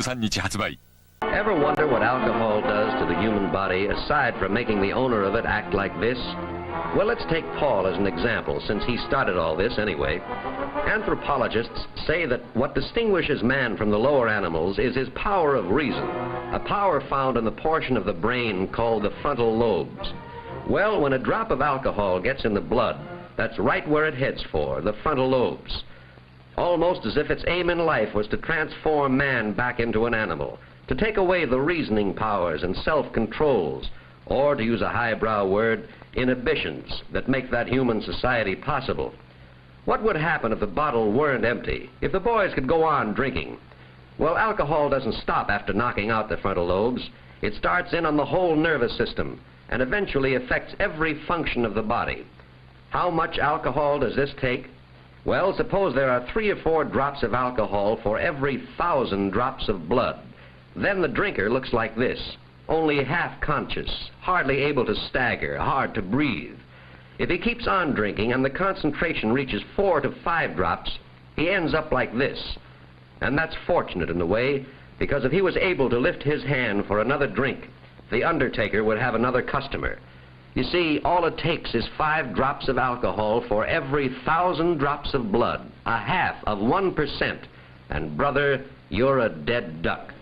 13日発売 Ever wonder what alcohol does to the human body, aside from making the owner of it act like this? Well, let's take Paul as an example, since he started all this anyway. Anthropologists say that what distinguishes man from the lower animals is his power of reason, a power found in the portion of the brain called the frontal lobes. Well, when a drop of alcohol gets in the blood, that's right where it heads for, the frontal lobes. Almost as if its aim in life was to transform man back into an animal, to take away the reasoning powers and self-controls, or, to use a highbrow word, inhibitions that make that human society possible. What would happen if the bottle weren't empty, if the boys could go on drinking? Well, alcohol doesn't stop after knocking out the frontal lobes. It starts in on the whole nervous system and eventually affects every function of the body. How much alcohol does this take? Well, suppose there are 3 or 4 drops of alcohol for every 1,000 drops of blood. Then the drinker looks like this, only half conscious, hardly able to stagger, hard to breathe. If he keeps on drinking and the concentration reaches 4 to 5 drops, he ends up like this. And that's fortunate in a way, because if he was able to lift his hand for another drink, the undertaker would have another customer. You see, all it takes is 5 drops of alcohol for every 1,000 drops of blood, a half of 1%. And brother, you're a dead duck.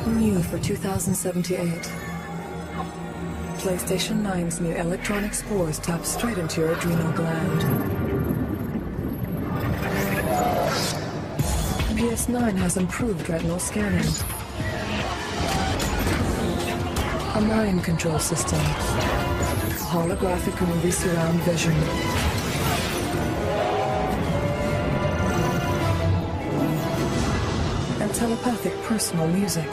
New for 2078. PlayStation 9's new electronic spores tap straight into your adrenal gland. PS9 has improved retinal scanning. A mind control system. Holographic movie surround vision. And telepathic personal music.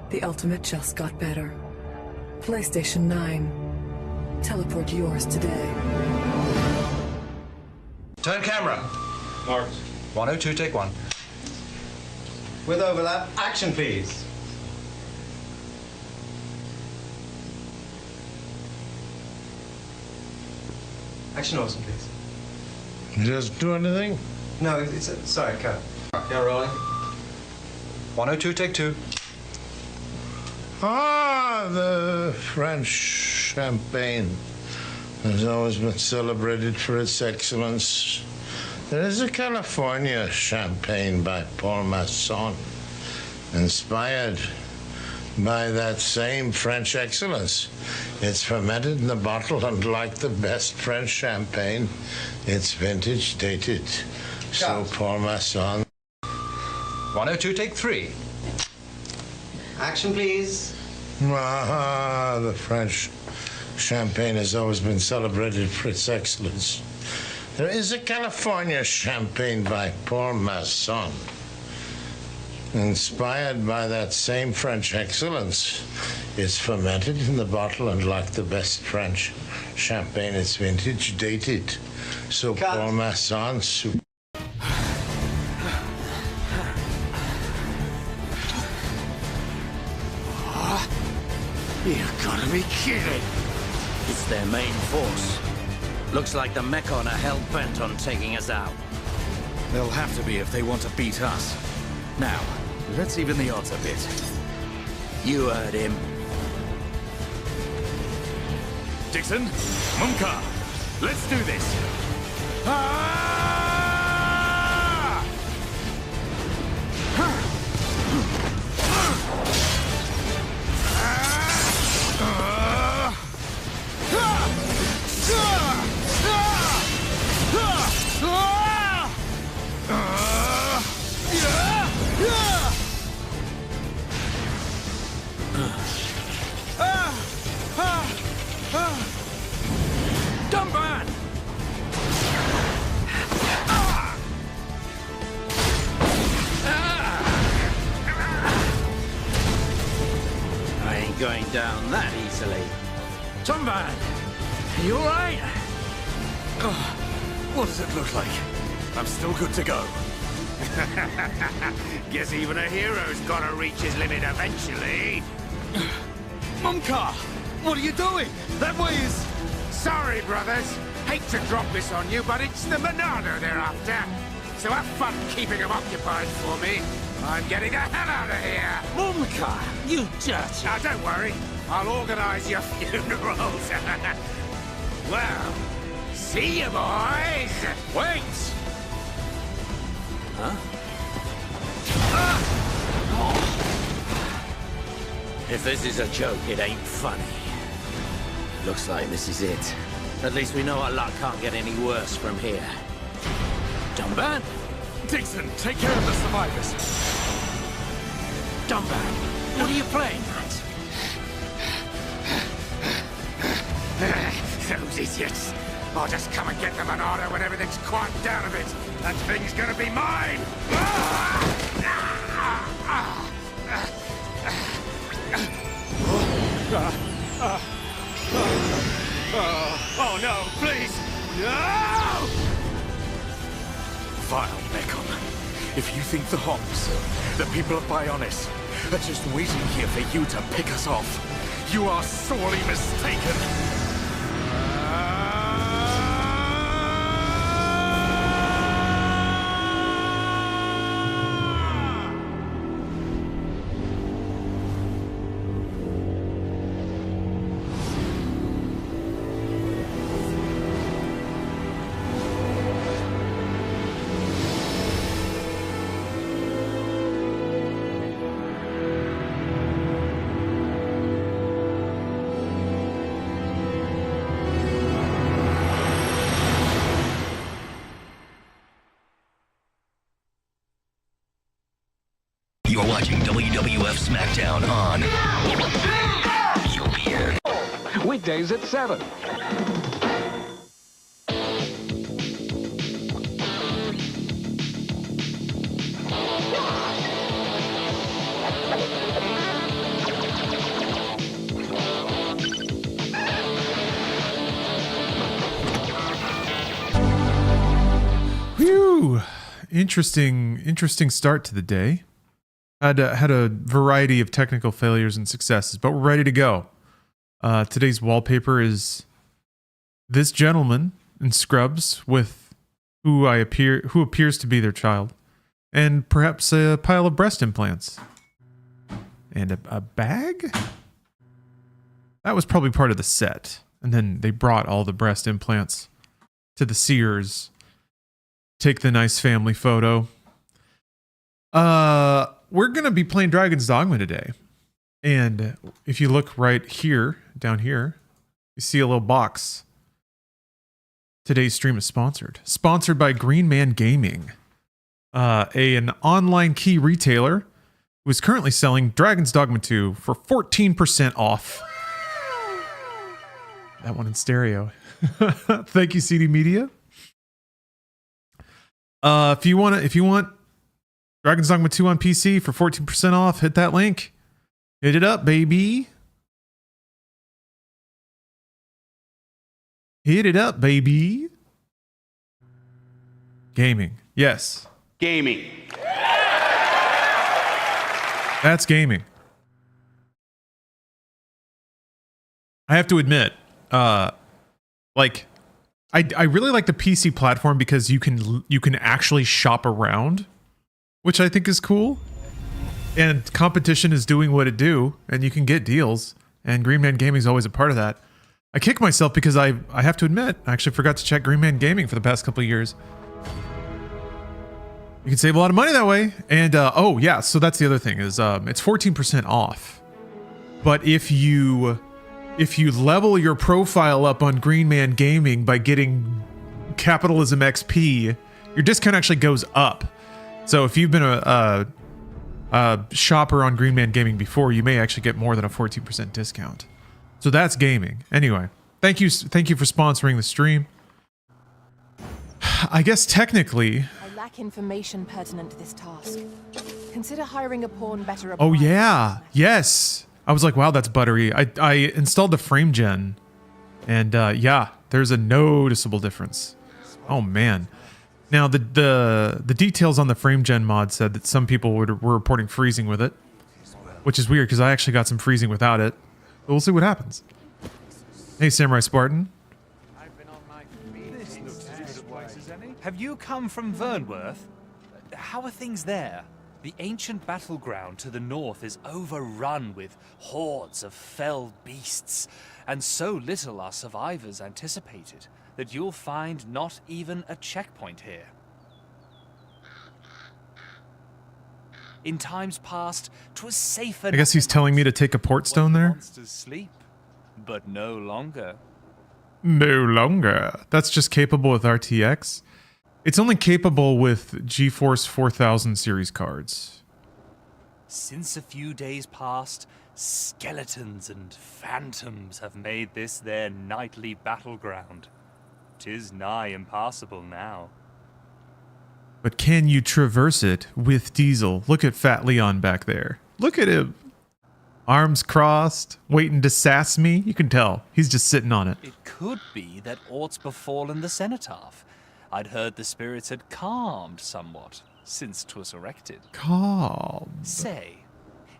The ultimate just got better. PlayStation 9. Teleport yours today. Turn camera. Marked. 102, take 1. With overlap, action please. Action awesome, please. You just do anything? No, it's sorry, cut. Yeah, rolling. 102, take 2. Ah, the French champagne has always been celebrated for its excellence. There is a California champagne by Paul Masson, inspired by that same French excellence. It's fermented in the bottle, and like the best French champagne, it's vintage dated. So pour ma son. 102, take 3. Action, please. Ah, the French champagne has always been celebrated for its excellence. There is a California champagne by Paul Masson, inspired by that same French excellence. It's fermented in the bottle, and like the best French champagne, it's vintage dated. So Paul Masson. You've got to be kidding. It's their main force. Looks like the Mekon are hell-bent on taking us out. They'll have to be if they want to beat us. Now, let's even the odds a bit. You heard him. Dixon, Munka, let's do this. Ah! Dumban! I ain't going down that easily. Dumban! You alright? What does it look like? I'm still good to go. Guess even a hero's gotta reach his limit eventually. Munka! What are you doing? That way is... Sorry, brothers. Hate to drop this on you, but it's the Monado they're after. So have fun keeping them occupied for me. I'm getting the hell out of here. Munka, you dirty... Now, don't worry. I'll organize your funerals. Well, see you, boys. Wait! Huh? If this is a joke, it ain't funny. Looks like this is it. At least we know our luck can't get any worse from here. Dumban? Dixon, take care of the survivors. Dumban, what are you playing at? Those idiots. I'll just come and get the Monado when everything's quieted down a bit. That thing's gonna be mine! Oh no, please! No! Vile Mekon. If you think the Hops, the people of Bionis, are just waiting here for you to pick us off, you are sorely mistaken. You're watching WWF SmackDown on UPN. Weekdays at 7. Whew. Interesting start to the day. Had a variety of technical failures and successes, but we're ready to go. Today's wallpaper is this gentleman in scrubs with who appears to be their child, and perhaps a pile of breast implants and a bag. That was probably part of the set, and then they brought all the breast implants to the Sears. Take the nice family photo. We're going to be playing Dragon's Dogma today. And if you look right here, down here, you see a little box. Today's stream is sponsored. Sponsored by Green Man Gaming, an online key retailer who is currently selling Dragon's Dogma 2 for 14% off. That one in stereo. Thank you, CD Media. If you want Dragon's Dogma 2 on PC for 14% off, hit that link. Hit it up, baby. Hit it up, baby. Gaming. Yes. Gaming. That's gaming. I have to admit, like, I really like the PC platform because you can actually shop around, which I think is cool. And competition is doing what it do, and you can get deals. And Green Man Gaming is always a part of that. I kick myself because I have to admit, I actually forgot to check Green Man Gaming for the past couple of years. You can save a lot of money that way. And oh yeah, so that's the other thing is it's 14% off. But if you level your profile up on Green Man Gaming by getting Capitalism XP, your discount actually goes up. So if you've been a shopper on Green Man Gaming before, you may actually get more than a 14% discount. So that's gaming. Anyway, thank you for sponsoring the stream. I guess technically, I lack information pertinent to this task. Consider hiring a pawn better. Oh yeah, yes. I was like, wow, that's buttery. I installed the frame gen, and yeah, there's a noticeable difference. Oh man. Now the details on the frame gen mod said that some people were reporting freezing with it, which is weird because I actually got some freezing without it. But we'll see what happens. Hey, Samurai Spartan. Have you come from Vernworth? How are things there? The ancient battleground to the north is overrun with hordes of fell beasts, and so little are survivors anticipated that you'll find not even a checkpoint here. In times past, 'twas safer. I guess he's telling me to take a port stone there. Monsters sleep, but no longer. No longer. That's just capable with RTX. It's only capable with GeForce 4000 series cards. Since a few days past, skeletons and phantoms have made this their nightly battleground. 'Tis nigh impassable now. But can you traverse it with Diesel? Look at Fat Leon back there. Look at him. Arms crossed, waiting to sass me. You can tell. He's just sitting on it. It could be that aught's befallen the cenotaph. I'd heard the spirits had calmed somewhat since 'twas erected. Calm. Say,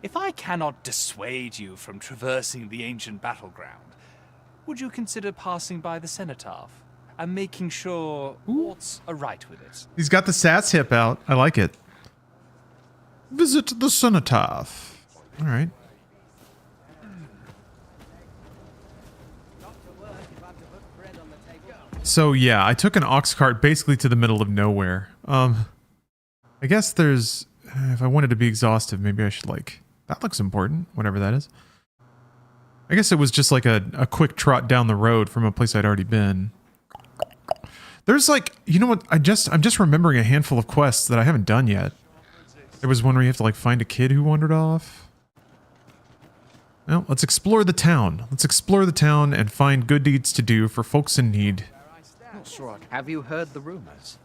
if I cannot dissuade you from traversing the ancient battleground, would you consider passing by the cenotaph and making sure aught's aright with it? He's got the sass hip out. I like it. Visit the cenotaph. All right. So yeah, I took an ox cart basically to the middle of nowhere. I guess there's, if I wanted to be exhaustive, maybe I should like, that looks important, whatever that is. I guess it was just like a quick trot down the road from a place I'd already been. There's like, you know what, I'm just remembering a handful of quests that I haven't done yet. There was one where you have to like find a kid who wandered off. Well, let's explore the town. Let's explore the town and find good deeds to do for folks in need. Have you heard the rumors?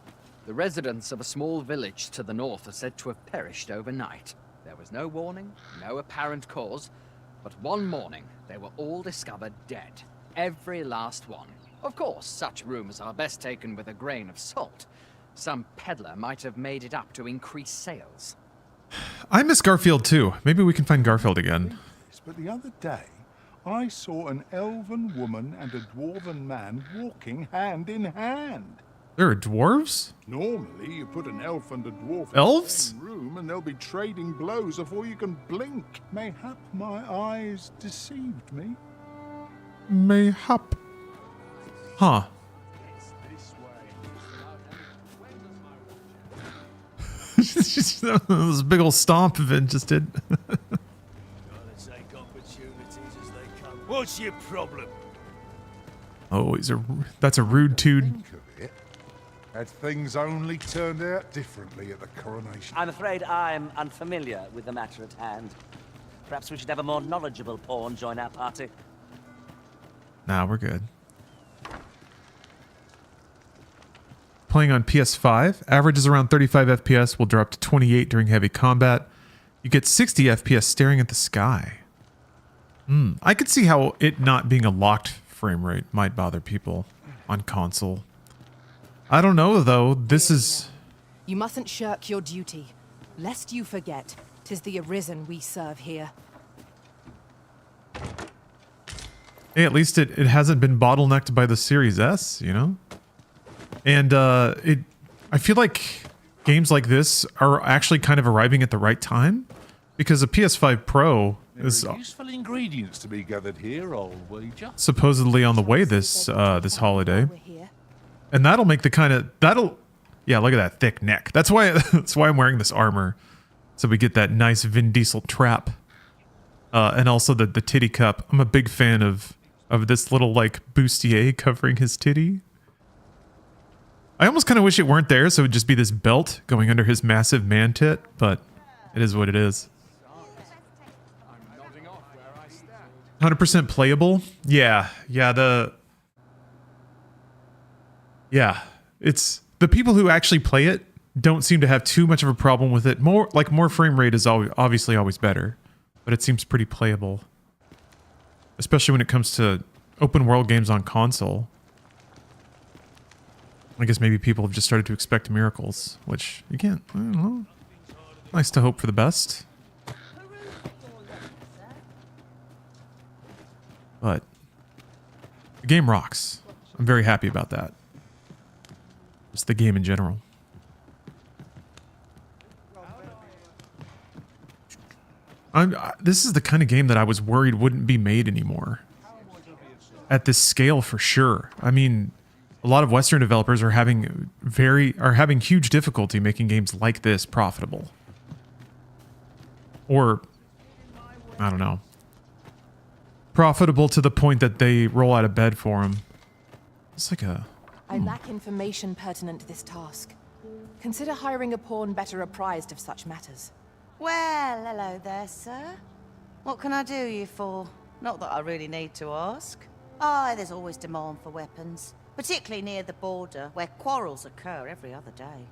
The residents of a small village to the north are said to have perished overnight. There was no warning, no apparent cause, but one morning they were all discovered dead. Every last one. Of course, such rumors are best taken with a grain of salt. Some peddler might have made it up to increase sales. I miss Garfield too. Maybe we can find Garfield again. But the other day, I saw an elven woman and a dwarven man walking hand in hand. There are dwarves? Normally, you put an elf and a dwarf Elves? in the same room and they'll be trading blows before you can blink. Mayhap my eyes deceived me. Mayhap. Huh. This big old stomp event just did. What's your problem? Oh, that's a rude dude. Think of it. Had things only turned out differently at the coronation. I'm afraid I'm unfamiliar with the matter at hand. Perhaps we should have a more knowledgeable pawn join our party. Nah, we're good. Playing on PS5, average is around 35 FPS, will drop to 28 during heavy combat. You get 60 FPS staring at the sky. I could see how it not being a locked frame rate might bother people on console. I don't know though, this is... You mustn't shirk your duty, lest you forget 'tis the Arisen we serve here. Hey, at least it hasn't been bottlenecked by the Series S, you know? And I feel like games like this are actually kind of arriving at the right time, because a PS5 Pro is useful ingredients to be gathered here, old wager. supposedly on the way this this holiday. And that'll make the kind of yeah, look at that thick neck. That's why I'm wearing this armor, so we get that nice Vin Diesel trap, and also the titty cup. I'm a big fan of this little like bustier covering his titty. I almost kind of wish it weren't there, so it would just be this belt going under his massive man tit, but it is what it is. 100% playable. Yeah, it's the people who actually play it don't seem to have too much of a problem with it. More frame rate is obviously always better, but it seems pretty playable, especially when it comes to open world games on console. I guess maybe people have just started to expect miracles, which you can't. I don't know. Nice to hope for the best. But the game rocks. I'm very happy about that. Just the game in general. This is the kind of game that I was worried wouldn't be made anymore. At this scale, for sure. I mean, a lot of Western developers are having huge difficulty making games like this profitable. Or, I don't know. Profitable to the point that they roll out of bed for them. It's like a... I lack information pertinent to this task. Consider hiring a pawn better apprised of such matters. Well, hello there, sir. What can I do you for? Not that I really need to ask. There's always demand for weapons, particularly near the border, where quarrels occur every other day.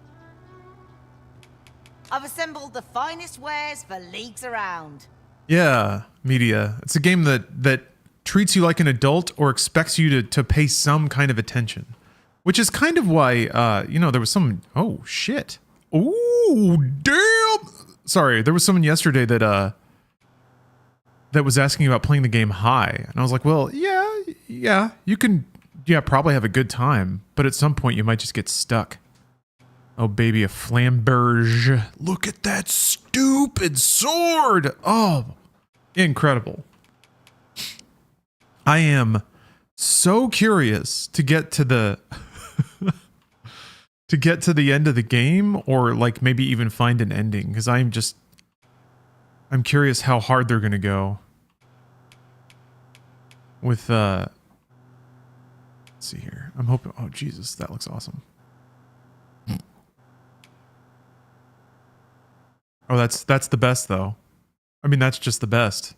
I've assembled the finest wares for leagues around. Yeah, media. It's a game that treats you like an adult or expects you to pay some kind of attention. Which is kind of why, there was someone... Oh, shit. Oh, damn! Sorry, there was someone yesterday that was asking about playing the game high. And I was like, well, yeah, you can... Yeah, probably have a good time. But at some point, you might just get stuck. Oh, baby, a flamberge. Look at that stupid sword! Oh, incredible. I am so curious to get to the... to get to the end of the game, or like maybe even find an ending, because I'm curious how hard they're gonna go with let's see here. I'm hoping... Oh Jesus, that looks awesome. Oh, that's the best though. I mean, that's just the best.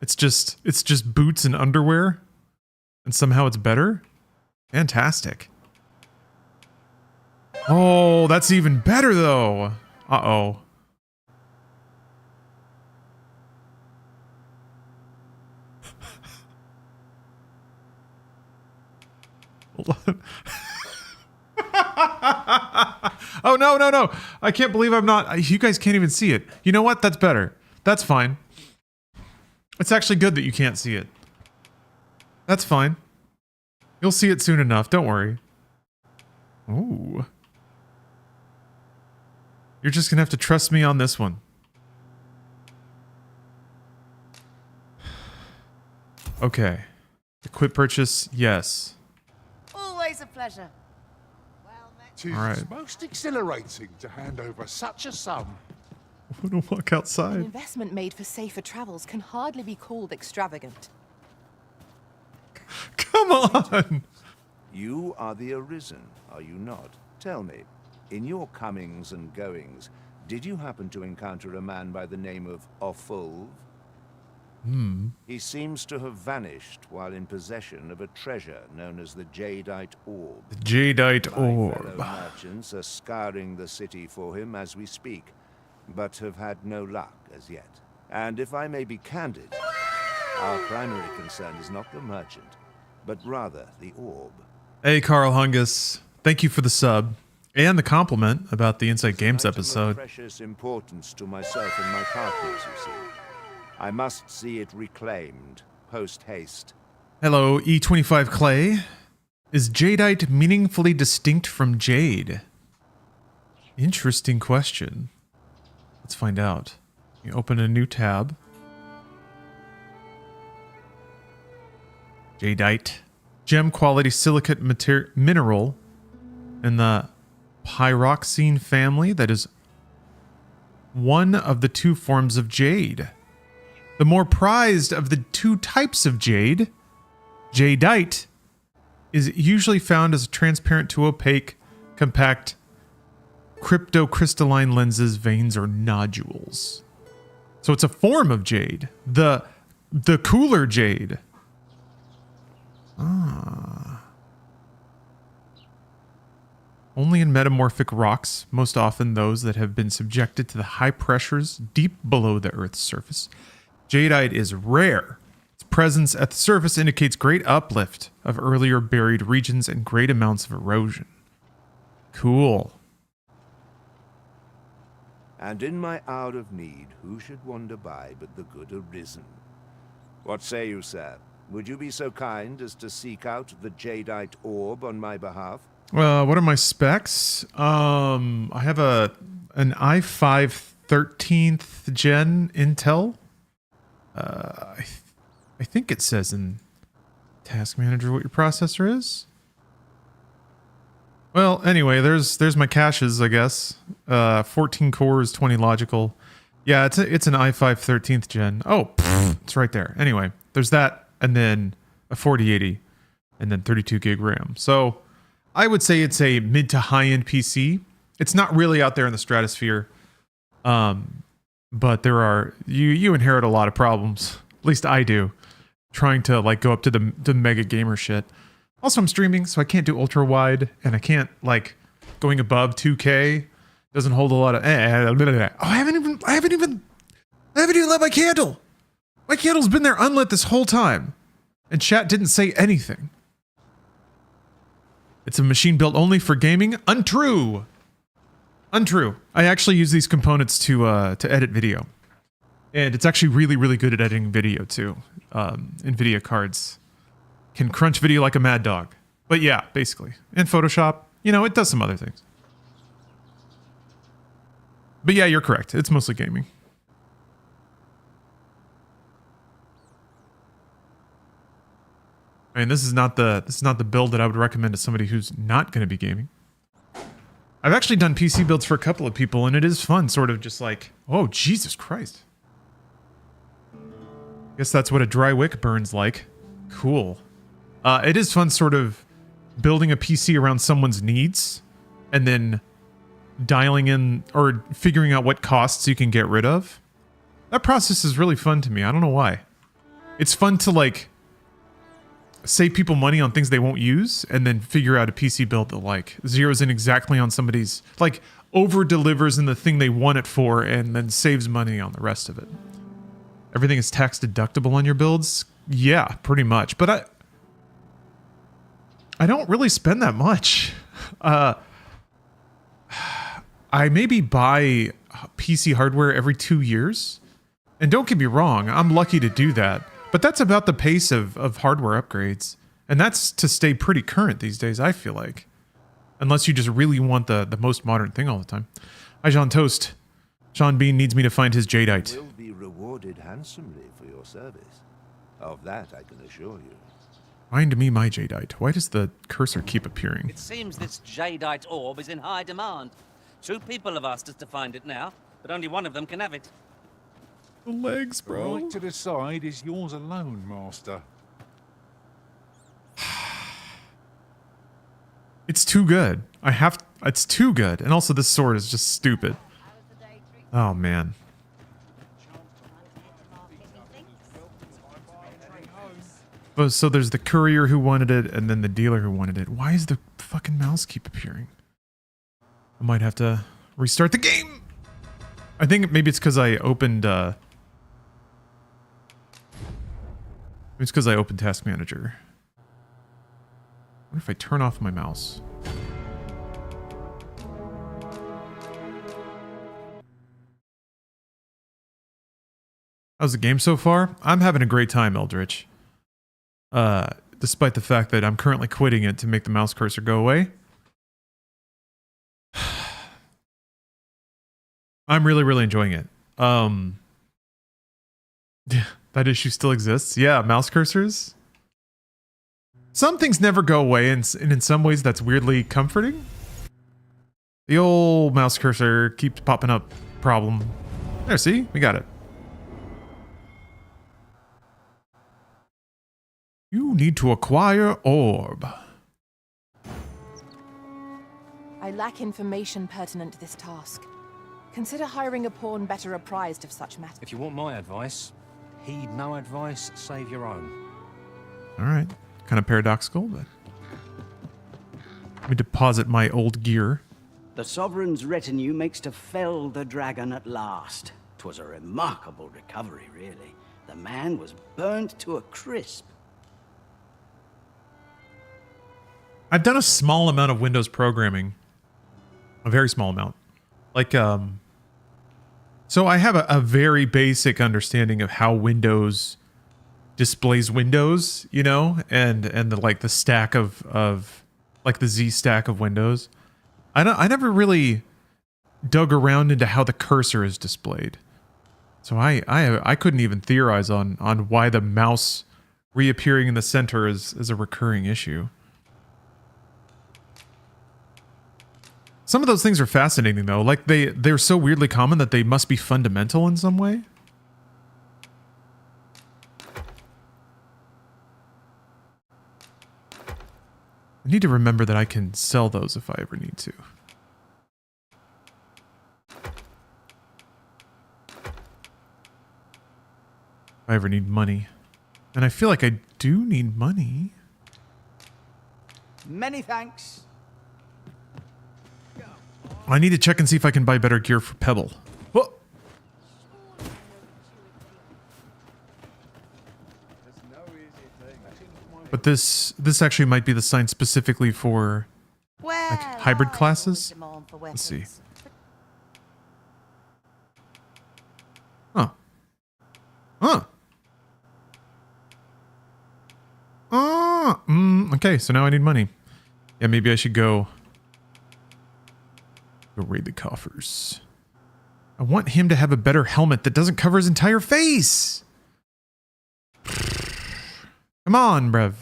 It's just boots and underwear, and somehow it's better. Fantastic. Oh, that's even better though. Uh-oh. Oh, no. I can't believe I'm not... You guys can't even see it. You know what? That's better. That's fine. It's actually good that you can't see it. That's fine. You'll see it soon enough. Don't worry. Ooh. You're just gonna have to trust me on this one. Okay. Equip purchase, yes. Always a pleasure. Tis All right. most exhilarating to hand over such a sum. I want to walk outside. An investment made for safer travels can hardly be called extravagant. Come on! You are the Arisen, are you not? Tell me, in your comings and goings, did you happen to encounter a man by the name of Ofulv? He seems to have vanished while in possession of a treasure known as the Jadeite Orb. The Jadeite My Orb. fellow merchants are scouring the city for him as we speak, but have had no luck as yet. And if I may be candid, our primary concern is not the merchant, but rather the orb. Hey, Carl Hungus. Thank you for the sub and the compliment about the Inside Games episode. Of precious importance to myself and my partners, you see. I must see it reclaimed, post-haste. Hello, E25 Clay. Is Jadeite meaningfully distinct from jade? Interesting question. Let's find out. You open a new tab. Jadeite. Gem quality silicate mineral in the pyroxene family that is one of the two forms of jade. The more prized of the two types of jade, jadeite, is usually found as a transparent to opaque, compact, cryptocrystalline lenses, veins, or nodules. So it's a form of jade. The cooler jade. Only in metamorphic rocks, most often those that have been subjected to the high pressures deep below the Earth's surface. Jadeite is rare. Its presence at the surface indicates great uplift of earlier buried regions and great amounts of erosion. Cool. And in my hour of need, who should wander by but the good Arisen? What say you, sir? Would you be so kind as to seek out the Jadeite Orb on my behalf? What are my specs? I have an i5 13th gen Intel. I think it says in Task Manager what your processor is. Well, anyway, there's my caches, I guess. 14 cores, 20 logical. Yeah, it's an i5 13th gen. Oh, it's right there. Anyway, there's that, and then a 4080, and then 32 gig RAM. So I would say it's a mid to high end PC. It's not really out there in the stratosphere. But there are you inherit a lot of problems. At least I do. Trying to like go up to the mega gamer shit. Also, I'm streaming, so I can't do ultra wide, and I can't like going above 2K. Doesn't hold a lot of. Oh, I haven't even lit my candle. My candle's been there unlit this whole time, and chat didn't say anything. It's a machine built only for gaming. Untrue. Untrue. I actually use these components to edit video, and it's actually really, really good at editing video too. NVIDIA cards can crunch video like a mad dog. But yeah, basically, and Photoshop, it does some other things. But yeah, you're correct. It's mostly gaming. I mean, this is not the build that I would recommend to somebody who's not going to be gaming. I've actually done PC builds for a couple of people, and it is fun, sort of just like, oh, Jesus Christ. Guess that's what a dry wick burns like. Cool. It is fun sort of building a PC around someone's needs, and then dialing in or figuring out what costs you can get rid of. That process is really fun to me. I don't know why. It's fun to like save people money on things they won't use, and then figure out a PC build that like zeroes in exactly on somebody's, like over delivers in the thing they want it for, and then saves money on the rest of it. Everything is tax deductible on your builds? Yeah, pretty much. But I don't really spend that much. I maybe buy PC hardware every 2 years. And don't get me wrong, I'm lucky to do that. But that's about the pace of hardware upgrades. And that's to stay pretty current these days, I feel like. Unless you just really want the most modern thing all the time. Hi, Jean Toast. Sean Bean needs me to find his jadeite. You will be rewarded handsomely for your service. Of that I can assure you. Find me my jadeite. Why does the cursor keep appearing? It seems this jadeite orb is in high demand. 2 people have asked us to find it now, but only one of them can have it. The legs, bro. The right to decide is yours alone, Master. It's too good. It's too good. And also this sword is just stupid. Oh, man. Oh, so there's the courier who wanted it, and then the dealer who wanted it. Why does the fucking mouse keep appearing? I might have to restart the game. I think maybe it's because I opened, it's because I opened Task Manager. What if I turn off my mouse? How's the game so far? I'm having a great time, Eldritch. Despite the fact that I'm currently quitting it to make the mouse cursor go away. I'm really, really enjoying it. That issue still exists. Yeah, mouse cursors. Some things never go away, and in some ways that's weirdly comforting. The old mouse cursor keeps popping up. Problem. There, see? We got it. You need to acquire orb. I lack information pertinent to this task. Consider hiring a pawn better apprised of such matters. If you want my advice, heed no advice, save your own. Alright. Kind of paradoxical, but... Let me deposit my old gear. The Sovereign's retinue makes to fell the dragon at last. 'Twas a remarkable recovery, really. The man was burnt to a crisp. I've done a small amount of Windows programming. A very small amount. Like, so I have a very basic understanding of how Windows displays windows, you know, and the stack of like the Z stack of windows. I never really dug around into how the cursor is displayed. So I couldn't even theorize on why the mouse reappearing in the center is a recurring issue. Some of those things are fascinating though. Like they're so weirdly common that they must be fundamental in some way. I need to remember that I can sell those if I ever need to. If I ever need money. And I feel like I do need money. Many thanks. I need to check and see if I can buy better gear for Pebble. Whoa. But this actually might be the sign specifically for like hybrid classes. Let's see. Huh. Huh. Okay, so now I need money. Yeah, maybe I should go raid the coffers. I want him to have a better helmet that doesn't cover his entire face. Come on, bruv.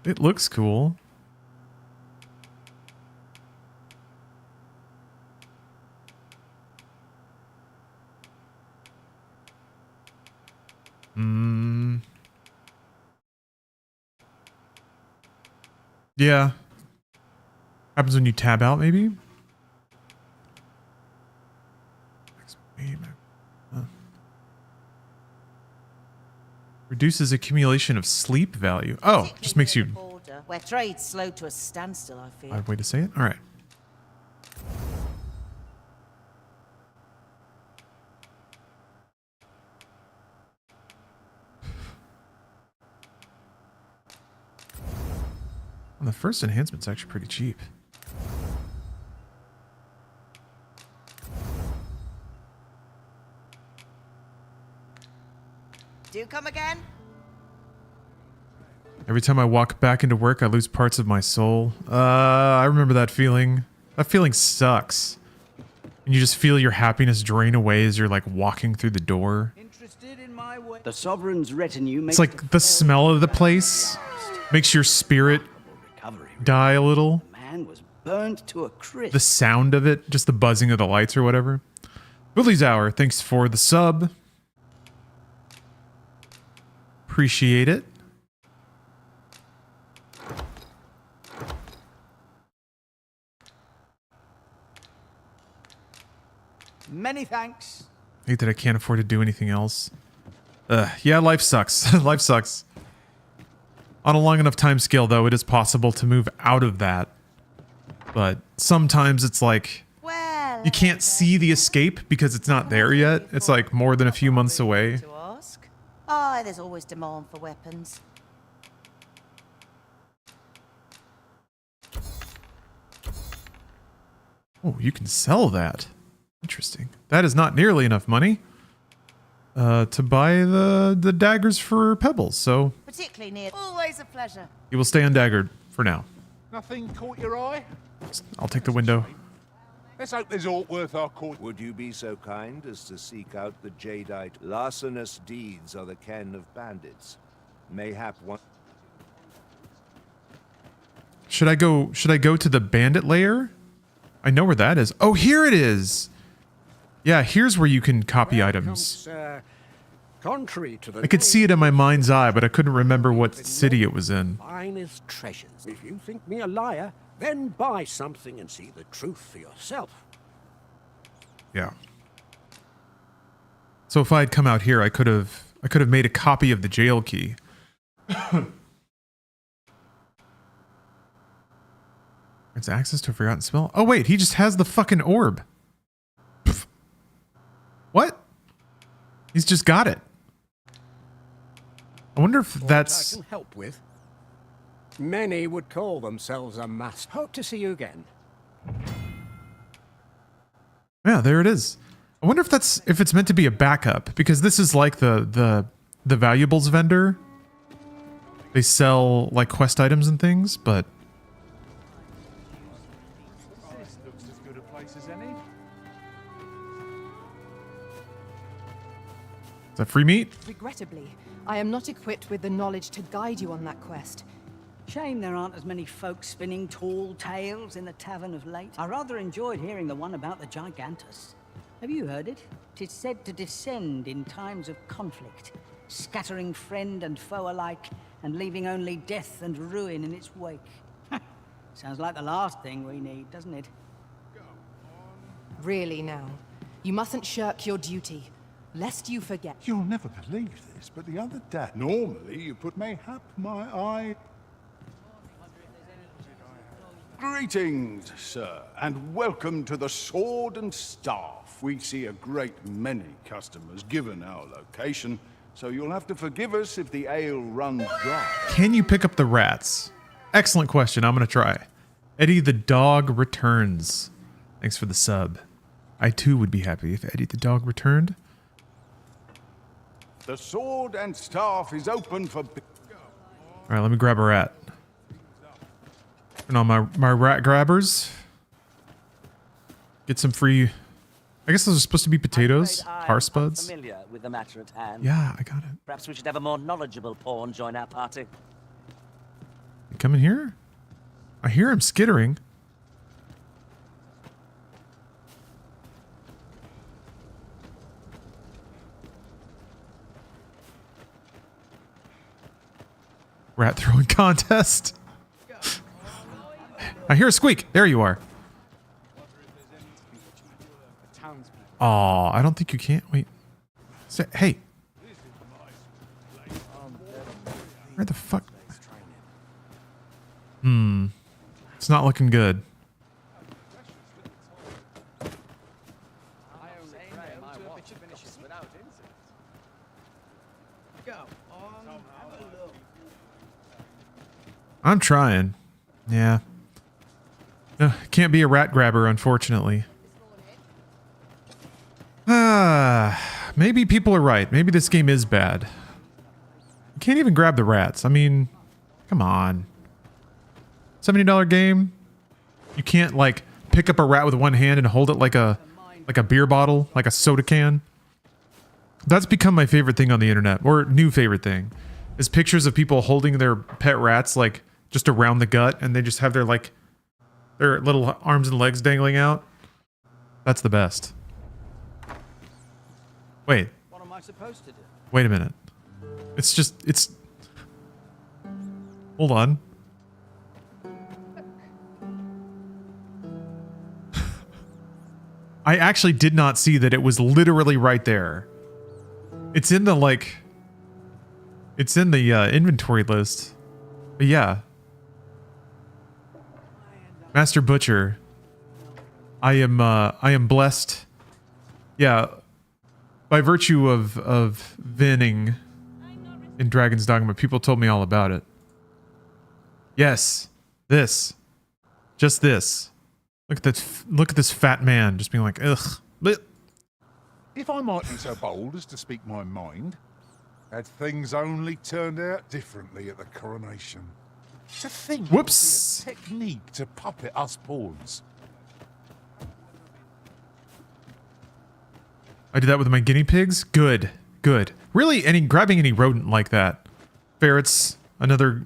It looks cool. Yeah. Happens when you tab out, maybe? Reduces accumulation of sleep value. Oh, just makes you... Boulder, where trade's slow to a standstill, I feel. Odd way to say it? Alright. And the first enhancement's actually pretty cheap. Do come again? Every time I walk back into work, I lose parts of my soul. I remember that feeling. That feeling sucks. And you just feel your happiness drain away as you're like walking through the door. The Sovereign's retinue It's like the smell of the place makes your spirit die a little. The man was burnt to a crisp. The sound of it, just the buzzing of the lights or whatever. Willie's Hour, thanks for the sub. Appreciate it. Many thanks. I hate that I can't afford to do anything else. Yeah, life sucks. Life sucks. On a long enough time scale, though, it is possible to move out of that. But sometimes it's like you can't see the escape because it's not there yet. It's like more than a few months away. Oh, there's always demand for weapons. Oh, you can sell that. Interesting. That is not nearly enough money to buy the daggers for Pebbles, so Particularly near. Always a pleasure. you will stay undaggered for now. Nothing caught your eye? I'll take the window. Let's hope there's aught worth our court. Would you be so kind as to seek out the jadeite? Larcenous deeds are the ken of bandits. Mayhap one. Should I go to the bandit lair? I know where that is. Oh, here it is. Yeah, here's where you can copy items. Contrary to the I could see it in my mind's eye, but I couldn't remember what city it was in. finest treasures. If you think me a liar, then buy something and see the truth for yourself. Yeah. So if I had come out here, I could have made a copy of the jail key. It's access to a forgotten spell. Oh wait, he just has the fucking orb. Pff. What? He's just got it. I wonder if that's... I can help with. Many would call themselves a master. Hope to see you again. Yeah, there it is. I wonder if it's meant to be a backup, because this is like the valuables vendor. They sell like quest items and things, but This looks as good a place as any. is that free meat? Regrettably, I am not equipped with the knowledge to guide you on that quest. Shame there aren't as many folks spinning tall tales in the tavern of late. I rather enjoyed hearing the one about the Gigantus. Have you heard it? 'Tis said to descend in times of conflict, scattering friend and foe alike, and leaving only death and ruin in its wake. Sounds like the last thing we need, doesn't it? Really now, you mustn't shirk your duty, lest you forget. You'll never believe this, but the other day... Normally you put mayhap my eye... Greetings, sir, and welcome to the Sword and Staff. We see a great many customers given our location, so you'll have to forgive us if the ale runs dry. Can you pick up the rats? Excellent question. I'm going to try. Eddie the dog returns. Thanks for the sub. I too would be happy if Eddie the dog returned. The Sword and Staff is open for... All right, let me grab a rat. Turn on my rat grabbers. Get some free... I guess those are supposed to be potatoes. Harspuds. Familiar with the matter at hand. Yeah, I got it. Perhaps we should have a more knowledgeable pawn join our party. You coming here? I hear him skittering. Rat throwing contest. I hear a squeak. There you are. Oh, I don't think you can. Wait. Hey. Where the fuck? It's not looking good. I'm trying. Yeah. No, can't be a rat grabber, unfortunately. Maybe people are right. Maybe this game is bad. You can't even grab the rats. I mean, come on. $70 game. You can't like pick up a rat with one hand and hold it like a beer bottle, like a soda can. That's become my favorite thing on the internet, or new favorite thing, is pictures of people holding their pet rats like just around the gut, and they just have their like Their little arms and legs dangling out. That's the best. Wait. What am I supposed to do? Wait a minute. It's... Hold on. I actually did not see that it was literally right there. It's in the, like... It's in the inventory list. But yeah. Master Butcher. I am blessed. Yeah. By virtue of Vinning in Dragon's Dogma, people told me all about it. Yes. This. Just this. Look at this fat man just being like, ugh. Bleh. If I might be so bold as to speak my mind, had things only turned out differently at the coronation. To think Whoops. it would be a technique to puppet us pawns. I did that with my guinea pigs? Good. Good. Really, grabbing any rodent like that. Ferrets, another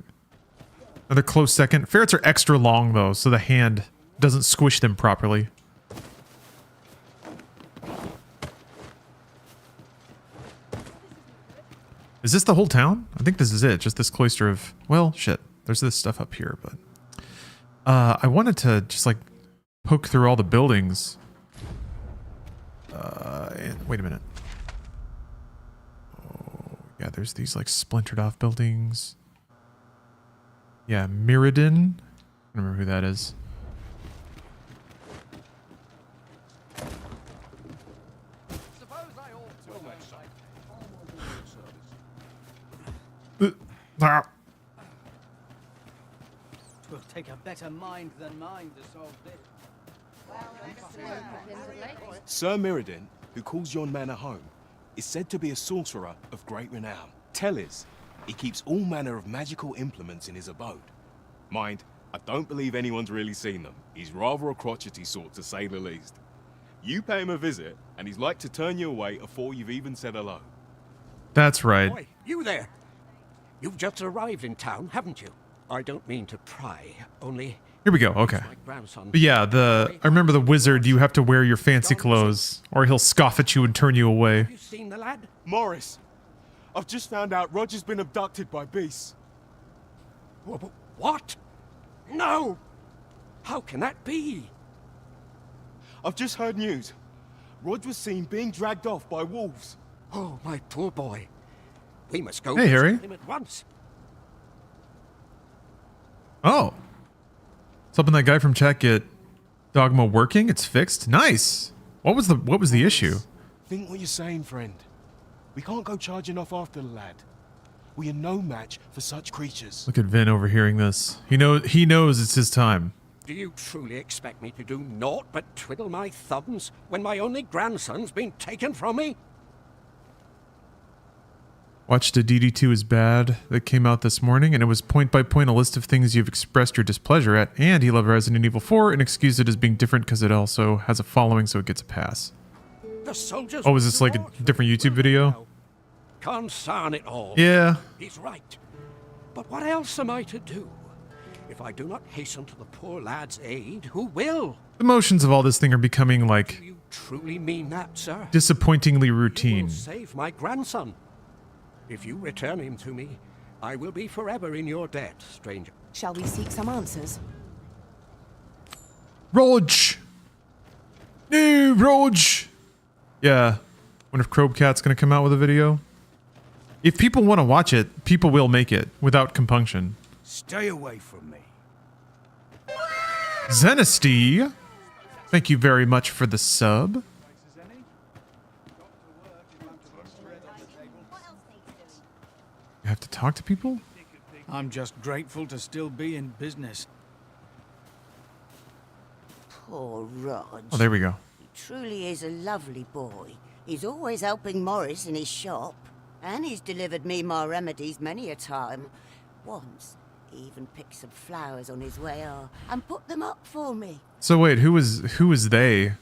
close second. Ferrets are extra long though, so the hand doesn't squish them properly. Is this the whole town? I think this is it. Just this cloister of... Well, shit. There's this stuff up here, but... I wanted to just, like, poke through all the buildings. Wait a minute. Oh, yeah, there's these, like, splintered off buildings. Yeah, Mirrodin. I don't remember who that is. Twill take a better mind than mine to solve this. Sir Mirrodin, who calls yon manor home, is said to be a sorcerer of great renown. Tell is, he keeps all manner of magical implements in his abode. Mind, I don't believe anyone's really seen them. He's rather a crotchety sort, to say the least. You pay him a visit, and he's like to turn you away afore you've even said hello. That's right. Boy, you there. You've just arrived in town, haven't you? I don't mean to pry, only... Here we go, okay. But yeah, I remember the wizard, you have to wear your fancy clothes, or he'll scoff at you and turn you away. Have you seen the lad? Morris, I've just found out Roger's been abducted by beasts. What? No! How can that be? I've just heard news. Rog was seen being dragged off by wolves. Oh, my poor boy. We must go Hey, Harry. him at once. Oh. It's helping that guy from chat get Dogma working. It's fixed. Nice. What was the issue? Think what you're saying, friend. We can't go charging off after the lad. We are no match for such creatures. Look at Vin overhearing this. He knows it's his time. Do you truly expect me to do naught but twiddle my thumbs when my only grandson's been taken from me? Watched a dd2 is bad that came out this morning, and it was point by point a list of things you've expressed your displeasure at, and he loved Resident Evil 4 and excused it as being different because it also has a following, so it gets a pass. The soldiers. Oh, is this like a different YouTube video? Concern it all. Yeah. He's right. But what else am I to do? If I do not hasten to the poor lad's aid, who will? The motions of all this thing are becoming like... Do you truly mean that, sir? Disappointingly routine. You will save my grandson. If you return him to me, I will be forever in your debt, stranger. Shall we seek some answers? Rog! No, Rog! Yeah. Wonder if Crobcat's gonna come out with a video. If people want to watch it, people will make it without compunction. Stay away from me. Zenesty, thank you very much for the sub. You have to talk to people? I'm just grateful to still be in business. Poor Rog. Oh, there we go. He truly is a lovely boy. He's always helping Morris in his shop. And he's delivered me my remedies many a time. Once, he even picked some flowers on his way and put them up for me. So wait, who was they?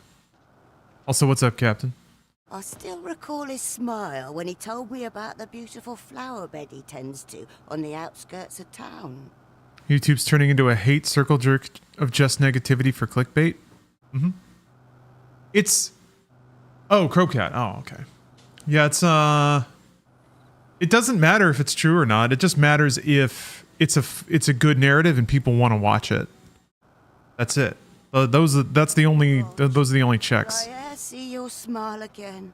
Also, what's up, Captain? I still recall his smile when he told me about the beautiful flower bed he tends to on the outskirts of town. YouTube's turning into a hate circle jerk of just negativity for clickbait. Mm-hmm. It's... Oh, Crowcat. Oh, okay. Yeah, it's... It doesn't matter if it's true or not. It just matters if it's a good narrative and people want to watch it. That's it. Those are the only checks. I see your smile again.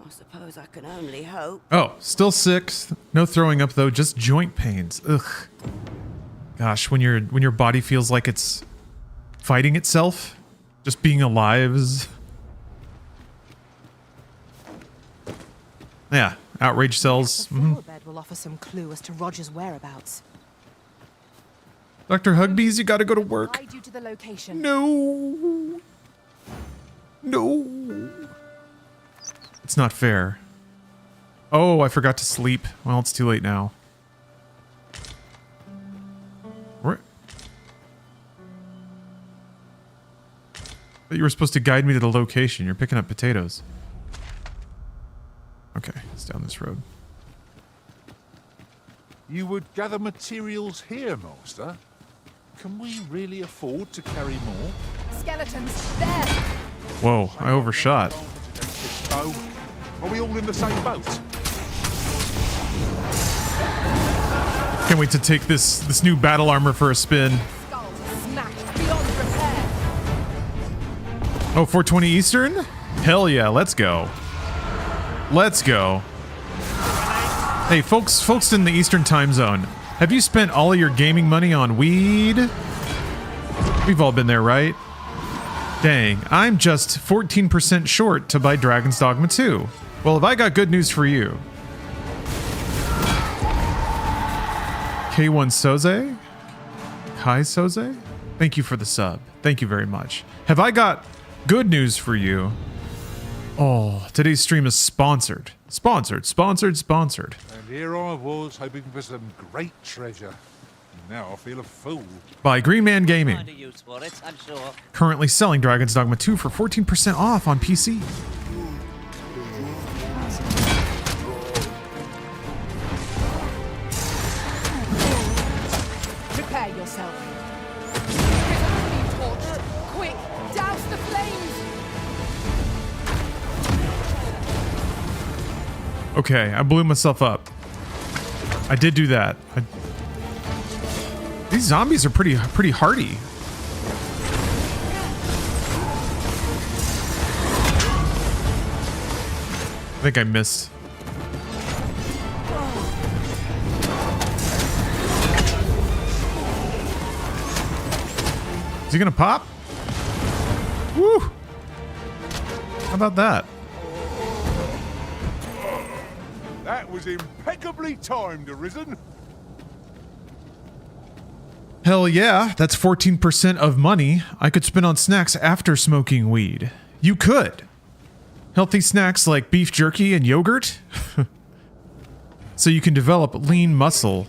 I suppose I can only hope. Oh, still sick. No throwing up though, just joint pains. Ugh. Gosh, when your body feels like it's fighting itself, just being alive is... Yeah, outrage cells. The floor bed will offer some clue as to Roger's whereabouts. Dr. Hugbees, you gotta go to work. Guide you to the location. No. No. It's not fair. Oh, I forgot to sleep. Well, it's too late now. Where? But you were supposed to guide me to the location. You're picking up potatoes. Okay, it's down this road. You would gather materials here, Master? Can we really afford to carry more? Skeletons, there! Whoa, I overshot. Are we all in the same boat? Can't wait to take this new battle armor for a spin. Skulls smashed beyond repair. Oh, 420 Eastern? Hell yeah, let's go. Let's go. Hey, folks in the Eastern time zone, have you spent all of your gaming money on weed? We've all been there, right? Dang, I'm just 14% short to buy Dragon's Dogma 2. Well, have I got good news for you? K1 Soze? Kai Soze? Thank you for the sub. Thank you very much. Have I got good news for you? Oh, today's stream is sponsored. Sponsored. And here I was hoping for some great treasure. Now I feel a fool. By Green Man Gaming. Find a use for it, I'm sure. Currently selling Dragon's Dogma 2 for 14% off on PC. Prepare yourself. Torch. Quick, douse the flames. Okay, I blew myself up. I did do that. These zombies are pretty hardy. I think I missed. Is he gonna pop? Woo! How about that? That was impeccably timed, Arisen. Hell yeah, that's 14% of money I could spend on snacks after smoking weed. You could. Healthy snacks like beef jerky and yogurt. So you can develop lean muscle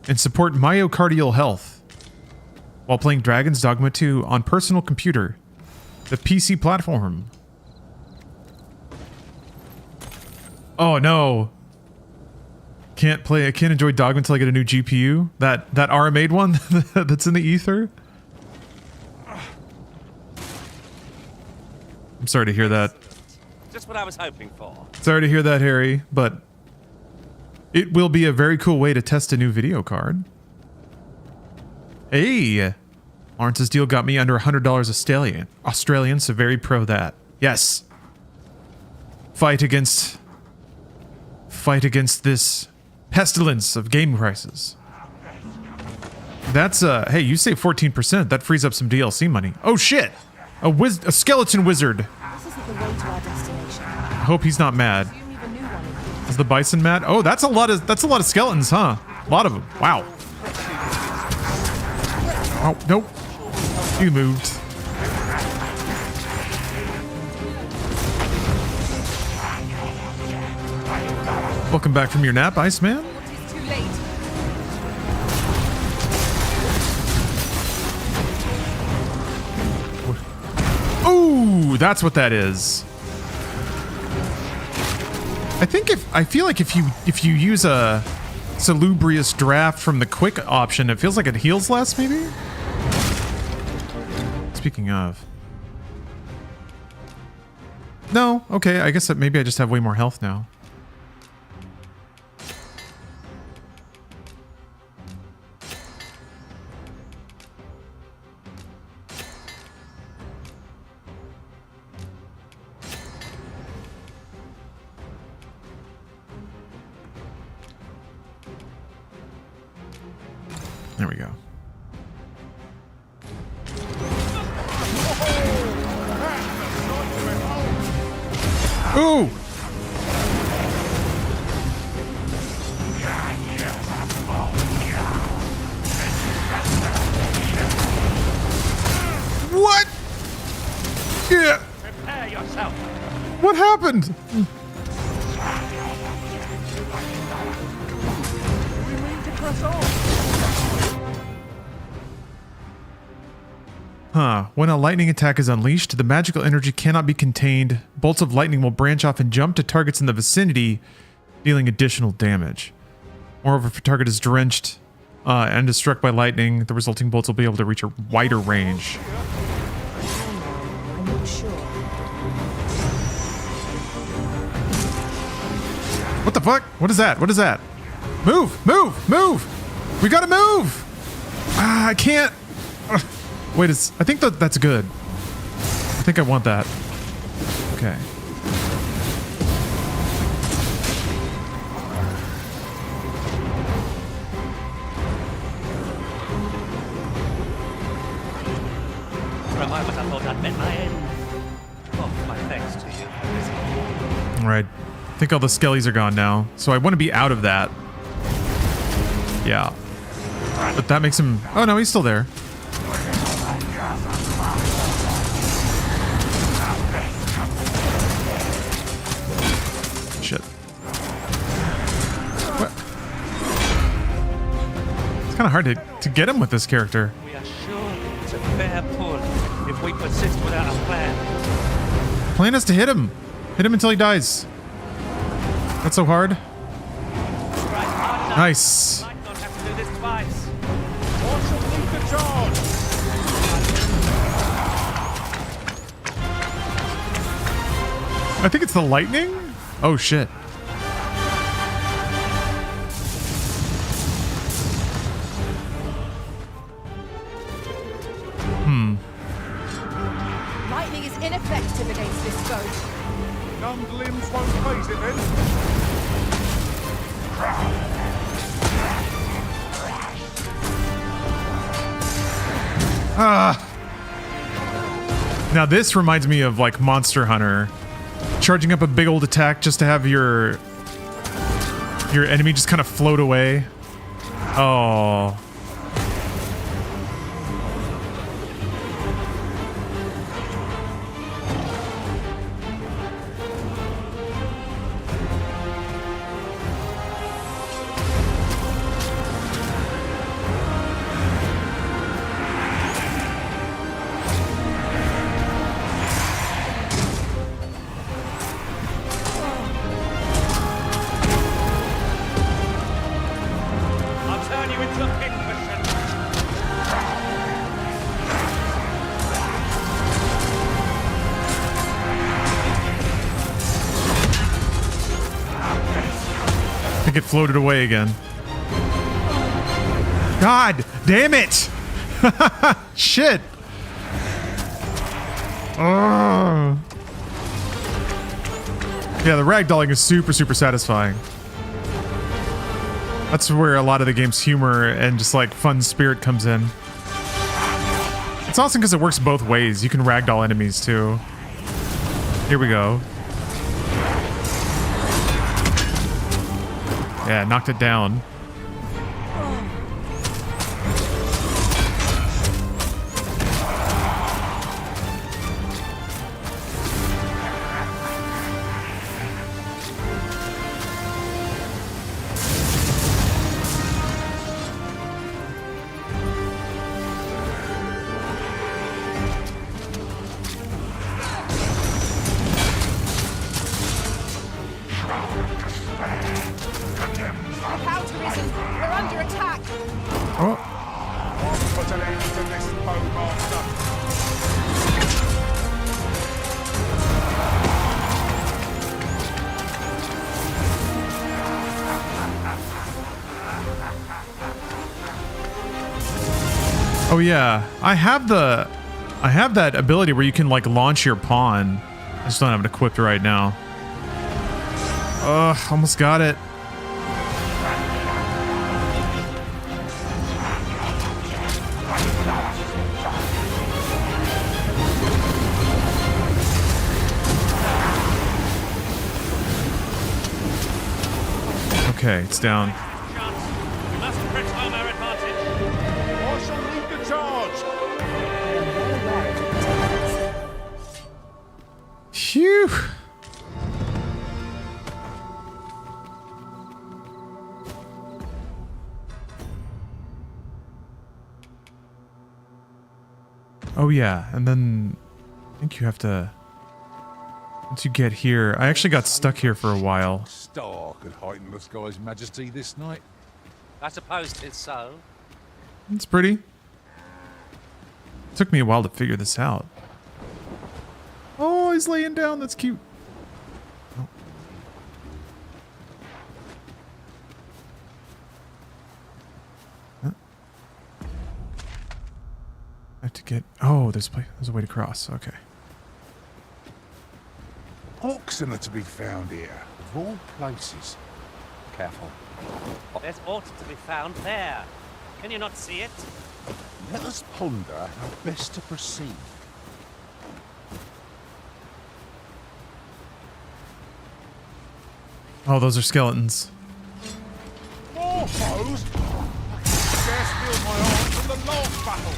and support myocardial health while playing Dragon's Dogma 2 on personal computer, the PC platform. Oh no. I can't enjoy Dogma until I get a new GPU. That RMA'd one that's in the ether. I'm sorry to hear that. Just what I was hoping for. Sorry to hear that, Harry, but it will be a very cool way to test a new video card. Hey! Lawrence's deal got me under $100 Australian, so very pro that. Yes. Fight against this pestilence of game prices. That's hey, you save 14%. That frees up some DLC money. Oh shit! A skeleton wizard. This isn't the way to our destination. I hope he's not mad. Is the bison mad? Oh, that's a lot of skeletons, huh? A lot of them. Wow. Oh, nope. You moved. Welcome back from your nap, Iceman. Ooh, that's what that is. I feel like if you use a salubrious draft from the quick option. It feels like it heals less, maybe? Speaking of. No, okay, I guess that maybe I just have way more health now. There we go. Ooh! What? Yeah. Prepare yourself. What happened? We mean to press on. Huh. When a lightning attack is unleashed, the magical energy cannot be contained. Bolts of lightning will branch off and jump to targets in the vicinity, dealing additional damage. Moreover, if a target is drenched and is struck by lightning, the resulting bolts will be able to reach a wider range. I'm not sure. What the fuck? What is that? What is that? Move! Move! Move! We gotta move! Ah, I can't. Wait, I think that's good. I think I want that. Okay. For a moment I thought I'd met my end. Oh, my thanks to you. Alright. I think all the skellies are gone now. So I want to be out of that. Yeah. But that makes him... Oh no, he's still there. Shit. What? It's kind of hard to get him with this character. We are sure it's a fair pull if we persist without a plan. Plan is to hit him. Hit him until he dies. That's so hard. Nice. Might not have to do this twice. I think it's the lightning? Oh shit. Lightning is ineffective against this foe. Numbed limbs won't phase it then. Now this reminds me of like Monster Hunter. Charging up a big old attack just to have your enemy just kind of float away. Oh. I'll turn you into a pincushion. I think it floated away again. God damn it! Shit! Ugh. Yeah, the ragdolling is super satisfying. That's where a lot of the game's humor and just like fun spirit comes in. It's awesome because it works both ways. You can ragdoll enemies too. Here we go. Yeah, knocked it down. The counter is Oh yeah, I have that ability where you can like launch your pawn. I just don't have it equipped right now. Ugh, almost got it. Okay, it's down. We must press home our advantage. I shall lead the charge. Phew. Oh yeah, and then I think you have to, once you get here, I actually got stuck here for a while. Star could heighten the sky's majesty this night. I suppose 'tis so. It's pretty. Took me a while to figure this out. Oh, he's laying down. That's cute. Oh. Huh? I have to get. Oh, there's a way to cross. Okay. Oxen are to be found here, of all places. Careful. There's ought to be found there. Can you not see it? Let us ponder how best to proceed. Oh, those are skeletons. More foes? I can scarce feel my arms from the last battle.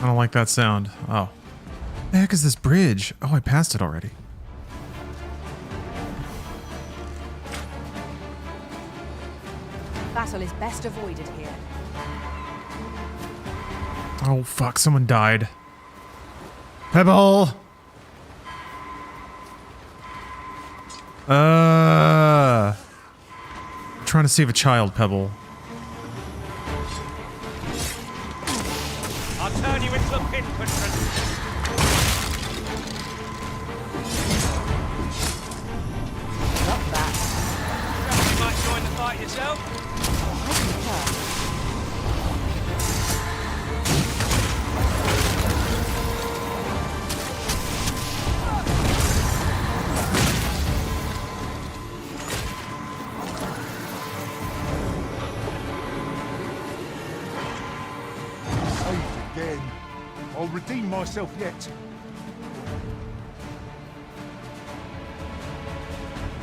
I don't like that sound. Oh. The heck is this bridge? Oh, I passed it already. Battle is best avoided here. Oh, fuck. Someone died. Pebble! I'm trying to save a child, Pebble. I'll turn you into a pinprick. Not that. You might join the fight yourself. Again. I'll redeem myself yet.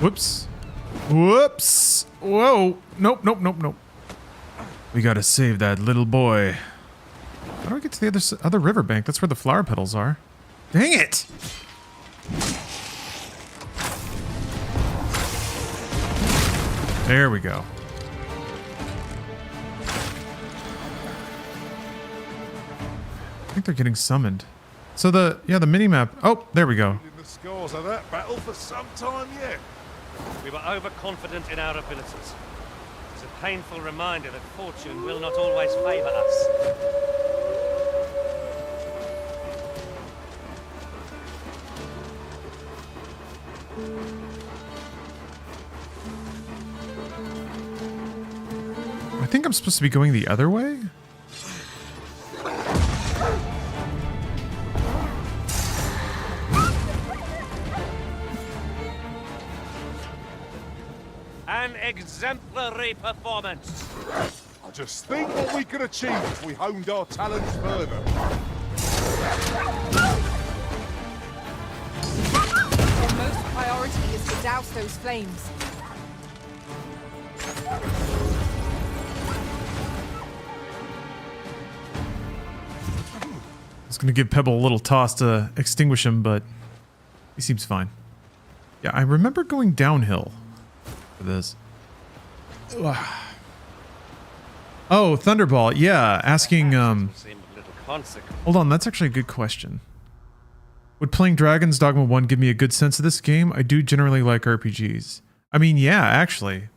Whoops. Whoops. Whoa. Nope, nope, nope, nope. We gotta save that little boy. How do I get to the other riverbank? That's where the flower petals are. Dang it! There we go. I think they're getting summoned. So the mini-map. Oh, there we go. The scores of that battle for some time yet. We were overconfident in our abilities. It's a painful reminder that fortune will not always favor us. I think I'm supposed to be going the other way? An exemplary performance. I just think what we could achieve if we honed our talents further. Our most priority is to douse those flames. I was gonna give Pebble a little toss to extinguish him, but he seems fine. Yeah, I remember going downhill for this. Ugh. Oh, Thunderball. Yeah, asking, hold on, that's actually a good question. Would playing Dragon's Dogma 1 give me a good sense of this game? I do generally like RPGs. I mean, yeah, actually.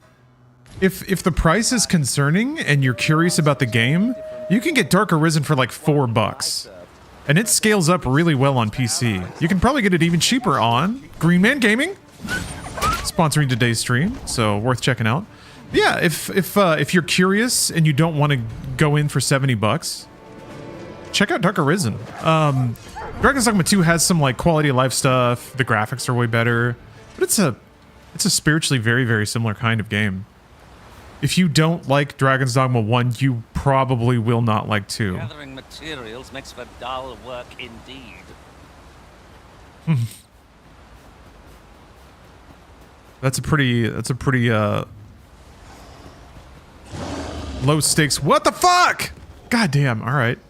If the price is concerning and you're curious about the game, you can get Dark Arisen for like $4. And it scales up really well on PC. You can probably get it even cheaper on Green Man Gaming, sponsoring today's stream, so worth checking out. Yeah, if you're curious and you don't want to go in for $70, check out Dark Arisen. Dragon's Dogma 2 has some like quality of life stuff. The graphics are way better, but it's a spiritually very, very similar kind of game. If you don't like Dragon's Dogma 1, you probably will not like 2. Gathering materials makes for dull work indeed. That's a pretty low stakes. What the fuck? God damn. All right.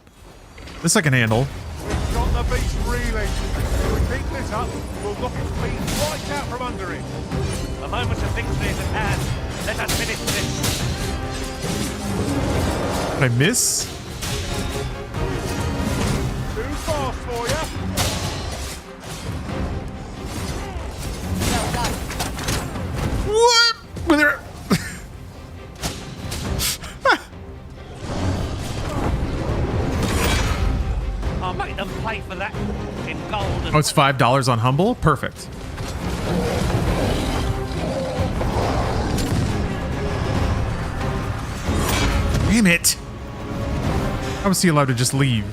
This I can handle. We've got the beast reeling. If we keep this up, we'll knock its feet right out from under it. The moment of victory is at hand. Let us finish this. Did I miss? Too fast for you. What? Were there... I'll make them pay for that in gold. Oh, it's $5 on Humble? Perfect. Damn it! How was he allowed to just leave?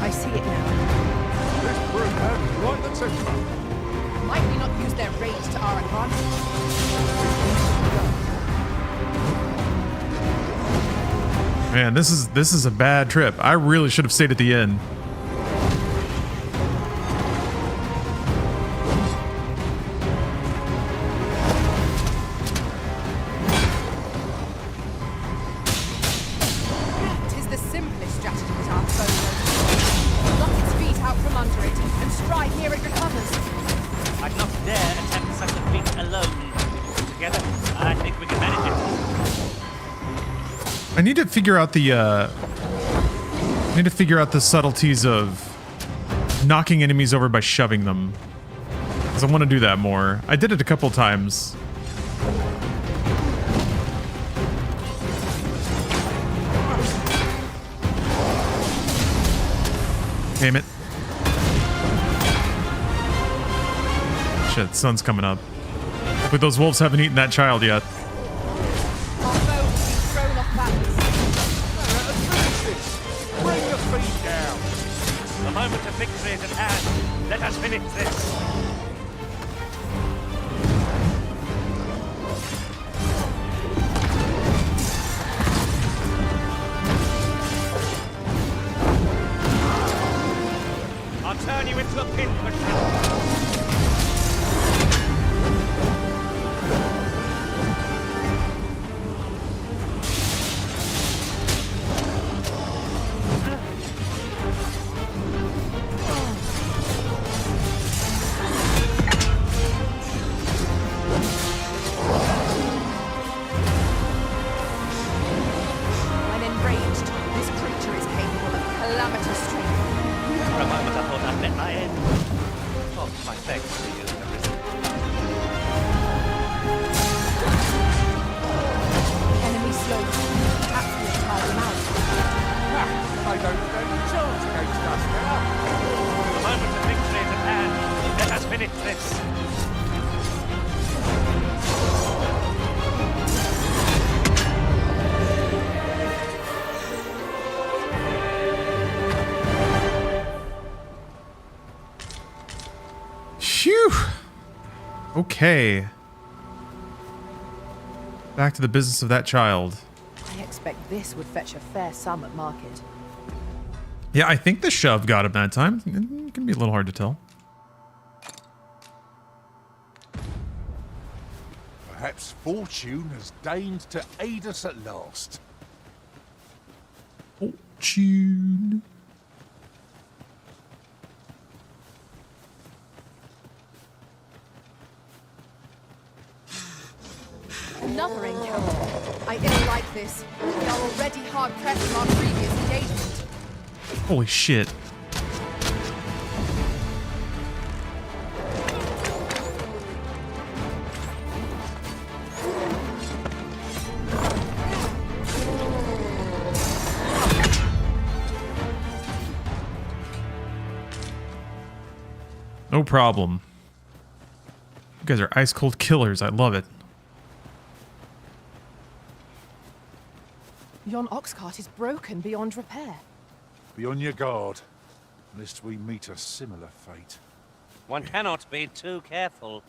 I see it now. This brute has right the temper. Might we not use their rage to our advantage? Man, this is a bad trip. I really should have stayed at the inn. Tis the simplest strategy that our foe knows. Knock its feet out from under it and strike here it recovers. I'd not dare attempt such a feat alone. Together, I think we can manage it. I need to figure out the subtleties of knocking enemies over by shoving them. Because I want to do that more. I did it a couple times. Damn it. Shit, sun's coming up. But those wolves haven't eaten that child yet. Bring the feet down. The moment of victory is at hand. Let us finish this. I'll turn you into a pincushion. When enraged, this creature is capable of calamitous strength. For a moment I thought I'd met my end. Oh, my thanks to you, Arisen. Enemy slowed. Perhaps we have tired them out. They don't stand a chance against us now. The moment of victory is at hand. Let us finish this. Phew. Okay. Back to the business of that child. I expect this would fetch a fair sum at market. Yeah, I think the shove got him that time. It can be a little hard to tell. Perhaps fortune has deigned to aid us at last. Fortune. Another encounter. I ill like this. We are already hard pressed from our previous engagement. Holy shit. No problem. You guys are ice cold killers. I love it. Yon ox cart is broken beyond repair. Be on your guard, lest we meet a similar fate. One cannot be too careful.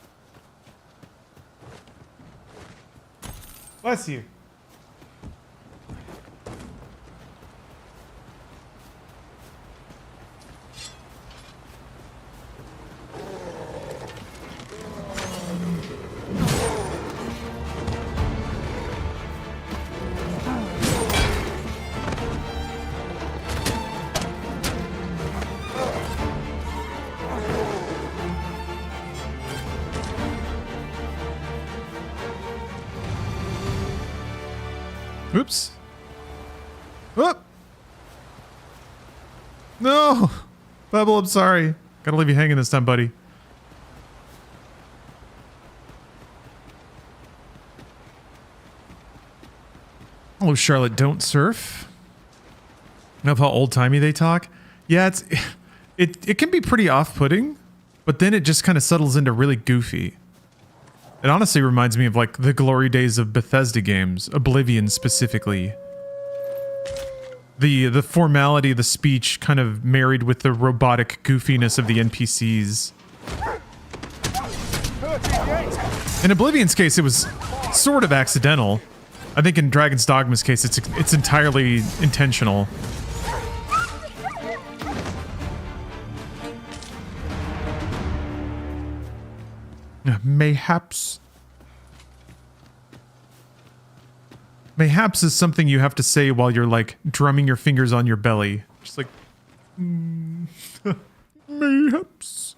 Bless you. Oops. Whoop. No. Pebble, I'm sorry. Gotta leave you hanging this time, buddy. Hello, Charlotte. Don't surf. Love how old-timey they talk. Yeah, it can be pretty off-putting, but then it just kind of settles into really goofy. It honestly reminds me of like the glory days of Bethesda games, Oblivion specifically. The formality of the speech kind of married with the robotic goofiness of the NPCs. In Oblivion's case, it was sort of accidental. I think in Dragon's Dogma's case, it's entirely intentional. Mayhaps. Mayhaps is something you have to say while you're like drumming your fingers on your belly. Just like, mayhaps.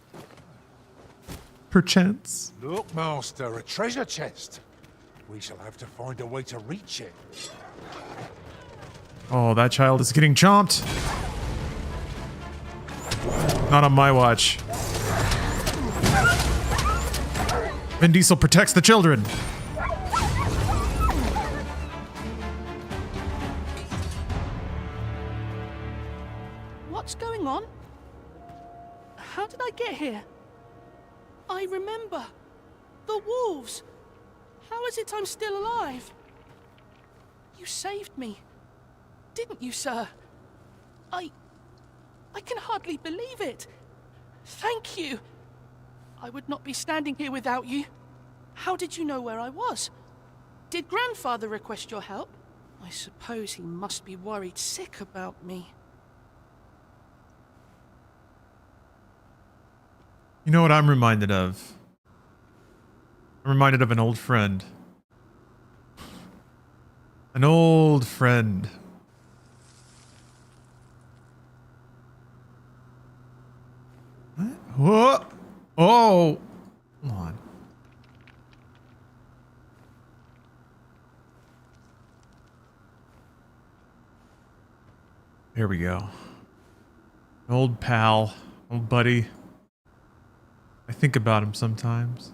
Perchance. Look, Master, a treasure chest. We shall have to find a way to reach it. Oh, that child is getting chomped. Not on my watch. Vin Diesel protects the children. What's going on? How did I get here? I remember. The wolves. How is it I'm still alive? You saved me. Didn't you, sir? I can hardly believe it. Thank you. I would not be standing here without you. How did you know where I was? Did Grandfather request your help? I suppose he must be worried sick about me. You know what I'm reminded of? I'm reminded of an old friend. An old friend. What? Whoa! Oh! Hold on. Here we go. Old pal. Old buddy. I think about him sometimes.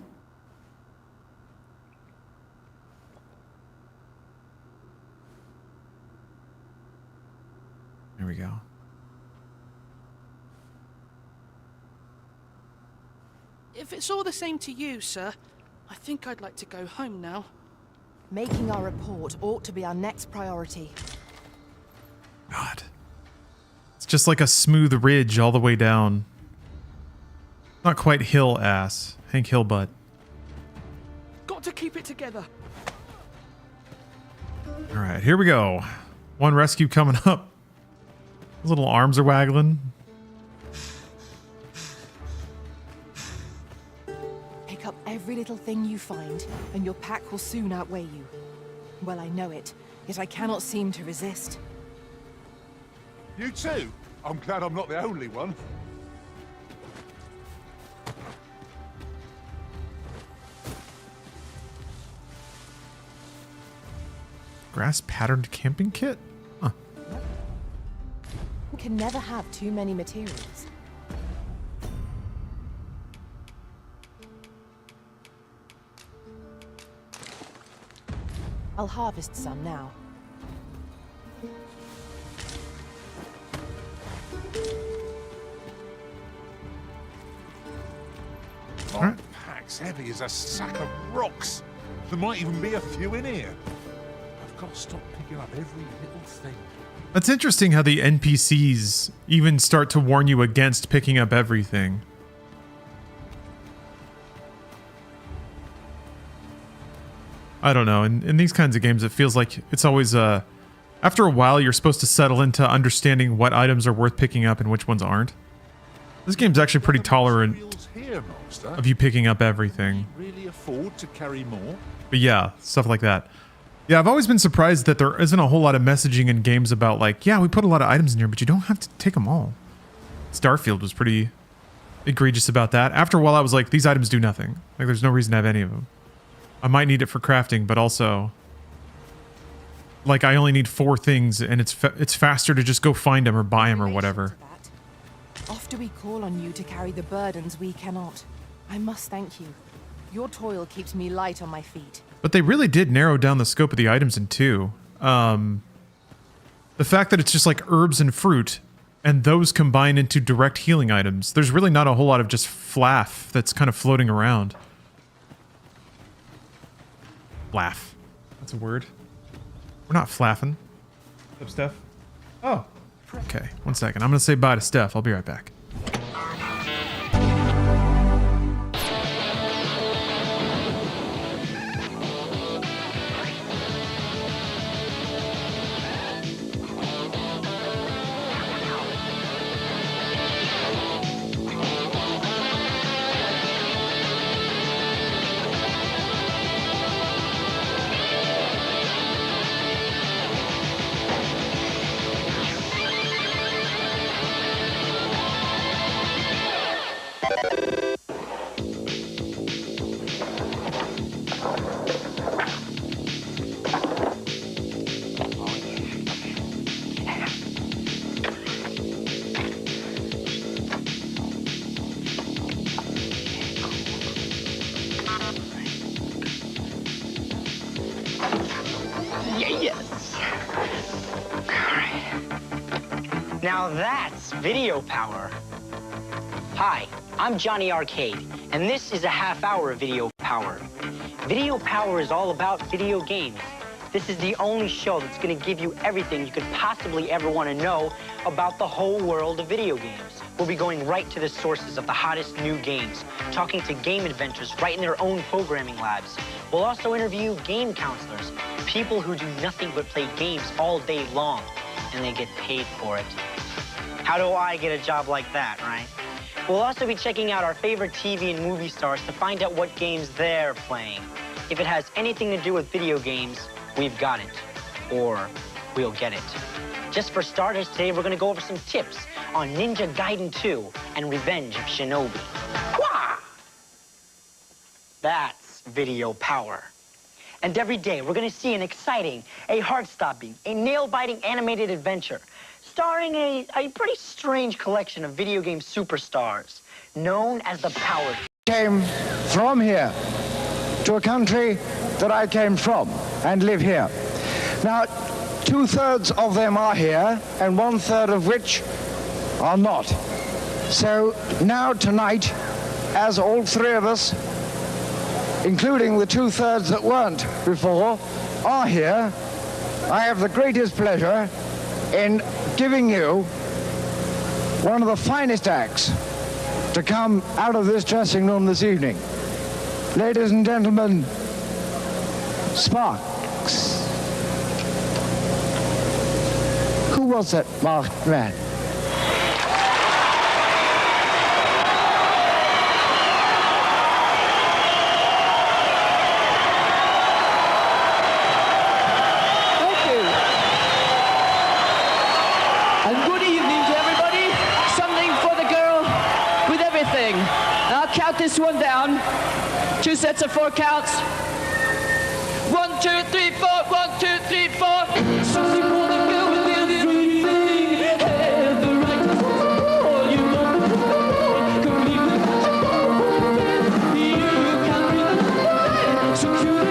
Here we go. If it's all the same to you, sir, I think I'd like to go home now. Making our report ought to be our next priority. God. It's just like a smooth ridge all the way down. Not quite hill ass. Hank Hill butt. Got to keep it together. Alright, here we go. One rescue coming up. His little arms are waggling. Pick up every little thing you find, and your pack will soon outweigh you. Well, I know it, yet I cannot seem to resist. You too? I'm glad I'm not the only one. Grass patterned camping kit? Huh. You can never have too many materials. I'll harvest some now. as heavy as a sack of rocks. There might even be a few in here. I've got to stop picking up every little thing. That's interesting how the NPCs even start to warn you against picking up everything. I don't know. In these kinds of games, it feels like it's always after a while, you're supposed to settle into understanding what items are worth picking up and which ones aren't. This game's actually pretty tolerant of you picking up everything. Really afford to carry more? But yeah, stuff like that. Yeah, I've always been surprised that there isn't a whole lot of messaging in games about like, yeah, we put a lot of items in here, but you don't have to take them all. Starfield was pretty egregious about that. After a while, I was like, these items do nothing. Like, there's no reason to have any of them. I might need it for crafting, but also, like, I only need 4 things, and it's faster to just go find them or buy them or whatever. Oft do we call on you to carry the burdens we cannot. I must thank you. Your toil keeps me light on my feet. But they really did narrow down the scope of the items in 2. The fact that it's just like herbs and fruit, and those combine into direct healing items. There's really not a whole lot of just flaff that's kind of floating around. Flaff. That's a word. We're not flaffing. What's up, Steph? Oh. Okay, 1 second. I'm going to say bye to Steph. I'll be right back. Now that's video power. Hi, I'm Johnny Arcade, and this is a half hour of video power. Video power is all about video games. This is the only show that's going to give you everything you could possibly ever want to know about the whole world of video games. We'll be going right to the sources of the hottest new games, talking to game inventors right in their own programming labs. We'll also interview game counselors, people who do nothing but play games all day long, and they get paid for it. How do I get a job like that, right? We'll also be checking out our favorite TV and movie stars to find out what games they're playing. If it has anything to do with video games, we've got it. Or we'll get it. Just for starters, today we're gonna go over some tips on Ninja Gaiden 2 and Revenge of Shinobi. Wah! That's video power. And every day we're gonna see an exciting, a heart-stopping, a nail-biting animated adventure starring a pretty strange collection of video game superstars known as the Power. Came from here to a country that I came from and live here. Now, 2/3 of them are here and 1/3 of which are not. So now tonight, as all 3 of us, including the 2/3 that weren't before, are here, I have the greatest pleasure in giving you one of the finest acts to come out of this dressing room this evening. Ladies and gentlemen, Sparks. Who was that masked man? This one down. 2 sets of 4 counts. 1, 2, 3, 4. 1, 2, 3, 4. Something for the girl with everything. Have the right to fall. You want the fall. Come leave the fall. You can't read the fall. So cute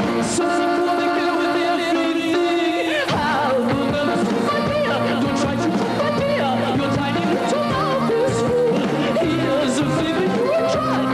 and something for the girl with everything. How the girl is my dear. Don't try to put my dear. Your tiny little mouth is full. Here's a vivid try.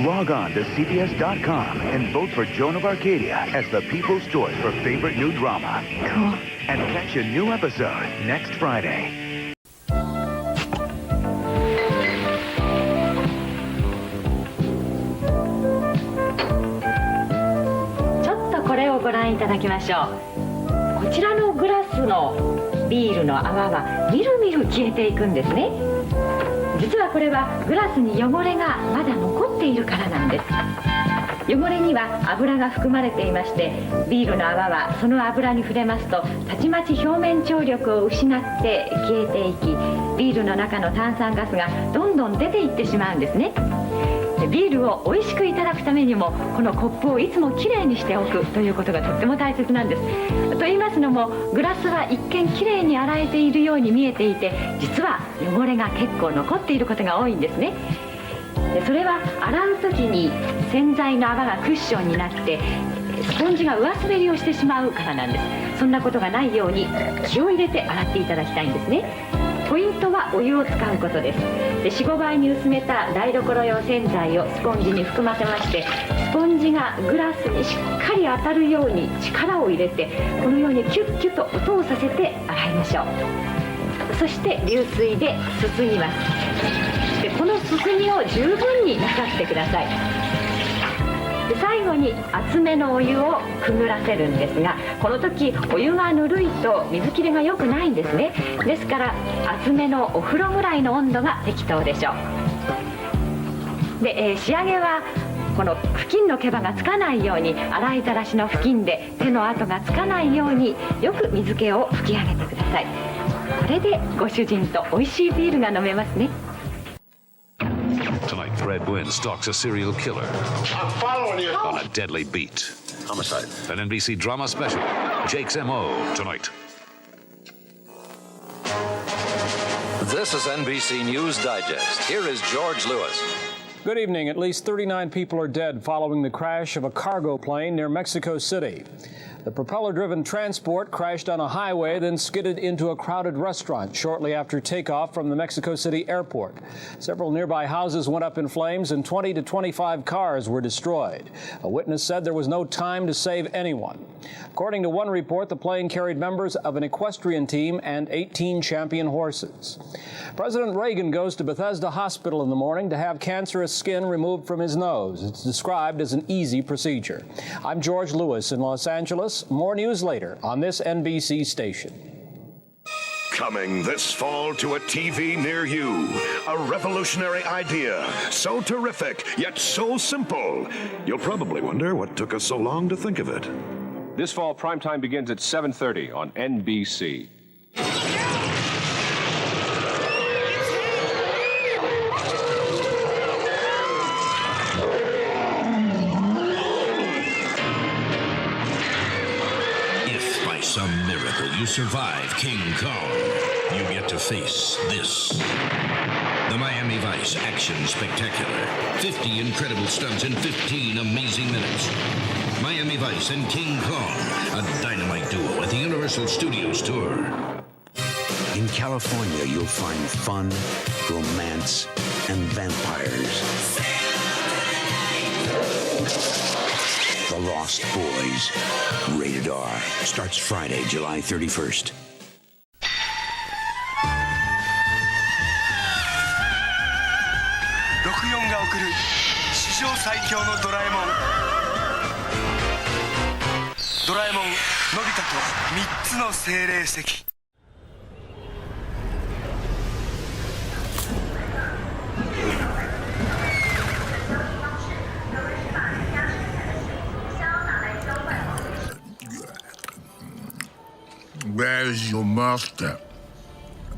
Log on to CBS.com and vote for Joan of Arcadia as the people's choice for favorite new drama. Cool. And catch a new episode next Friday. これをご覧いただきましょう。こちらのグラスのビールの泡はみるみる消えていくんですね。実はこれはグラスに汚れがまだ残っているからなんです。汚れには油が含まれていまして、ビールの泡はその油に触れますとたちまち表面張力を失って消えていき、ビールの中の炭酸ガスがどんどん出ていってしまうんですね。ビールを美味しくいただくためにもこのコップをいつもきれいにしておくということがとっても大切なんです。と言いますのも、グラスは一見きれいに洗えているように見えていて、実は汚れが結構残っていることが多いんですね。それは洗う時に洗剤の泡がクッションになってスポンジが上滑りをしてしまうからなんです。そんなことがないように気を入れて洗っていただきたいんですね。ポイントはお湯を使うことです。4、5倍に薄めた台所用洗剤をスポンジに含ませまして、スポンジがグラスにしっかり当たるように力を入れて、このようにキュッキュッと音をさせて洗いましょう。そして流水ですすぎます。でこのすすぎを十分になさってください。で最後に熱めのお湯をくぐらせるんですが、この時お湯がぬるいと水切れが良くないんですね。ですから熱めのお風呂ぐらいの温度が適当でしょう。で、仕上げはこの布巾の毛羽がつかないように、洗いざらしの布巾で手の跡がつかないようによく水気を拭き上げてください。これでご主人と美味しいビールが飲めますね。Tonight, Fred Gwynn stalks a serial killer. I'm following you. On a deadly beat. Homicide. An NBC drama special. Jake's M.O. tonight. This is NBC News Digest. Here is George Lewis. Good evening. At least 39 people are dead following the crash of a cargo plane near Mexico City. The propeller-driven transport crashed on a highway, then skidded into a crowded restaurant shortly after takeoff from the Mexico City airport. Several nearby houses went up in flames and 20 to 25 cars were destroyed. A witness said there was no time to save anyone. According to one report, the plane carried members of an equestrian team and 18 champion horses. President Reagan goes to Bethesda Hospital in the morning to have cancerous skin removed from his nose. It's described as an easy procedure. I'm George Lewis in Los Angeles. More news later on this NBC station. Coming this fall to a TV near you. A revolutionary idea. So terrific, yet so simple. You'll probably wonder what took us so long to think of it. This fall, primetime begins at 7:30 on NBC. Some miracle you survive King Kong, you get to face this. The Miami Vice Action Spectacular. 50 incredible stunts in 15 amazing minutes. Miami Vice and King Kong, a dynamite duo at the Universal Studios Tour. In California, you'll find fun, romance, and vampires. The Lost Boys. Rated R. Starts Friday, July 31st. 64が送る史上最強のドラえもん。ドラえもんのび太と3つの精霊石。Where's your master?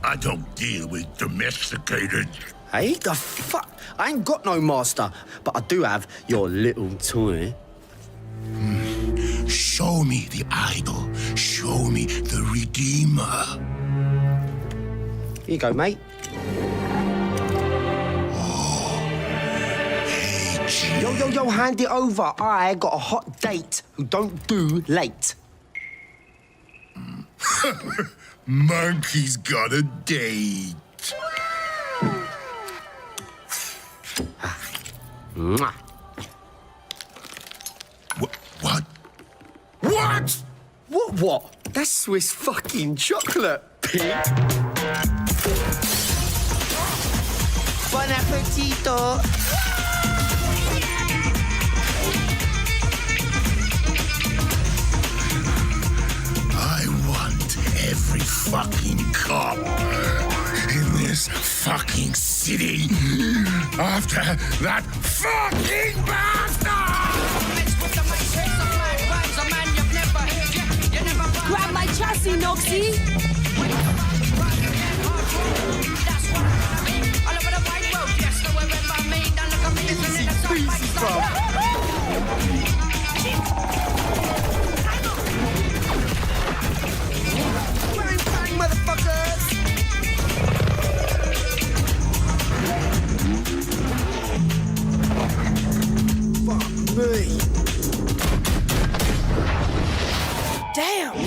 I don't deal with domesticated. Hey, the fuck? I ain't got no master, but I do have your little toy. Show me the idol. Show me the Redeemer. Here you go, mate. Yo, hand it over. I got a hot date who don't do late. Monkey's got a date. What? What? What? That's Swiss fucking chocolate, pig. Bon appetito. I want every fucking cop in this fucking city after that fucking bastard! Grab my chassis, Noxie! Bang, bang, motherfuckers! Fuck me. Damn!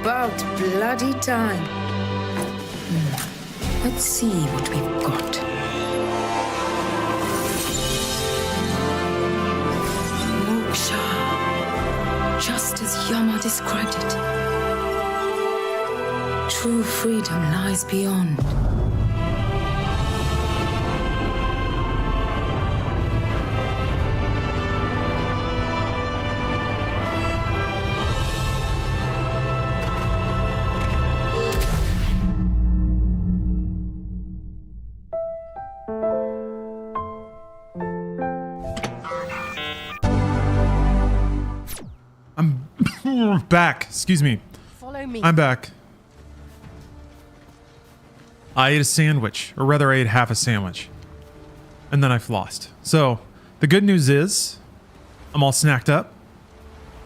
About bloody time. Let's see what we've got. Moksha, just as Yama described it. True freedom lies beyond. Back. Excuse me. Follow me. I'm back. I ate a sandwich, or rather I ate half a sandwich. And then I flossed. So, the good news is, I'm all snacked up.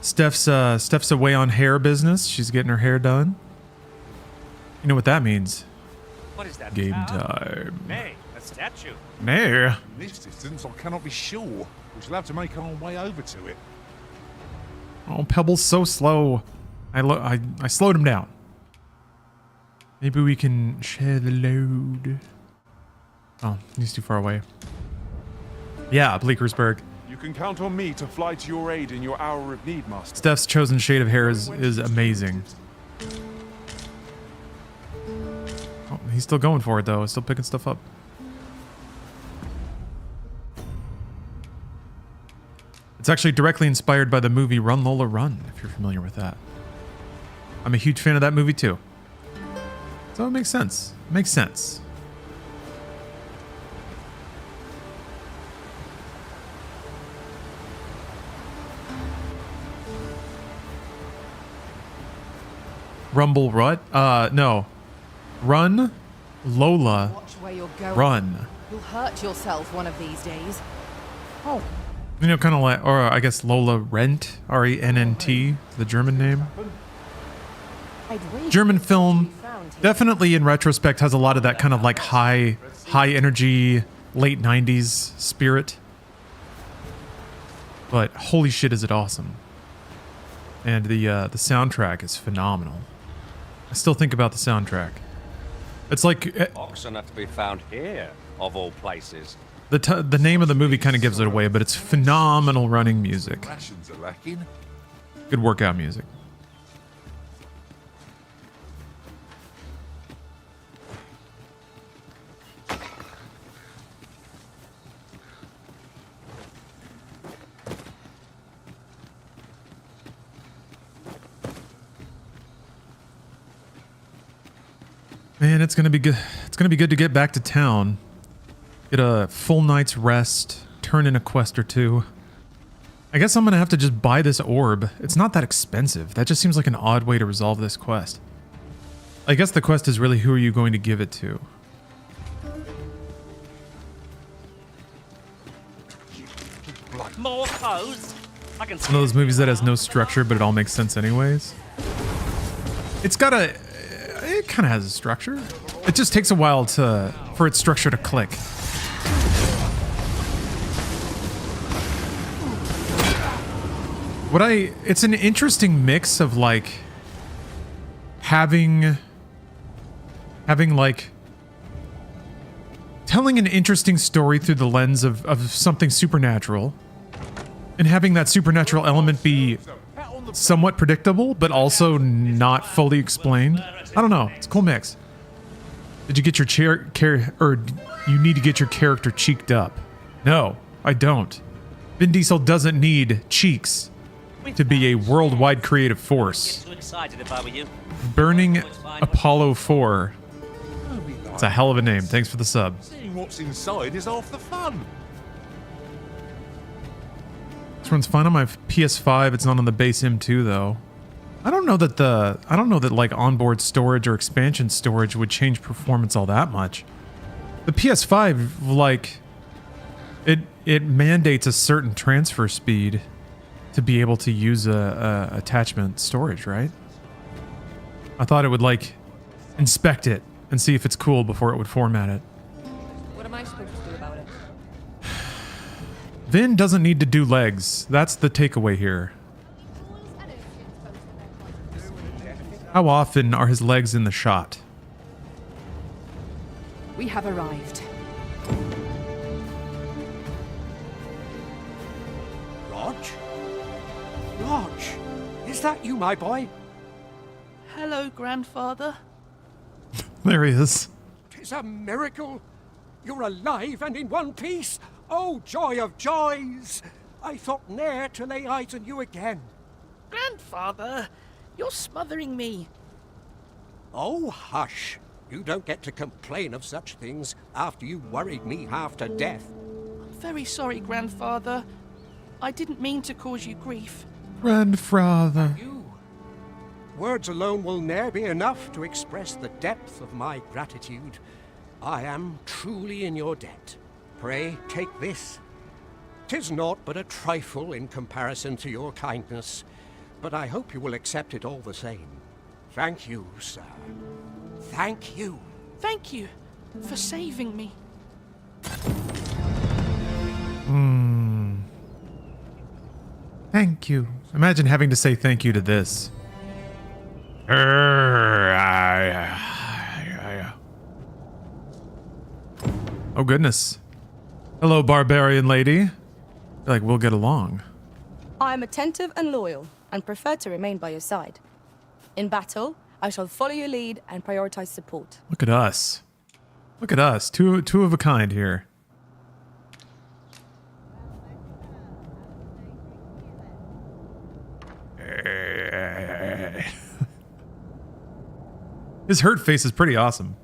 Steph's away on hair business. She's getting her hair done. You know what that means. What is that? Game time. Nay, a statue. Nay. In this distance, I cannot be sure. We shall have to make our way over to it. Oh, Pebble's so slow. I slowed him down. Maybe we can share the load. Oh, he's too far away. Yeah, Bleakersburg. You can count on me to fly to your aid in your hour of need, Master. Steph's chosen shade of hair is amazing. Oh, he's still going for it though. Still picking stuff up. It's actually directly inspired by the movie Run Lola Run, if you're familiar with that. I'm a huge fan of that movie too. So it makes sense. It makes sense. Rumble Rut? No. Run, Lola, Watch where you're going. Run. You'll hurt yourself one of these days. Oh, You know, kind of like, or I guess Lola Rent, R-E-N-N-T, the German name. German film, definitely in retrospect has a lot of that kind of like high energy, late 90s spirit. But holy shit, is it awesome. And the soundtrack is phenomenal. I still think about the soundtrack. It's like... Oxen have to be found here, of all places. The name of the movie kind of gives it away, but it's phenomenal running music. Rations are lacking. Good workout music. Man, it's gonna be good. It's gonna be good to get back to town. Get a full night's rest. Turn in a quest or two. I guess I'm gonna have to just buy this orb. It's not that expensive. That just seems like an odd way to resolve this quest. I guess the quest is really who are you going to give it to? More clothes. I can It's one of those movies that has no structure, but it all makes sense anyways. It's got a... It kind of has a structure. It just takes a while for its structure to click. It's an interesting mix of like having like telling an interesting story through the lens of something supernatural and having that supernatural element be somewhat predictable but also not fully explained. I don't know. It's a cool mix. Did you get your or you need to get your character cheeked up? No, I don't. Vin Diesel doesn't need cheeks to be a worldwide creative force. Too excited if I were you. Burning Apollo 4. It's a hell of a name. Thanks for the sub. Seeing what's inside is half the fun. This one's fine on my PS5. It's not on the base M2 though. I don't know that like onboard storage or expansion storage would change performance all that much. The PS5 like it mandates a certain transfer speed to be able to use a attachment storage, right? I thought it would like inspect it and see if it's cool before it would format it. What am I supposed to do about it? Vin doesn't need to do legs. That's the takeaway here. How often are his legs in the shot? We have arrived. Rog? Rog, is that you, my boy? Hello, grandfather. There he is. 'Tis a miracle. You're alive and in one piece. Oh, joy of joys! I thought ne'er to lay eyes on you again. Grandfather, you're smothering me. Oh, hush. You don't get to complain of such things after you worried me half to death. I'm very sorry, grandfather. I didn't mean to cause you grief. Grandfather. Words alone will ne'er be enough to express the depth of my gratitude. I am truly in your debt. Pray, take this. 'Tis naught but a trifle in comparison to your kindness, but I hope you will accept it all the same. Thank you, sir. Thank you. Thank you for saving me. Thank you. Imagine having to say thank you to this. Oh goodness. Hello, barbarian lady. Like we'll get along. I am attentive and loyal, and prefer to remain by your side. In battle, I shall follow your lead and prioritize support. Look at us. Look at us. Two of a kind here. His hurt face is pretty awesome.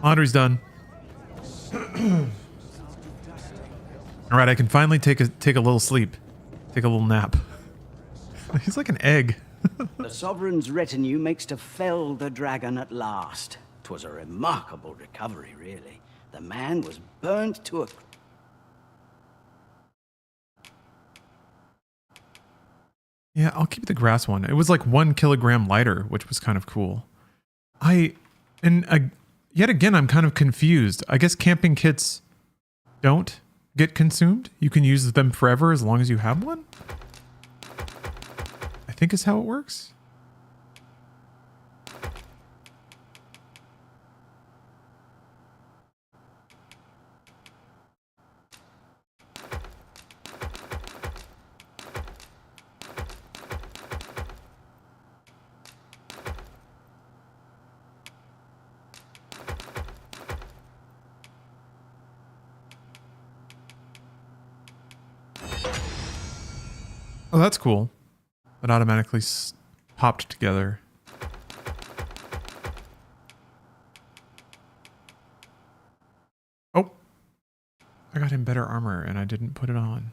Laundry's done. All right, I can finally take a little sleep, take a little nap. He's like an egg. The sovereign's retinue makes to fell the dragon at last. 'Twas a remarkable recovery, really. The man was burnt to a... Yeah, I'll keep the grass one. It was like 1 kilogram lighter, which was kind of cool. Yet again, I'm kind of confused. I guess camping kits don't get consumed. You can use them forever as long as you have one. I think is how it works. Oh, that's cool. that automatically popped together. Oh, I got him better armor and I didn't put it on.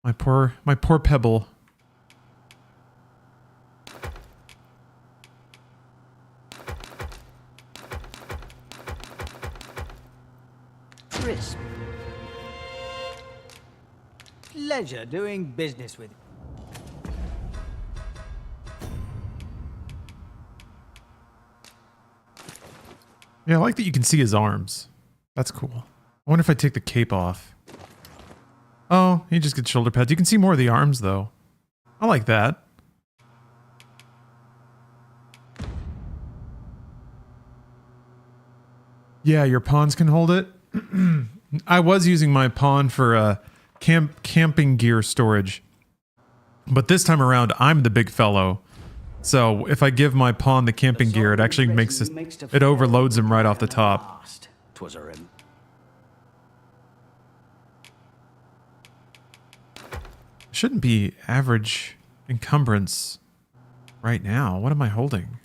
My poor Pebble. Crisp. Pleasure doing business with you. Yeah, I like that you can see his arms. That's cool. I wonder if I take the cape off. Oh, he just gets shoulder pads. You can see more of the arms, though. I like that. Yeah, your pawns can hold it. I was using my pawn for camping gear storage. But this time around, I'm the big fellow. So if I give my pawn the camping gear, it actually it overloads him right off the top. Shouldn't be average encumbrance right now. What am I holding?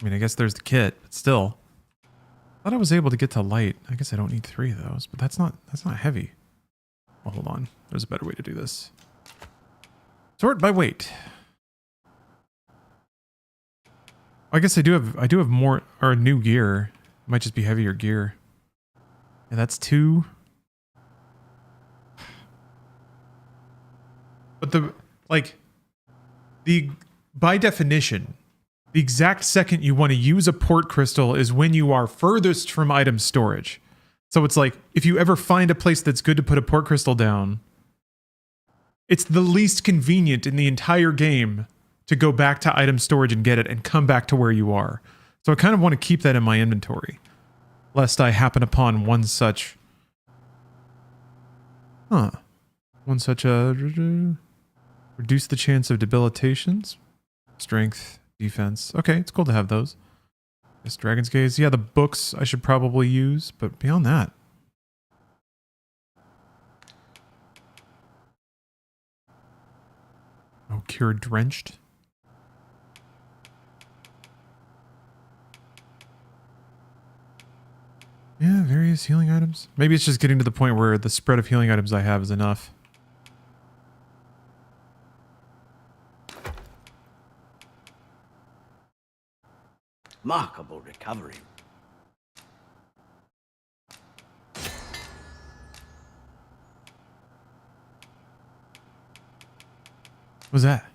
I mean, I guess there's the kit, but still. I thought I was able to get to light. I guess I don't need 3 of those, but that's not heavy. Well, hold on. There's a better way to do this. Sort by weight. I guess I do have more or new gear. It might just be heavier gear. Yeah, that's 2. But by definition, the exact second you want to use a port crystal is when you are furthest from item storage. So it's like, if you ever find a place that's good to put a port crystal down, it's the least convenient in the entire game to go back to item storage and get it and come back to where you are. So I kind of want to keep that in my inventory, lest I happen upon one such... reduce the chance of debilitations. Strength, defense. Okay, it's cool to have those. This Dragon's Gaze. Yeah, the books I should probably use, but beyond that. Oh, Cure Drenched. Yeah, various healing items. Maybe it's just getting to the point where the spread of healing items I have is enough. Remarkable recovery. What was that?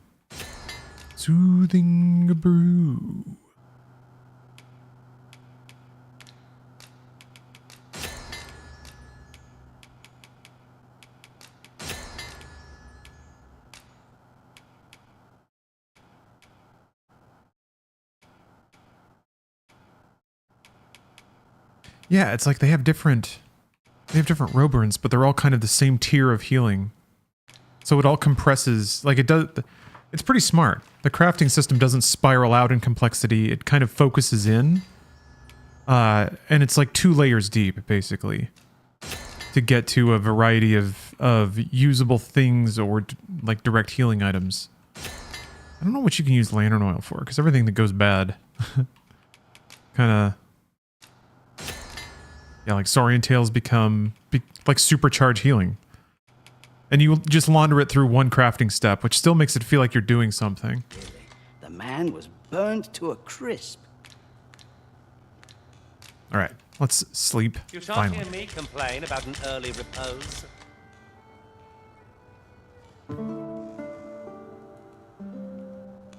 Soothing brew. Yeah, it's like they have different Roborns, but they're all kind of the same tier of healing. So it all compresses, like it does. It's pretty smart. The crafting system doesn't spiral out in complexity. It kind of focuses in. And it's like 2 layers deep, basically, to get to a variety of usable things or like direct healing items. I don't know what you can use lantern oil for, because everything that goes bad kind of... Yeah, like Saurian Tails become like supercharged healing. And you just launder it through one crafting step, which still makes it feel like you're doing something. The man was burned to a crisp. All right, let's sleep. You shan't finally. hear me complain about an early repose.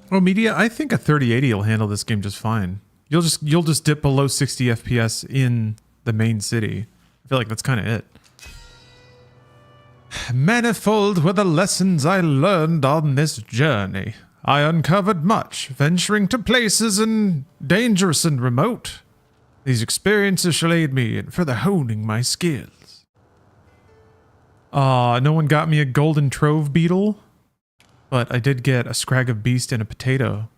Well, Media, I think a 3080 will handle this game just fine. You'll just dip below 60 FPS in the main city. I feel like that's kind of it. Manifold were the lessons I learned on this journey. I uncovered much, venturing to places dangerous and remote. These experiences shall aid me in further honing my skills. No one got me a golden trove beetle, but I did get a scrag of beast and a potato.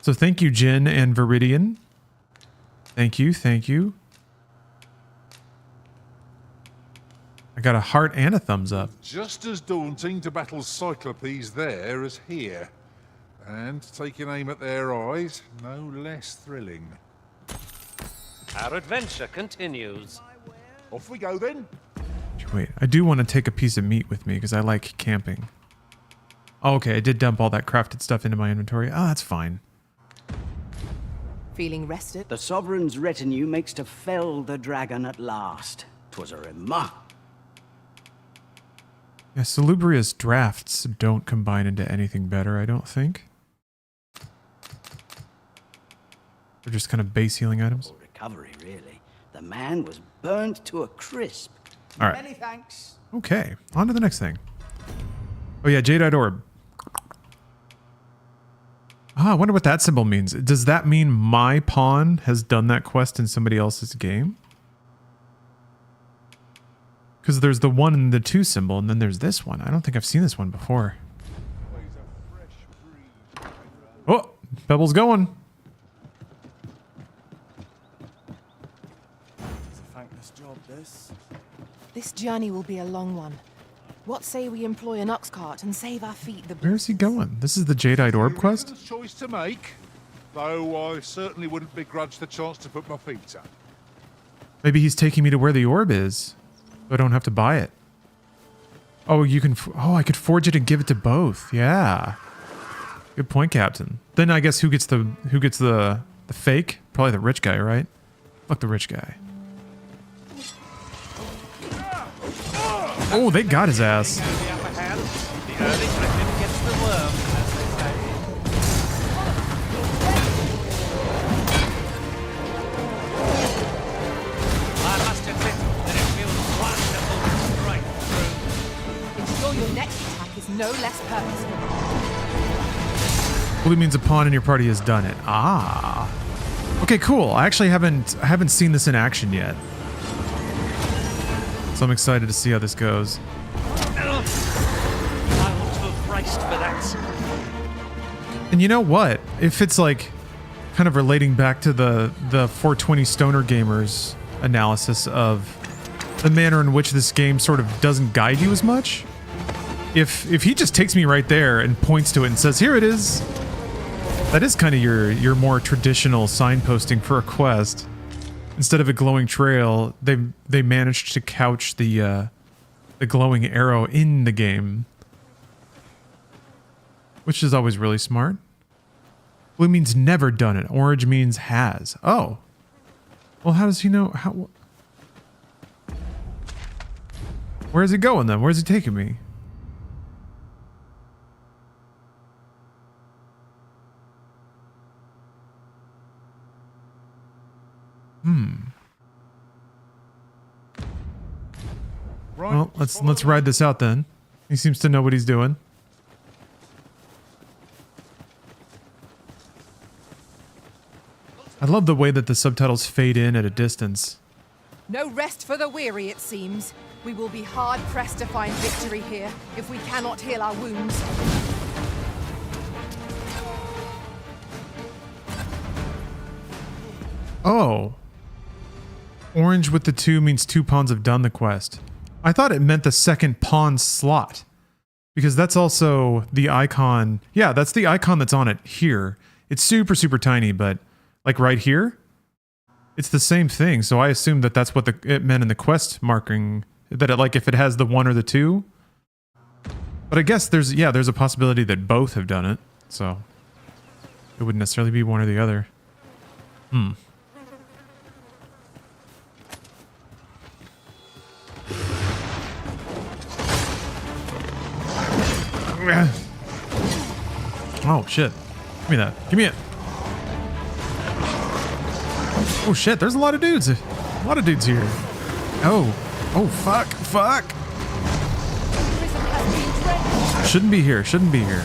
So thank you, Jin and Viridian. Thank you, thank you. I got a heart and a thumbs up. Just as daunting to battle Cyclopes there as here. And taking aim at their eyes, no less thrilling. Our adventure continues. Off we go then. Wait, I do want to take a piece of meat with me because I like camping. Oh, okay, I did dump all that crafted stuff into my inventory. Oh, that's fine. Feeling rested? The Sovereign's retinue makes to fell the dragon at last. 'Twas a remark. Yeah, salubrious drafts don't combine into anything better, I don't think. They're just kind of base healing items. Recovery, really. The man was burnt to a crisp. All right. Many thanks. Okay, on to the next thing. Oh yeah, Jadeite Orb. Ah, I wonder what that symbol means. Does that mean my pawn has done that quest in somebody else's game? Because there's the 1 and the 2 symbol, and then there's this one. I don't think I've seen this one before. Oh, Pebble's going. It's a thankless job, this. This journey will be a long one. What say we employ an ox cart and save our feet the... Where's he going? This is the Jadeite Orb quest? Choice to make, though I certainly wouldn't begrudge the chance to put my feet up. Maybe he's taking me to where the orb is, so I don't have to buy it. Oh, you can... Oh, I could forge it and give it to both. Yeah. Good point, Captain. Then I guess who gets the fake? Probably the rich guy, right? Fuck the rich guy. Oh, they got his ass. Ensure your next attack is no less purposeful. Well, it means a pawn in your party has done it. Ah. Okay, cool. I actually haven't seen this in action yet. So I'm excited to see how this goes. I ought to have braced for that. And you know what? If it's like kind of relating back to the 420 Stoner Gamers analysis of the manner in which this game sort of doesn't guide you as much, if he just takes me right there and points to it and says, "Here it is," that is kind of your more traditional signposting for a quest. Instead of a glowing trail, they managed to couch the glowing arrow in the game, which is always really smart. Blue means never done it. Orange means has. Oh, well, how does he know? How? Where is he going then? Where's he taking me? Right, well, let's ride this out then. He seems to know what he's doing. I love the way that the subtitles fade in at a distance. No rest for the weary, it seems. We will be hard-pressed to find victory here if we cannot heal our wounds. Oh. Orange with the 2 means 2 pawns have done the quest. I thought it meant the second pawn slot. Because that's also the icon. Yeah, that's the icon that's on it here. It's super, super tiny, but like right here, it's the same thing. So I assumed that that's what it meant in the quest marking. That it, like if it has the 1 or the 2. But I guess there's a possibility that both have done it. So it wouldn't necessarily be one or the other. Oh shit. Give me that. Give me it. Oh shit, there's a lot of dudes. A lot of dudes here. Oh. Oh fuck. Fuck. Shouldn't be here. Shouldn't be here.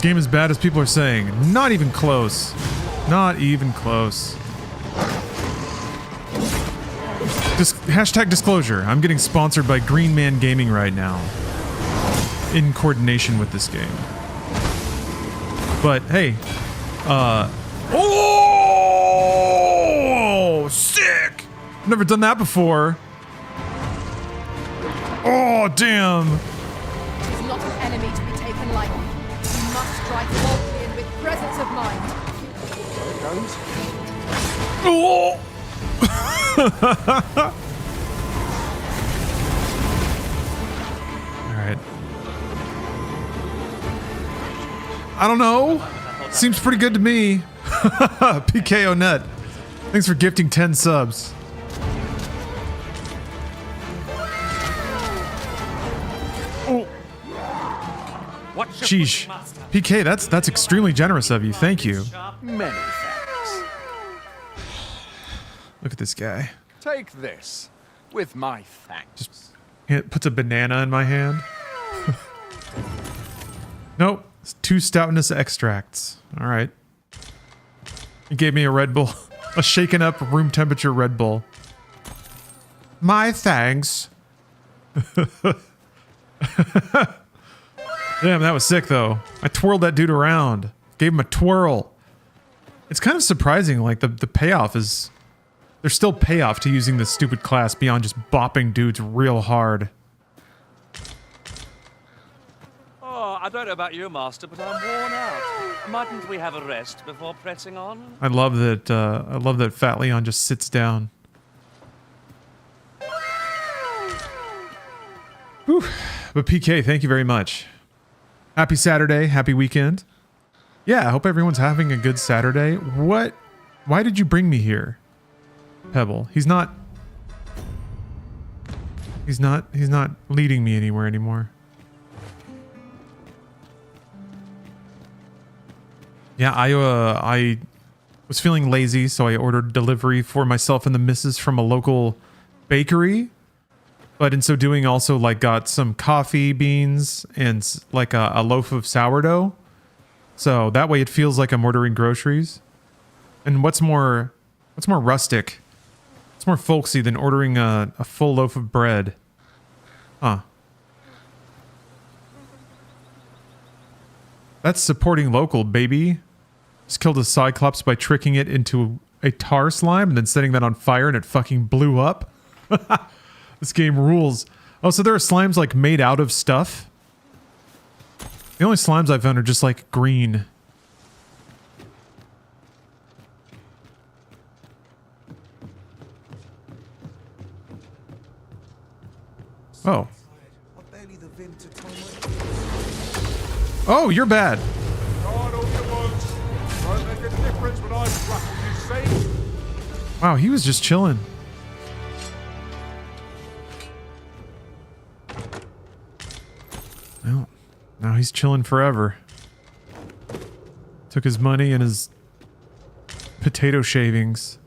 game as bad as people are saying? Not even close. Not even close. Hashtag disclosure. I'm getting sponsored by Green Man Gaming right now. In coordination with this game. But hey. Oh! Sick! Never done that before. Oh, damn. He's not an enemy to be taken lightly. You must strike boldly and with presence of mind. There it goes. Oh! Alright. I don't know. Seems pretty good to me. PKO Net. Thanks for gifting 10 subs. Oh. Sheesh. PK, that's extremely generous of you. Thank you. Many thanks. Look at this guy. Take this with my thanks. Just puts a banana in my hand. Nope. It's 2 stoutness extracts. All right. He gave me a Red Bull. A shaken up room temperature Red Bull. My thanks. Damn, that was sick though. I twirled that dude around. Gave him a twirl. It's kind of surprising, like the payoff is... There's still payoff to using this stupid class beyond just bopping dudes real hard. Oh, I don't know about you, Master, but I'm worn out. Mightn't we have a rest before pressing on? I love that Fat Leon just sits down. Whew. But PK, thank you very much. Happy Saturday, happy weekend. Yeah, I hope everyone's having a good Saturday. What? Why did you bring me here? Pebble. He's not leading me anywhere anymore. Yeah, I was feeling lazy, so I ordered delivery for myself and the missus from a local bakery. But in so doing, also like got some coffee beans and like a loaf of sourdough. So that way it feels like I'm ordering groceries. And what's more rustic? What's more folksy than ordering a full loaf of bread? Huh. That's supporting local, baby. Just killed a Cyclops by tricking it into a tar slime and then setting that on fire and it fucking blew up. This game rules. Oh, so there are slimes like made out of stuff? The only slimes I've found are just like green. Oh. Oh, you're bad. Wow, he was just chilling. Well, now he's chilling forever. Took his money and his potato shavings.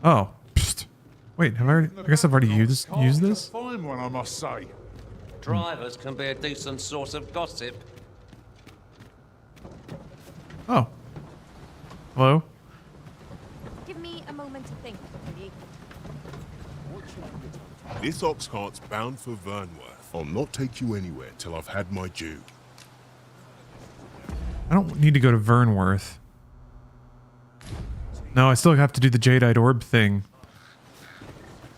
Oh. Psst. Wait, have I guess I've already used this? Fine one, I must say. Drivers can be a decent source of gossip. Oh. Hello? Give me a moment to think, will you? This ox cart's bound for Vernworth. I'll not take you anywhere till I've had my due. I don't need to go to Vernworth. No, I still have to do the Jadeite Orb thing.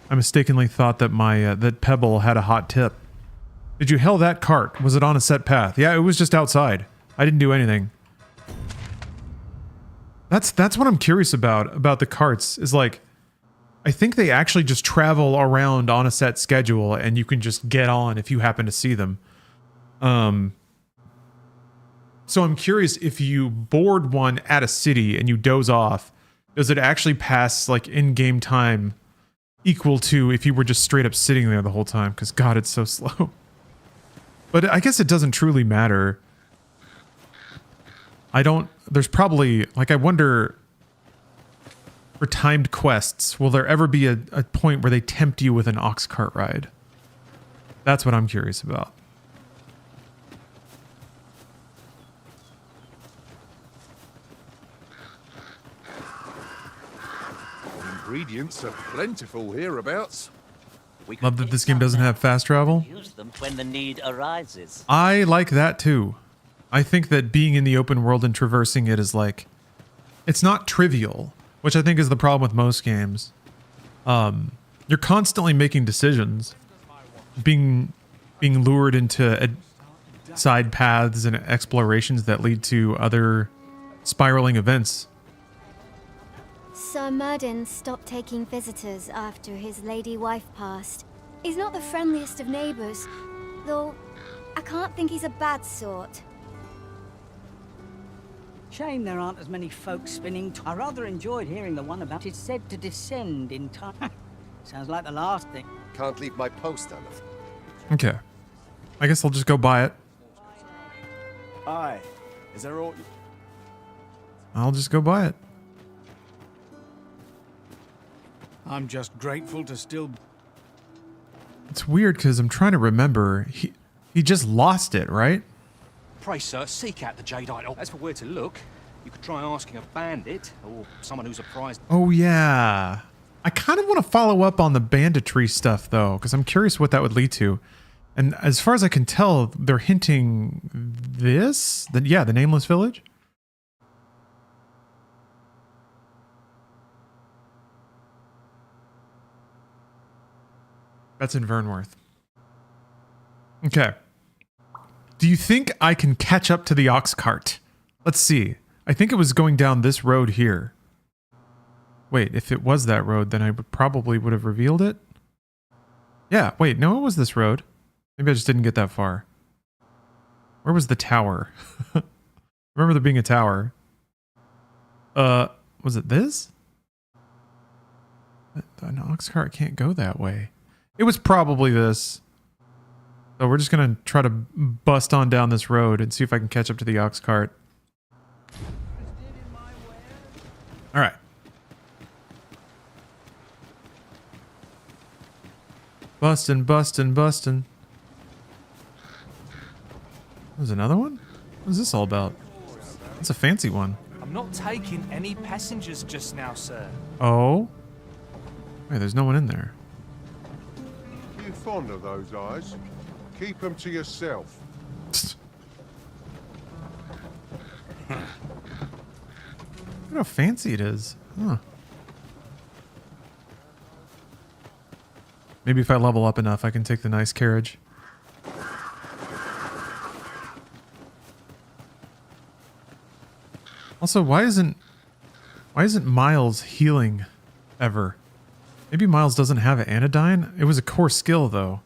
I mistakenly thought that that Pebble had a hot tip. Did you hail that cart? Was it on a set path? Yeah, it was just outside. I didn't do anything. That's what I'm curious about the carts, is like, I think they actually just travel around on a set schedule and you can just get on if you happen to see them. So I'm curious, if you board one at a city and you doze off, does it actually pass like in-game time equal to if you were just straight up sitting there the whole time? Because God, it's so slow. But I guess it doesn't truly matter. There's probably, like, I wonder, for timed quests, will there ever be a point where they tempt you with an ox cart ride? That's what I'm curious about. Ingredients are plentiful hereabouts. Love that this game doesn't have fast travel. Use them when the need arises. I like that too. I think that being in the open world and traversing it is like, it's not trivial, which I think is the problem with most games. You're constantly making decisions, being lured into side paths and explorations that lead to other spiraling events. Sir Murden stopped taking visitors after his lady wife passed. He's not the friendliest of neighbors, though I can't think he's a bad sort. Shame there aren't as many folks spinning. I rather enjoyed hearing the one about it's said to descend in time. Sounds like the last thing. Can't leave my post on it. Okay. I guess I'll just go buy it. Aye. Is there all... I'll just go buy it. I'm just grateful to still... It's weird because I'm trying to remember. He just lost it, right? Pray, sir, seek out the jadeite. As for where to look, you could try asking a bandit or someone who's apprised. Oh, yeah. I kind of want to follow up on the banditry stuff, though, because I'm curious what that would lead to. And as far as I can tell, they're hinting this? Yeah, the Nameless Village? That's in Vernworth. Okay. Do you think I can catch up to the ox cart? Let's see. I think it was going down this road here. Wait, if it was that road, then I probably would have revealed it. Yeah, wait, no, it was this road. Maybe I just didn't get that far. Where was the tower? Remember there being a tower. Was it this? An ox cart can't go that way. It was probably this. So we're just going to try to bust on down this road and see if I can catch up to the ox cart. All right. Bustin', bustin', bustin'. There's another one? What is this all about? It's a fancy one. I'm not taking any passengers just now, sir. Oh? Wait, there's no one in there. You fond of those eyes? Keep them to yourself. Look how fancy it is. Huh. Maybe if I level up enough, I can take the nice carriage. Also, why isn't Miles healing ever? Maybe Miles doesn't have an anodyne? It was a core skill, though.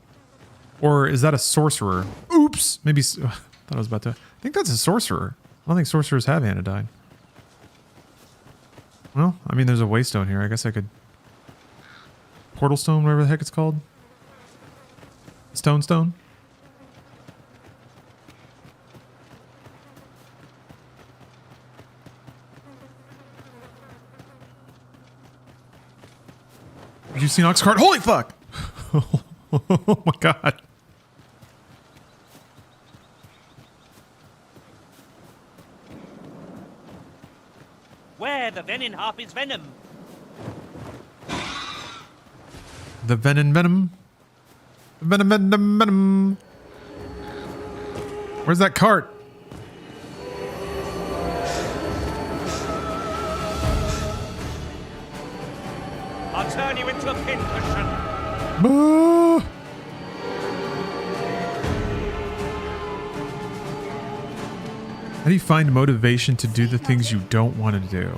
Or is that a sorcerer? Oops! Maybe... thought I was about to... I think that's a sorcerer. I don't think sorcerers have anodyne. Well, I mean, there's a waystone here. I guess I could... Portal stone, whatever the heck it's called. Stone? Have you seen Oxcart? Holy fuck! Oh my god. Where the venin harp is venom. The venom. Venom. Where's that cart? I'll turn you into a pincushion. How do you find motivation to do the things you don't want to do?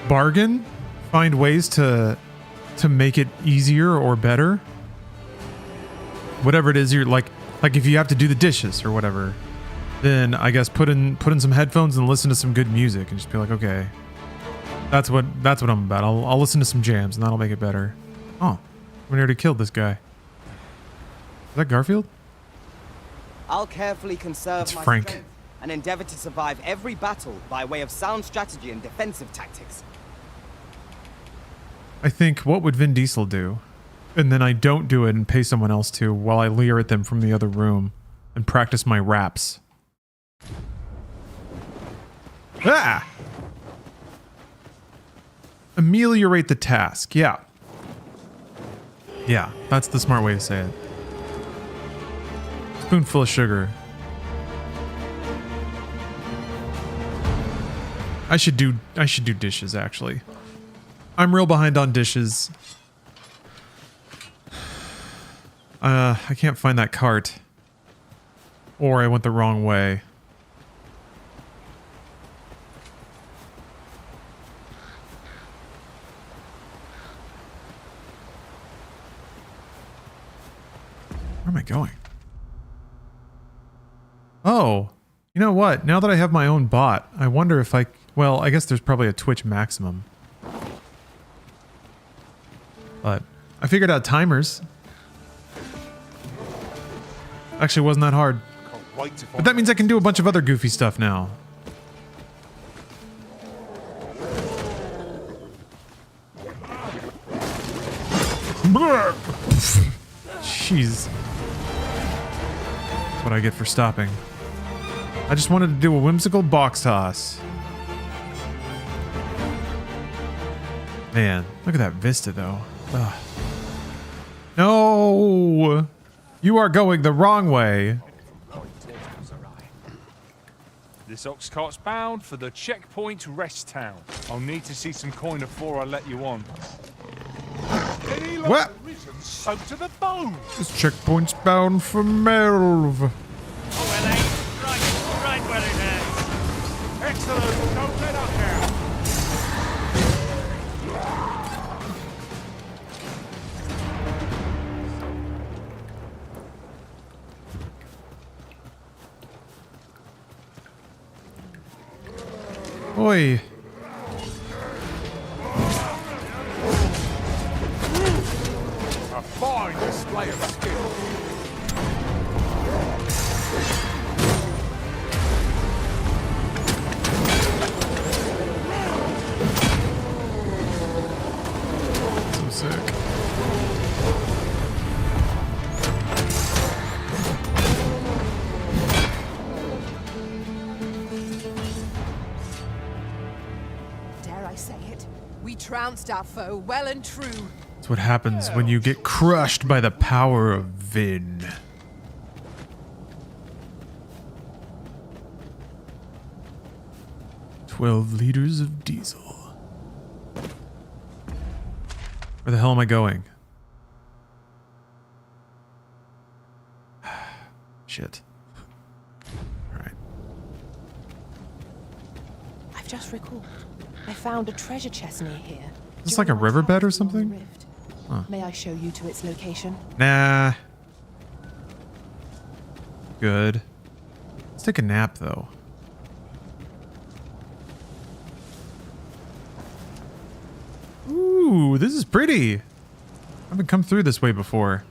Bargain? Find ways to make it easier or better? Whatever it is you're like if you have to do the dishes or whatever, then I guess put in some headphones and listen to some good music and just be like, okay, that's what I'm about. I'll listen to some jams and that'll make it better. Oh, we already killed this guy. Is that Garfield? I'll carefully conserve It's my Frank. strength. and endeavor to survive every battle by way of sound strategy and defensive tactics. I think, what would Vin Diesel do? And then I don't do it and pay someone else to while I leer at them from the other room and practice my raps. Ah! Ameliorate the task. Yeah. Yeah, that's the smart way to say it. Spoonful of sugar. I should do dishes, actually. I'm real behind on dishes. I can't find that cart. Or I went the wrong way. Where am I going? Oh, you know what? Now that I have my own bot, I wonder if well, I guess there's probably a Twitch maximum. But I figured out timers. Actually, wasn't that hard. But that means I can do a bunch of other goofy stuff now. Jeez. That's what I get for stopping. I just wanted to do a whimsical box toss. Man, look at that vista though. Ugh. No! You are going the wrong way. This ox cart's bound for the checkpoint rest town. I'll need to see some coin before I let you on. What? Soaked to the bone. This checkpoint's bound for Melv. Right where it is. Excellent. Don't let up now. Oi. A fine display of skill. So sick. Dare I say it? We trounced our foe well and true. That's what happens when you get crushed by the power of Vin. "12 liters of diesel." Where the hell am I going? Shit. Alright. I've just recalled. I found a treasure chest near here. Is this like a riverbed or something? Huh. May I show you to its location? Nah. Good. Let's take a nap, though. Ooh, this is pretty. I haven't come through this way before.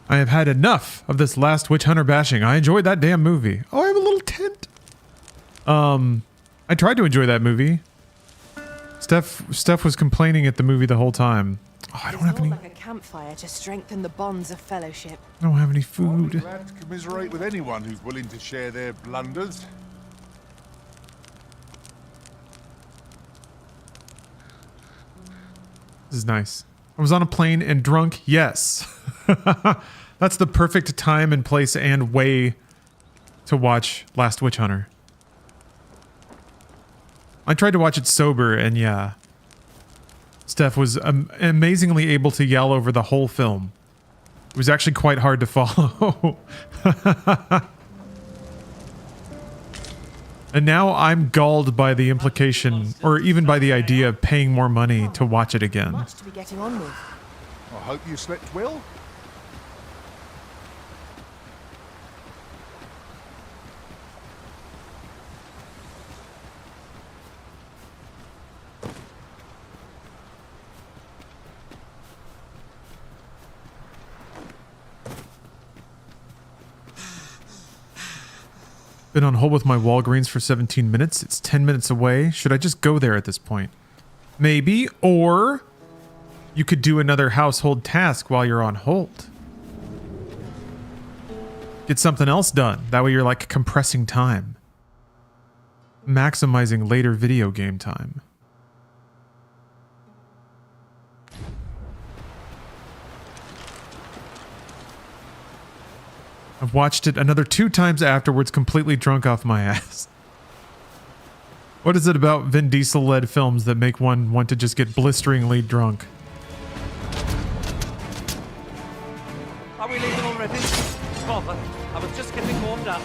I have had enough of this last witch hunter bashing. I enjoyed that damn movie. Oh, I have a little tent. I tried to enjoy that movie. Steph was complaining at the movie the whole time. Oh, I don't have any. Like a campfire to strengthen the bonds of fellowship. I don't have any food. I'm glad to commiserate with anyone who's willing to share their blunders. This is nice. I was on a plane and drunk. Yes. That's the perfect time and place and way to watch Last Witch Hunter. I tried to watch it sober, and yeah. Steph was amazingly able to yell over the whole film. It was actually quite hard to follow. And now I'm galled by the implication, or even by the idea of paying more money to watch it again. Much to be getting on with. I hope you slept well. Been on hold with my Walgreens for 17 minutes. It's 10 minutes away. Should I just go there at this point? Maybe. Or you could do another household task while you're on hold. Get something else done. That way you're like compressing time. Maximizing later video game time. I've watched it another 2 times afterwards, completely drunk off my ass. What is it about Vin Diesel-led films that make one want to just get blisteringly drunk? Are we leaving already? Bother. I was just getting warmed up.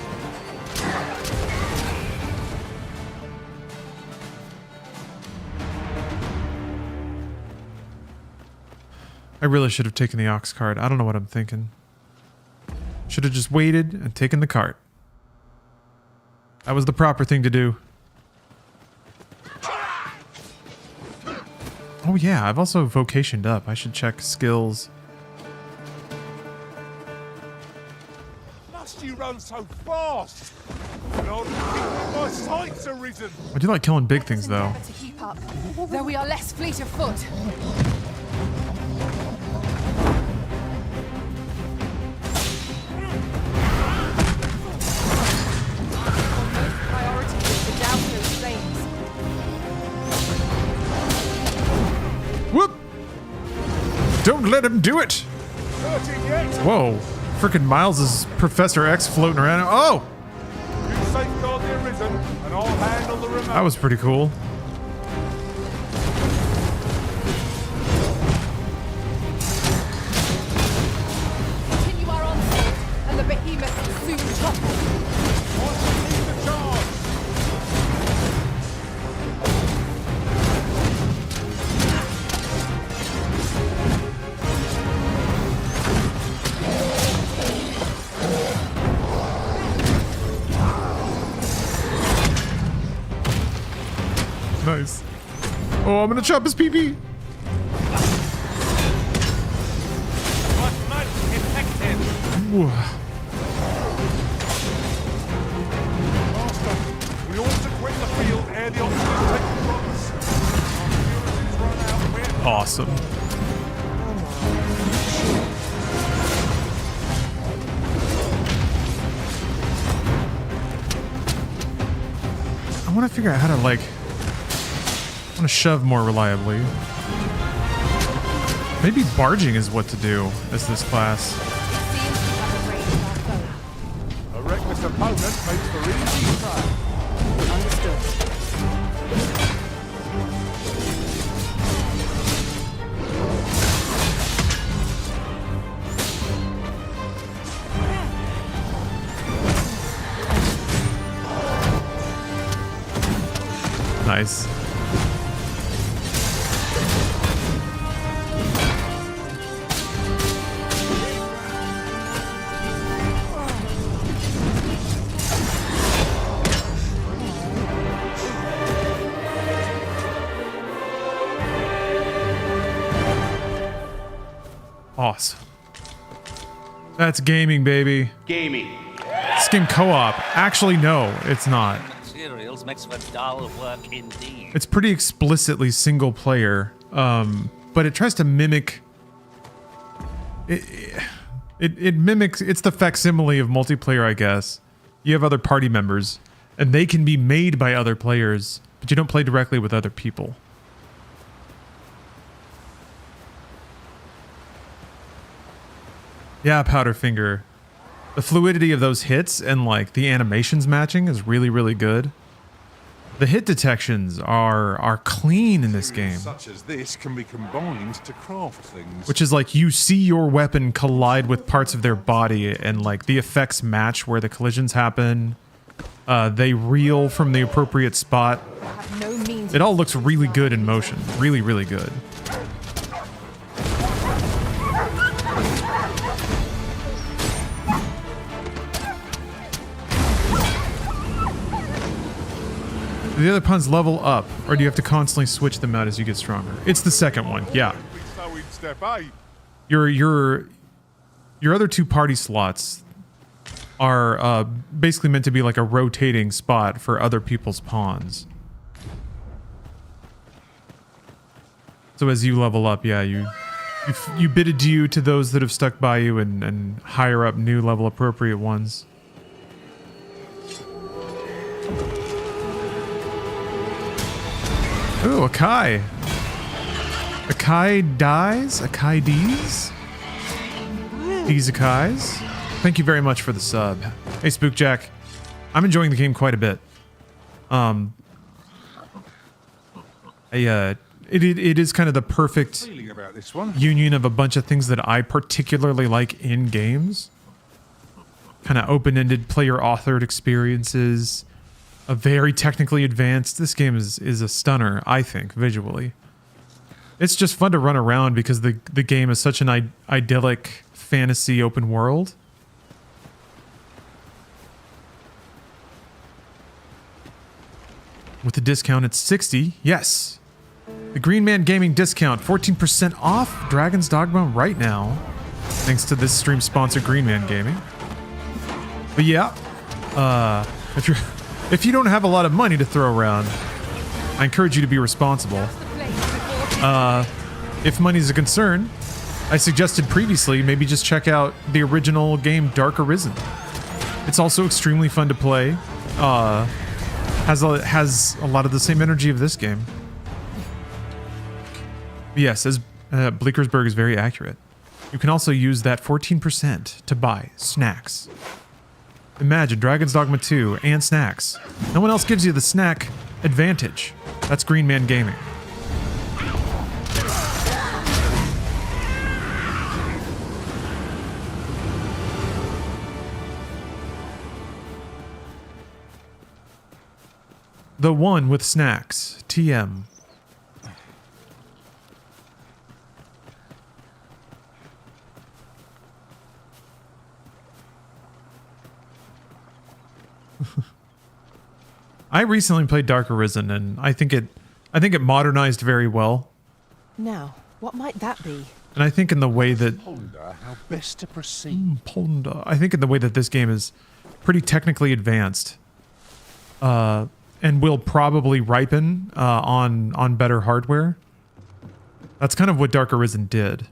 I really should have taken the ox cart. I don't know what I'm thinking. Should have just waited and taken the cart. That was the proper thing to do. Oh yeah, I've also vocationed up. I should check skills. Must you run so fast? Lord, my sights are risen. I do like killing big things though. To keep up, though we are less fleet of foot. Priority is to douse those flames. Whoop! Don't let him do it! Whoa. Frickin' Miles is Professor X floating around. Oh! You safeguard the Arisen, and I'll handle the remote. That was pretty cool. Continue our onslaught, and the behemoth will soon topple. Nice. Oh, I'm gonna chop his pee-pee. Whoa. We ought to quit the field ere the oxygen takes the run out. Awesome. I want to figure out how to like to shove more reliably. Maybe barging is what to do as this class. A reckless opponent makes for easy prey. Understood. Nice. Awesome. That's gaming, baby. Gaming. This game co-op. Actually, no, it's not. Materials makes for dull work indeed. It's pretty explicitly single player, but it tries to mimic. It mimics. It's the facsimile of multiplayer, I guess. You have other party members, and they can be made by other players, but you don't play directly with other people. Yeah, Powderfinger. The fluidity of those hits and like the animations matching is really, really good. The hit detections are clean in this game. Such as this can be combined to craft things. Which is like you see your weapon collide with parts of their body and like the effects match where the collisions happen. They reel from the appropriate spot. It all looks really good in motion. Really, really good. Do the other puns level up, or do you have to constantly switch them out as you get stronger? It's the second one, yeah. So in step 8. Your other two party slots, are basically meant to be like a rotating spot for other people's pawns. So as you level up, yeah, you bid adieu to those that have stuck by you and hire up new level appropriate ones. Ooh, Akai. Akai dies? Akai D's? These Akais. Thank you very much for the sub. Hey, Spookjack. I'm enjoying the game quite a bit. It is kind of the perfect about this one. union of a bunch of things that I particularly like in games. Kind of open-ended, player-authored experiences. A very technically advanced. This game is a stunner, I think, visually. It's just fun to run around because the game is such an idyllic fantasy open world. With the discount, it's 60. Yes. The Green Man Gaming discount, 14% off Dragon's Dogma right now. Thanks to this stream sponsor, Green Man Gaming. But yeah, if you don't have a lot of money to throw around, I encourage you to be responsible. If money's a concern, I suggested previously maybe just check out the original game Dark Arisen. It's also extremely fun to play. Has a lot of the same energy of this game. But yes, as Bleakersburg is very accurate. You can also use that 14% to buy snacks. Imagine Dragon's Dogma 2 and snacks. No one else gives you the snack advantage. That's Green Man Gaming. The one with snacks. TM. I recently played Dark Arisen, and I think it modernized very well. Now, what might that be? And I think in the way that Ponder how best to proceed. I think in the way that this game is pretty technically advanced, and will probably ripen on better hardware. That's kind of what Dark Arisen did.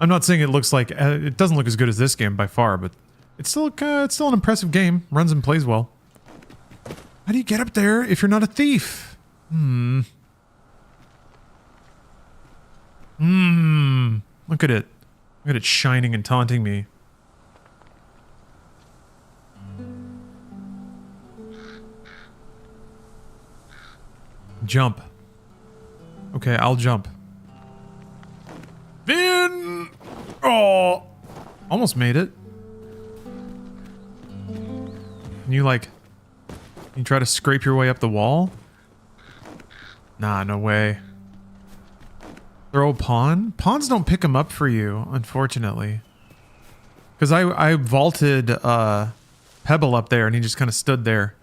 I'm not saying it looks like it doesn't look as good as this game by far, but it's still an impressive game. Runs and plays well. How do you get up there if you're not a thief? Look at it. Look at it shining and taunting me. Jump. Okay, I'll jump. Vin! Oh! Almost made it. Can you try to scrape your way up the wall? Nah, no way. Throw a pawn? Pawns don't pick them up for you, unfortunately. Because I vaulted Pebble up there and he just kind of stood there.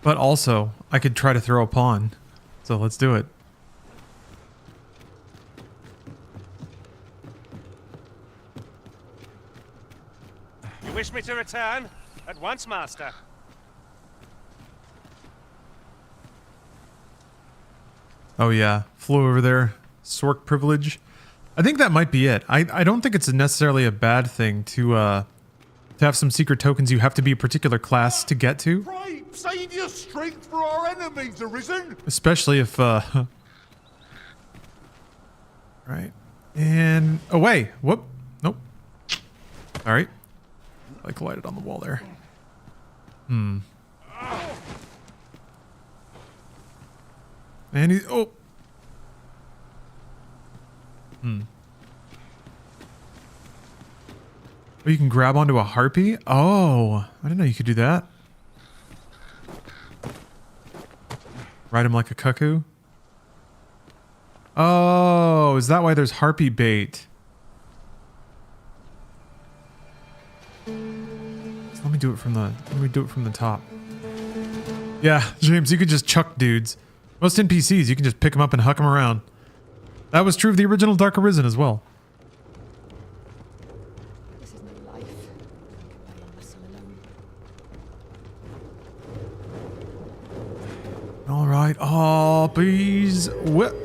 But also, I could try to throw a pawn. So let's do it. You wish me to return? At once, master. Oh yeah, flew over there. Sork privilege. I think that might be it. I don't think it's necessarily a bad thing to have some secret tokens you have to be a particular class to get to. Pray, save your strength for our enemies, Arisen. Especially if right. And away. Whoop. Nope. Alright. I collided on the wall there. And he oh. Oh, you can grab onto a harpy? Oh, I didn't know you could do that. Ride him like a cuckoo? Oh, is that why there's harpy bait? So let me do it from the top. Yeah, James, you could just chuck dudes. Most NPCs, you can just pick them up and huck them around. That was true of the original Dark Arisen as well. This is no life. I am so alone. All right. Oh, please. What? The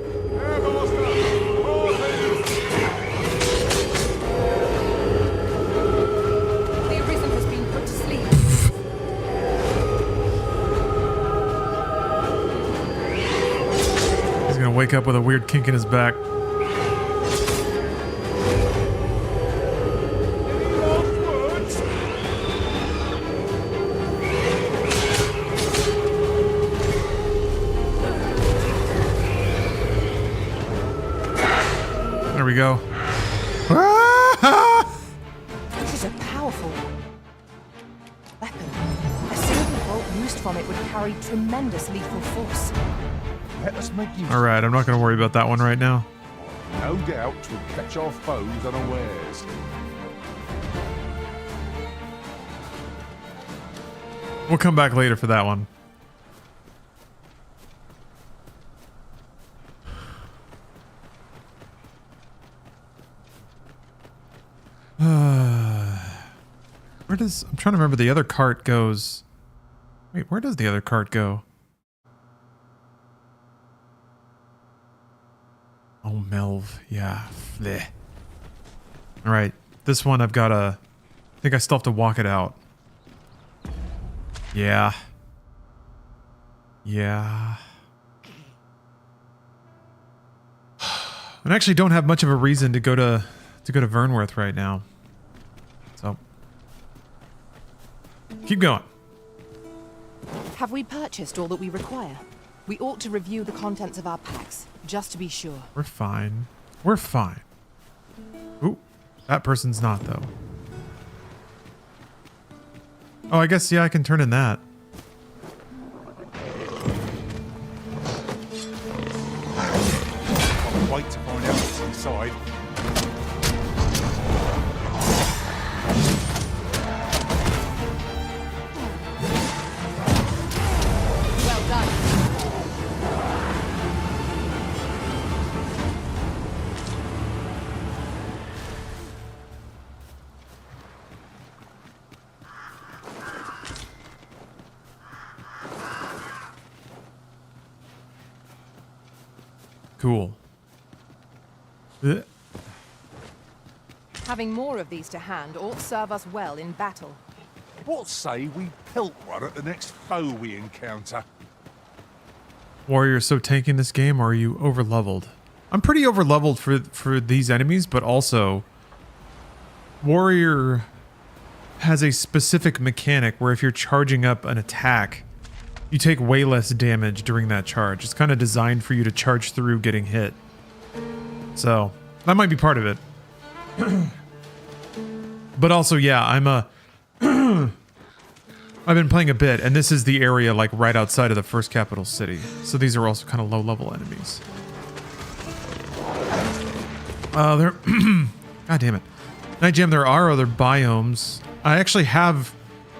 Arisen has been put to sleep. He's gonna wake up with a weird kink in his back. There we go. This is a powerful weapon. A single bolt used from it would carry tremendous lethal force. Let us make use. All right, I'm not gonna worry about that one right now. No doubt we'll catch our foes unawares. We'll come back later for that one. Where does... I'm trying to remember, the other cart goes... Wait, where does the other cart go? Oh, Melv. Yeah. Blech. All right. This one I've got to... I think I still have to walk it out. Yeah. Yeah. I actually don't have much of a reason to go to Vernworth right now. So keep going. Have we purchased all that we require? We ought to review the contents of our packs, just to be sure. We're fine. We're fine. Ooh, that person's not though. Oh, I guess, yeah, I can turn in that. I'll wait to find out what's inside. Well done. Cool. Ugh. Having more of these to hand ought serve us well in battle. What say we pelt one at the next foe we encounter? Warrior, so tanking this game, or are you over leveled? I'm pretty over leveled for these enemies, but also Warrior has a specific mechanic where if you're charging up an attack, you take way less damage during that charge. It's kind of designed for you to charge through getting hit. So that might be part of it. But also, yeah, I've been playing a bit, and this is the area like right outside of the first capital city. So these are also kind of low-level enemies. They're God damn it. Night Jam, there are other biomes. I actually have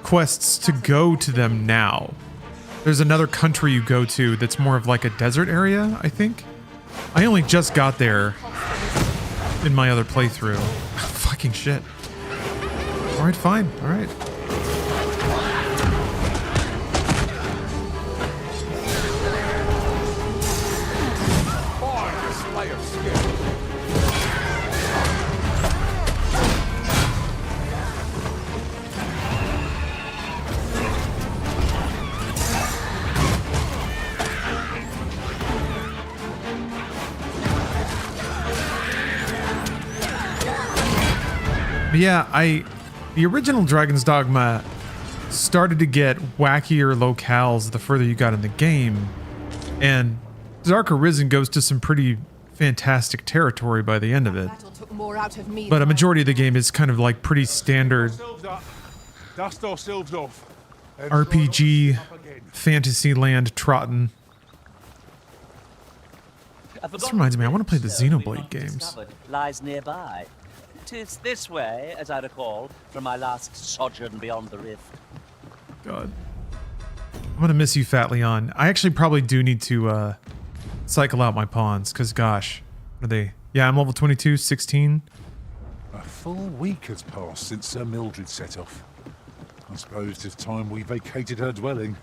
quests to go to them now. There's another country you go to that's more of like a desert area, I think. I only just got there in my other playthrough. Fucking shit. Alright, fine. Alright. Yeah, the original Dragon's Dogma started to get wackier locales the further you got in the game, and Dark Arisen goes to some pretty fantastic territory by the end of it. But a majority of the game is kind of like pretty standard Dust ourselves off. RPG, Fantasyland trotting. This reminds me, I want to play the Xenoblade games. Lies nearby. 'Tis this way, as I recall, from my last sojourn beyond the rift. God. I'm gonna miss you, Fat Leon. I actually probably do need to cycle out my pawns, because gosh, What are they? Yeah, I'm level 22, 16. A full week has passed since Sir Mildred set off. I suppose it's time we vacated her dwelling.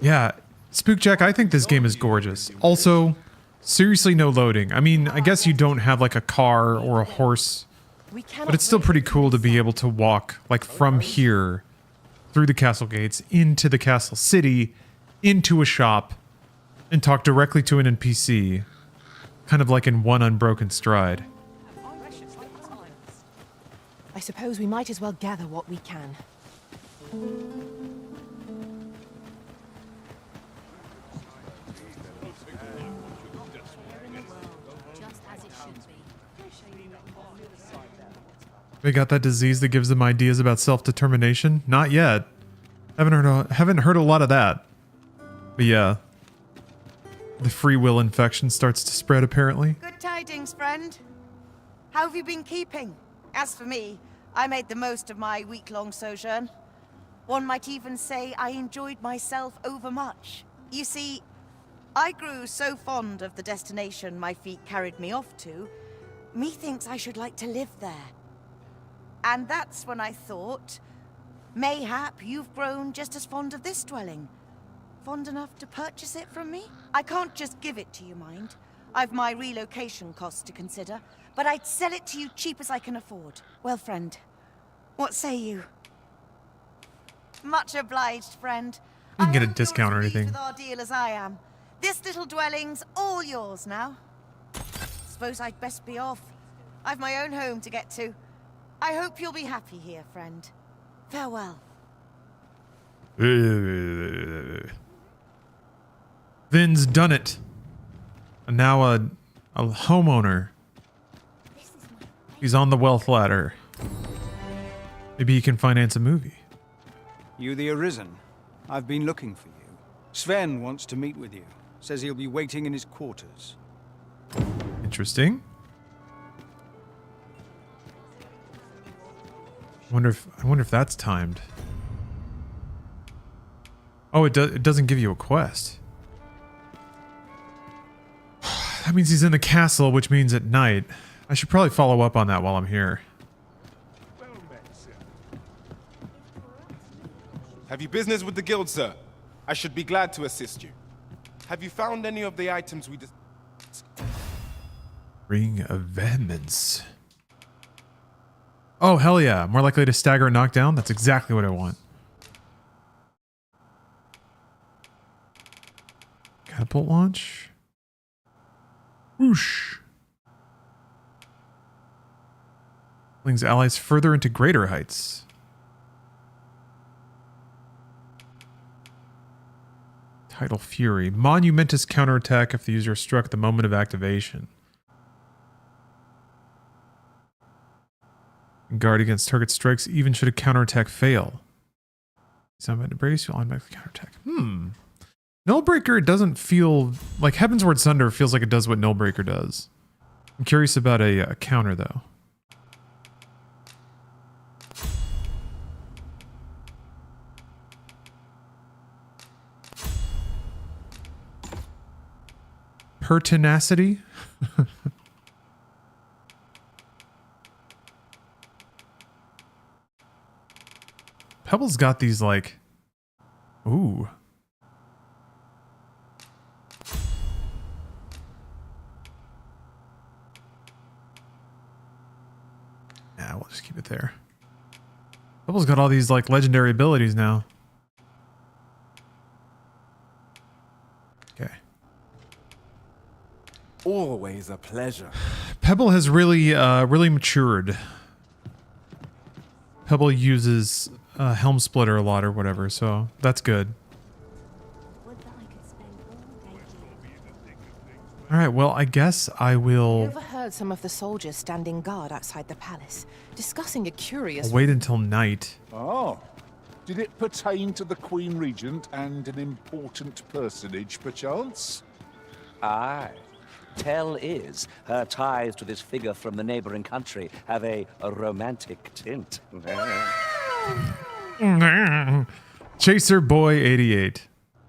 Yeah, Spookjack, I think this game is gorgeous. Also, seriously no loading. I mean, I guess you don't have like a car or a horse, but it's still pretty cool to be able to walk like from here through the castle gates into the castle city, into a shop, and talk directly to an NPC, kind of like in one unbroken stride. I suppose we might as well gather what we can. They got that disease that gives them ideas about self-determination? Not yet. Haven't heard a lot of that. But yeah. The free will infection starts to spread, apparently. Good tidings, friend. How have you been keeping? As for me, I made the most of my week-long sojourn. One might even say I enjoyed myself overmuch. You see, I grew so fond of the destination my feet carried me off to, methinks I should like to live there. And that's when I thought, mayhap you've grown just as fond of this dwelling. Fond enough to purchase it from me? I can't just give it to you, mind. I've my relocation costs to consider, but I'd sell it to you cheap as I can afford. Well, friend, what say you? Much obliged, friend. You can get a discount or anything. With our deal as I am. This little dwelling's all yours now. Suppose I'd best be off. I've my own home to get to. I hope you'll be happy here, friend. Farewell. Vin's done it. And now a homeowner. He's on the wealth ladder. Maybe he can finance a movie. You the Arisen? I've been looking for you. Sven wants to meet with you. Says he'll be waiting in his quarters. Interesting. I wonder if that's timed. Oh, it doesn't give you a quest. That means he's in the castle, which means at night. I should probably follow up on that while I'm here. Have you business with the guild, sir? I should be glad to assist you. Have you found any of the items we Ring of Vehemence. Oh, hell yeah. More likely to stagger and knock down? That's exactly what I want. Catapult launch. Whoosh. Flings allies further into greater heights. Tidal Fury. Monumentous counterattack if the user is struck at the moment of activation. Guard against target strikes even should a counterattack fail. Summon to brace, you'll automatically counterattack. Nullbreaker doesn't feel... like Heavensward Sunder feels like it does what Nullbreaker does. I'm curious about a counter, though. Pertinacity? Pebble's got these like... ooh. Nah, we'll just keep it there. Pebble's got all these like legendary abilities now. Okay. Always a pleasure. Pebble has really, really matured. Pebble uses Helm Splitter a lot or whatever, so that's good. Alright, well, I guess I I will... overheard some of the soldiers standing guard outside the palace, discussing a curious... I'll wait until night. Oh. Did it pertain to the Queen Regent and an important personage, perchance? Aye. Tell is, her ties to this figure from the neighboring country have a romantic tint. Chaser Boy 88.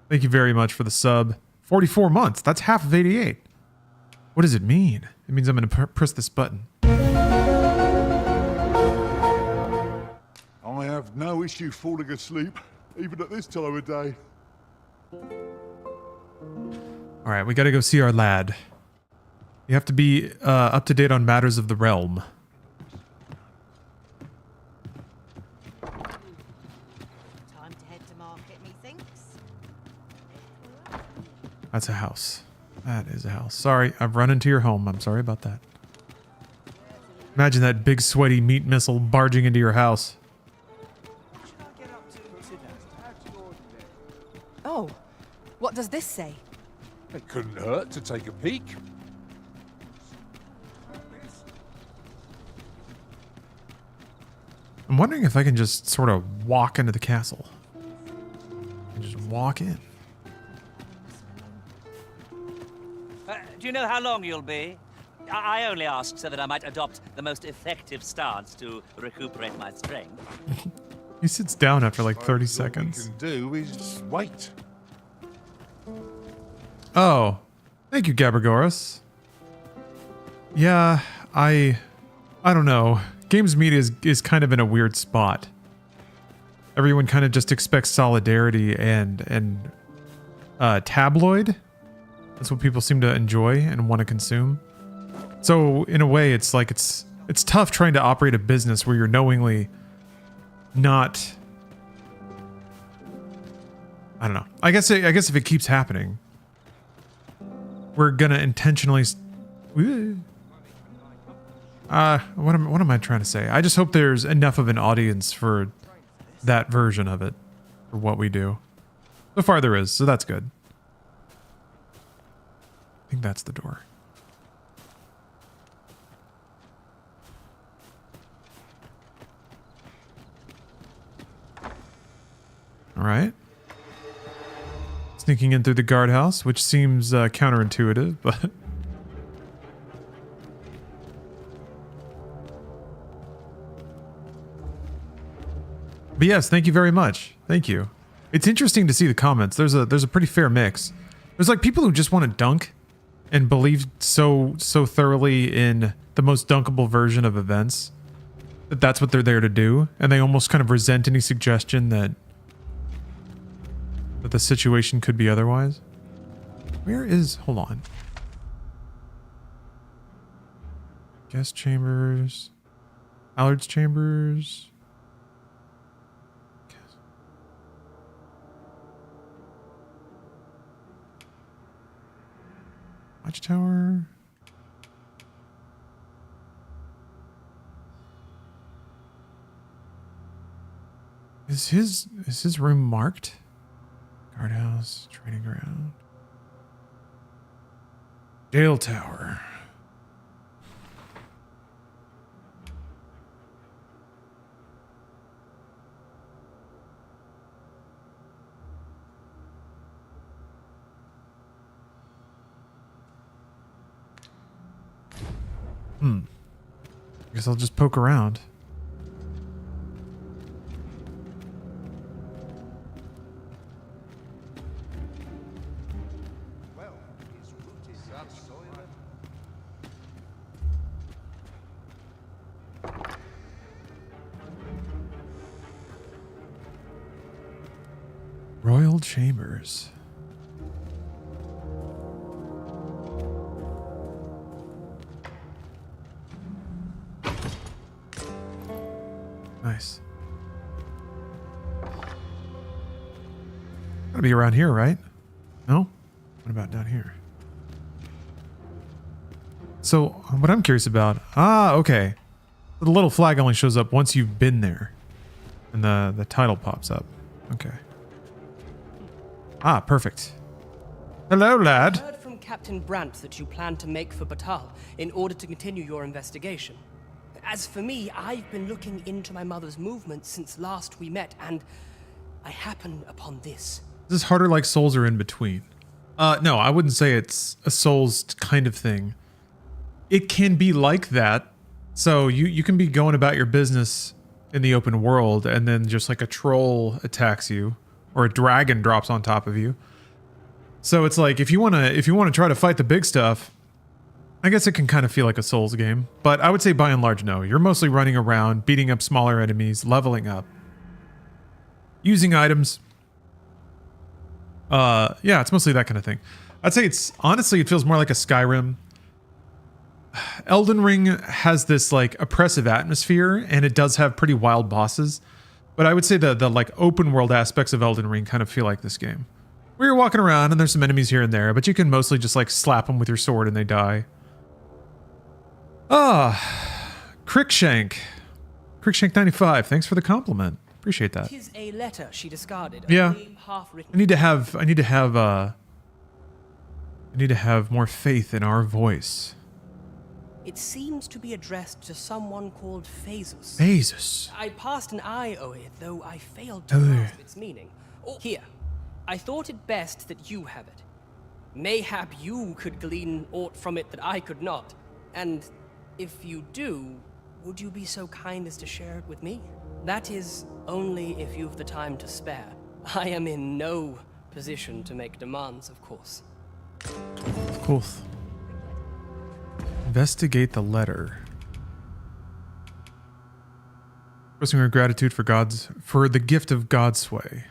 Thank you very much for the sub. 44 months. That's half of 88. What does it mean? It means I'm going to press this button. I have no issue falling asleep, even at this time of day. All right, we got to go see our lad. You have to be up to date on matters of the realm. Time to head to market, methinks. That's a house. That is a house. Sorry, I've run into your home. I'm sorry about that. Imagine that big sweaty meat missile barging into your house. Oh, what does this say? It couldn't hurt to take a peek. I'm wondering if I can just sort of walk into the castle. And just walk in. Do you know how long you'll be? I only asked so that I might adopt the most effective stance to recuperate my strength. He sits down after like 30 seconds. All we can do is wait. Oh, thank you, Gabergoras. Yeah, I don't know. Games media is kind of in a weird spot. Everyone kind of just expects solidarity and tabloid. That's what people seem to enjoy and want to consume. So in a way, it's like it's tough trying to operate a business where you're knowingly not. I don't know. I guess if it keeps happening, we're gonna intentionally. What am I trying to say? I just hope there's enough of an audience for that version of it, for what we do. So far there is, so that's good. I think that's the door. All right. Sneaking in through the guardhouse, which seems counterintuitive, but... But yes, thank you very much. Thank you. It's interesting to see the comments. There's a pretty fair mix. There's like people who just want to dunk and believe so thoroughly in the most dunkable version of events that that's what they're there to do, and they almost kind of resent any suggestion that the situation could be otherwise. Where is... Hold on. Guest chambers. Allard's chambers. Watchtower. Is his room marked? Guardhouse, training ground. Jail tower. Guess I'll just poke around. Royal Chambers. Nice. Gotta be around here, right? No? What about down here? So, what I'm curious about... okay. The little flag only shows up once you've been there. And the title pops up. Okay. Perfect. Hello, lad. I heard from Captain Brandt that you plan to make for Batal in order to continue your investigation. As for me, I've been looking into my mother's movements since last we met, and I happen upon this. Is this harder like Souls or in between? No, I wouldn't say it's a Souls kind of thing. It can be like that. So you can be going about your business in the open world, and then just like a troll attacks you, or a dragon drops on top of you. So it's like if you wanna try to fight the big stuff, I guess it can kind of feel like a Souls game, but I would say by and large, no. You're mostly running around, beating up smaller enemies, leveling up, using items. Yeah, it's mostly that kind of thing. I'd say it's, honestly, it feels more like a Skyrim. Elden Ring has this like oppressive atmosphere, and it does have pretty wild bosses. But I would say the like open world aspects of Elden Ring kind of feel like this game. Where you're walking around and there's some enemies here and there, but you can mostly just like slap them with your sword and they die. Crickshank 95, thanks for the compliment. Appreciate that. Tis a letter she discarded. Yeah. Only half written. I need to have more faith in our voice. It seems to be addressed to someone called Phasus. Phasus. I passed an eye over it, though I failed to grasp its meaning. Oh, here. I thought it best that you have it. Mayhap you could glean aught from it that I could not. And if you do, would you be so kind as to share it with me? That is only if you've the time to spare. I am in no position to make demands, of course. Of course. Investigate the letter. Expressing our gratitude for the gift of Godsway.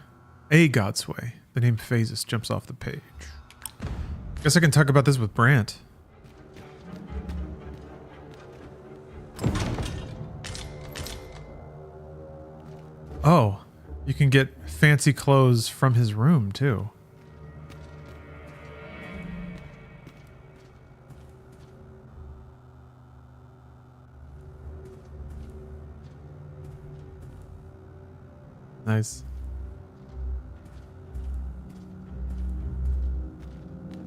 A Godsway. The name Phasus jumps off the page. Guess I can talk about this with Brant. Oh, you can get fancy clothes from his room too. Nice.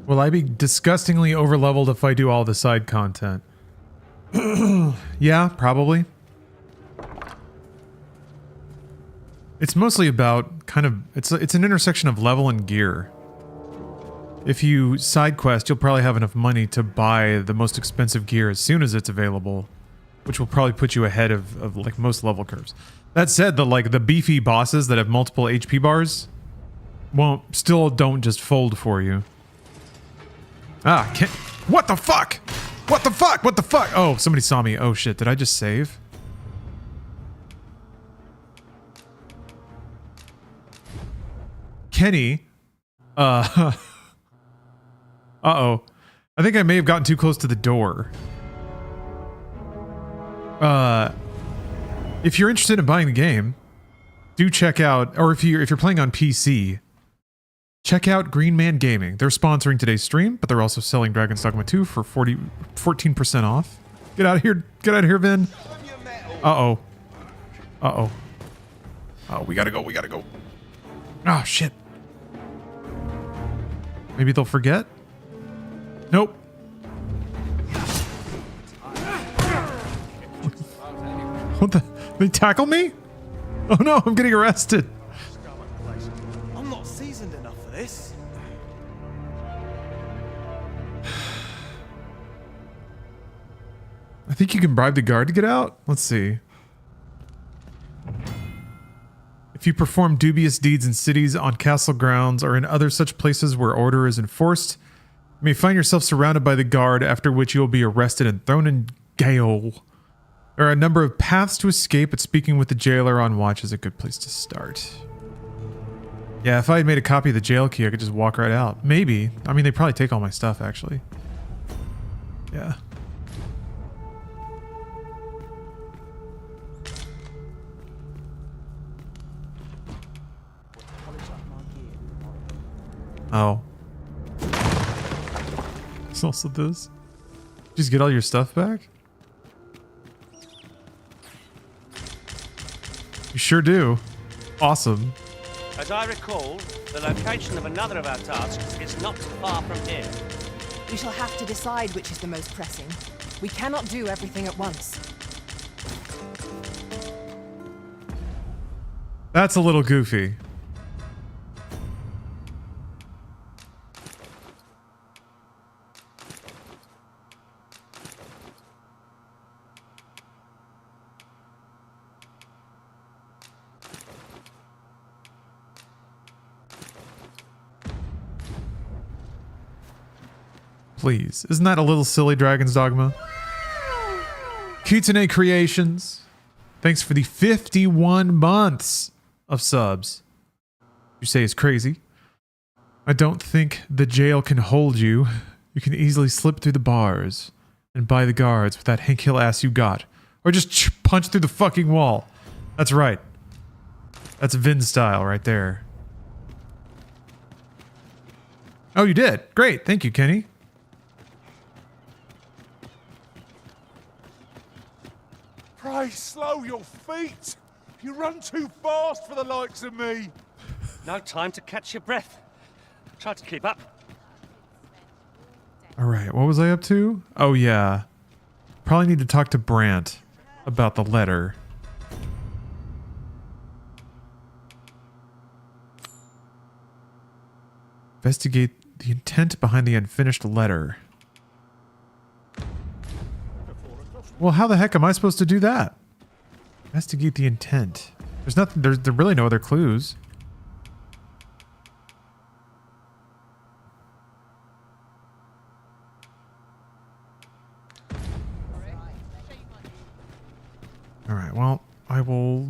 Will I be disgustingly overleveled if I do all the side content? Yeah, probably. It's mostly about kind of, it's an intersection of level and gear. If you side quest, you'll probably have enough money to buy the most expensive gear as soon as it's available, which will probably put you ahead of like most level curves. That said, the beefy bosses that have multiple HP bars don't just fold for you. What the fuck? What the fuck? What the fuck? Oh, somebody saw me. Oh shit, did I just save? Kenny. Uh-oh. I think I may have gotten too close to the door. If you're interested in buying the game, do check out, or if you're playing on PC, check out Green Man Gaming. They're sponsoring today's stream, but they're also selling Dragon's Dogma 2 for 14% off. Get out of here. Get out of here, Vin. Uh-oh. Uh-oh. Oh, we gotta go. We gotta go. Oh, shit. Maybe they'll forget? Nope. What the? They tackle me? Oh no, I'm getting arrested. I'm not seasoned enough for this. I think you can bribe the guard to get out. Let's see. If you perform dubious deeds in cities, on castle grounds, or in other such places where order is enforced, you may find yourself surrounded by the guard, after which you will be arrested and thrown in gaol. There are a number of paths to escape, but speaking with the jailer on watch is a good place to start. Yeah, if I had made a copy of the jail key, I could just walk right out. Maybe. I mean, they probably take all my stuff, actually. Yeah. Oh. It's also this. Just get all your stuff back? You sure do. Awesome. As I recall, the location of another of our tasks is not far from here. We shall have to decide which is the most pressing. We cannot do everything at once. That's a little goofy. Please. Isn't that a little silly, Dragon's Dogma? Kitsune Creations. Thanks for the 51 months of subs. You say it's crazy. I don't think the jail can hold you. You can easily slip through the bars and by the guards with that Hank Hill ass you got. Or just punch through the fucking wall. That's right. That's Vin style right there. Oh, you did? Great. Thank you, Kenny. Pray slow your feet. You run too fast for the likes of me. No time to catch your breath. Try to keep up. All right, what was I up to? Oh, yeah. Probably need to talk to Brant about the letter. Investigate the intent behind the unfinished letter. Well, how the heck am I supposed to do that? Investigate the intent. There's nothing, there's really no other clues. Alright, well, I will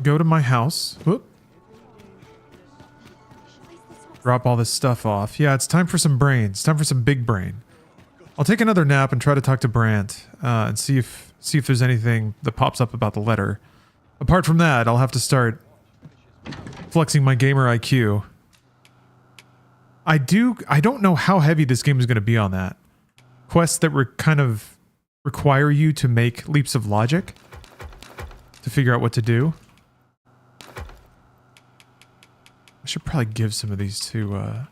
go to my house. Whoop. Drop all this stuff off. Yeah, it's time for some brains. Time for some big brain. I'll take another nap and try to talk to Brant and see if there's anything that pops up about the letter. Apart from that, I'll have to start flexing my gamer IQ. I don't know how heavy this game is going to be on that. Quests that were kind of require you to make leaps of logic to figure out what to do. I should probably give some of these to my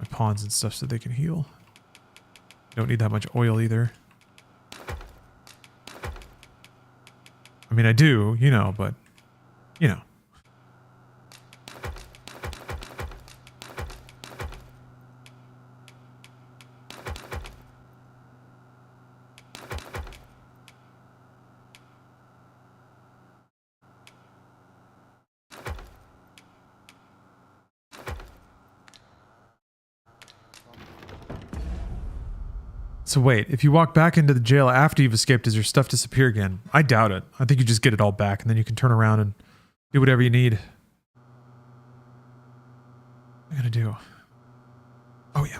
pawns and stuff so they can heal. Don't need that much oil either. I mean, I do, you know, but, you know. So wait, if you walk back into the jail after you've escaped, does your stuff disappear again? I doubt it. I think you just get it all back and then you can turn around and do whatever you need. What am I gonna do? Oh yeah.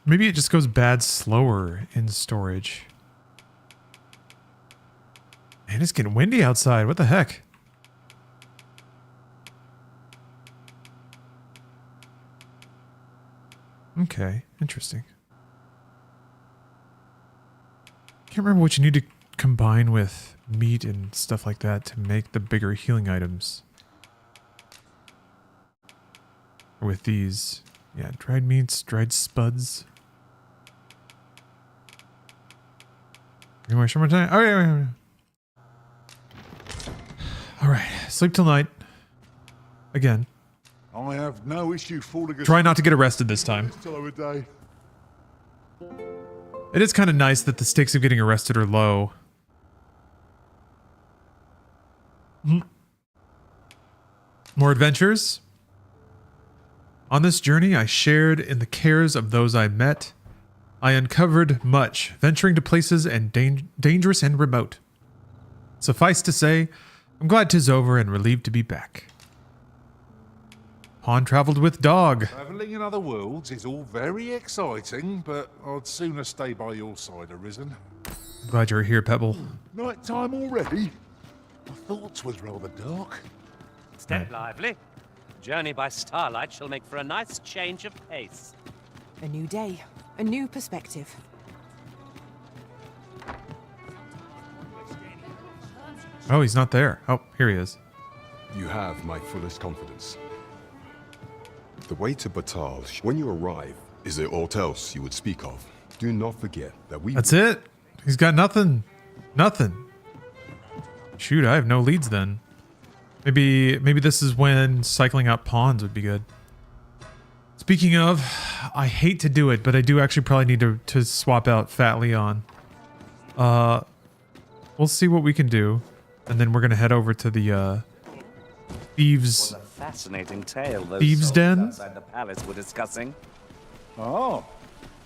Maybe it just goes bad slower in storage. Man, it's getting windy outside. What the heck? Okay, interesting. Can't remember what you need to combine with meat and stuff like that to make the bigger healing items. Or with these. Yeah, dried meats, dried spuds. Any more time? Oh, yeah. Alright, sleep till night. Again. I have no issue falling asleep. Try not to get arrested this time. This time of day. It is kind of nice that the stakes of getting arrested are low. More adventures? On this journey, I shared in the cares of those I met. I uncovered much, venturing to places and dangerous and remote. Suffice to say, I'm glad 'tis over and relieved to be back. Pawn traveled with dog. Travelling in other worlds is all very exciting, but I'd sooner stay by your side, Arisen. I'm glad you're here, Pebble. Night time already? I thought 'twas rather dark. Step lively. Journey by starlight shall make for a nice change of pace. A new day, a new perspective. Oh, he's not there. Oh, here he is. You have my fullest confidence. The way to Batal, when you arrive, is there aught else you would speak of? Do not forget that we... That's it? He's got nothing. Nothing. Shoot, I have no leads then. Maybe this is when cycling out pawns would be good. Speaking of, I hate to do it, but I do actually probably need to swap out Fat Leon. We'll see what we can do. And then we're going to head over to the thieves... What a fascinating tale those Thieves' souls den? outside the palace were discussing. Oh.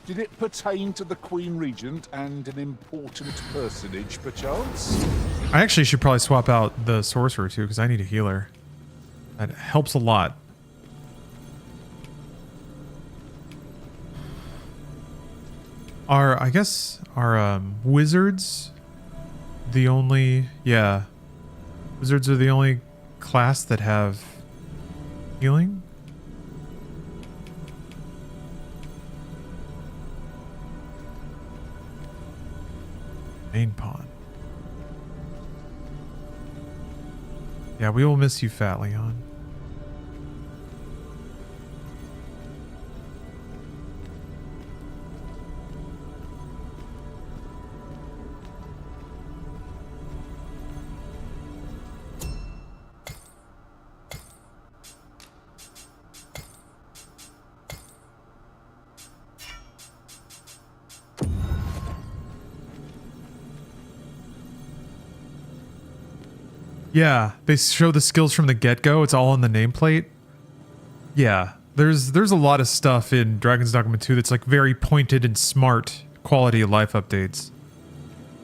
Did it pertain to the Queen Regent and an important personage, perchance? I actually should probably swap out the sorcerer too, because I need a healer. That helps a lot. I guess our wizards the only... Yeah. Wizards are the only class that have healing? Main pawn. Yeah, we will miss you, Fat Leon. Yeah, they show the skills from the get-go. It's all on the nameplate. Yeah, there's a lot of stuff in Dragon's Dogma 2 that's like very pointed and smart quality of life updates.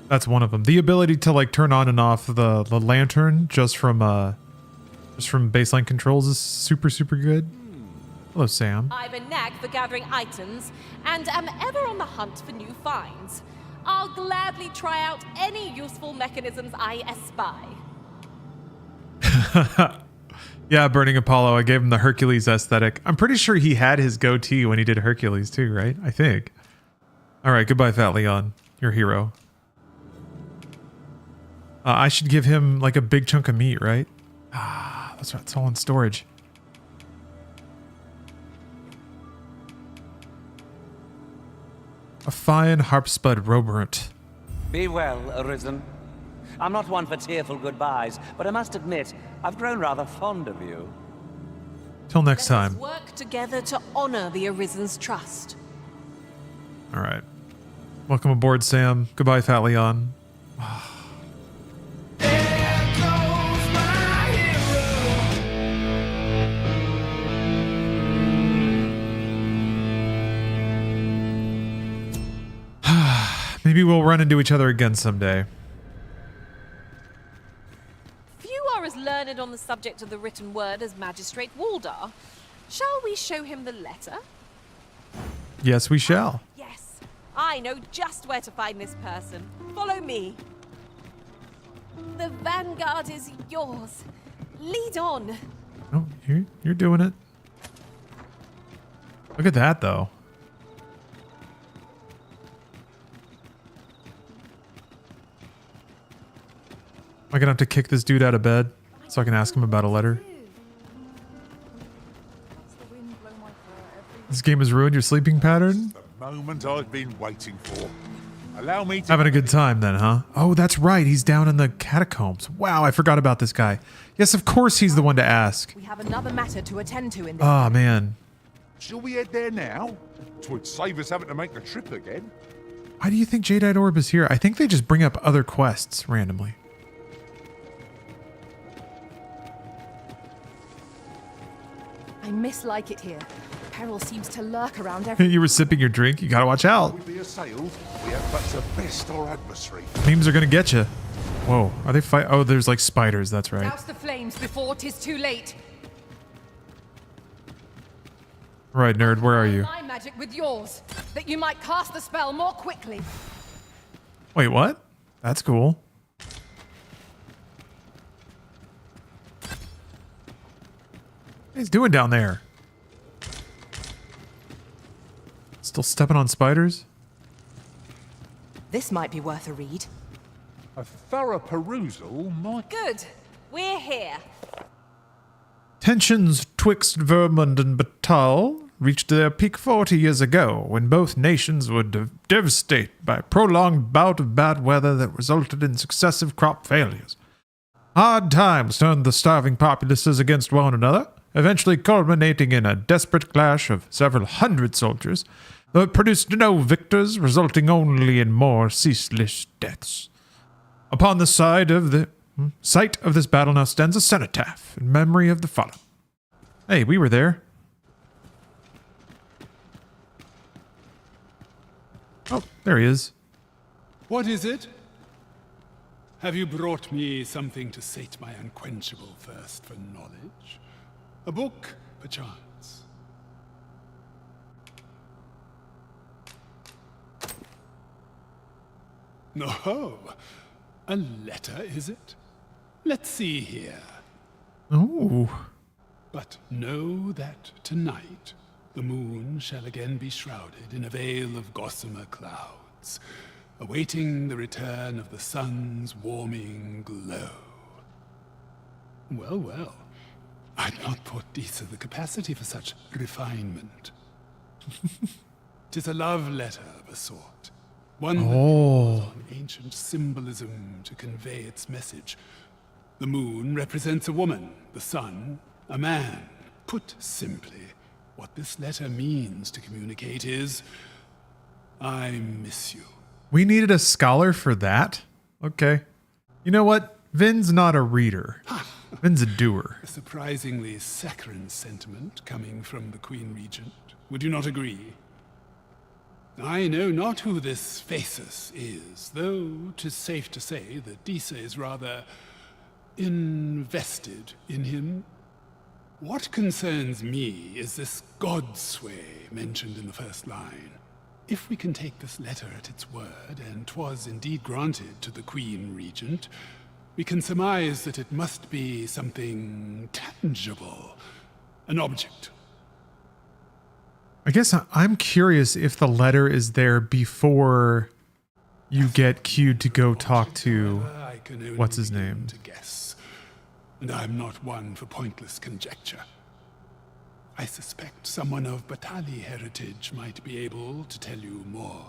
That's one of them. The ability to like turn on and off the lantern just from baseline controls is super good. Hello, Sam. I've a knack for gathering items and am ever on the hunt for new finds. I'll gladly try out any useful mechanisms I espy. Yeah, Burning Apollo. I gave him the Hercules aesthetic. I'm pretty sure he had his goatee when he did Hercules too, right? I think. All right, goodbye, Fat Leon. Your hero. I should give him like a big chunk of meat, right? Ah, that's right. It's all in storage. A fine harpspud roberant. Be well, Arisen. I'm not one for tearful goodbyes, but I must admit, I've grown rather fond of you. Till next time. Work together to honor the Arisen's trust. All right. Welcome aboard, Sam. Goodbye, Fat Leon. Maybe we'll run into each other again someday. Few are as learned on the subject of the written word as Magistrate Boulder. Shall we show him the letter? Yes, we shall. Yes, I know just where to find this person. Follow me. The vanguard is yours. Lead on. Oh, you're doing it. Look at that, though. Am I gonna have to kick this dude out of bed so I can ask him about a letter? This game has ruined your sleeping pattern? The moment I've been waiting for. Allow me to... Having a good time then, huh? Oh, that's right. He's down in the catacombs. Wow, I forgot about this guy. Yes, of course he's the one to ask. We have another matter to attend to in this. Oh, man. Shall we head there now? 'Twould save us having to make the trip again. Why do you think Jadeite Orb is here? I think they just bring up other quests randomly. I mislike it here. Peril seems to lurk around every... You were sipping your drink. You gotta watch out. We be assailed. We have but to best our adversary. Memes are gonna get you. Whoa, are they fight? Oh, there's like spiders. That's right. Douse the flames before 'tis too late. Right, nerd. Where are you? My magic with yours, that you might cast the spell more quickly. Wait, what? That's cool. What he's doing down there? Still stepping on spiders? This might be worth a read. A thorough perusal might... Good. We're here. Tensions twixt Vermund and Batal reached their peak 40 years ago, when both nations were devastated by a prolonged bout of bad weather that resulted in successive crop failures. Hard times turned the starving populaces against one another, eventually culminating in a desperate clash of several hundred soldiers, though it produced no victors, resulting only in more ceaseless deaths. Upon the site of this battle now stands a cenotaph in memory of the fallen. Hey, we were there. Oh, there he is. What is it? Have you brought me something to sate my unquenchable thirst for knowledge? A book, perchance? No, a letter, is it? Let's see here. Oh. But know that tonight the moon shall again be shrouded in a veil of gossamer clouds, awaiting the return of the sun's warming glow. Well, well, I'd not thought Disa the capacity for such refinement. 'Tis a love letter of a sort, one that draws on ancient symbolism to convey its message. The moon represents a woman, the sun, a man. Put simply, what this letter means to communicate is, I miss you. We needed a scholar for that? Okay. You know what? Vin's not a reader. Vin's a doer. A surprisingly saccharine sentiment coming from the Queen Regent. Would you not agree? I know not who this Phasus is, though 'tis safe to say that Disa is rather invested in him. What concerns me is this godsway mentioned in the first line. If we can take this letter at its word, and 'twas indeed granted to the Queen Regent, we can surmise that it must be something tangible, an object. I guess I'm curious if the letter is there before you get cued to go talk to what's his name. To guess, and I'm not one for pointless conjecture. I suspect someone of Batali heritage might be able to tell you more.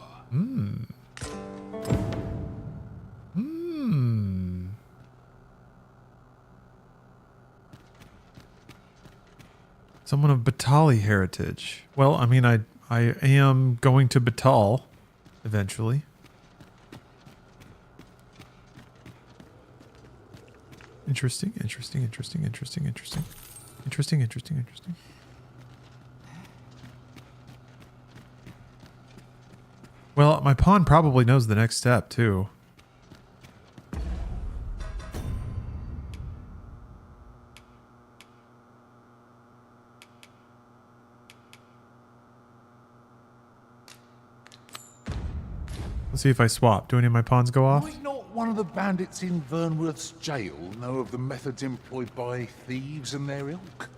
Someone of Batali heritage. Well, I mean, I am going to Batal eventually. Interesting. Well, my pawn probably knows the next step, too. Let's see if I swap. Do any of my pawns go off? Might not one of the bandits in Vernworth's jail know of the methods employed by thieves and their ilk?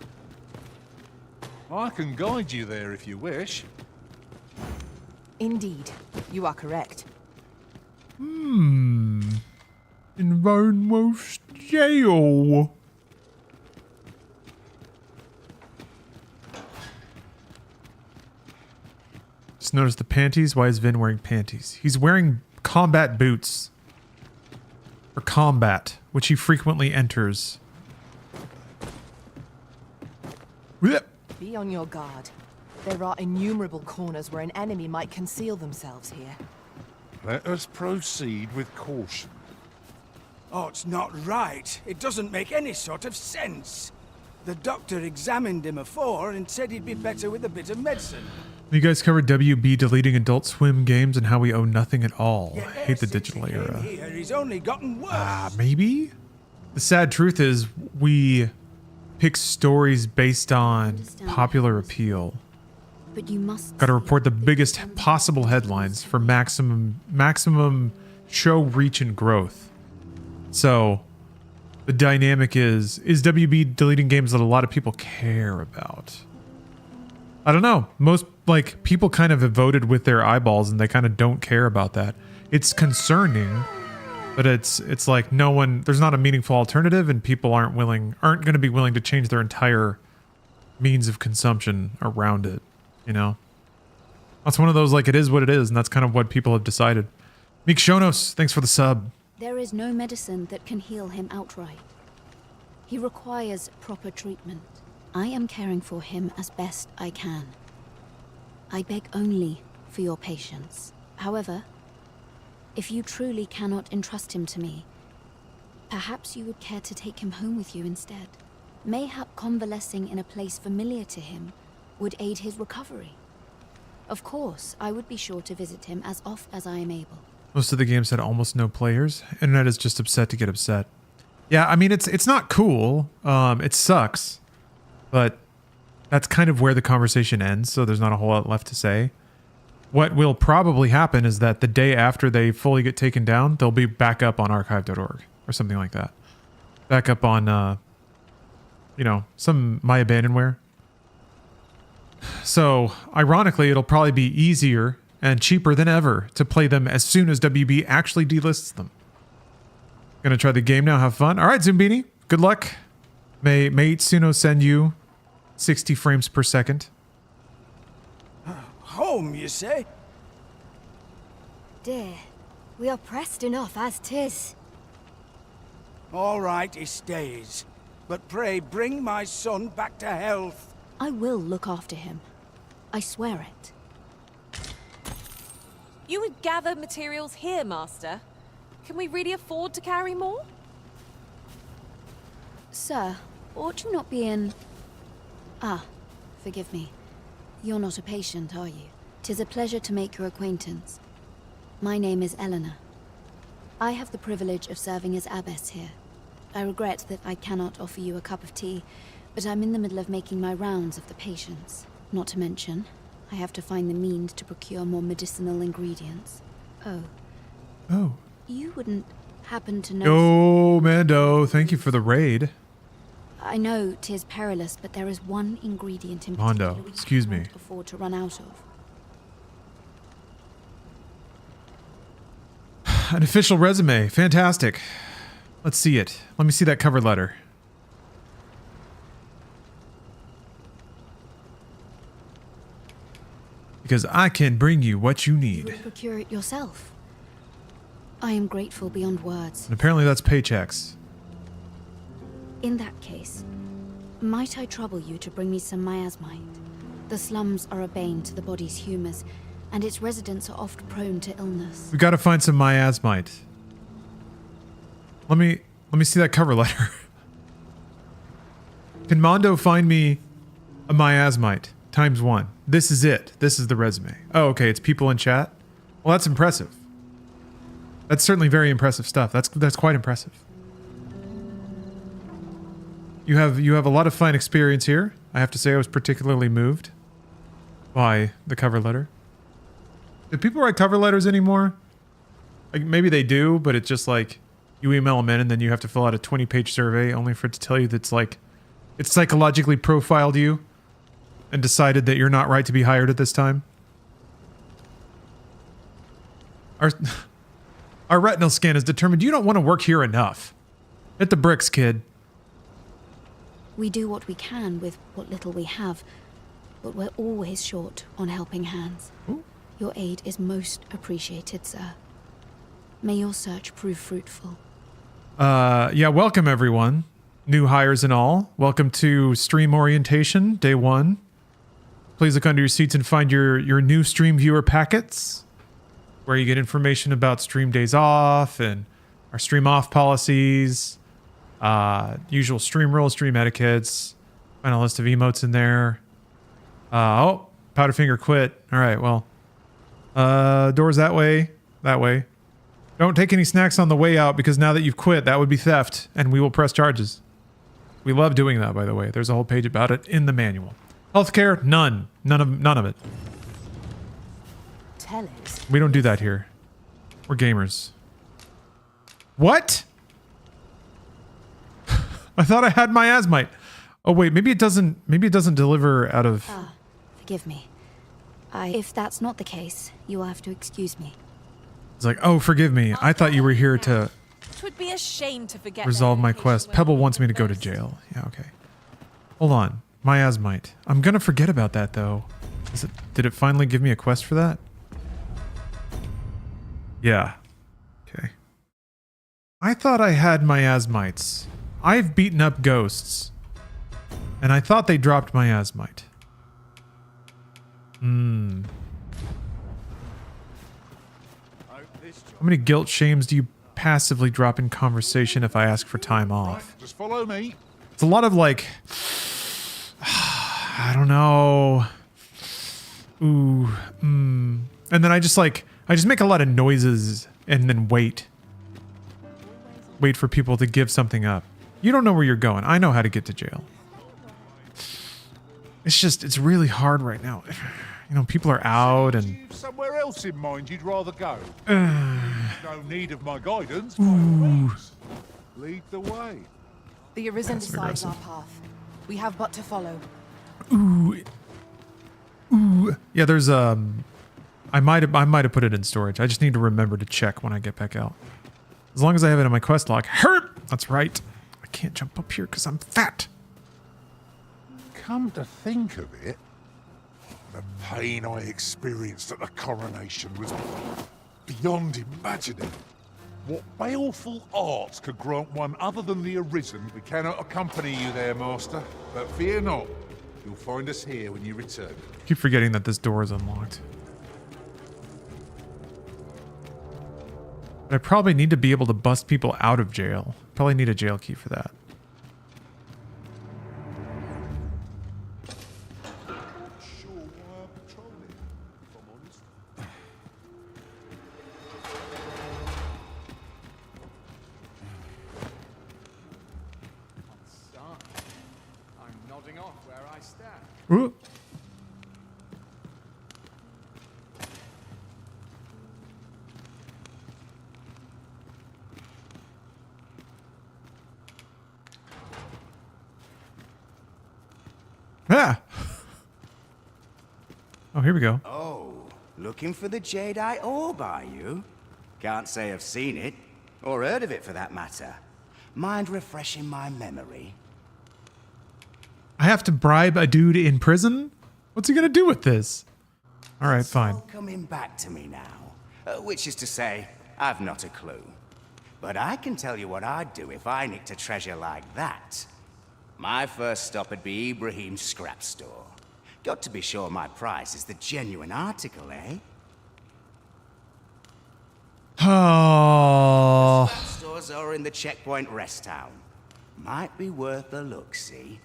I can guide you there if you wish. Indeed, you are correct. In Vernworth's jail. Just notice the panties. Why is Vin wearing panties? He's wearing combat boots. For combat, which he frequently enters. Be on your guard. There are innumerable corners where an enemy might conceal themselves here. Let us proceed with caution. Oh, it's not right. It doesn't make any sort of sense. The doctor examined him afore and said he'd be better with a bit of medicine. You guys covered WB deleting Adult Swim games and how we owe nothing at all. I hate the digital era. Here, he's only gotten worse. Maybe? The sad truth is we pick stories based on popular appeal. But you must Got to report the biggest possible headlines for maximum show reach and growth. So the dynamic is WB deleting games that a lot of people care about? I don't know. Most people kind of have voted with their eyeballs and they kind of don't care about that. It's concerning, But it's like no one, there's not a meaningful alternative, and people aren't going to be willing to change their entire means of consumption around it, you know? That's one of those, like, it is what it is, and that's kind of what people have decided. Meek Shonos, thanks for the sub. There is no medicine that can heal him outright. He requires proper treatment. I am caring for him as best I can. I beg only for your patience. However, if you truly cannot entrust him to me, perhaps you would care to take him home with you instead. Mayhap convalescing in a place familiar to him would aid his recovery. Of course, I would be sure to visit him as oft as I am able. Most of the games had almost no players. Internet is just upset to get upset. Yeah, I mean, it's not cool. It sucks. But that's kind of where the conversation ends, so there's not a whole lot left to say. What will probably happen is that the day after they fully get taken down, they'll be back up on archive.org or something like that. Back up on, you know, some My Abandonware. So, ironically, it'll probably be easier and cheaper than ever to play them as soon as WB actually delists them. Gonna try the game now, have fun. All right, Zumbini, good luck. May Itsuno send you 60 frames per second. Home, you say? Dear, we are pressed enough as 'tis. All right, he stays. But pray bring my son back to health. I will look after him. I swear it. You would gather materials here, Master. Can we really afford to carry more? Sir, ought you not be in... Ah, forgive me. You're not a patient, are you? 'Tis a pleasure to make your acquaintance. My name is Eleanor. I have the privilege of serving as abbess here. I regret that I cannot offer you a cup of tea, but I'm in the middle of making my rounds of the patients. Not to mention, I have to find the means to procure more medicinal ingredients. Oh. Oh. You wouldn't happen to know... Yo, Mando, thank you for the raid. I know 'tis perilous, but there is one ingredient in Mondo, particular we excuse me. cannot afford to run out of. An official resume. Fantastic. Let's see it. Let me see that cover letter. Because I can bring you what you You need. would procure it yourself. I am grateful beyond words. And apparently that's paychecks. In that case, might I trouble you to bring me some miasmite? The slums are a bane to the body's humors, and its residents are oft prone to illness. We gotta find some miasmite. Let me see that cover letter. Can Mondo find me a miasmite? ×1. This is it. This is the resume. Oh, okay. It's people in chat. Well, that's impressive. That's certainly very impressive stuff. That's quite impressive. You have a lot of fine experience here. I have to say I was particularly moved by the cover letter. Do people write cover letters anymore? Like maybe they do, but it's just like you email them in and then you have to fill out a 20-page survey only for it to tell you that's like it's psychologically profiled you and decided that you're not right to be hired at this time. Our retinal scan has determined you don't want to work here enough. Hit the bricks, kid. We do what we can with what little we have, but we're always short on helping hands. Ooh. Your aid is most appreciated, sir. May your search prove fruitful. Yeah, welcome everyone. New hires and all. Welcome to stream orientation, day 1. Please look under your seats and find your new stream viewer packets, where you get information about stream days off and our stream off policies, usual stream rules, stream etiquettes, find a list of emotes in there. Oh, Powderfinger quit. All right, well, doors that way, that way. Don't take any snacks on the way out because now that you've quit, that would be theft and we will press charges. We love doing that, by the way. There's a whole page about it in the manual. Healthcare, none of it. Tellers. We don't do that here. We're gamers. What? I thought I had miasmite. Oh wait, maybe it doesn't deliver out of... Ah, forgive me. If that's not the case, you will have to excuse me. It's like, oh, forgive me. I thought you were here to 'Twould be a shame to forget. Resolve my quest. Pebble wants me to go to jail. Yeah, okay. Hold on. Miasmite. I'm gonna forget about that though. Did it finally give me a quest for that? Yeah. Okay. I thought I had miasmites. I've beaten up ghosts. And I thought they dropped miasmite. How many guilt shames do you passively drop in conversation if I ask for time off? Just follow me. It's a lot of like, I don't know. Ooh, and then I just make a lot of noises and then wait for people to give something up. You don't know where you're going. I know how to get to jail. It's really hard right now. You know, people are out and... Somewhere else in mind you'd rather go. No need of my guidance. By all means. Lead the way. The Arisen decides our path. We have but to follow. Ooh. Yeah, there's I might have put it in storage. I just need to remember to check when I get back out. As long as I have it in my quest log. Hurt! That's right. I can't jump up here because I'm fat. Come to think of it, the pain I experienced at the coronation was beyond imagining. What baleful arts could grant one other than the Arisen? We cannot accompany you there, Master. But fear not. You'll find us here when you return. Keep forgetting that this door is unlocked. But I probably need to be able to bust people out of jail. Probably need a jail key for that. Ooh. Ah. Oh, here we go. Oh, looking for the Jadeite orb, are you? Can't say I've seen it, or heard of it for that matter. Mind refreshing my memory? I have to bribe a dude in prison? What's he gonna do with this? All right, fine. All coming back to me now, which is to say, I've not a clue. But I can tell you what I'd do if I nicked a treasure like that. My first stop would be Ibrahim's scrap store. Got to be sure my price is the genuine article, eh? Oh. Scrap stores are in the checkpoint rest town. Might be worth a look, see?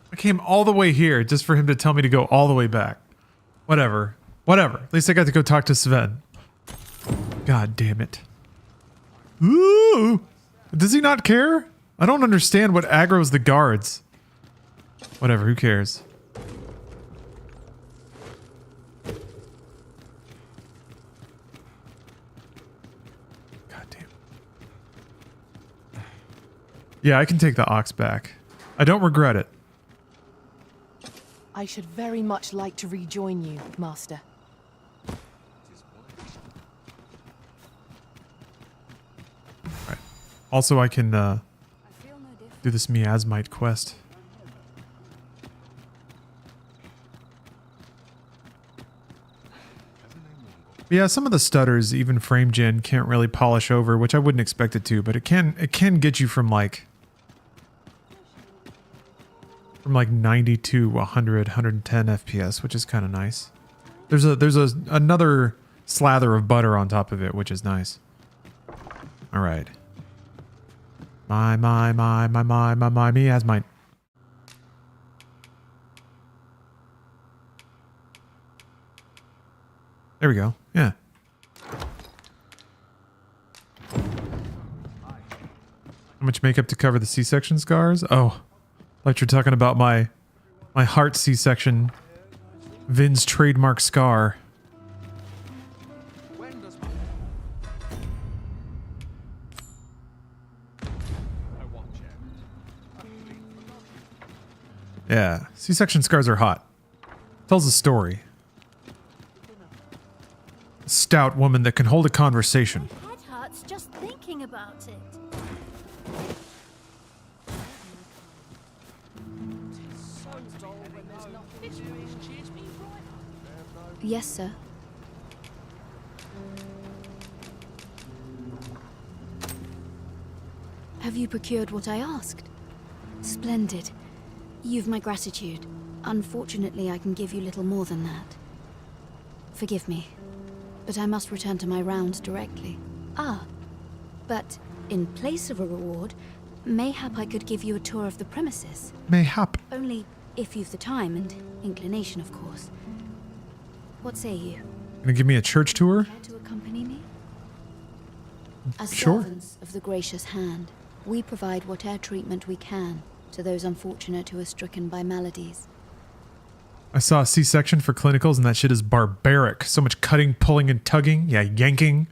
I came all the way here just for him to tell me to go all the way back. Whatever. Whatever. At least I got to go talk to Sven. God damn it. Ooh! Does he not care? I don't understand what aggro's the guards. Whatever, who cares? Yeah, I can take the ox back. I don't regret it. I should very much like to rejoin you, Master. Right. Also, I can do this miasmite quest. Yeah, some of the stutters, even frame gen, can't really polish over, which I wouldn't expect it to, but it can get you from like 90 to 100, 110 FPS, which is kind of nice. There's another slather of butter on top of it, which is nice. All right. My miasmite. There we go. Yeah. How much makeup to cover the C-section scars? Oh, like you're talking about my heart C-section, Vin's trademark scar. Yeah, C-section scars are hot. Tells a story. A stout woman that can hold a conversation. My head hurts just thinking about it. Yes, sir. Have you procured what I asked? Splendid. You've my gratitude. Unfortunately, I can give you little more than that. Forgive me, but I must return to my rounds directly. Ah, but in place of a reward, mayhap I could give you a tour of the premises. Mayhap. Only if you've the time and inclination, of course. What say you? Gonna give me a church tour? Care to accompany me? As Sure. servants of the gracious hand, we provide whatever treatment we can to those unfortunate who are stricken by maladies. I saw a C-section for clinicals and that shit is barbaric. So much cutting, pulling, and tugging. Yeah, yanking.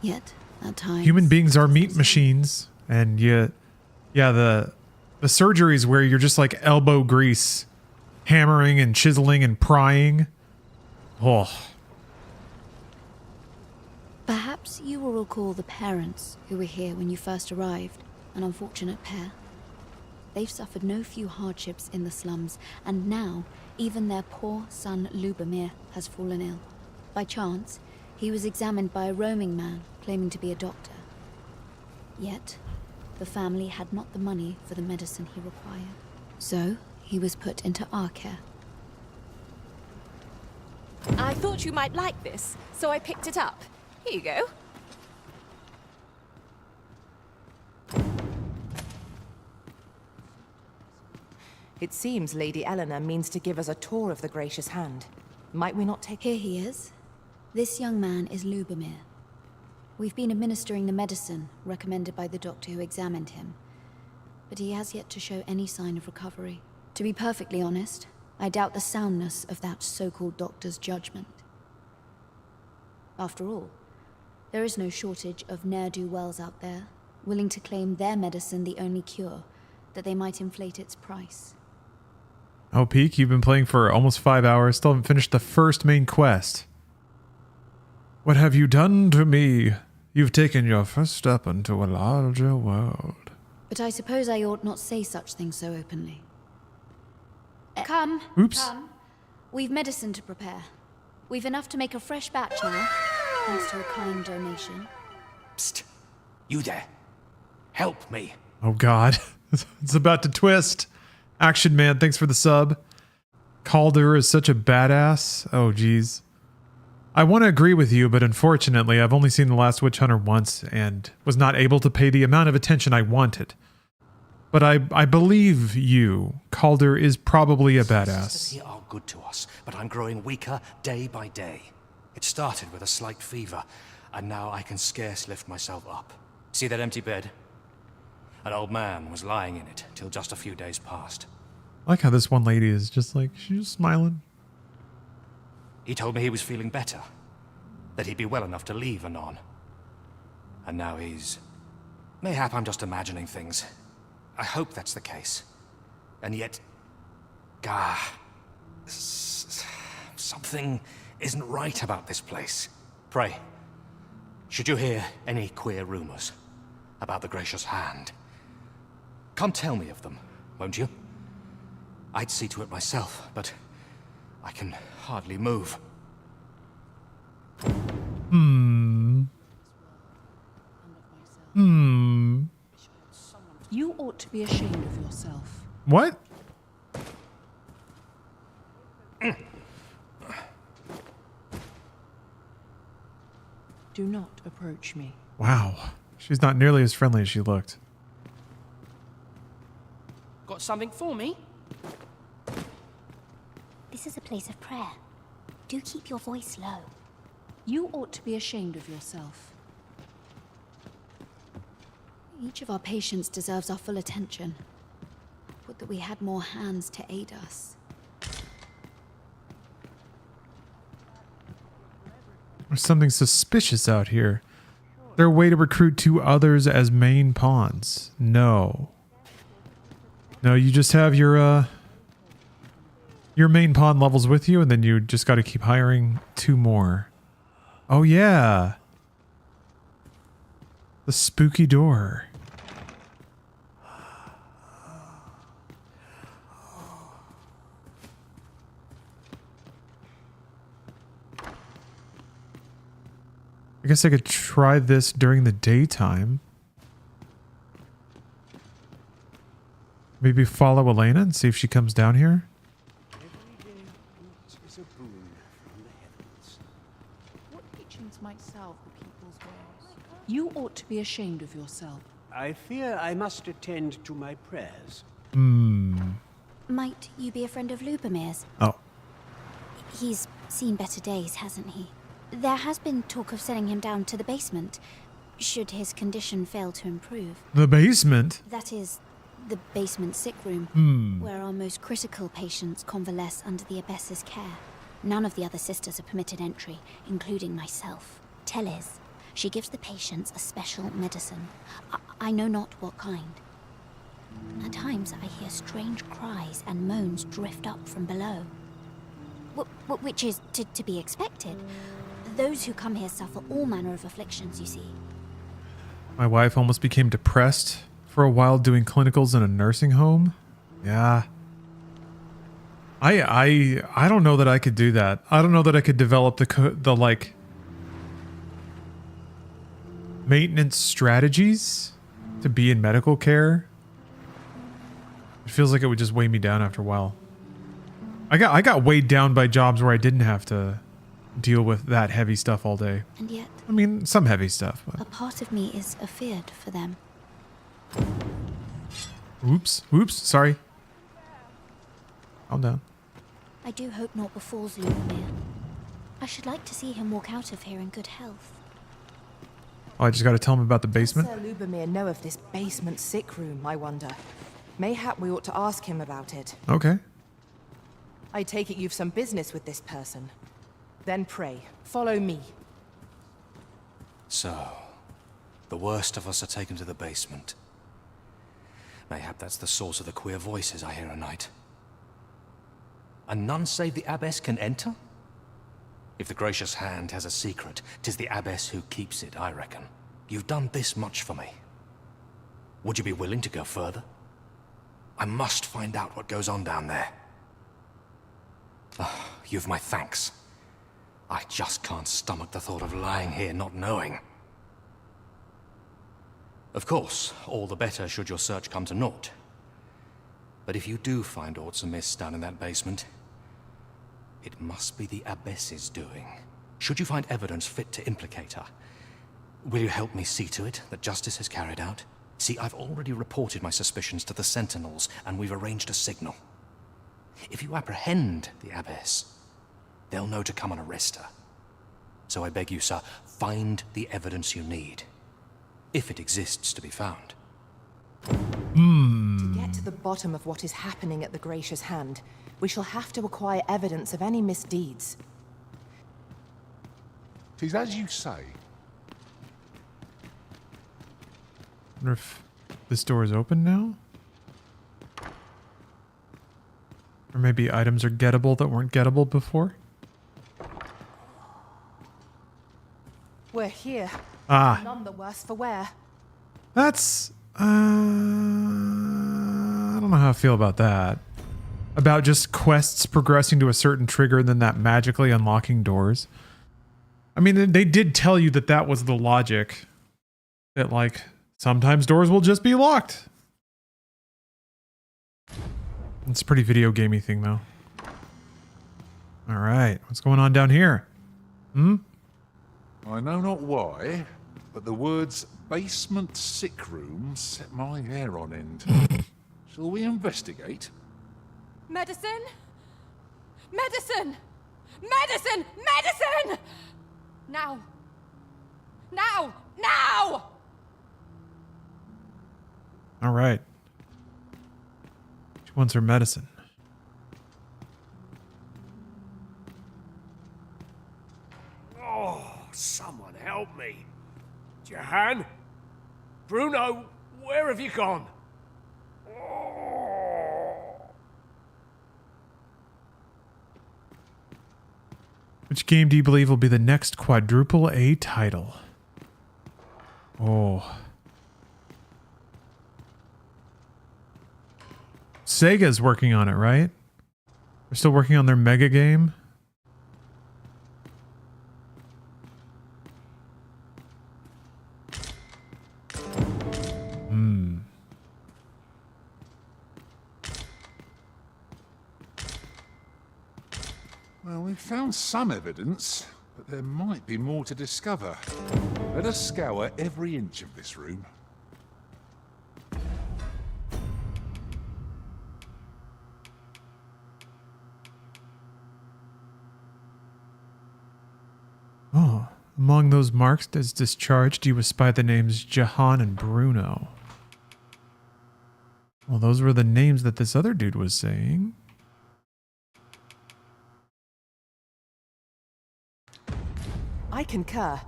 Yet, at times... Human beings are meat machines. And the surgeries where you're just like elbow grease, hammering and chiseling and prying. Oh. Perhaps you will recall the parents who were here when you first arrived, an unfortunate pair. They've suffered no few hardships in the slums, and now even their poor son Lubomir has fallen ill. By chance, he was examined by a roaming man claiming to be a doctor. Yet, the family had not the money for the medicine he required. So, he was put into our care. I thought you might like this, so I picked it up. Here you go. It seems Lady Eleanor means to give us a tour of the gracious hand. Might we not take... Here he is. This young man is Lubomir. We've been administering the medicine recommended by the doctor who examined him, but he has yet to show any sign of recovery. To be perfectly honest, I doubt the soundness of that so-called doctor's judgment. After all, there is no shortage of ne'er-do-wells out there, willing to claim their medicine the only cure, that they might inflate its price. Oh, Peak, you've been playing for almost 5 hours, still haven't finished the first main quest. What have you done to me? You've taken your first step into a larger world. But I suppose I ought not say such things so openly. Come. Oops. Come. We've medicine to prepare. We've enough to make a fresh batch now, thanks to a kind donation. Psst. You there. Help me. Oh god. It's about to twist. Action Man, thanks for the sub. Calder is such a badass. Oh geez. I want to agree with you, but unfortunately I've only seen The Last Witch Hunter once and was not able to pay the amount of attention I wanted. But I believe you. Calder is probably a badass. Here are good to us, but I'm growing weaker day by day. It started with a slight fever, and now I can scarce lift myself up. See that empty bed? An old man was lying in it till just a few days past. I like how this one lady is just like, she's just smiling. He told me he was feeling better, that he'd be well enough to leave anon. And now he's... Mayhap I'm just imagining things. I hope that's the case. And yet... Gah... Something isn't right about this place. Pray, should you hear any queer rumors about the gracious hand, come tell me of them, won't you? I'd see to it myself, but I can hardly move. You ought to be ashamed of yourself. What? Do not approach me. Wow. She's not nearly as friendly as she looked. Got something for me? This is a place of prayer. Do keep your voice low. You ought to be ashamed of yourself. Each of our patients deserves our full attention. Would that we had more hands to aid us. There's something suspicious out here. Their way to recruit two others as main pawns. No. No, you just have your your main pawn levels with you, and then you just got to keep hiring 2 more. Oh yeah. The spooky door. I guess I could try this during the daytime. Maybe follow Elena and see if she comes down here. What teachings might salve the people's woes? You ought to be ashamed of yourself. I fear I must attend to my prayers. Might you be a friend of Lubomir's? Oh. He's seen better days, hasn't he? There has been talk of sending him down to the basement, should his condition fail to improve. The basement? That is, the basement sick room, where our most critical patients convalesce under the abbess's care. None of the other sisters are permitted entry, including myself. Tell Liz, she gives the patients a special medicine. I know not what kind. At times I hear strange cries and moans drift up from below. Which is to be expected. Those who come here suffer all manner of afflictions, you see. My wife almost became depressed for a while doing clinicals in a nursing home. Yeah. I don't know that I could do that. I don't know that I could develop the like maintenance strategies to be in medical care. It feels like it would just weigh me down after a while. I got weighed down by jobs where I didn't have to deal with that heavy stuff all day. And yet, I mean, some heavy stuff. But. A part of me is afeared for them. Oops, sorry. Calm down. I do hope naught befalls Lubomir. I should like to see him walk out of here in good health. Oh, I just got to tell him about the basement? Does Sir Lubomir know of this basement sick room, I wonder? Mayhap we ought to ask him about it. Okay. I take it you've some business with this person. Then pray, follow me. So, the worst of us are taken to the basement. Mayhap that's the source of the queer voices I hear at night. And none save the abbess can enter? If the gracious hand has a secret, 'tis the abbess who keeps it, I reckon. You've done this much for me. Would you be willing to go further? I must find out what goes on down there. You've my thanks. I just can't stomach the thought of lying here not knowing. Of course, all the better should your search come to naught. But if you do find aught amiss down in that basement, it must be the abbess's doing. Should you find evidence fit to implicate her, will you help me see to it that justice is carried out? See, I've already reported my suspicions to the sentinels, and we've arranged a signal. If you apprehend the abbess, they'll know to come and arrest her. So I beg you, sir, find the evidence you need, if it exists to be found. To get to the bottom of what is happening at the Gracious Hand, we shall have to acquire evidence of any misdeeds. 'Tis as you say. I wonder if this door is open now? Or maybe items are gettable that weren't gettable before? We're here. Ah. None the worse for wear. That's... I don't know how I feel about that. About just quests progressing to a certain trigger and then that magically unlocking doors. I mean, they did tell you that that was the logic. That, like, sometimes doors will just be locked. It's a pretty video gamey thing, though. Alright, what's going on down here? I know not why, but the words basement sick room set my hair on end. Shall we investigate? Medicine? Medicine! Medicine! Medicine! Now! Now! Now! Alright. She wants her medicine. Oh, someone help me. Jahan? Bruno, where have you gone? Which game do you believe will be the next quadruple A title? Oh. Sega's working on it, right? They're still working on their mega game. Well, we've found some evidence, but there might be more to discover. Let us scour every inch of this room. Oh, among those marked as discharged, you espy the names Jahan and Bruno. Well, those were the names that this other dude was saying. I concur.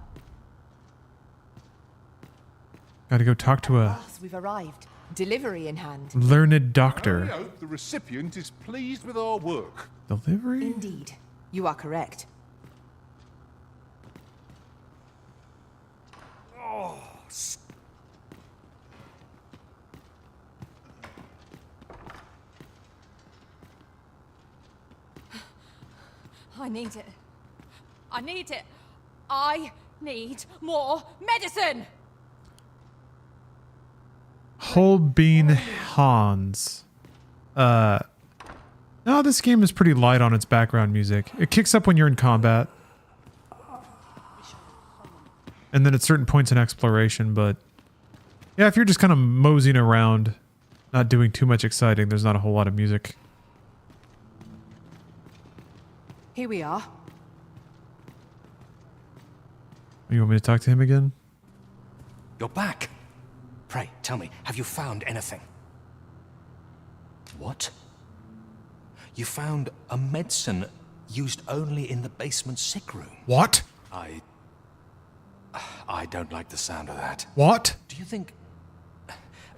Gotta go talk to a We've arrived. Delivery in hand. learned doctor. I hope the recipient is pleased with our work. Delivery? Indeed. You are correct. Oh, I need it. I need it. I need more medicine! Whole Bean Hans. No, this game is pretty light on its background music. It kicks up when you're in combat. And then at certain points in exploration, but yeah, if you're just kind of moseying around, not doing too much exciting, there's not a whole lot of music. Here we are. You want me to talk to him again? You're back. Pray, tell me, have you found anything? What? You found a medicine used only in the basement sick room? What? I don't like the sound of that. What? Do you think...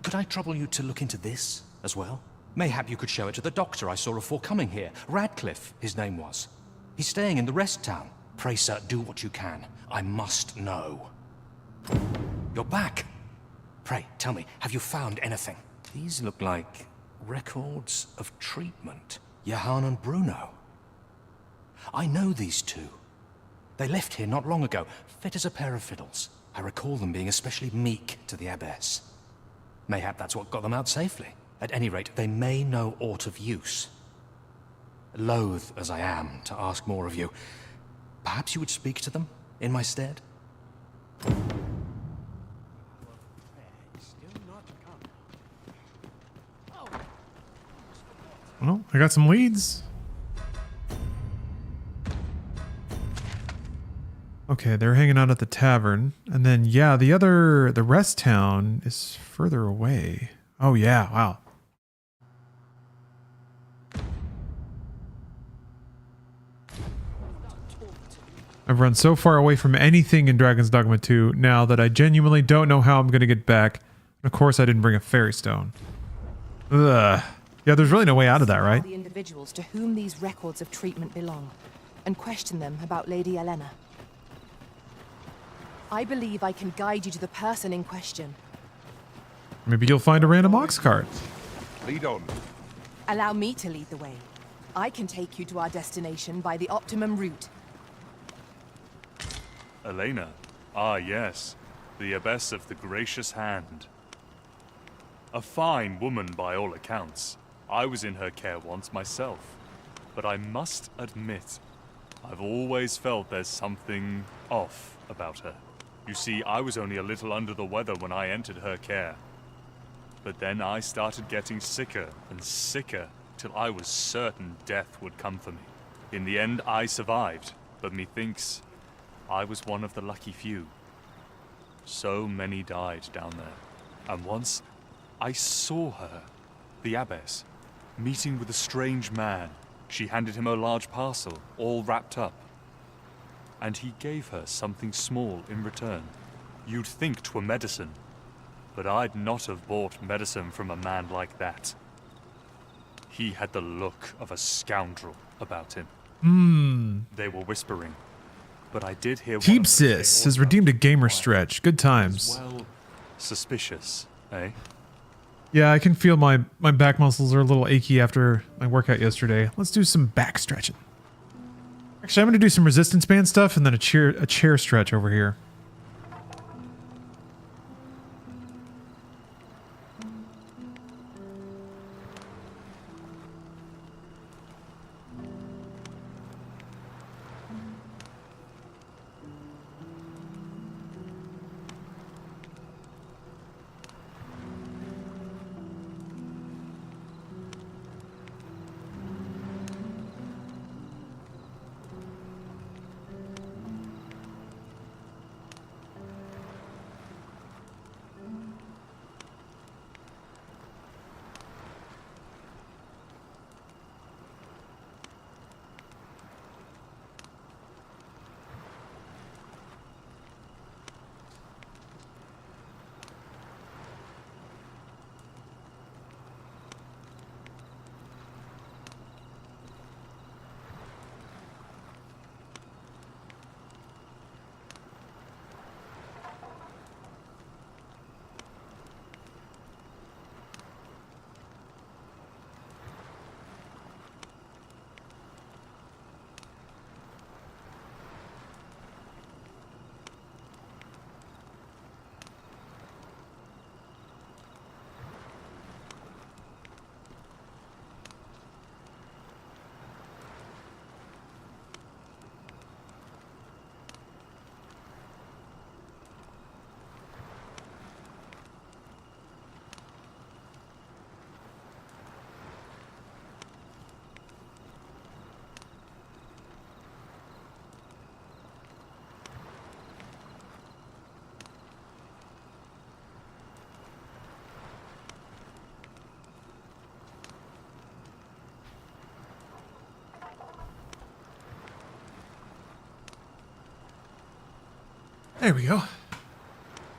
Could I trouble you to look into this as well? Mayhap you could show it to the doctor I saw before coming here. Radcliffe, his name was. He's staying in the rest town. Pray, sir, do what you can. I must know. You're back. Pray, tell me, have you found anything? These look like records of treatment. Jahan and Bruno. I know these two. They left here not long ago, fit as a pair of fiddles. I recall them being especially meek to the abbess. Mayhap that's what got them out safely. At any rate, they may know aught of use. Loath as I am to ask more of you, perhaps you would speak to them in my stead? Well, I got some leads. Okay, they're hanging out at the tavern. And then, yeah, the rest town is further away. Oh, yeah, wow. I've run so far away from anything in Dragon's Dogma 2 now that I genuinely don't know how I'm going to get back. And of course, I didn't bring a fairy stone. Ugh. Yeah, there's really no way out of that, right? The individuals to whom these records of treatment belong, and question them about Lady Elena. I believe I can guide you to the person in question. Maybe you'll find a random ox cart. Lead on. Allow me to lead the way. I can take you to our destination by the optimum route. Elena. Ah, yes. The Abbess of the Gracious Hand. A fine woman by all accounts. I was in her care once myself. But I must admit, I've always felt there's something off about her. You see, I was only a little under the weather when I entered her care. But then I started getting sicker and sicker till I was certain death would come for me. In the end, I survived, but methinks I was one of the lucky few. So many died down there. And once, I saw her, the abbess, meeting with a strange man. She handed him a large parcel, all wrapped up. And he gave her something small in return. You'd think 'twere medicine, but I'd not have bought medicine from a man like that. He had the look of a scoundrel about him. They were whispering, but I did hear one of them say Teepsis has redeemed a gamer stretch. Good times. well, suspicious, eh? Yeah, I can feel my back muscles are a little achy after my workout yesterday. Let's do some back stretching. Actually, I'm going to do some resistance band stuff and then a chair stretch over here. There we go.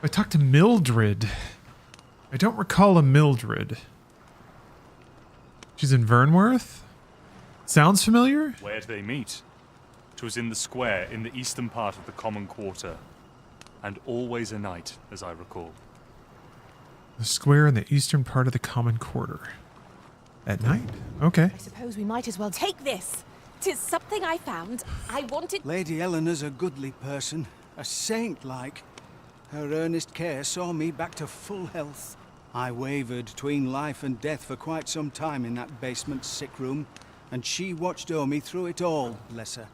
I talked to Mildred. I don't recall a Mildred. She's in Vernworth? Sounds familiar? Where'd they meet? It was in the square in the eastern part of the common quarter. And always a night, as I recall. The square in the eastern part of the common quarter. At night? Okay. I suppose we might as well take this. 'Tis something I found. I wanted... Lady Eleanor's a goodly person, a saint-like. Her earnest care saw me back to full health. I wavered between life and death for quite some time in that basement sick room, and she watched o'er me through it all, bless her.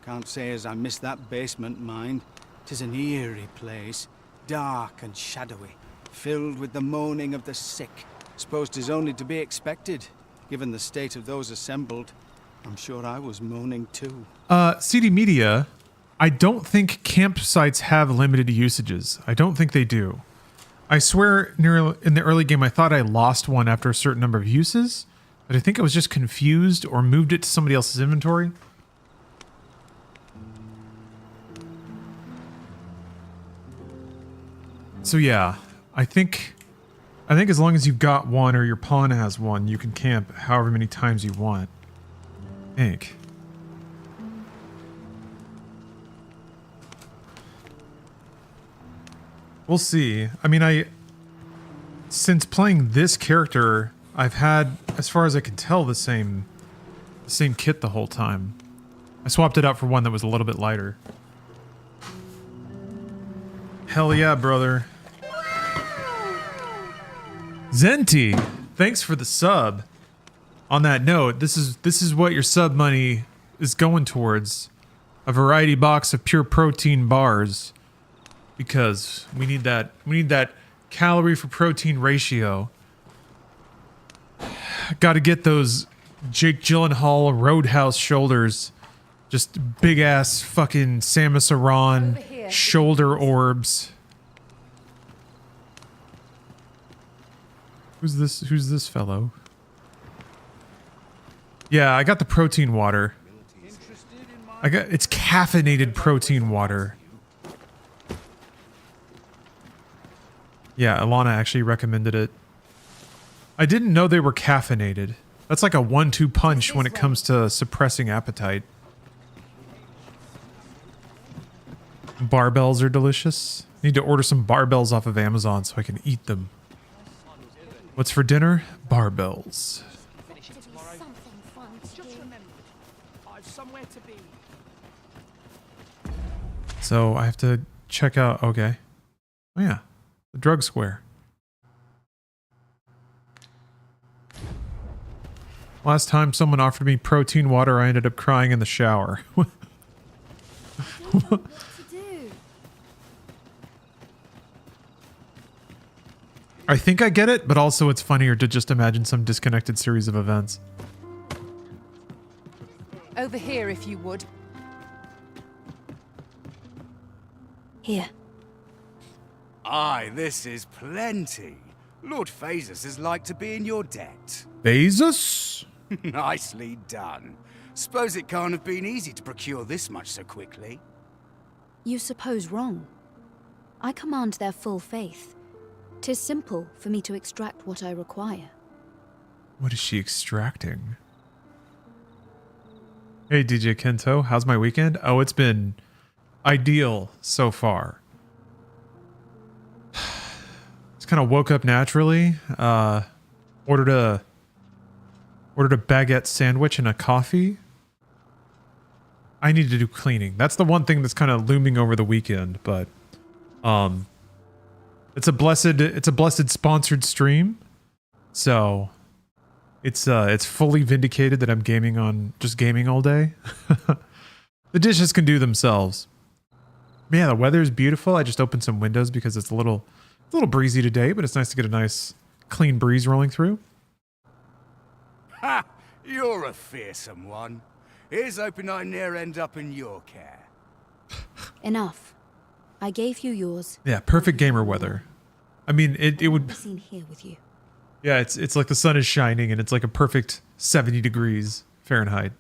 Can't say as I miss that basement, mind. 'Tis an eerie place, dark and shadowy, filled with the moaning of the sick. Suppose 'tis only to be expected, given the state of those assembled. I'm sure I was moaning too. CD Media, I don't think campsites have limited usages. I don't think they do. I swear in the early game I thought I lost one after a certain number of uses, but I think I was just confused or moved it to somebody else's inventory. So yeah, I think as long as you've got one or your pawn has one, you can camp however many times you want. I think. We'll see. I mean, since playing this character, I've had, as far as I can tell, the same kit the whole time. I swapped it out for one that was a little bit lighter. Hell yeah, brother. Zenti, thanks for the sub. On that note, this is what your sub money is going towards. A variety box of pure protein bars. Because we need that calorie for protein ratio. Got to get those Jake Gyllenhaal Roadhouse shoulders. Just big ass fucking Samus Aran shoulder orbs. Who's this fellow? Yeah, I got the protein water. It's caffeinated protein water. Yeah, Alana actually recommended it. I didn't know they were caffeinated. That's like a 1-2 punch when it comes to suppressing appetite. Barbells are delicious. Need to order some barbells off of Amazon so I can eat them. What's for dinner? Barbells. So I have to check out, okay. Oh yeah, the drug square. Last time someone offered me protein water, I ended up crying in the shower. I think I get it, but also it's funnier to just imagine some disconnected series of events. Over here, if you would. Here. Aye, this is plenty. Lord Phaesus is like to be in your debt. Phaesus? Nicely done. Suppose it can't have been easy to procure this much so quickly. You suppose wrong. I command their full faith. 'Tis simple for me to extract what I require. What is she extracting? Hey DJ Kento, how's my weekend? Oh, it's been ideal so far. Just kind of woke up naturally. Ordered a baguette sandwich and a coffee. I need to do cleaning. That's the one thing that's kind of looming over the weekend, but it's a blessed sponsored stream. So it's fully vindicated that I'm just gaming all day. The dishes can do themselves. Yeah, the weather is beautiful. I just opened some windows because it's a little breezy today, but it's nice to get a nice clean breeze rolling through. Ha! You're a fearsome one. Here's hoping I ne'er end up in your care. Enough. I gave you yours. Yeah, perfect gamer weather. I mean, it would. I've seen here with you. Yeah, it's like the sun is shining and it's like a perfect 70 degrees Fahrenheit.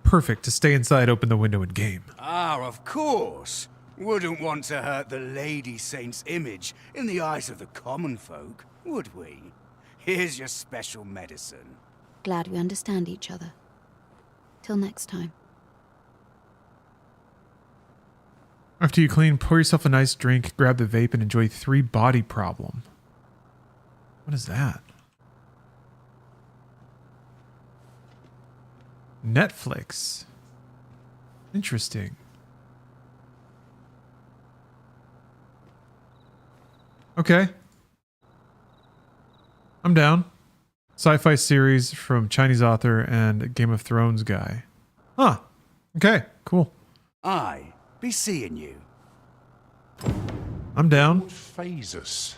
Perfect to stay inside, open the window, and game. Ah, of course. Wouldn't want to hurt the Lady Saint's image in the eyes of the common folk, would we? Here's your special medicine. Glad we understand each other. Till next time. After you clean, pour yourself a nice drink, grab the vape, and enjoy 3 body problem. What is that? Netflix. Interesting. Okay. I'm down. Sci-fi series from Chinese author and Game of Thrones guy. Huh. Okay, cool. Aye, be seeing you. I'm down. Lord Phaesus.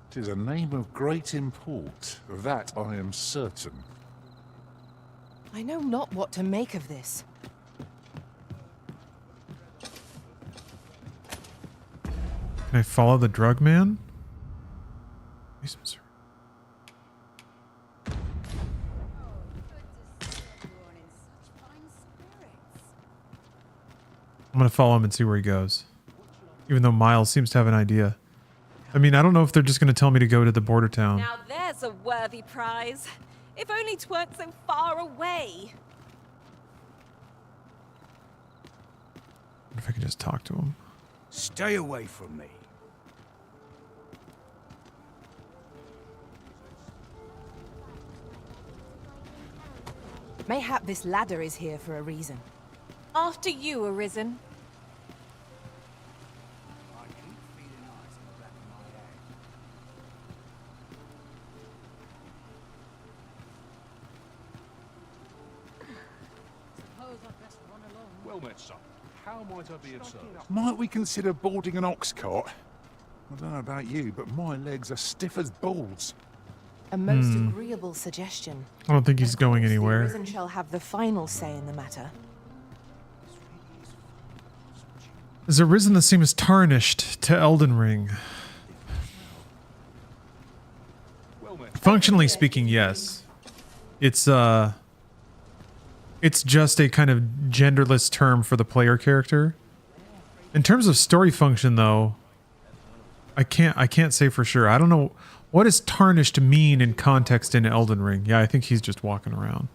'Tis a name of great import, of that I am certain. I know not what to make of this. Can I follow the drug man? I'm gonna follow him and see where he goes. Even though Miles seems to have an idea. I mean, I don't know if they're just gonna tell me to go to the border town. Now there's a worthy prize. If only 'tweren't so far away. What if I could just talk to him? Stay away from me. Mayhap this ladder is here for a reason. After you, Arisen. Well met, son. How might I be of service? Might we consider boarding an ox cart? I don't know about you, but my legs are stiff as balls. A most agreeable suggestion. I don't think he's going anywhere. Arisen shall have the final say in the matter. Is Arisen the same as Tarnished to Elden Ring? Functionally speaking, yes. It's just a kind of genderless term for the player character. In terms of story function, though, I can't say for sure. I don't know. What does tarnished mean in context in Elden Ring? Yeah, I think he's just walking around.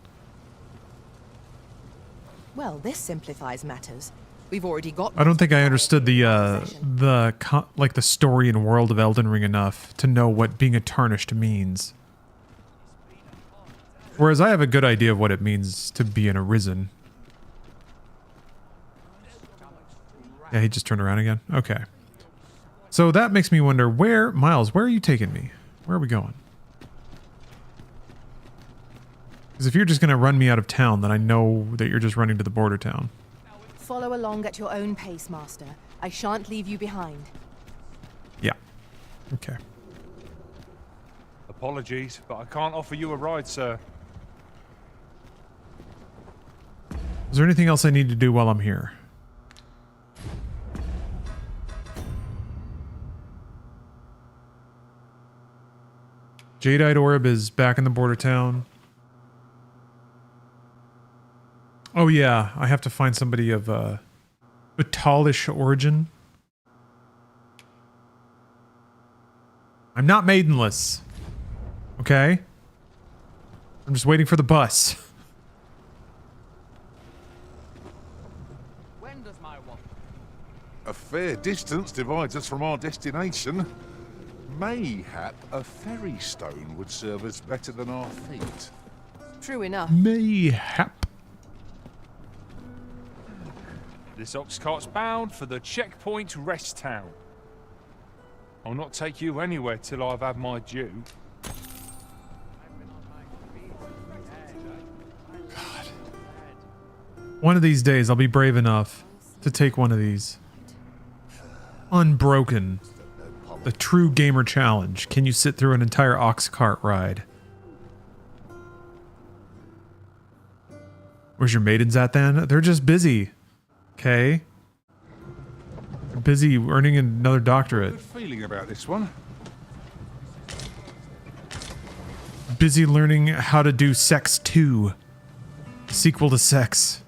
Well, this simplifies matters. We've already got... I don't think I understood the story and world of Elden Ring enough to know what being a tarnished means. Whereas I have a good idea of what it means to be an arisen. Yeah, he just turned around again. Okay. So that makes me wonder Miles, where are you taking me? Where are we going? Because if you're just going to run me out of town, then I know that you're just running to the border town. Follow along at your own pace, Master. I shan't leave you behind. Yeah. Okay. Apologies, but I can't offer you a ride, sir. Is there anything else I need to do while I'm here? Jadeite Orb is back in the border town. Oh yeah, I have to find somebody of Batalish origin. I'm not maidenless. Okay? I'm just waiting for the bus. When does my walk? A fair distance divides us from our destination. Mayhap a ferry stone would serve us better than our feet. True enough. Mayhap. This ox cart's bound for the checkpoint rest town. I'll not take you anywhere till I've had my due. God. One of these days I'll be brave enough to take one of these. Unbroken. The true gamer challenge. Can you sit through an entire ox cart ride? Where's your maidens at then? They're just busy. Okay. They're busy earning another doctorate. Good feeling about this one. Busy learning how to do Sex 2. Sequel to Sex.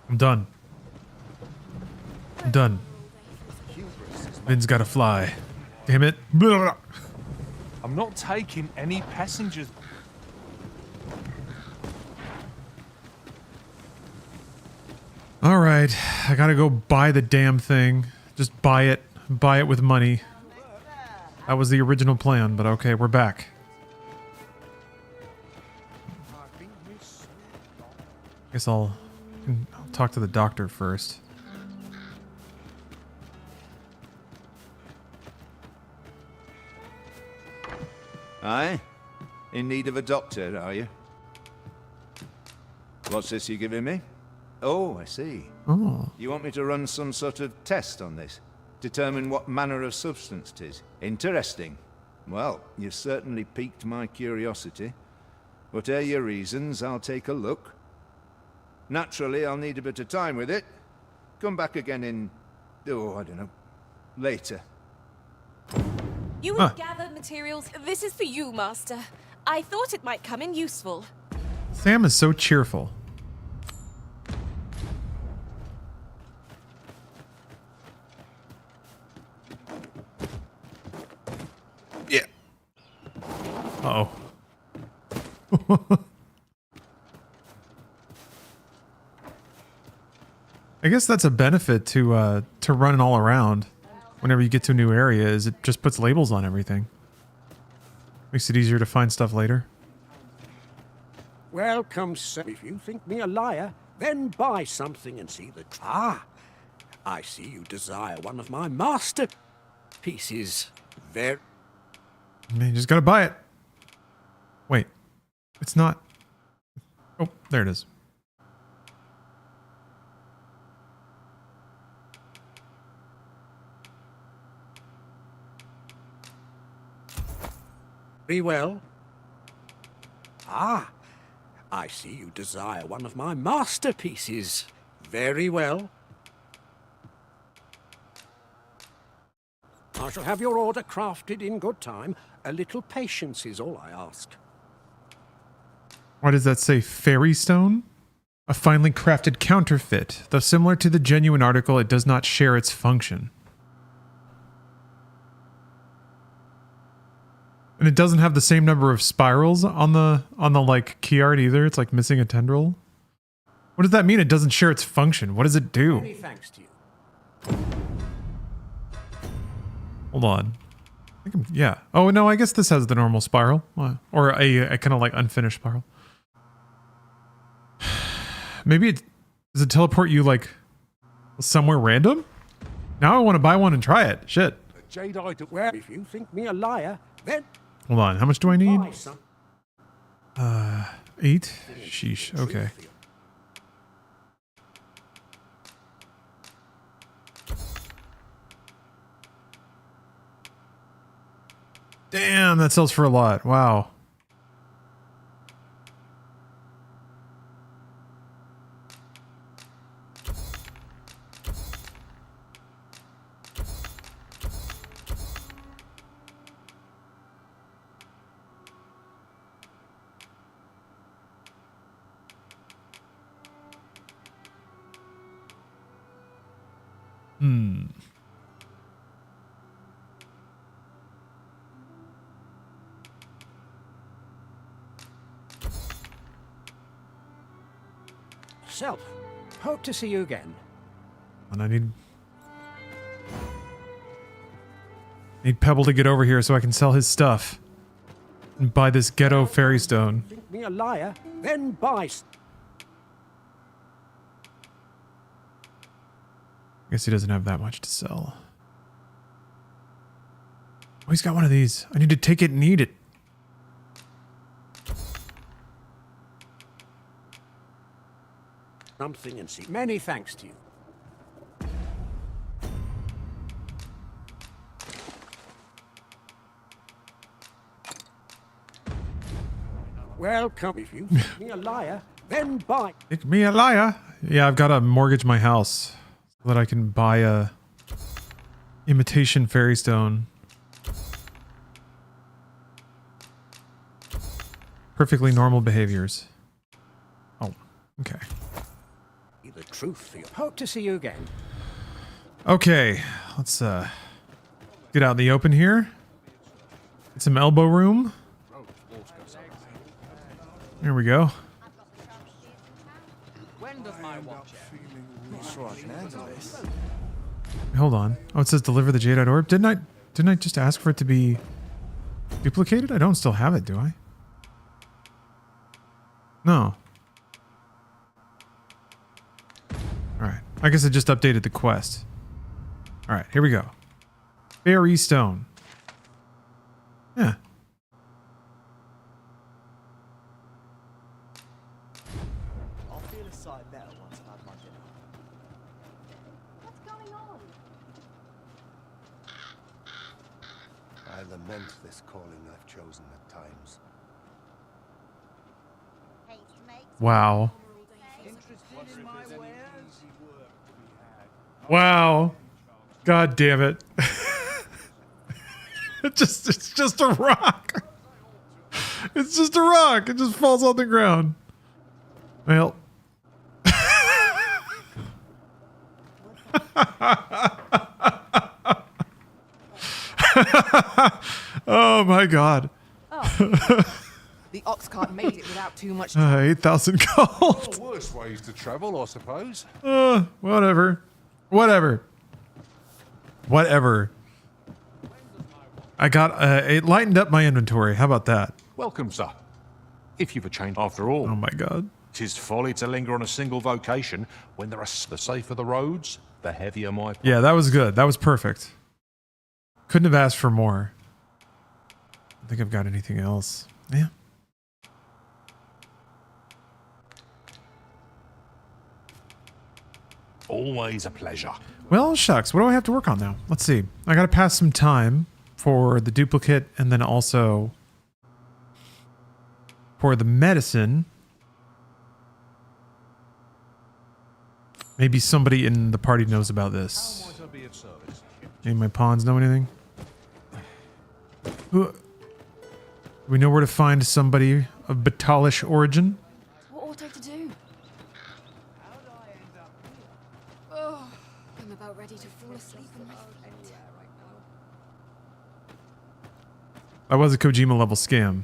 I'm done. I'm done. Vin's gotta fly. Damn it. Blah. I'm not taking any passengers. Alright, I gotta go buy the damn thing. Just buy it. Buy it with money. That was the original plan, but okay, we're back. Guess I'll talk to the doctor first. Aye? In need of a doctor, are you? What's this you're giving me? Oh, I see. Oh. You want me to run some sort of test on this? Determine what manner of substance 'tis? Interesting. Well, you've certainly piqued my curiosity. Whatever your reasons, I'll take a look. Naturally, I'll need a bit of time with it. Come back again in... oh, I don't know. Later. You have gathered materials. This is for you, Master. I thought it might come in useful. Sam is so cheerful. Yeah. Uh-oh. I guess that's a benefit to running all around. Whenever you get to a new area, is it just puts labels on everything. Makes it easier to find stuff later. Welcome, sir. If you think me a liar, then buy something and see the... Ah! I see you desire one of my masterpieces. Very... You just gotta buy it. Wait. It's not... Oh, there it is. Very well. Ah, I see you desire one of my masterpieces. Very well. I shall have your order crafted in good time. A little patience is all I ask. Why does that say fairy stone? A finely crafted counterfeit. Though similar to the genuine article, it does not share its function. And it doesn't have the same number of spirals on the like key art either. It's like missing a tendril. What does that mean? It doesn't share its function. What does it do? Many thanks to you. Hold on. Yeah. Oh no, I guess this has the normal spiral, or a kind of like unfinished spiral. Maybe does it teleport you like somewhere random? Now I want to buy one and try it. Shit. Jadeite, well, if you think me a liar, then Hold on. How much do I need? buy some. 8. Sheesh. Okay. Damn, that sells for a lot. Wow. Self, hope to see you again. And I need Pebble to get over here so I can sell his stuff and buy this ghetto fairy stone. Think me a liar, then buy. I guess he doesn't have that much to sell. Oh, he's got one of these. I need to take it and eat it. Something and see. Many thanks to you. Welcome. If you think me a liar, then buy. Make me a liar. Yeah, I've got to mortgage my house so that I can buy a imitation fairy stone. Perfectly normal behaviors. Oh, okay. The truth for you. Hope to see you again. Okay, let's get out in the open here. Get some elbow room. There we go. When does my watch Hold on. Oh, it says deliver the jadeite orb. Didn't I just ask for it to be duplicated? I don't still have it, do I? No. Alright. I guess I just updated the quest. Alright, here we go. Fairy stone. Yeah. I'll feel a sight better once I've had my dinner. What's going on? I lament this calling I've chosen at times. Wow. Wow. God damn it. It's just a rock. It's just a rock. It just falls on the ground. Well. Oh my god. The ox cart made it without too much 8,000 gold. Worse ways to travel, I suppose. Whatever. Whatever. I got, it lightened up my inventory. How about that? Welcome, sir. If you've a change after all. Oh my god. 'Tis folly to linger on a single vocation when there are the safer the roads, the heavier my... Yeah, that was good. That was perfect. Couldn't have asked for more. I don't think I've got anything else. Yeah. Always a pleasure. Well, shucks. What do I have to work on now? Let's see. I got to pass some time for the duplicate and then also for the medicine. Maybe somebody in the party knows about this. Any of my pawns know anything? Do we know where to find somebody of Batalish origin. What ought I to do? Oh, I'm about ready to fall asleep on my feet. That was a Kojima level scam.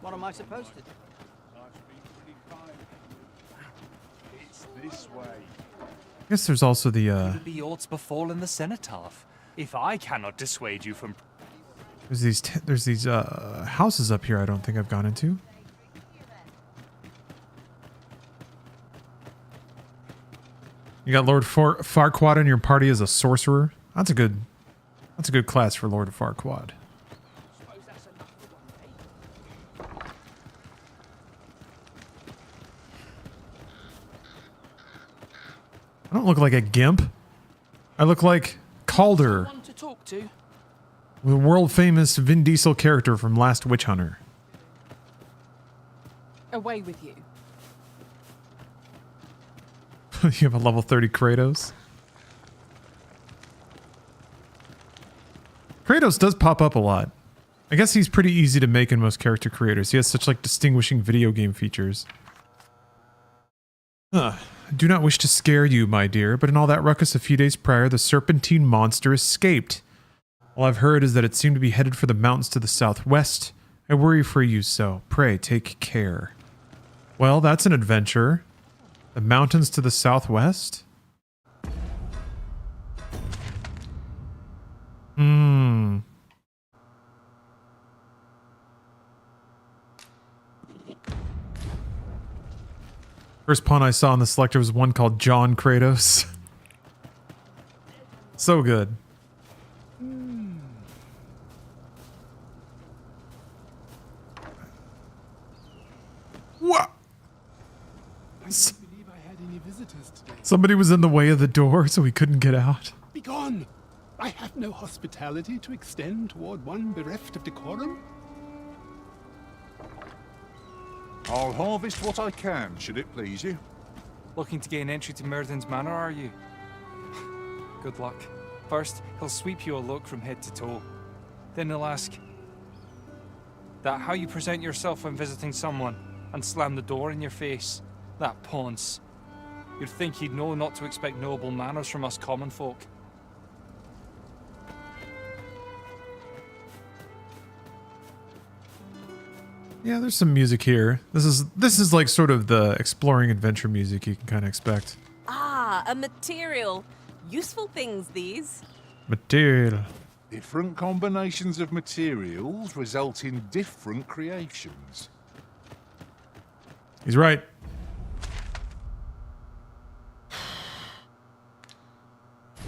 What am I supposed to do? It's this way. I guess there's also the Will be yours befallen the cenotaph, if I cannot dissuade you from. there's these houses up here I don't think I've gone into. You got Lord Farquaad in your party as a sorcerer. That's a good class for Lord Farquaad. I don't look like a gimp. I look like Calder, Someone to talk to. the world famous Vin Diesel character from Last Witch Hunter. Away with you. You have a level 30 Kratos. Kratos does pop up a lot. I guess he's pretty easy to make in most character creators. He has such like distinguishing video game features. I do not wish to scare you, my dear, but in all that ruckus a few days prior, the serpentine monster escaped. All I've heard is that it seemed to be headed for the mountains to the southwest. I worry for you, so pray take care. Well, that's an adventure. The mountains to the southwest? Hmm. First pawn I saw in the selector was one called John Kratos. So good. What? I don't believe I had any visitors today. Somebody was in the way of the door, so he couldn't get out. Begone! I have no hospitality to extend toward one bereft of decorum. I'll harvest what I can, should it please you. Looking to gain entry to Myrddin's Manor, are you? Good luck. First, he'll sweep you a look from head to toe. Then he'll ask that how you present yourself when visiting someone, and slam the door in your face. That ponce. You'd think he'd know not to expect noble manners from us common folk. Yeah, there's some music here. This is like sort of the exploring adventure music you can kind of expect. Ah, a material. Useful things, these. Material. Different combinations of materials result in different creations. He's right.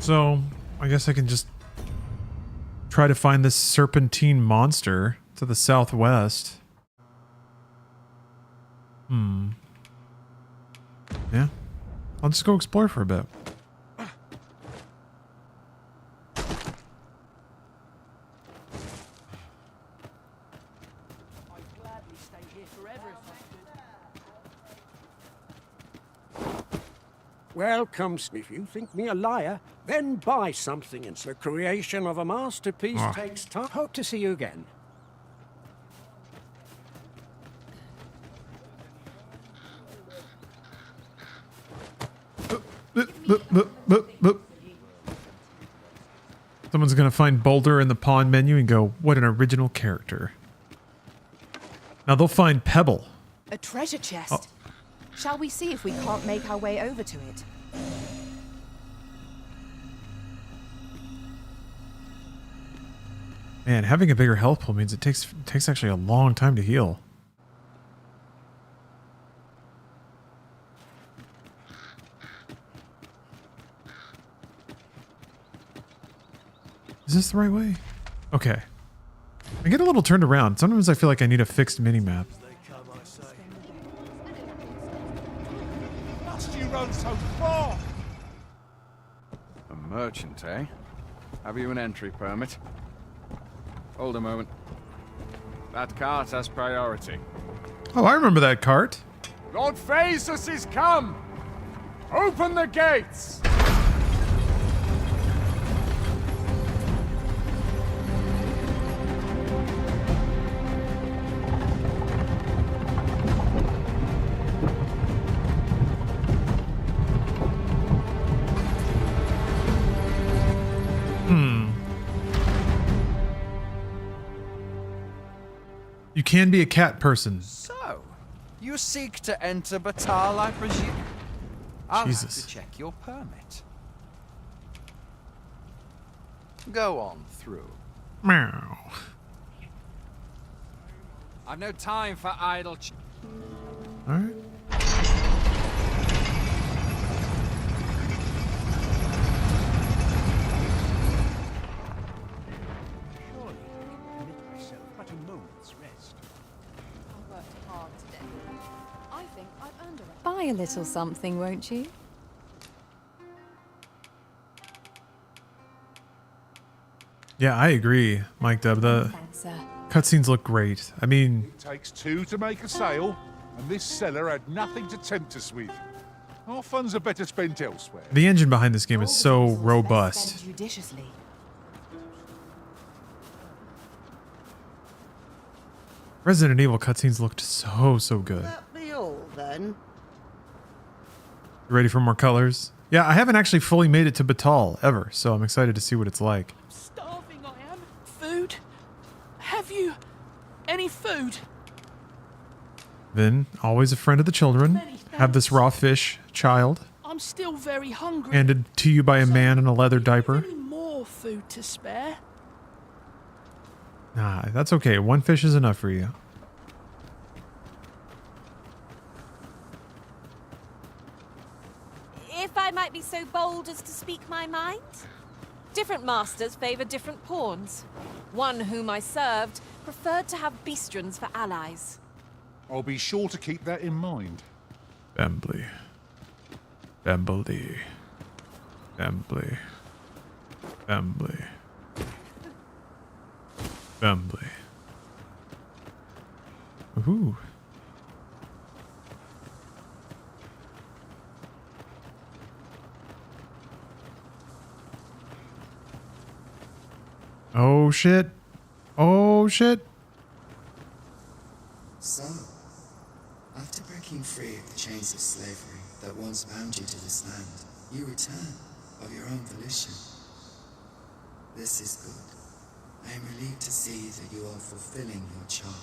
So, I guess I can just try to find this serpentine monster to the southwest. Yeah. I'll just go explore for a bit. Welcome, if you think me a liar, then buy something. It's the creation of a masterpiece takes time. Hope to see you again. Someone's gonna find Boulder in the pawn menu and go, what an original character. Now they'll find Pebble. A treasure chest. Shall we see if we can't make our way over to it? Man, having a bigger health pool means it takes actually a long time to heal. Is this the right way? Okay. I get a little turned around. Sometimes I feel like I need a fixed mini-map. Must you run so far? A merchant, eh? Have you an entry permit? Hold a moment. That cart has priority. Oh, I remember that cart. Lord Phaesus is come! Open the gates! can be a cat person. So, you seek to enter Batal, I presume? I'll have to check your permit. Go on through. Meow. I've no time for idle All right. Surely I can permit myself but a moment's rest. I worked hard today. I think I've earned it. Buy a little something, won't you? Yeah, I agree, Mike Dub. The cutscenes look great. I mean, It takes two to make a sale, and this seller had nothing to tempt us with. Our funds are better spent elsewhere. the engine behind this game is so robust. Judiciously. Resident Evil cutscenes looked so good. That be all then? You ready for more colors? Yeah, I haven't actually fully made it to Batal ever, so I'm excited to see what it's like. Starving I am. Food? Have you any food? Then, always a friend of the children. Have this raw fish, child, I'm still very hungry. handed to you by a man in a leather diaper. Any more food to spare? Nah, that's okay. One fish is enough for you. If I might be so bold as to speak my mind. Different masters favor different pawns. One whom I served preferred to have beastrons for allies. I'll be sure to keep that in mind. Bembly. Bembly. Bembly. Bembly. Bembly. Ooh. Oh shit. Oh shit. So, after breaking free of the chains of slavery that once bound you to this land, you return of your own volition. This is good. I am relieved to see that you are fulfilling your charge.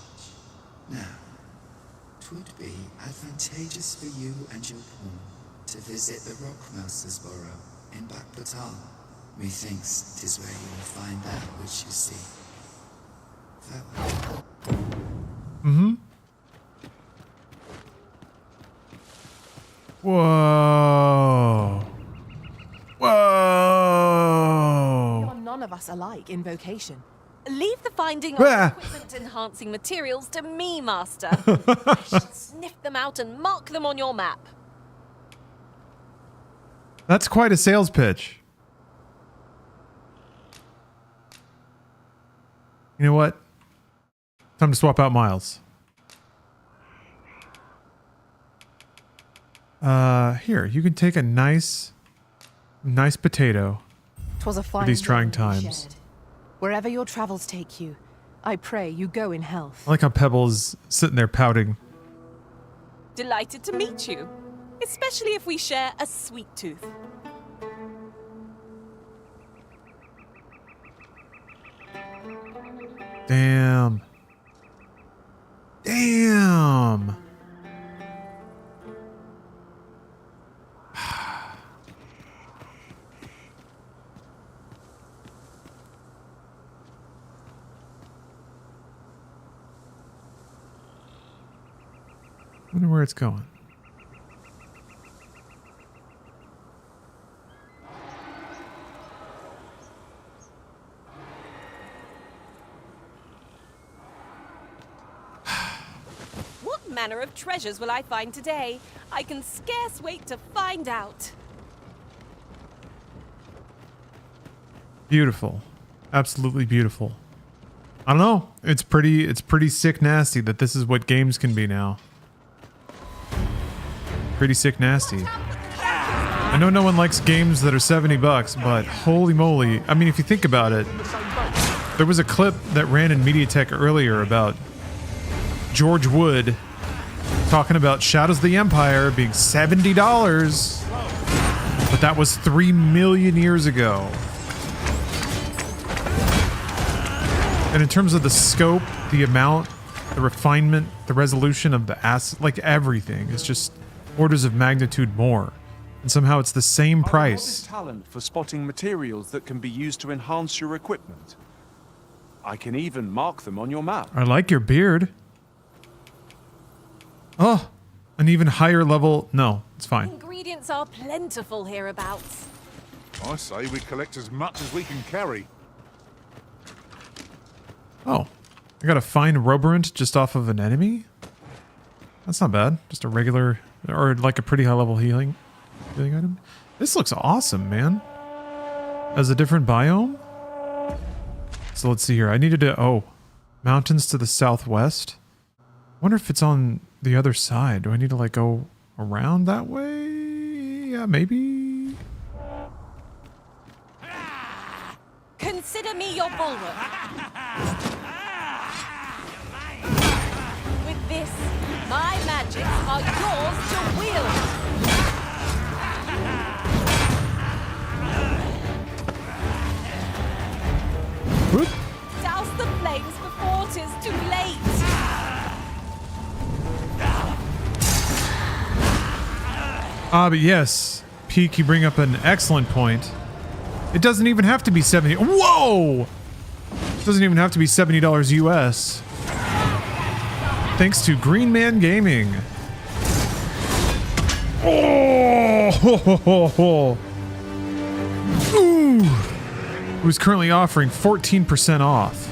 Now, 'twould be advantageous for you and your pawn to visit the Rockmouser's burrow in Backbatal. Methinks 'tis where you will find that which you seek. Farewell. Mm-hmm. Whoa. Whoa. You're none of us alike in vocation. Leave the finding of Ah. equipment-enhancing materials to me, Master. I shall sniff them out and mark them on your map. That's quite a sales pitch. You know what? Time to swap out Miles. Here, you can take a nice potato 'Twas a for fine these trying day we times. shared. Wherever your travels take you, I pray you go in health. I like how Pebble is sitting there pouting. Delighted to meet you, especially if we share a sweet tooth. Damn. Damn. Wonder where it's going. What manner of treasures will I find today? I can scarce wait to find out. Beautiful. Absolutely beautiful. I don't know. It's pretty sick nasty that this is what games can be now. Pretty sick nasty. I know no one likes games that are $70, but holy moly. I mean, if you think about it, there was a clip that ran in MediaTek earlier about George Wood talking about Shadows of the Empire being $70. But that was 3 million years ago. And in terms of the scope, the amount the refinement, the resolution of the acid, like everything is just orders of magnitude more. And somehow it's the same price. Talent for spotting materials that can be used to enhance your equipment. I can even mark them on your map. I like your beard. Oh, an even higher level. No, it's fine. Ingredients are plentiful hereabouts. I say we collect as much as we can carry. Oh, I got a fine roborant just off of an enemy? That's not bad. Just a regular, or like a pretty high level healing item. This looks awesome, man. As a different biome? So let's see here. I needed to, oh, mountains to the southwest. Wonder if it's on the other side. Do I need to like go around that way? Yeah, maybe. Consider me your bulwark. With this, my magics are yours to wield. Whoop. Douse the flames before it is too late. But yes, Peak, you bring up an excellent point. It doesn't even have to be 70. Whoa! It doesn't even have to be $70 US. Thanks to Green Man Gaming. Oh! Ho, ho, ho, ho. Ooh! Who's currently offering 14% off.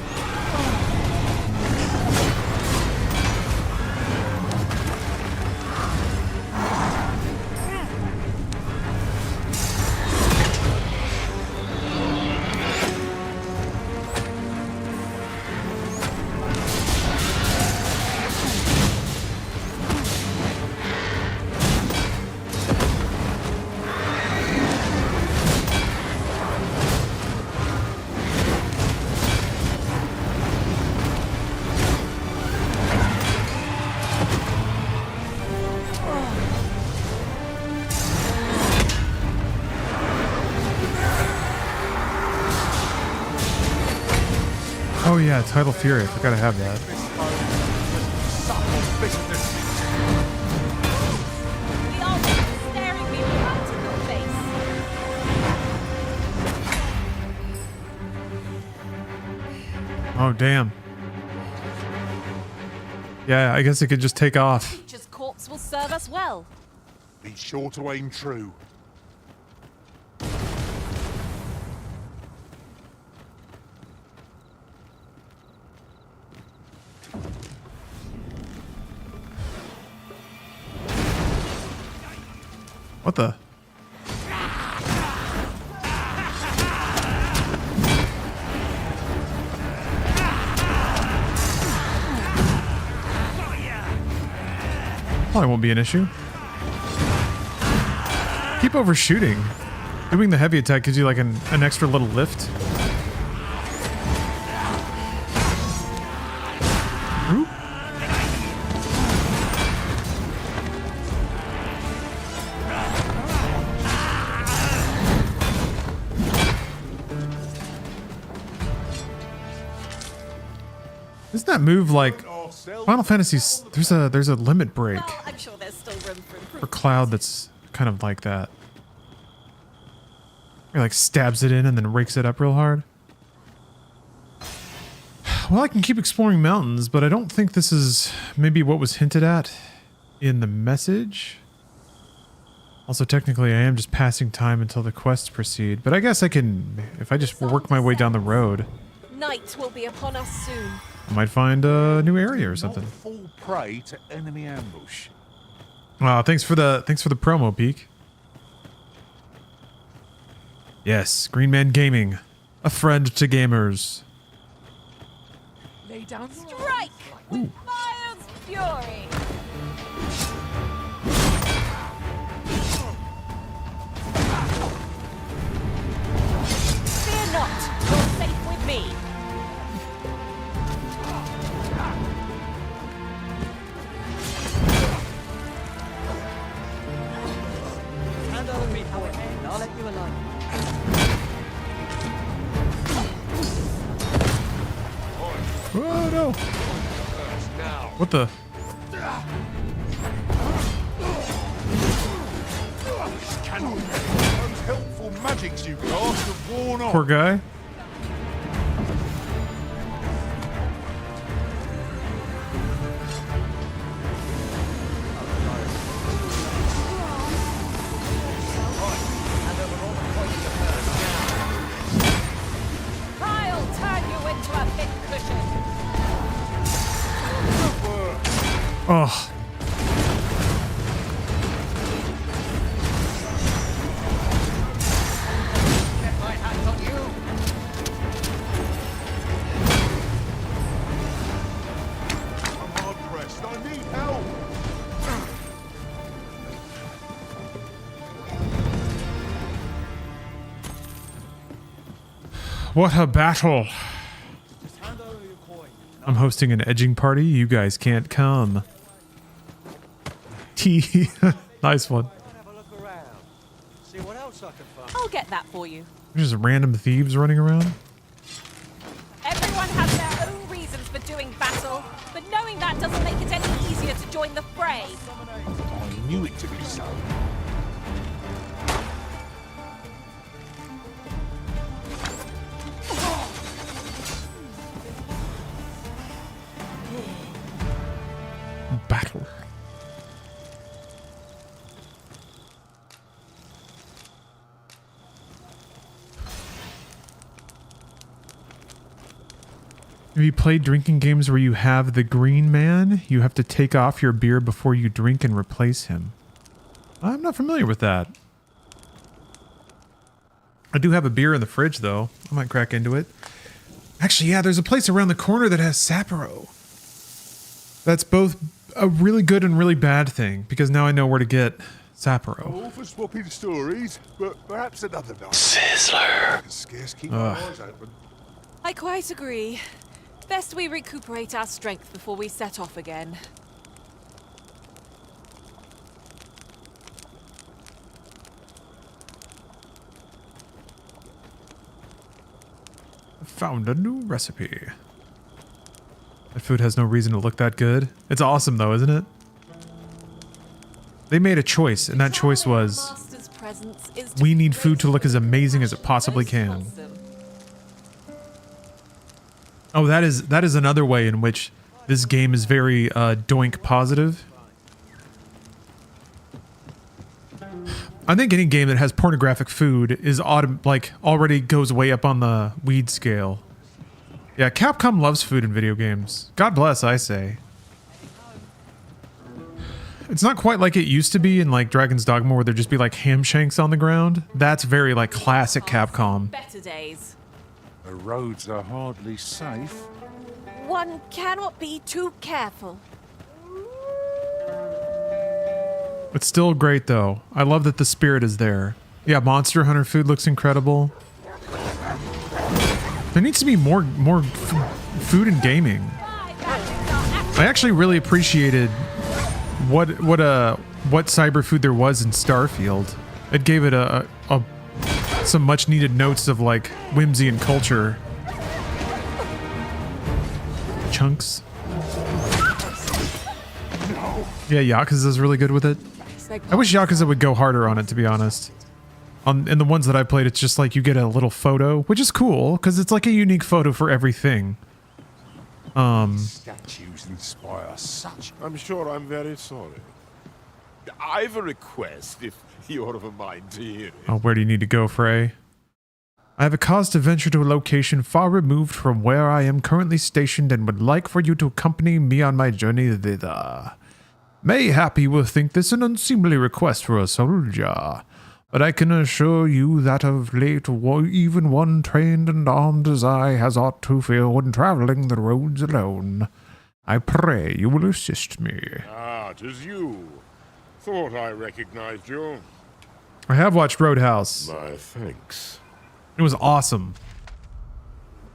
Oh yeah, Tidal Fury. I forgot to have that. The altar staring me right in the face. Oh damn. Yeah, I guess it could just take off. Teacher's corpse will serve us well. Be sure to aim true. What the? Probably won't be an issue. Keep overshooting. Doing the heavy attack gives you like an extra little lift. Oop. Isn't that move like Final Fantasy's? There's a limit break Well, I'm sure there's still room for improvement. for Cloud that's kind of like that. He like stabs it in and then rakes it up real hard. Well, I can keep exploring mountains, but I don't think this is maybe what was hinted at in the message. Also, technically, I am just passing time until the quests proceed, but I guess I can, if I just work my way down the road, Night will be upon us soon. I might find a new area or something. Not fall prey to enemy ambush. Thanks for the promo, Peak. Yes, Green Man Gaming, a friend to gamers. Lay down, strike with fire's fury. Fear not, you're safe with me. Hand over me for it, and I'll let you alone. Oh no! Now. What the? Cannot be. Those helpful magics you cast have worn off. Poor guy. I'll turn you into a big cushion. Oh. Get my hands on you. I'm hard pressed. I need help. What a battle. I'm hosting an edging party. You guys can't come. Nice one. See what else I can find. I'll get that for you. Just random thieves running around. Everyone has their own reasons for doing battle, but knowing that doesn't make it any easier to join the fray. I knew it to be so. Battle. Have you played drinking games where you have the green man? You have to take off your beer before you drink and replace him. I'm not familiar with that. I do have a beer in the fridge, though. I might crack into it. Actually, yeah, there's a place around the corner that has Sapporo. That's both a really good and really bad thing, because now I know where to get Sapporo. All for swapping stories, but perhaps another night. Sizzler. I can scarce keep my eyes open. I quite agree. Best we recuperate our strength before we set off again. Found a new recipe. That food has no reason to look that good. It's awesome though, isn't it? They made a choice, and that choice was we need food to look as amazing as it possibly can. Oh, that is another way in which this game is very doink positive. I think any game that has pornographic food is already goes way up on the weed scale. Yeah, Capcom loves food in video games. God bless, I say. It's not quite like it used to be in like Dragon's Dogma where there'd just be like ham shanks on the ground. That's very like classic Capcom. Better days. The roads are hardly safe. One cannot be too careful. It's still great though. I love that the spirit is there. Yeah, Monster Hunter food looks incredible. There needs to be more food in gaming. I actually really appreciated what cyber food there was in Starfield. It gave it some much needed notes of like whimsy and culture. Chunks. Yeah, Yakuza's really good with it. I wish Yakuza would go harder on it, to be honest. In the ones that I played, it's just like you get a little photo, which is cool, because it's like a unique photo for everything. Statues inspire such. I'm sure I'm very sorry. I've a request, if you're of a mind to hear it. Oh, where do you need to go, Frey? I have a cause to venture to a location far removed from where I am currently stationed and would like for you to accompany me on my journey thither. Mayhap you will think this an unseemly request for a soldier, but I can assure you that of late even one trained and armed as I has ought to fear when travelling the roads alone. I pray you will assist me. Ah, 'tis you. Thought I recognized you. I have watched Roadhouse. My thanks. It was awesome.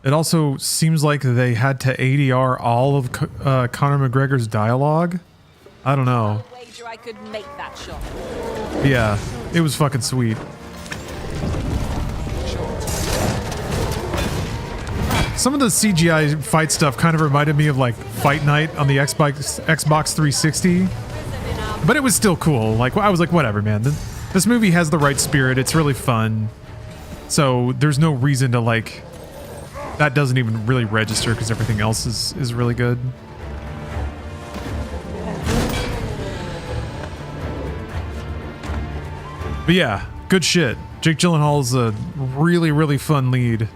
It also seems like they had to ADR all of Conor McGregor's dialogue. I don't know. I'll wager I could make that shot. Yeah, it was fucking sweet. Some of the CGI fight stuff kind of reminded me of like Fight Night on the Xbox 360, but it was still cool. Like I was like, whatever, man. This movie has the right spirit. It's really fun, so there's no reason to like. That doesn't even really register because everything else is really good. But yeah, good shit. Jake Gyllenhaal's a really, really fun lead.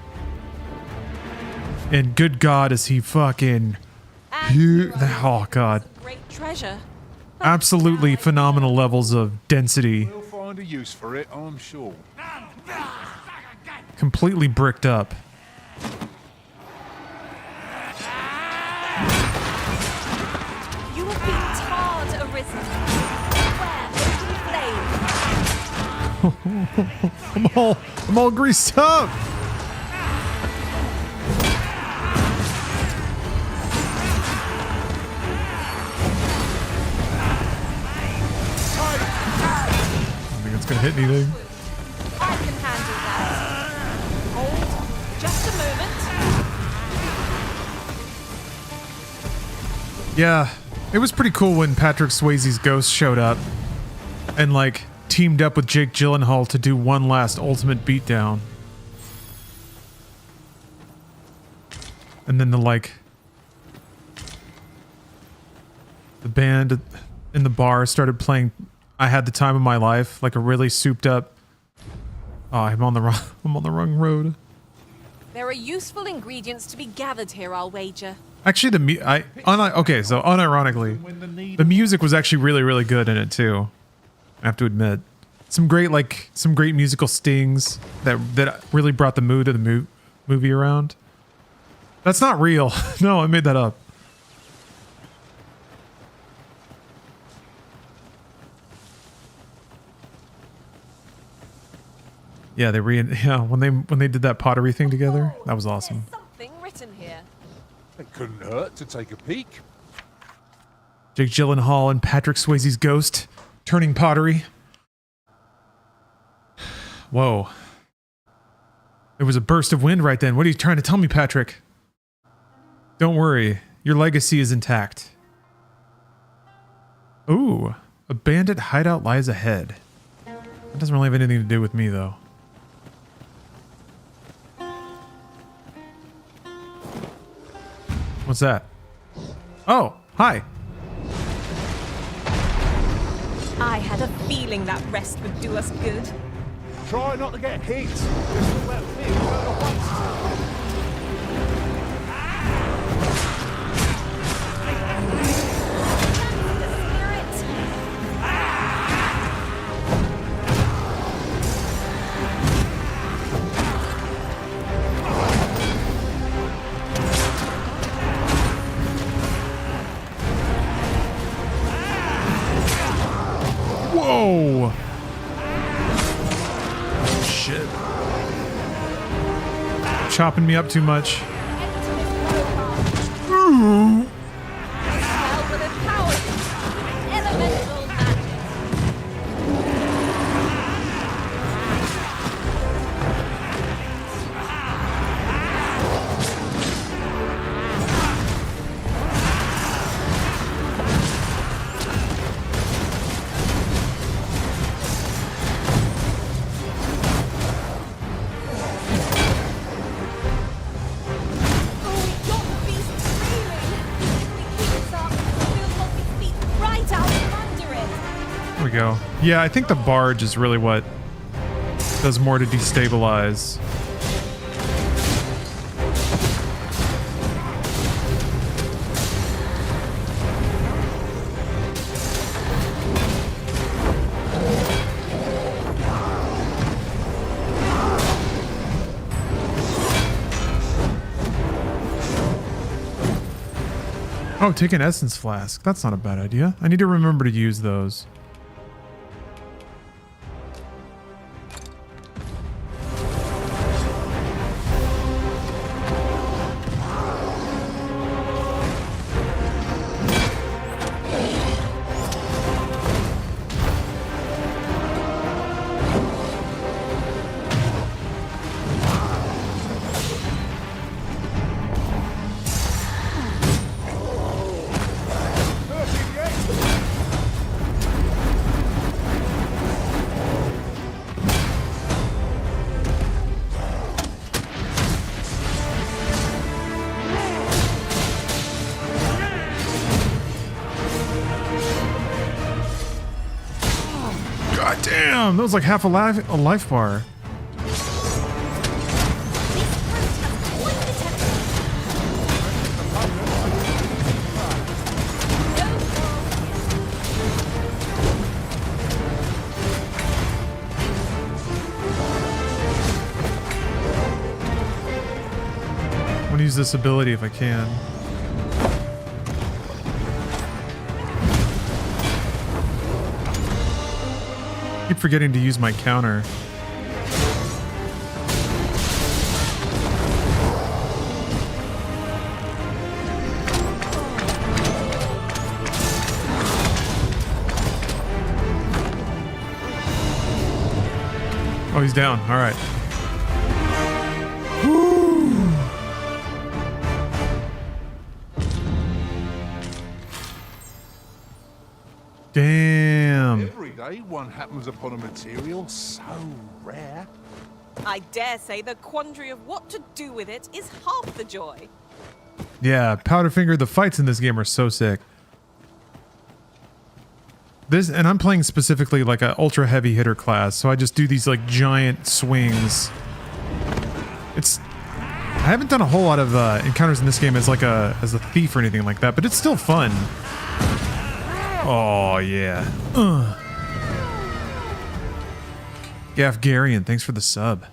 And good God, is he fucking... Oh, God. Great treasure. Absolutely phenomenal levels of density. We'll find a use for it, I'm sure. Completely bricked up. You have been tarred arisen. Where flame. I'm all greased up. Gonna hit anything. I can handle that. Hold just a moment. Yeah, it was pretty cool when Patrick Swayze's ghost showed up and like teamed up with Jake Gyllenhaal to do one last ultimate beatdown. And then the band in the bar started playing I Had the Time of My Life, like a really souped up. Oh, I'm on the wrong road. There are useful ingredients to be gathered here, I'll wager. Actually, unironically, the music was actually really, really good in it too. I have to admit, some great musical stings that really brought the mood of the movie around. That's not real. No, I made that up. Yeah, when they did that pottery thing together, that was awesome. Something written here. It couldn't hurt to take a peek. Jake Gyllenhaal and Patrick Swayze's ghost turning pottery. Whoa. There was a burst of wind right then. What are you trying to tell me, Patrick? Don't worry, your legacy is intact. Ooh, a bandit hideout lies ahead. That doesn't really have anything to do with me, though. What's that? Oh, hi. I had a feeling that rest would do us good. Try not to get hit. Just let me go once. Whoa! Shit. Chopping me up too much. Ooh. Go. Yeah, I think the barge is really what does more to destabilize. Oh, take an essence flask. That's not a bad idea. I need to remember to use those. Damn, that was like half a life bar. I want to use this ability if I can. Keep forgetting to use my counter. Oh, he's down. All right. Woo. Damn. Every day one happens upon a material so rare. I dare say the quandary of what to do with it is half the joy. Yeah, Powderfinger, the fights in this game are so sick. And I'm playing specifically like an ultra heavy hitter class, so I just do these like giant swings. I haven't done a whole lot of encounters in this game as a thief or anything like that, but it's still fun. Oh yeah. Gafgarian, thanks for the sub.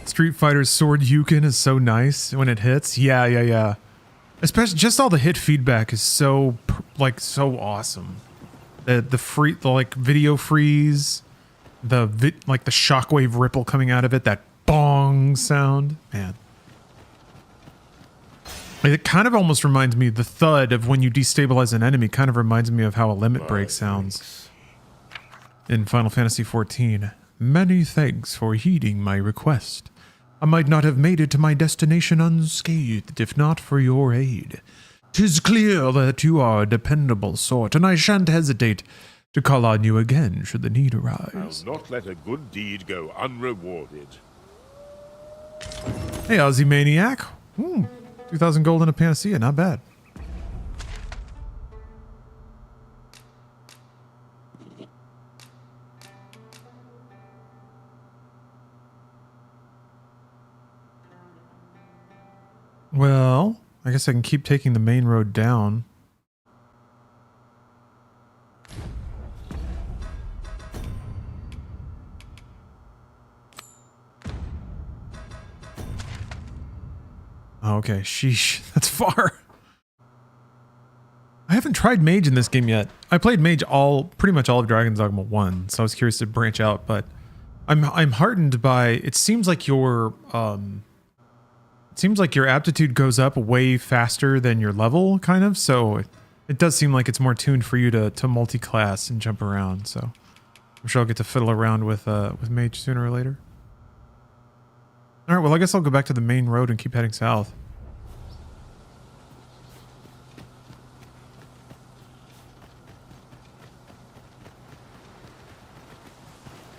Street Fighter's sword Yukin is so nice when it hits. Yeah. Especially just all the hit feedback is so awesome. The like video freeze, the shockwave ripple coming out of it, that bong sound, man. It kind of almost reminds me, the thud of when you destabilize an enemy kind of reminds me of how a limit break sounds in Final Fantasy XIV. Many thanks for heeding my request. I might not have made it to my destination unscathed if not for your aid. 'Tis clear that you are a dependable sort, and I shan't hesitate to call on you again should the need arise. I'll not let a good deed go unrewarded. Hey, Aussie Maniac. 2,000 gold and a panacea, not bad. Well, I guess I can keep taking the main road down. Oh, okay, sheesh, that's far. I haven't tried Mage in this game yet. I played Mage pretty much all of Dragon's Dogma 1, so I was curious to branch out, but I'm heartened by, it seems like your aptitude goes up way faster than your level, kind of, so it does seem like it's more tuned for you to multi-class and jump around, so I'm sure I'll get to fiddle around with Mage sooner or later. Alright, well I guess I'll go back to the main road and keep heading south.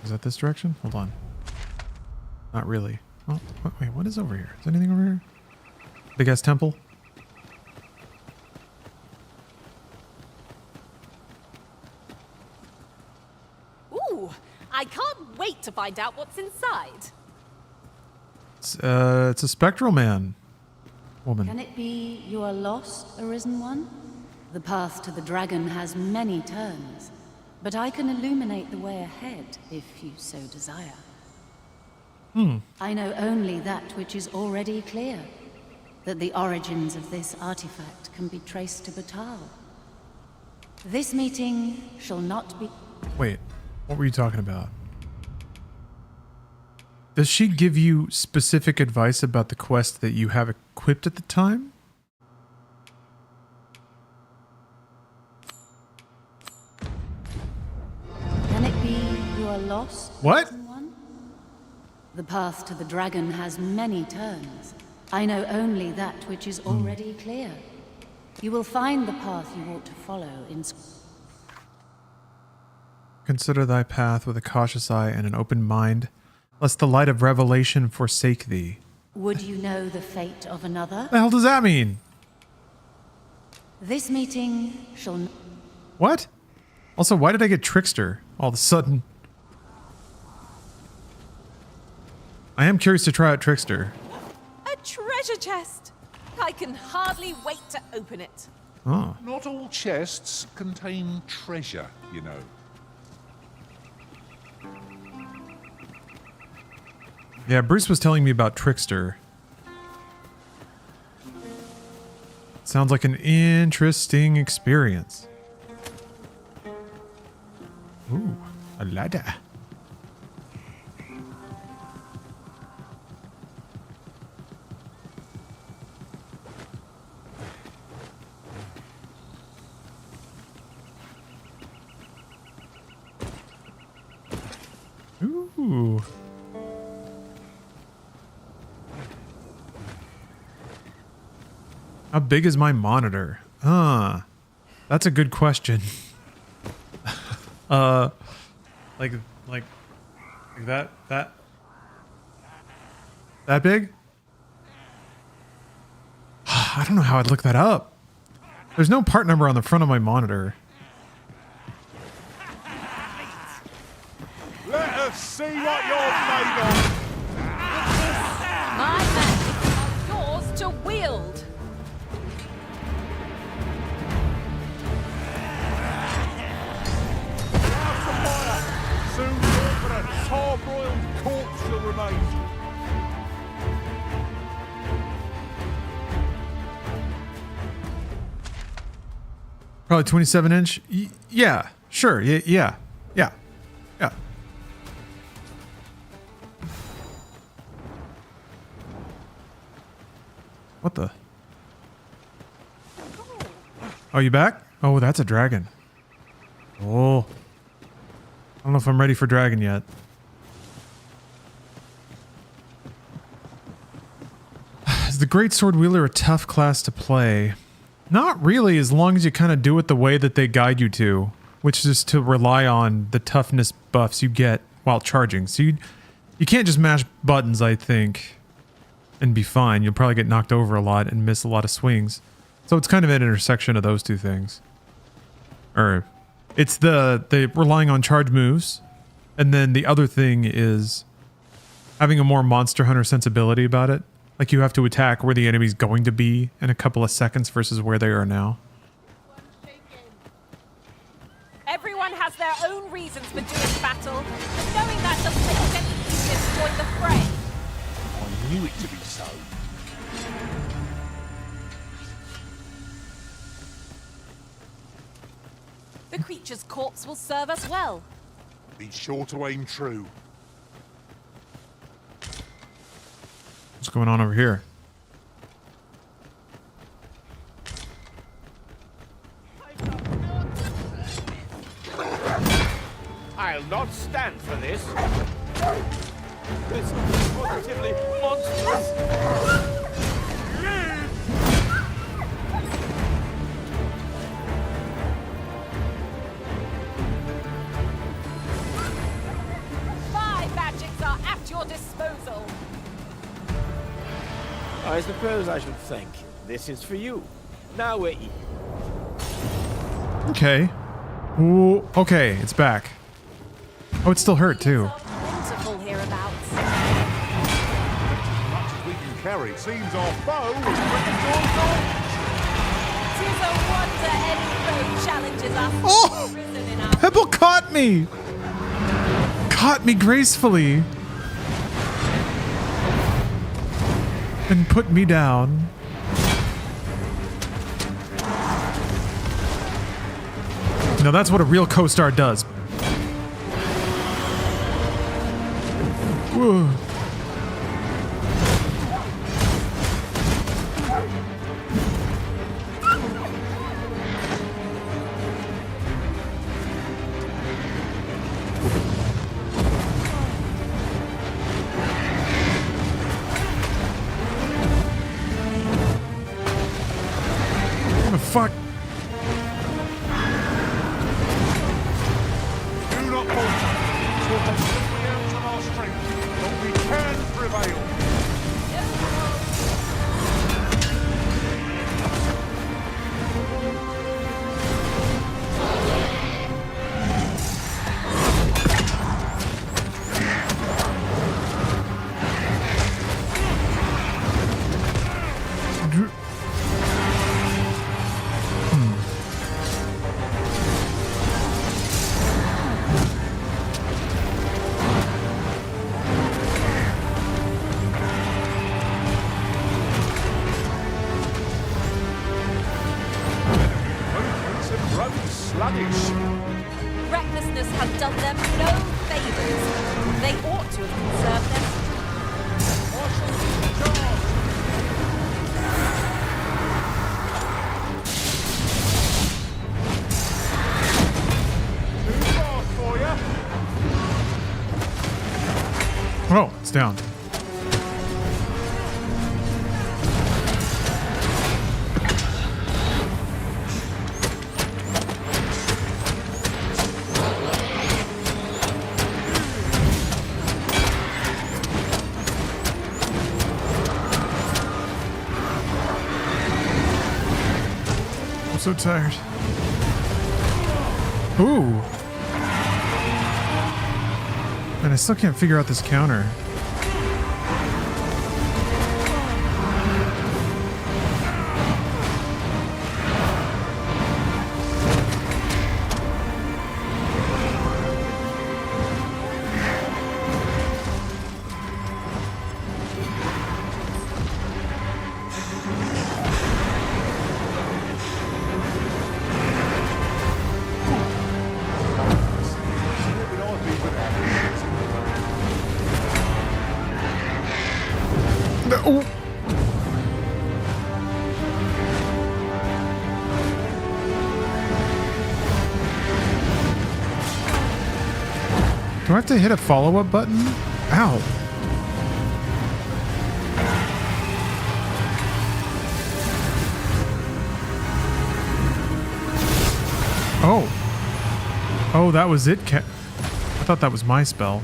Is that this direction? Hold on. Not really. Oh, wait, what is over here? Is anything over here? Big ass temple? Ooh, I can't wait to find out what's inside. It's a spectral woman. Can it be you are lost, Arisen One? The path to the dragon has many turns, but I can illuminate the way ahead if you so desire. I know only that which is already clear, that the origins of this artifact can be traced to Batal. This meeting shall not be... Wait, what were you talking about? Does she give you specific advice about the quest that you have equipped at the time? Can it be you are lost? What? The path to the dragon has many turns. I know only that which is already clear. You will find the path you ought to follow in... Consider thy path with a cautious eye and an open mind. lest the light of revelation forsake thee. Would you know the fate of another? What the hell does that mean? This meeting shall... What? Also, why did I get Trickster all of a sudden? I am curious to try out Trickster. A treasure chest! I can hardly wait to open it. Oh. Not all chests contain treasure, you know. Yeah, Bruce was telling me about Trickster. Sounds like an interesting experience. Ooh, a ladder. Ooh. How big is my monitor? That's a good question. Like that big? I don't know how I'd look that up. There's no part number on the front of my monitor. Let us see what you're made of. My magic are yours to wield. Soon but a tar-broiled corpse shall remain. Probably 27 inch. Yeah, sure. Yeah. What the? Oh, you back? Oh, that's a dragon. Oh. I don't know if I'm ready for dragon yet. Is the Great Sword Wielder a tough class to play? Not really, as long as you kind of do it the way that they guide you to, which is to rely on the toughness buffs you get while charging. So you can't just mash buttons, I think, and be fine. You'll probably get knocked over a lot and miss a lot of swings. So it's kind of an intersection of those two things. Or it's the relying on charge moves, and then the other thing is having a more Monster Hunter sensibility about it. Like you have to attack where the enemy's going to be in a couple of seconds versus where they are now. Everyone has their own reasons for doing battle, but knowing that doesn't make it any easier to join the fray. I knew it to be so. The creature's corpse will serve us well. Be sure to aim true. What's going on over here? I'll not stand for this. This is positively monstrous. My magics are at your disposal. I suppose I should thank you. This is for you. Now we're eating. Okay. Ooh, okay, it's back. Oh, it still hurt too. Plentiful hereabouts. Much as we can carry, seems our foe is pretty daunting. 'Tis a wonder any foe challenges us. Oh! Risen in our Pebble caught me! Caught me gracefully. And put me down. Now that's what a real co-star does. Whoa. What the fuck? Do not falter. We'll come swiftly out on our strength. vanish. Recklessness has done them no favors. They ought to have conserved their Oh, it's down. I'm so tired. Ooh. And I still can't figure out this counter. Do I have to hit a follow-up button? Ow. Oh. Oh, that was it. I thought that was my spell.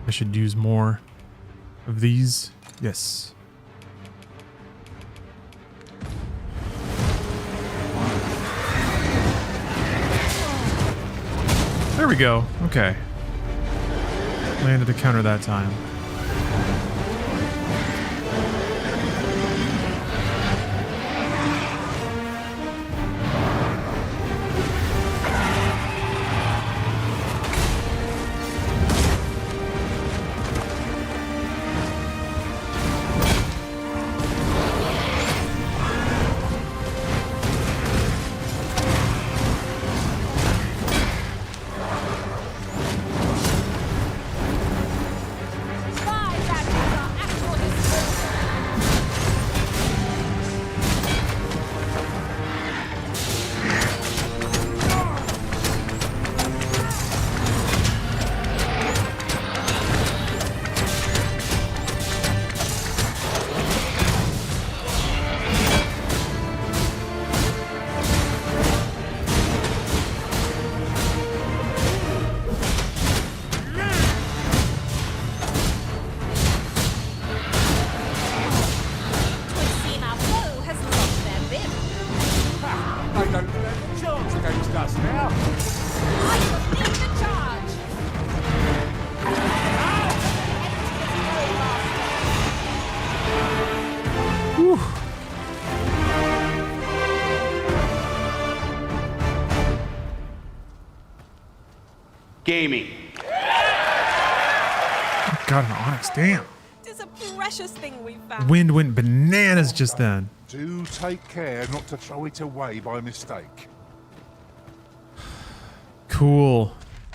I should use more of these. Yes. There we go. Okay. Landed a counter that time. Gaming. Got an onyx, damn. It's a precious thing we found. Wind went bananas just then. Do take care not to throw it away by mistake. Cool.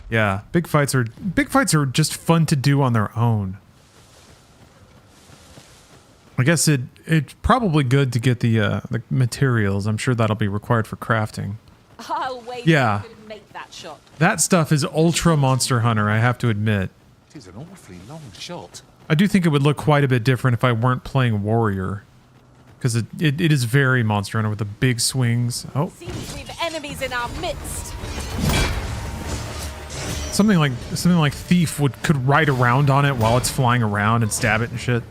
Yeah, big fights are just fun to do on their own. I guess it's probably good to get the materials. I'm sure that'll be required for crafting. I'll wait. Yeah. To make that shot. That stuff is ultra Monster Hunter, I have to admit. It is an awfully long shot. I do think it would look quite a bit different if I weren't playing Warrior. Because it is very Monster Hunter with the big swings. Oh. Seems we've enemies in our midst. Something like Thief could ride around on it while it's flying around and stab it and shit.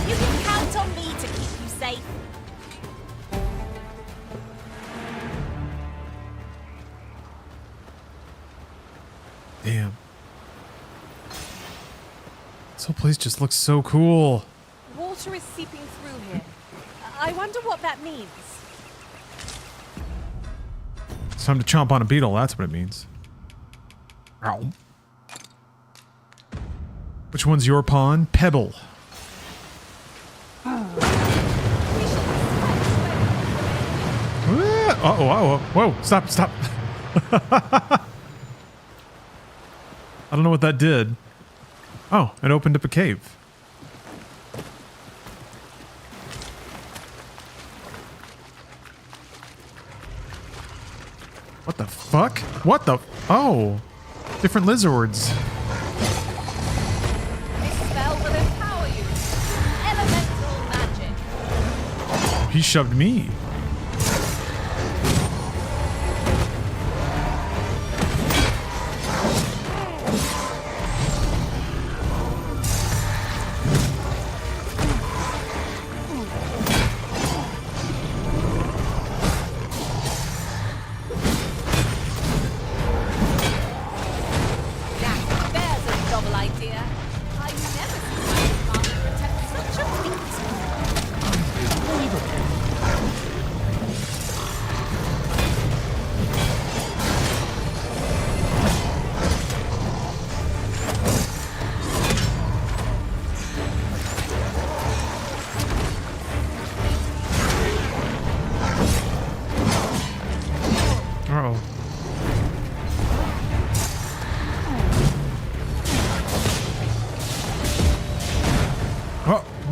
You can count on me to keep you safe. whole place just looks so cool. Water is seeping through here. I wonder what that means. It's time to chomp on a beetle, that's what it means. Ow. Which one's your pawn? Pebble. Whoa, stop. I don't know what that did. Oh, it opened up a cave. What the fuck? What the? Oh, different lizards. This spell will empower you. Elemental magic. He shoved me.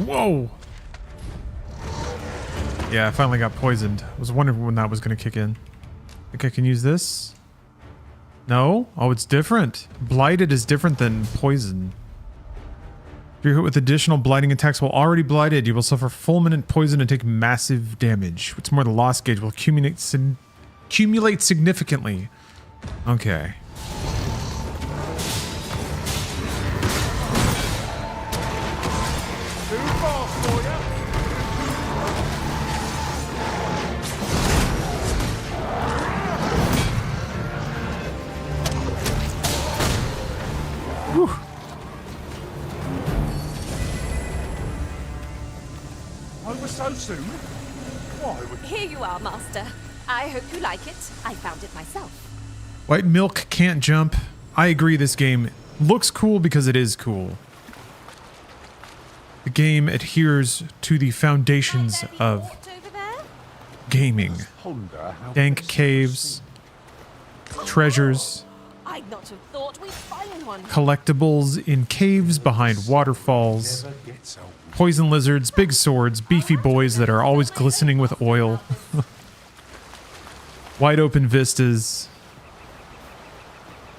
Whoa! Yeah, I finally got poisoned. I was wondering when that was going to kick in. Think I can use this? No? Oh, it's different. Blighted is different than poison. If you're hit with additional blighting attacks while already blighted, you will suffer fulminant poison and take massive damage. What's more, the loss gauge will accumulate significantly. Okay. So soon? Why? Here you are, Master. I hope you like it. I found it myself. White milk can't jump. I agree, this game looks cool because it is cool. The game adheres to the foundations of gaming. Dank caves, treasures, I'd not have thought we'd find one. collectibles in caves behind waterfalls, poison lizards, big swords, beefy boys that are always glistening with oil, wide open vistas,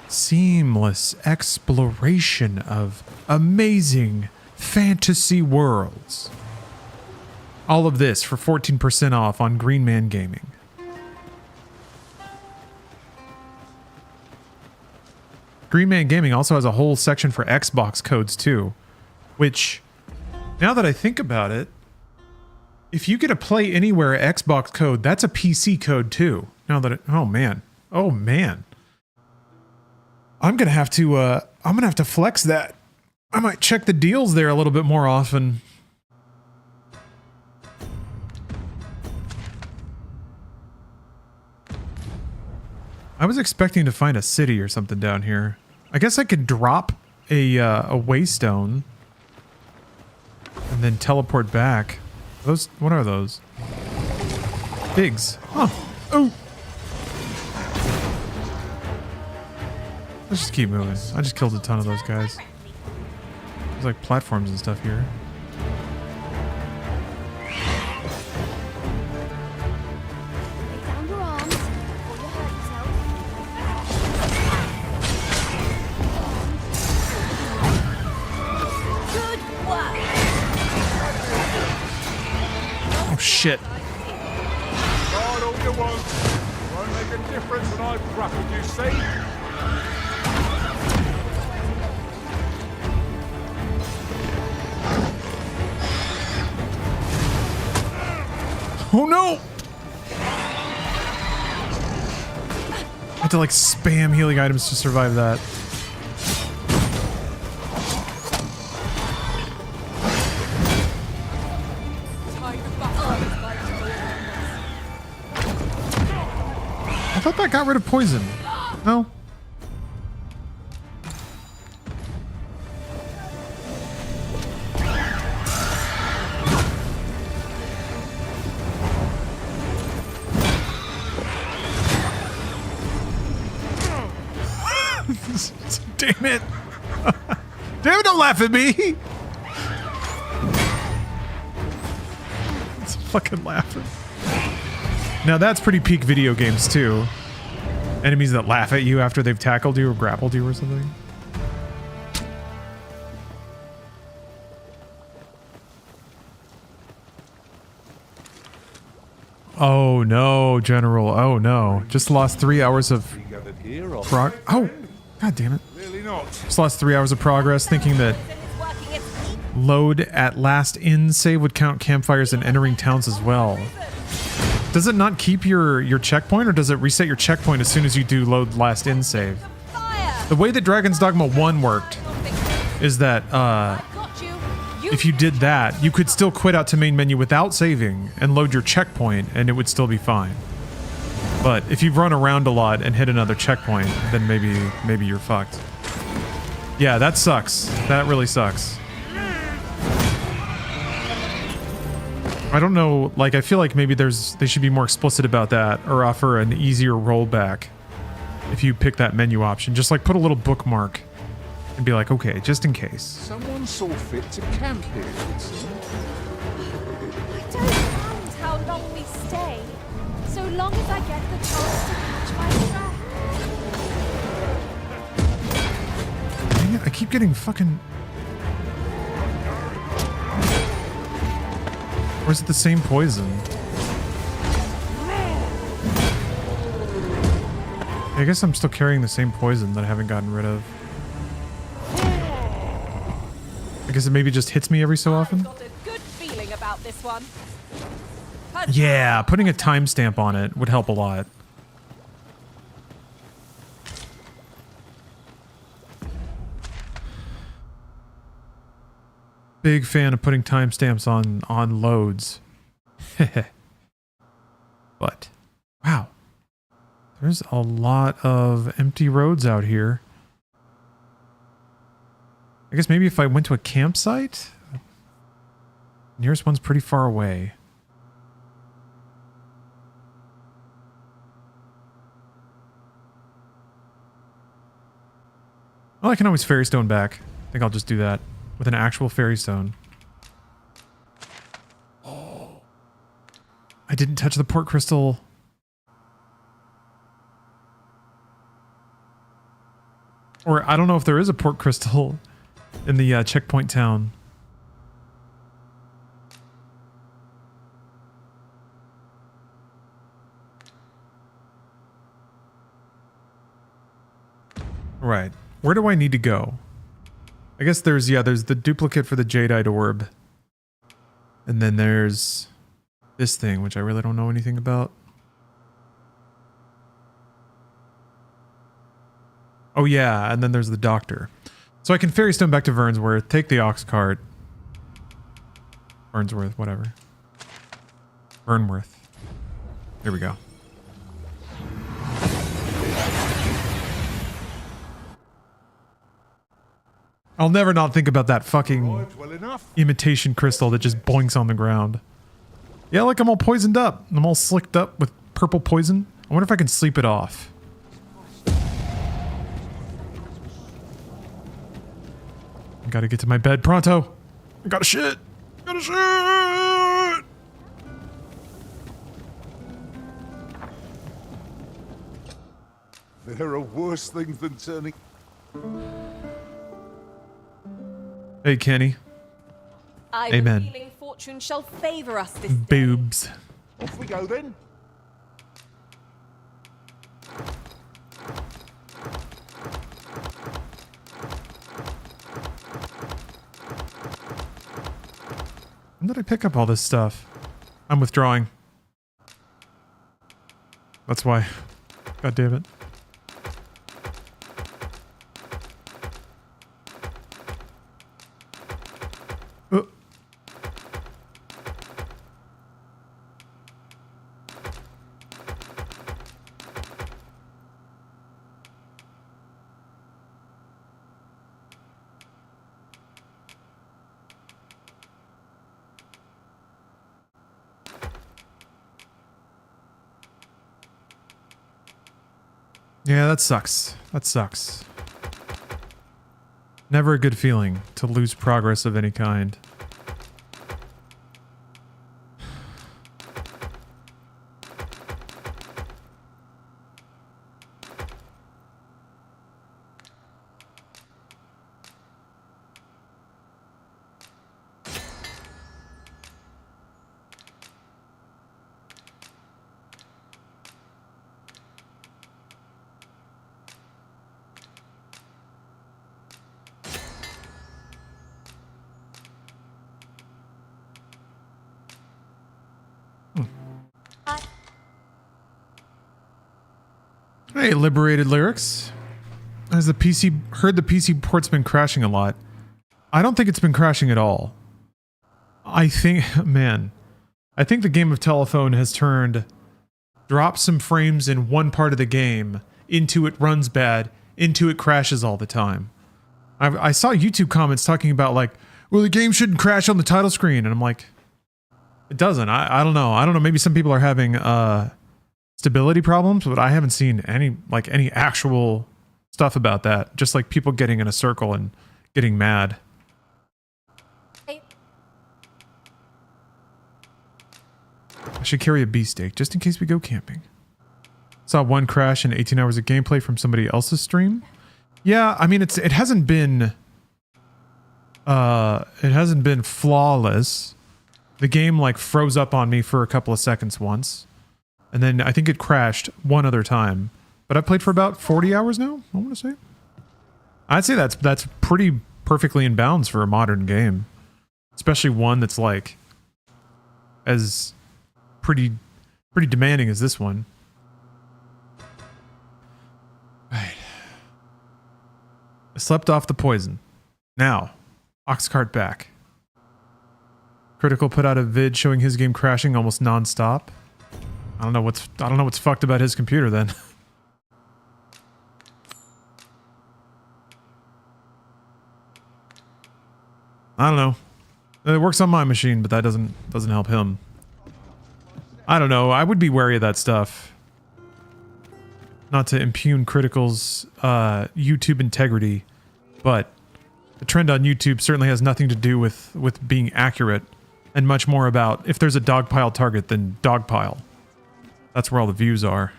seamless exploration of amazing fantasy worlds. All of this for 14% off on Green Man Gaming. Green Man Gaming also has a whole section for Xbox codes too, which, now that I think about it, if you get a Play Anywhere Xbox code, that's a PC code too. Now that oh man. I'm gonna have to flex that. I might check the deals there a little bit more often. I was expecting to find a city or something down here. I guess I could drop a waystone and then teleport back. Those, what are those? Pigs. Huh. Oh. Let's just keep moving. I just killed a ton of those guys. There's like platforms and stuff here. Oh shit. Ride all you want. Won't make a difference when I grapple you, see? Oh no! I had to like spam healing items to survive that. I thought that got rid of poison. No? Damn it. Damn it, don't laugh at me. It's fucking laughing. Now that's pretty peak video games too. Enemies that laugh at you after they've tackled you or grappled you or something. Oh no, General. Oh no. Just lost 3 hours of oh, god damn it. Really not. Just lost 3 hours of progress thinking that load at last in save would count campfires and entering towns as well. Does it not keep your checkpoint, or does it reset your checkpoint as soon as you do load last in save? The way that Dragon's Dogma 1 worked is that if you did that, you could still quit out to main menu without saving and load your checkpoint and it would still be fine. But if you've run around a lot and hit another checkpoint, then maybe you're fucked. Yeah, that sucks. That really sucks. I don't know, like, I feel like maybe they should be more explicit about that or offer an easier rollback if you pick that menu option. Just like put a little bookmark and be like, okay, just in case. Someone saw fit to camp here, it seems. I don't mind how long we stay, so long as I get the chance to catch my breath. Dang it, I keep getting fucking... Or is it the same poison? I guess I'm still carrying the same poison that I haven't gotten rid of. I guess it maybe just hits me every so often. I've got a good feeling about this one. Yeah, putting a timestamp on it would help a lot. Big fan of putting timestamps on loads. But, wow. There's a lot of empty roads out here. I guess maybe if I went to a campsite? Nearest one's pretty far away. Well, I can always fairy stone back. I think I'll just do that. With an actual fairy stone. Oh. I didn't touch the port crystal. Or I don't know if there is a port crystal in the checkpoint town. Right. Where do I need to go? I guess there's the duplicate for the Jadeite orb. And then there's this thing, which I really don't know anything about. Oh yeah, and then there's the doctor. So I can fairy stone back to Vernsworth, take the ox cart. Vernsworth, whatever. Vernworth. Here we go. I'll never not think about that fucking imitation crystal that just boinks on the ground. Yeah, like I'm all poisoned up. I'm all slicked up with purple poison. I wonder if I can sleep it off. I gotta get to my bed pronto. I gotta shit. Gotta shit. There are worse things than turning... Hey, Kenny. I'm Amen. feeling fortune shall favor us this Boobs. Off we go then. When did I pick up all this stuff? I'm withdrawing. That's why. God damn it. Yeah, that sucks. That sucks. Never a good feeling to lose progress of any kind. Hey, Liberated Lyrics. Has the PC heard the PC port's been crashing a lot? I don't think it's been crashing at all. I think, man, I think the game of telephone has turned drop some frames in one part of the game into it runs bad, into it crashes all the time. I saw YouTube comments talking about like, well, the game shouldn't crash on the title screen, and I'm like, it doesn't. I don't know. I don't know. Maybe some people are having stability problems, but I haven't seen any actual stuff about that. Just like people getting in a circle and getting mad. Hey. I should carry a beefsteak just in case we go camping. Saw one crash in 18 hours of gameplay from somebody else's stream. Yeah, I mean it hasn't been flawless. The game like froze up on me for a couple of seconds once. And then I think it crashed one other time. But I've played for about 40 hours now, I want to say. I'd say that's pretty perfectly in bounds for a modern game. Especially one that's like as pretty demanding as this one. Right. I slept off the poison. Now, Oxcart back. Critical put out a vid showing his game crashing almost non-stop. I don't know what's fucked about his computer then. I don't know. It works on my machine, but that doesn't help him. I don't know. I would be wary of that stuff. Not to impugn Critical's YouTube integrity, but the trend on YouTube certainly has nothing to do with being accurate, and much more about if there's a dogpile target, then dogpile. That's where all the views are.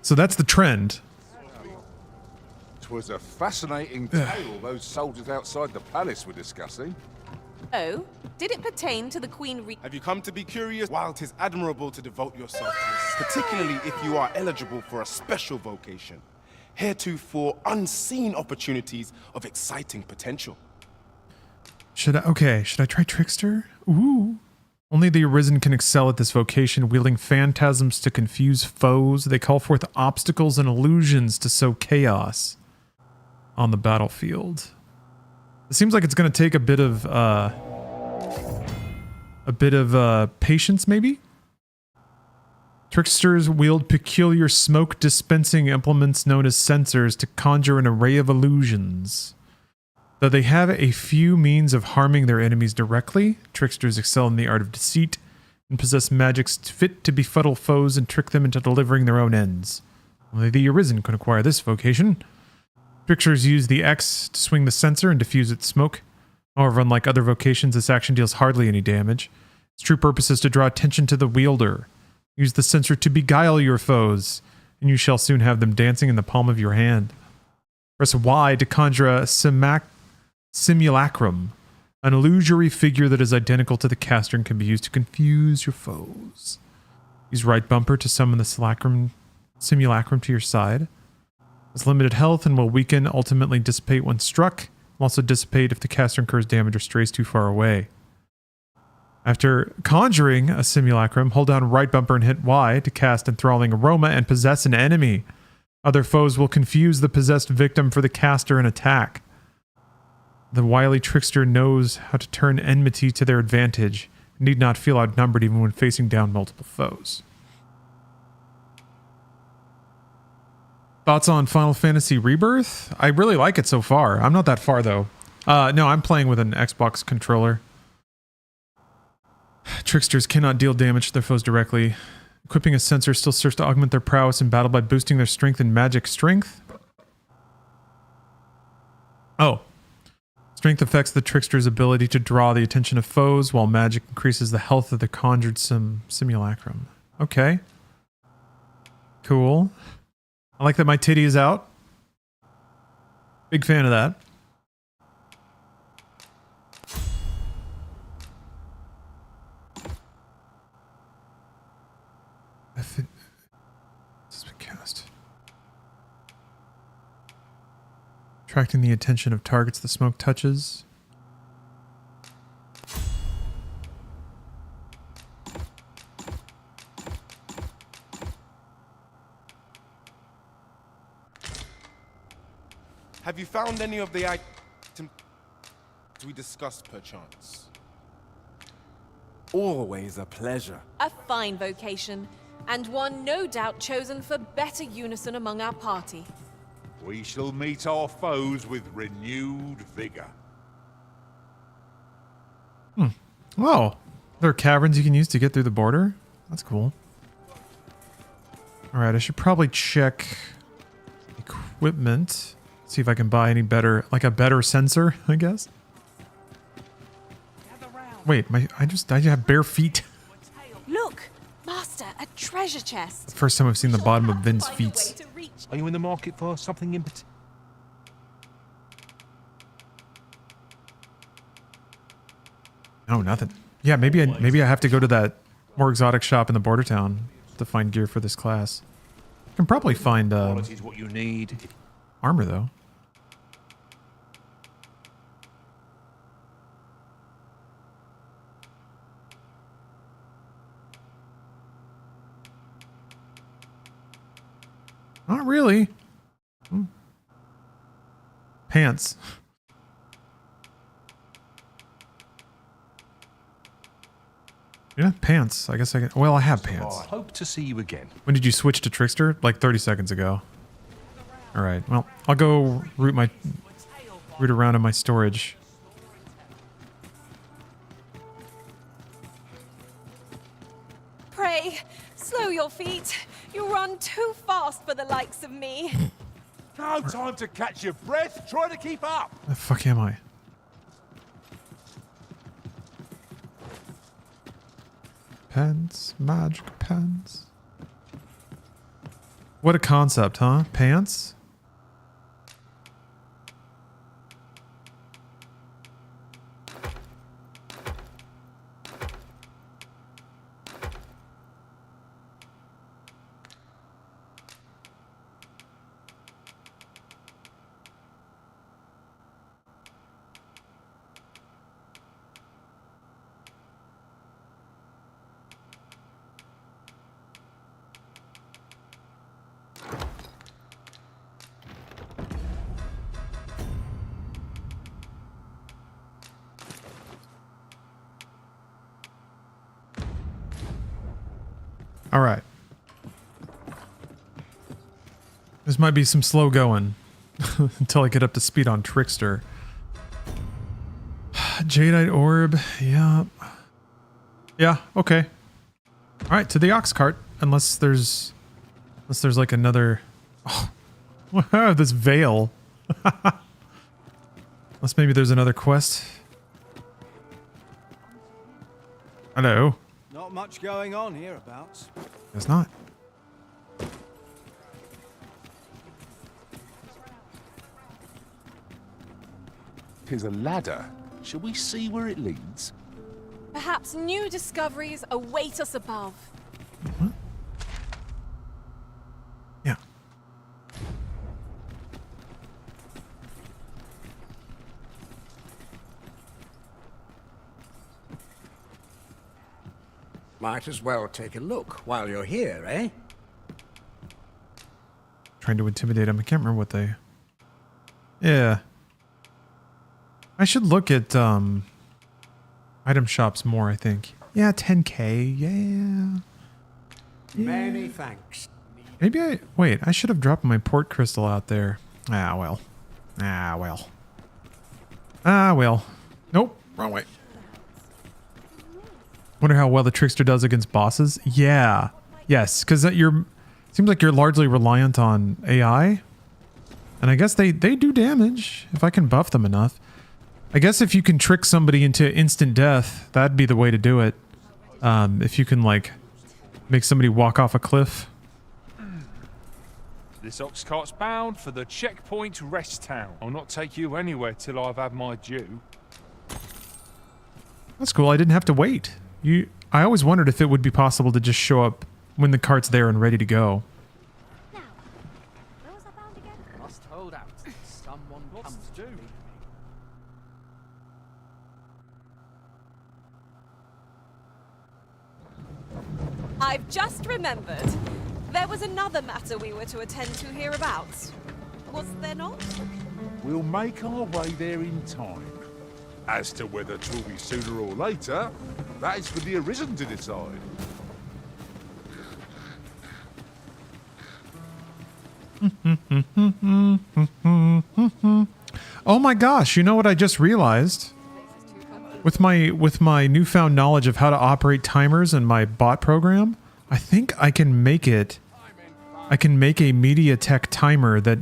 So that's the trend. 'Twas a fascinating tale those soldiers outside the palace were discussing. Oh, did it pertain to the Queen Have you come to be curious? While 'tis admirable to devote yourself to this, particularly if you are eligible for a special vocation, heretofore unseen opportunities of exciting potential. Should I try Trickster? Ooh. Only the Arisen can excel at this vocation, wielding phantasms to confuse foes. They call forth obstacles and illusions to sow chaos on the battlefield. It seems like it's going to take a bit of patience, maybe? Tricksters wield peculiar smoke dispensing implements known as sensors to conjure an array of illusions. Though they have a few means of harming their enemies directly, tricksters excel in the art of deceit and possess magics fit to befuddle foes and trick them into delivering their own ends. Only the Arisen can acquire this vocation. Tricksters use the X to swing the sensor and diffuse its smoke. However, unlike other vocations, this action deals hardly any damage. Its true purpose is to draw attention to the wielder. Use the sensor to beguile your foes, and you shall soon have them dancing in the palm of your hand. Press Y to conjure a simulacrum, an illusory figure that is identical to the caster and can be used to confuse your foes. Use right bumper to summon the simulacrum to your side. Has limited health and will weaken, ultimately dissipate when struck. Will also dissipate if the caster incurs damage or strays too far away. After conjuring a simulacrum, hold down right bumper and hit Y to cast enthralling aroma and possess an enemy. Other foes will confuse the possessed victim for the caster and attack. The wily trickster knows how to turn enmity to their advantage and need not feel outnumbered even when facing down multiple foes. Thoughts on Final Fantasy Rebirth? I really like it so far. I'm not that far though. No, I'm playing with an Xbox controller. Tricksters cannot deal damage to their foes directly. Equipping a sensor still serves to augment their prowess in battle by boosting their strength and magic strength. Oh. Strength affects the trickster's ability to draw the attention of foes, while magic increases the health of the conjured simulacrum. Okay. Cool. I like that my titty is out. Big fan of that. This has been cast. Attracting the attention of targets the smoke touches. Have you found any of the items we discussed, perchance? Always a pleasure. A fine vocation, and one no doubt chosen for better unison among our party. We shall meet our foes with renewed vigor. Oh, there are caverns you can use to get through the border? That's cool. Alright, I should probably check equipment. See if I can buy any better, like a better sensor, I guess. Wait, I have bare feet. Look, Master, a treasure chest. First time I've seen the bottom of Vin's feet. Are you in the market for something in particular? No, nothing. Yeah, maybe I have to go to that more exotic shop in the border town to find gear for this class. I can probably find Quality is what you need. armor though. Not really. Pants. Yeah, pants. I guess I can. Well, I have pants. I hope to see you again. When did you switch to Trickster? Like 30 seconds ago. All right. Well, I'll go root around in my storage. Pray, slow your feet. You run too fast for the likes of me. No time to catch your breath. Try to keep up. The fuck am I? Pants, magic pants. What a concept, huh? Pants? All right. This might be some slow going until I get up to speed on Trickster. Jadeite orb. Yeah. Yeah. Okay. All right. To the ox cart. Unless there's like another. Oh, this veil. Unless maybe there's another quest. Hello. Not much going on hereabouts. There's not. Here's a ladder. Shall we see where it leads? Perhaps new discoveries await us above. Yeah. Might as well take a look while you're here, eh? Trying to intimidate him. I can't remember what they... Yeah. I should look at item shops more, I think. Yeah, 10k. Yeah. Many thanks. Maybe I... Wait, I should have dropped my port crystal out there. Ah, well. Ah, well. Ah, well. Nope. Wrong way. Wonder how well the Trickster does against bosses? Yeah. Yes, because seems like you're largely reliant on AI. And I guess they do damage if I can buff them enough. I guess if you can trick somebody into instant death, that'd be the way to do it. If you can, like, make somebody walk off a cliff. This ox cart's bound for the checkpoint rest town. I'll not take you anywhere till I've had my due. That's cool. I didn't have to wait. I always wondered if it would be possible to just show up when the cart's there and ready to go. Must hold out. Someone comes to me. I've just remembered. There was another matter we were to attend to here about. Was there not? We'll make our way there in time. As to whether 'twill be sooner or later, that is for the Arisen to decide. Oh my gosh, you know what I just realized? With my newfound knowledge of how to operate timers in my bot program, I think I can make a MediaTek timer that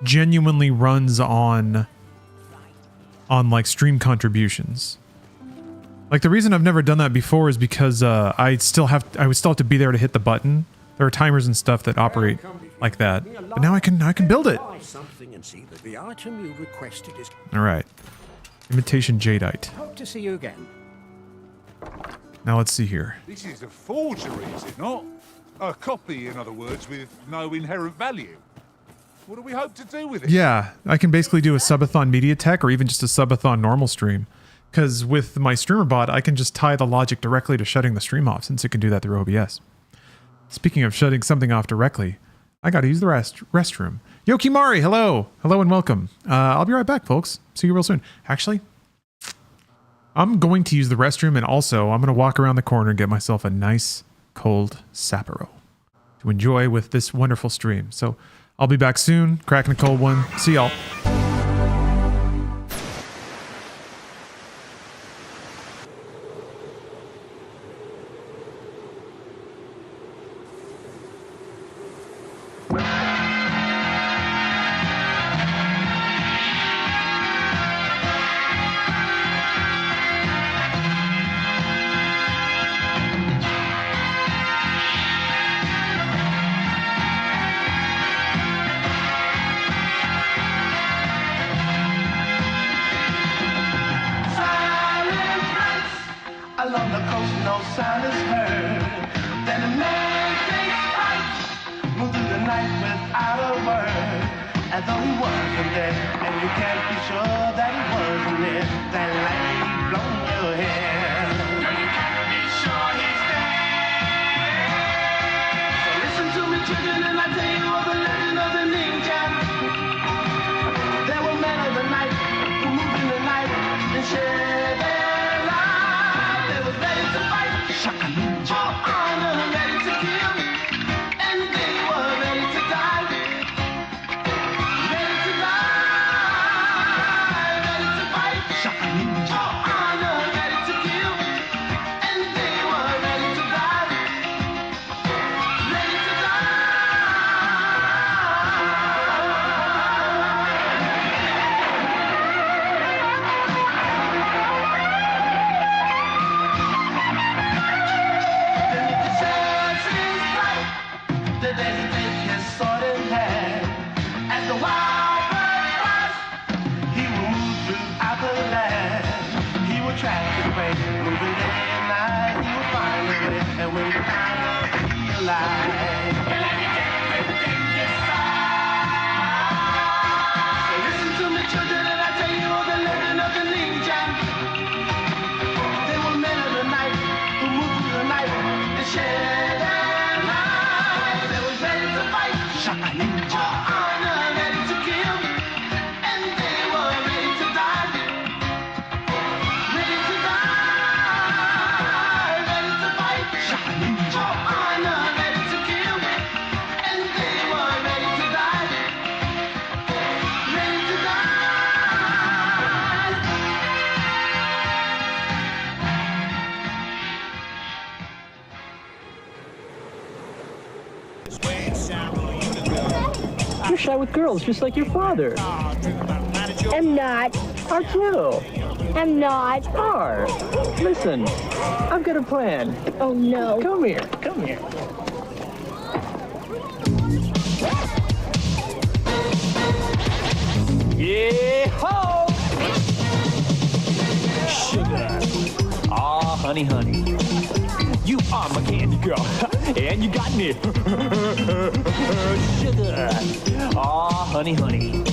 genuinely runs on like stream contributions. Like, the reason I've never done that before is because I would still have to be there to hit the button. There are timers and stuff that operate like that. But now I can build it. All right. Imitation jadeite. Hope to see you again. Now let's see here. This is a forgery, is it not? A copy, in other words, with no inherent value. What do we hope to do with it? Yeah, I can basically do a subathon MediaTek or even just a subathon normal stream. Because with my streamer bot, I can just tie the logic directly to shutting the stream off, since it can do that through OBS. Speaking of shutting something off directly, I gotta use the restroom. Yokimari, hello! Hello and welcome. I'll be right back, folks. See you real soon. Actually, I'm going to use the restroom, and also I'm gonna walk around the corner and get myself a nice cold Sapporo to enjoy with this wonderful stream. So I'll be back soon, cracking a cold one. See y'all. Along the coast, no sound is heard. Then a man takes flight, move through the night without a word, as though he wasn't there, and you can't be sure that he wasn't there. That light blown your hair. No, you can't be sure he's there. So listen to me, children, and I tell you of the legend of the ninja. There were men of the night who moved in the night and shared their Shaka ninja. For honor, ready to kill, and they were ready to die. Ready to die, ready to fight. Shaka ninja. For honor, ready to kill, and they were ready to die. Ready to kill. You're shy with girls, just like your father. I'm not. Are you? I'm not. Are. Listen, I've got a plan. Oh no. Come here. Come here. Yeah, ho! Sugar. Aw, honey, honey. You are my candy girl, and you got me. Sugar. Aw, honey, honey.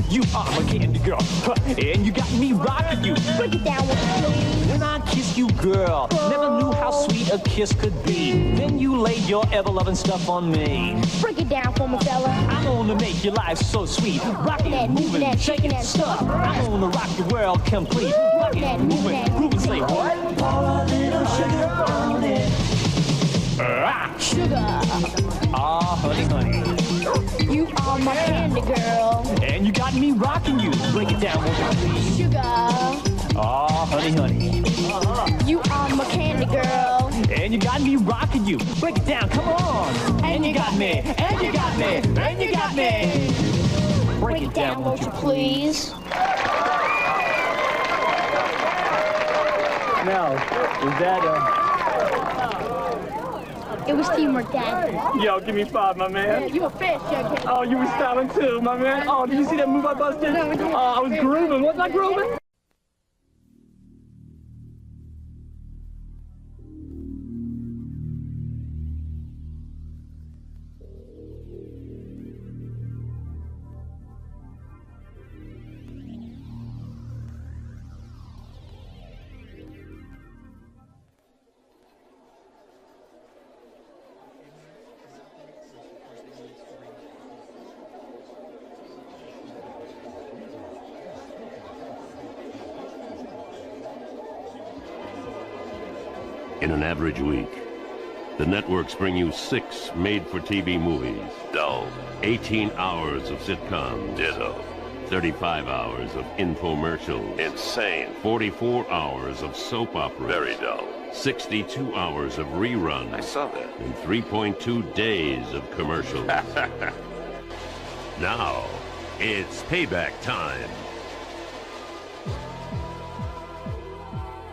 You are my candy girl, and you got me rocking you. Break it down with me. When I kiss you, girl, never knew how sweet a kiss could be. Then you laid your ever-loving stuff on me. Break it down for me, fella. I'm gonna make your life so sweet. Rocking and moving and shaking and stuff. I'm gonna rock your world complete. Rocking and moving, grooving, say what? Pour a little sugar on it. Sugar. Ah, honey, honey. You are my candy girl. And you got me rocking you. Break it down, won't you please? Sugar. Ah, honey, honey. You are my candy girl. And you got me rocking you. Break it down, come on. And you got me. And you got me. And you got me. Break it down, won't you please? Now, is that It was teamwork, Dad. Yo, give me 5, my man. Yeah, you a fish, young Oh, you were styling too, my man. Oh, did you see that move I busted? No, I didn't. I was grooving. Wasn't I grooving? In an average week, the networks bring you 6 made-for-TV movies. Dull. 18 hours of sitcom. Ditto. 35 hours of infomercials. Insane. 44 hours of soap opera. Very dull. 62 hours of reruns. I saw that. And 3.2 days of commercials. Now, it's payback time.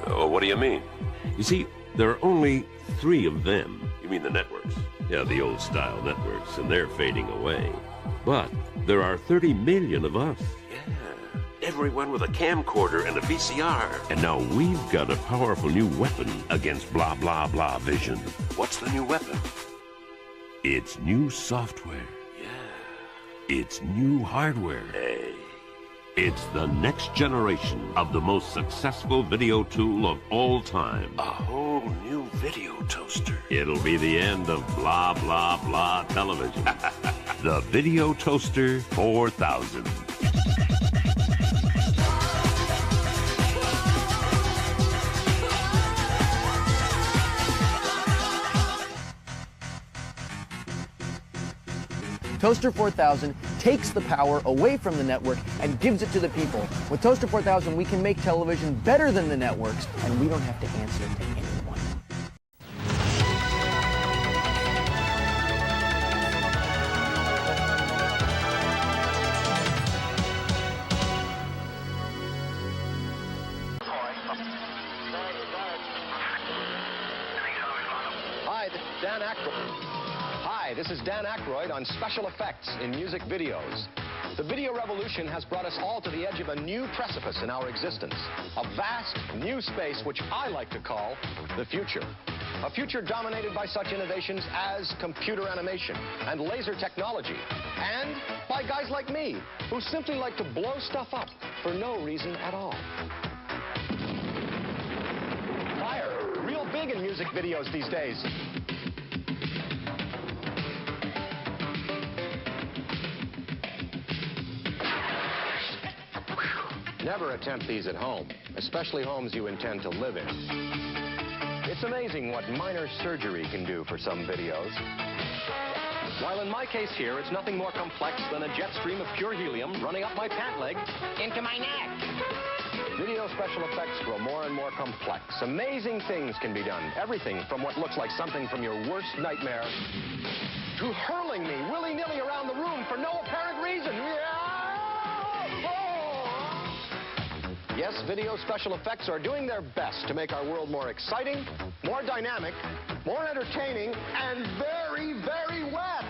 Oh, what do you mean? You see, there are only 3 of them. You mean the networks? Yeah, the old-style networks, and they're fading away. But there are 30 million of us. Yeah, everyone with a camcorder and a VCR. And now we've got a powerful new weapon against blah, blah, blah vision. What's the new weapon? It's new software. Yeah. It's new hardware. Hey. It's the next generation of the most successful video tool of all time. A whole new video toaster. It'll be the end of blah, blah, blah television. The Video Toaster 4000. Toaster 4000 takes the power away from the network and gives it to the people. With Toaster 4000, we can make television better than the networks, and we don't have to answer to anyone. Hi, this is Dan Aykroyd on special effects in music videos. The video revolution has brought us all to the edge of a new precipice in our existence. A vast, new space which I like to call the future. A future dominated by such innovations as computer animation and laser technology. And by guys like me, who simply like to blow stuff up for no reason at all. Fire, real big in music videos these days. Never attempt these at home, especially homes you intend to live in. It's amazing what minor surgery can do for some videos. While in my case here, it's nothing more complex than a jet stream of pure helium running up my pant leg into my neck. Video special effects grow more and more complex. Amazing things can be done. Everything from what looks like something from your worst nightmare to hurling me willy-nilly around the room for no apparent reason. Yes, video special effects are doing their best to make our world more exciting, more dynamic, more entertaining, and very, very wet.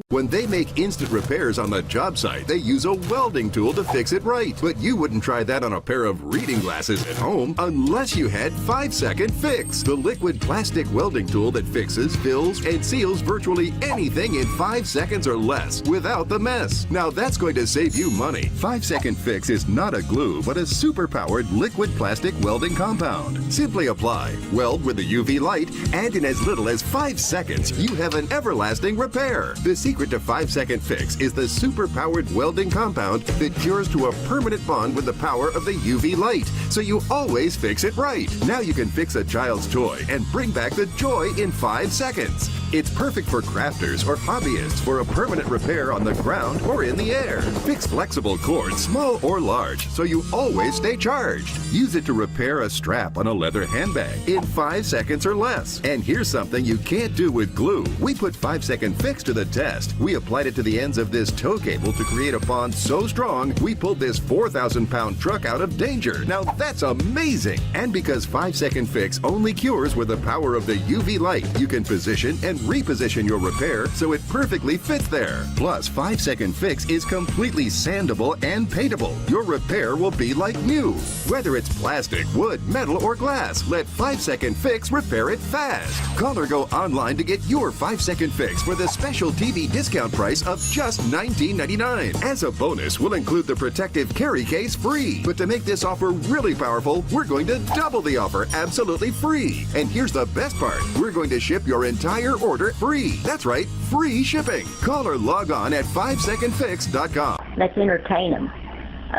When they make instant repairs on the job site, they use a welding tool to fix it right. But you wouldn't try that on a pair of reading glasses at home unless you had 5-Second Fix, the liquid plastic welding tool that fixes, fills, and seals virtually anything in 5 seconds or less without the mess. Now that's going to save you money. 5-Second Fix is not a glue, but a super-powered liquid plastic welding compound. Simply apply, weld with the UV light, and in as little as 5 seconds, you have an everlasting repair. The secret to 5-Second Fix is the super-powered welding compound that cures to a permanent bond with the power of the UV light, so you always fix it right. Now you can fix a child's toy and bring back the joy in 5 seconds. It's perfect for crafters or hobbyists for a permanent repair on the ground or in the air. Fix flexible cords, small or large, so you always stay charged. Use it to repair a strap on a leather handbag in 5 seconds or less. And here's something you can't do with glue. We put 5-Second Fix to the test. We applied it to the ends of this tow cable to create a bond so strong, we pulled this 4,000-pound truck out of danger. Now that's amazing! And because 5-Second Fix only cures with the power of the UV light, you can position and reposition your repair so it perfectly fits there. Plus, 5-Second Fix is completely sandable and paintable. Your repair will be like new. Whether it's plastic, wood, metal, or glass, let 5-Second Fix repair it fast. Call or go online to get your 5-Second Fix for the special TV discount price of just $19.99. As a bonus, we'll include the protective carry case free. But to make this offer really powerful, we're going to double the offer absolutely free. And here's the best part. We're going to ship your entire order free. That's right, free shipping. Call or log on at 5secondfix.com. Let's entertain them.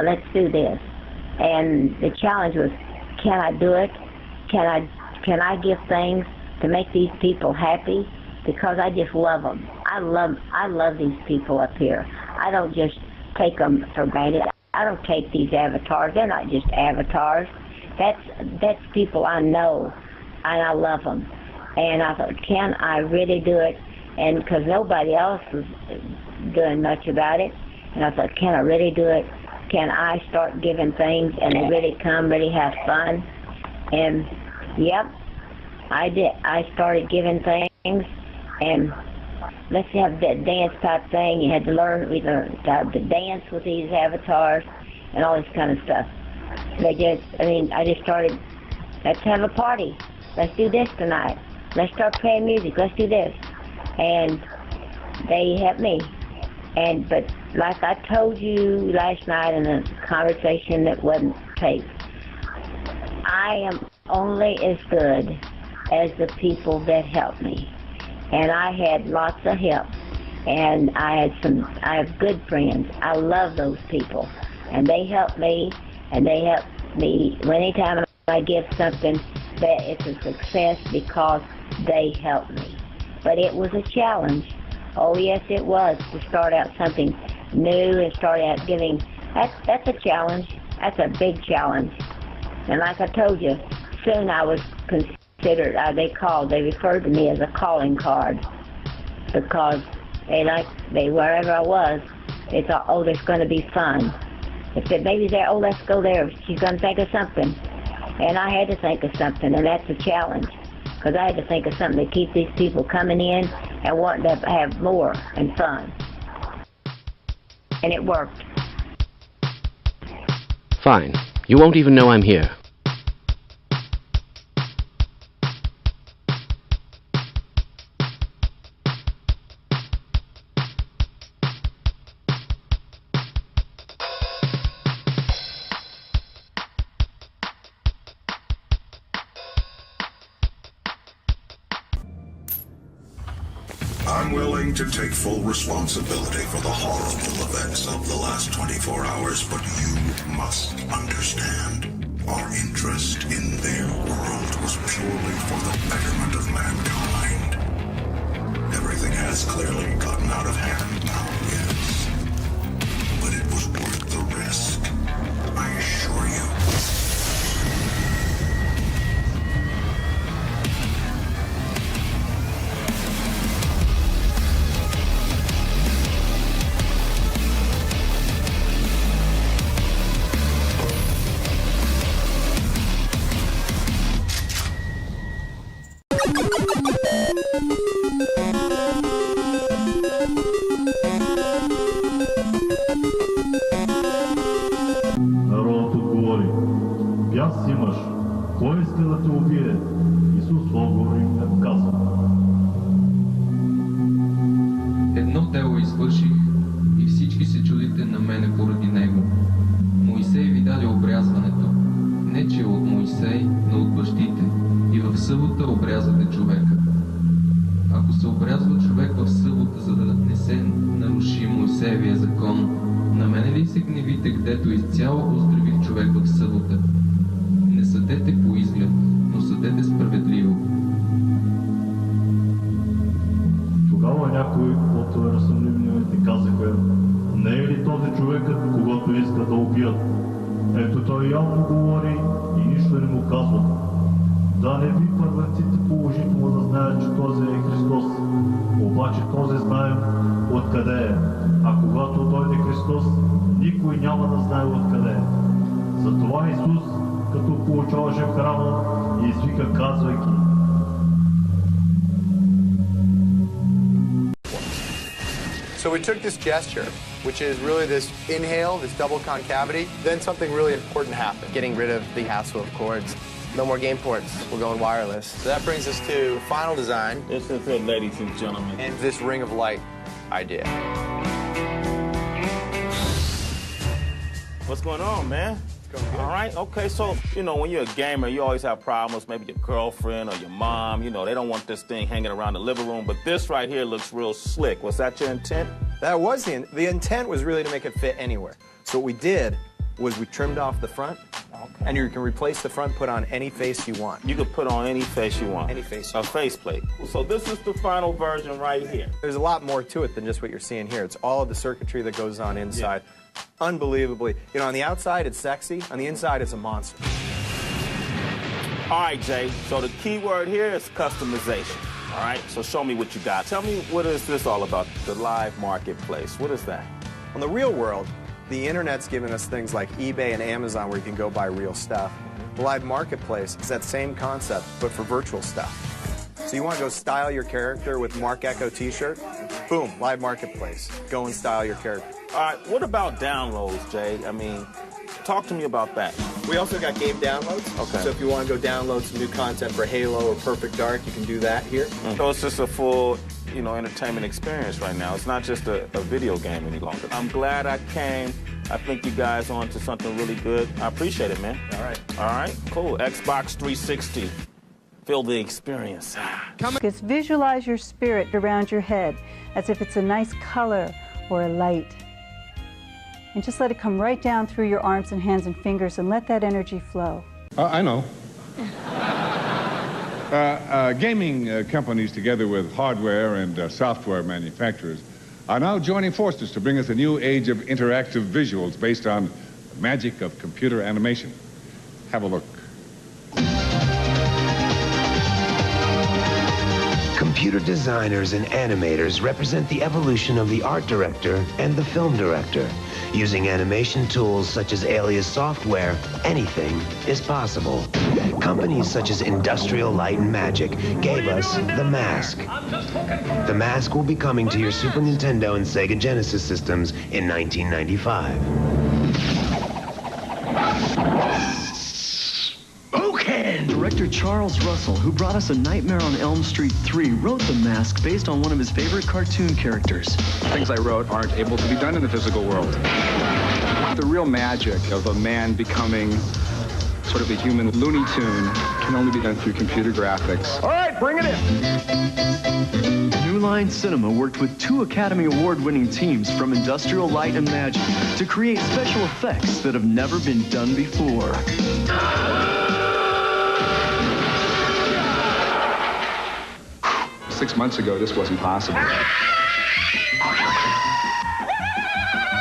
Let's do this. And the challenge was, can I do it? Can I give things to make these people happy? Because I just love them. I love these people up here. I don't just take them for granted. I don't take these avatars. They're not just avatars. That's people I know, and I love them. And I thought, can I really do it? And because nobody else was doing much about it, and I thought, can I really do it? Can I start giving things and they really come, really have fun? And yep, I did. I started giving things, and let's have that dance type thing. You had to learn. We learned how to dance with these avatars and all this kind of stuff. I just started. Let's have a party. Let's do this tonight. Let's start playing music. Let's do this. And they helped me. But like I told you last night in a conversation that wasn't taped, I am only as good as the people that help me. And I had lots of help. And I have good friends. I love those people. And they help me, anytime I give something, that it's a success because they help me. But it was a challenge. Oh yes, it was, to start out something new and start out giving. That's a challenge. That's a big challenge. And like I told you, soon I was considered, they referred to me as a calling card, because wherever I was, they thought, oh, there's going to be fun. If the baby's there, oh, let's go there. She's going to think of something. And I had to think of something, and that's a challenge. because I had to think of something to keep these people coming in and wanting to have more and fun. And it worked. Fine. You won't even know I'm here. I'm willing to take full responsibility for the horrible events of the last 24 hours, but you must understand. Our interest in their world was purely for the betterment of mankind. Everything has clearly gotten out of hand now, yes. But it was worth the risk, I assure you. Народът отговори: бяс имаш, кой иска да те убие? Исус отговор им е казал: едно дело извърших и всички се чудите на мене поради него. Моисей ви даде обрязването, не че от Моисей, но от бащите, и в събота обрязвате човека. Ако се обрязва човек в събота, за да не се наруши Моисеевия закон, на мене ли се гневите, гдето изцяло оздравих човек в събота? Не съдете по изглед, но съдете справедливо. Тогава някой от разсъмнителните казаха: не е ли този човекът, когато иска да убият? Ето той явно говори и нищо не му казват. Да не би първенците положително да знаят, че този е Христос. Обаче този знаем откъде е. А когато дойде Христос, никой няма да знае откъде е. Затова Исус, като получаваше в храма, извика, казвайки: So we took this gesture, which is really this inhale, this double concavity. Then something really important happened. Getting rid of the hassle of cords. No more game ports. We're going wireless. So that brings us to final design. This is it, ladies and gentlemen. And this ring of light idea. What's going on, man? All right, okay, so, you know, when you're a gamer, you always have problems. Maybe your girlfriend or your mom, you know, they don't want this thing hanging around the living room, but this right here looks real slick. Was that your intent? That was the intent was really to make it fit anywhere. So what we did was we trimmed off the front, and you can replace the front, put on any face you want. You could put on any face you want. Any face. A faceplate. So this is the final version right here. There's a lot more to it than just what you're seeing here. It's all of the circuitry that goes on inside. Yeah. Unbelievably. You know, on the outside, it's sexy. On the inside, it's a monster. All right, Jay. So the key word here is customization. All right? So show me what you got. Tell me, what is this all about? The live marketplace. What is that? On the real world, the internet's given us things like eBay and Amazon where you can go buy real stuff. The live marketplace is that same concept, but for virtual stuff. So you want to go style your character with Mark Echo t-shirt? Boom, live marketplace. Go and style your character. All right, what about downloads, Jay? I mean, talk to me about that. We also got game downloads. Okay. So if you want to go download some new content for Halo or Perfect Dark, you can do that here. So it's just a full, you know, entertainment experience right now. It's not just a video game any longer. I'm glad I came. I think you guys are onto something really good. I appreciate it, man. All right. All right, cool. Xbox 360. Feel the experience. Just visualize your spirit around your head as if it's a nice color or a light. And just let it come right down through your arms and hands and fingers and let that energy flow. I know. Gaming companies, together with hardware and software manufacturers, are now joining forces to bring us a new age of interactive visuals based on the magic of computer animation. Have a look. Computer designers and animators represent the evolution of the art director and the film director. Using animation tools such as Alias software, anything is possible. Companies such as Industrial Light and Magic gave us the Mask. The Mask will be coming to your Super Nintendo and Sega Genesis systems in 1995. Okay. Director Charles Russell, who brought us A Nightmare on Elm Street 3, wrote The Mask based on one of his favorite cartoon characters. Things I wrote aren't able to be done in the physical world. The real magic of a man becoming sort of a human Looney Tune can only be done through computer graphics. All right, bring it in. New Line Cinema worked with 2 Academy Award-winning teams from Industrial Light and Magic to create special effects that have never been done before. 6 months ago, this wasn't possible.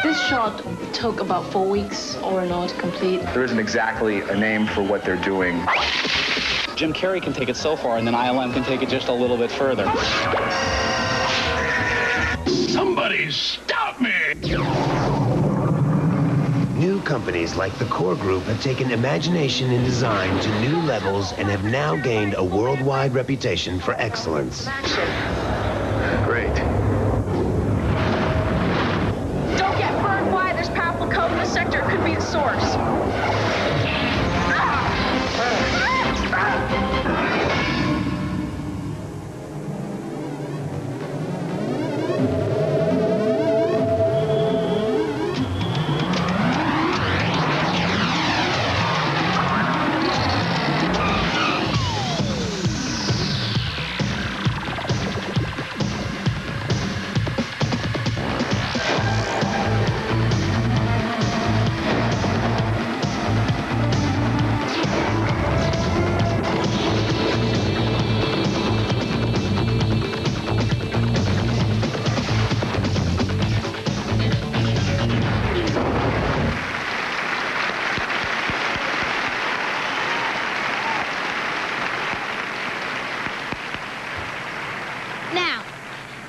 This shot took about 4 weeks or to complete. There isn't exactly a name for what they're doing. Jim Carrey can take it so far, and then ILM can take it just a little bit further. Somebody stop me! New companies like the Core Group have taken imagination and design to new levels and have now gained a worldwide reputation for excellence. Great. Don't get burned wide. There's powerful code in the sector. It could be the source. Now,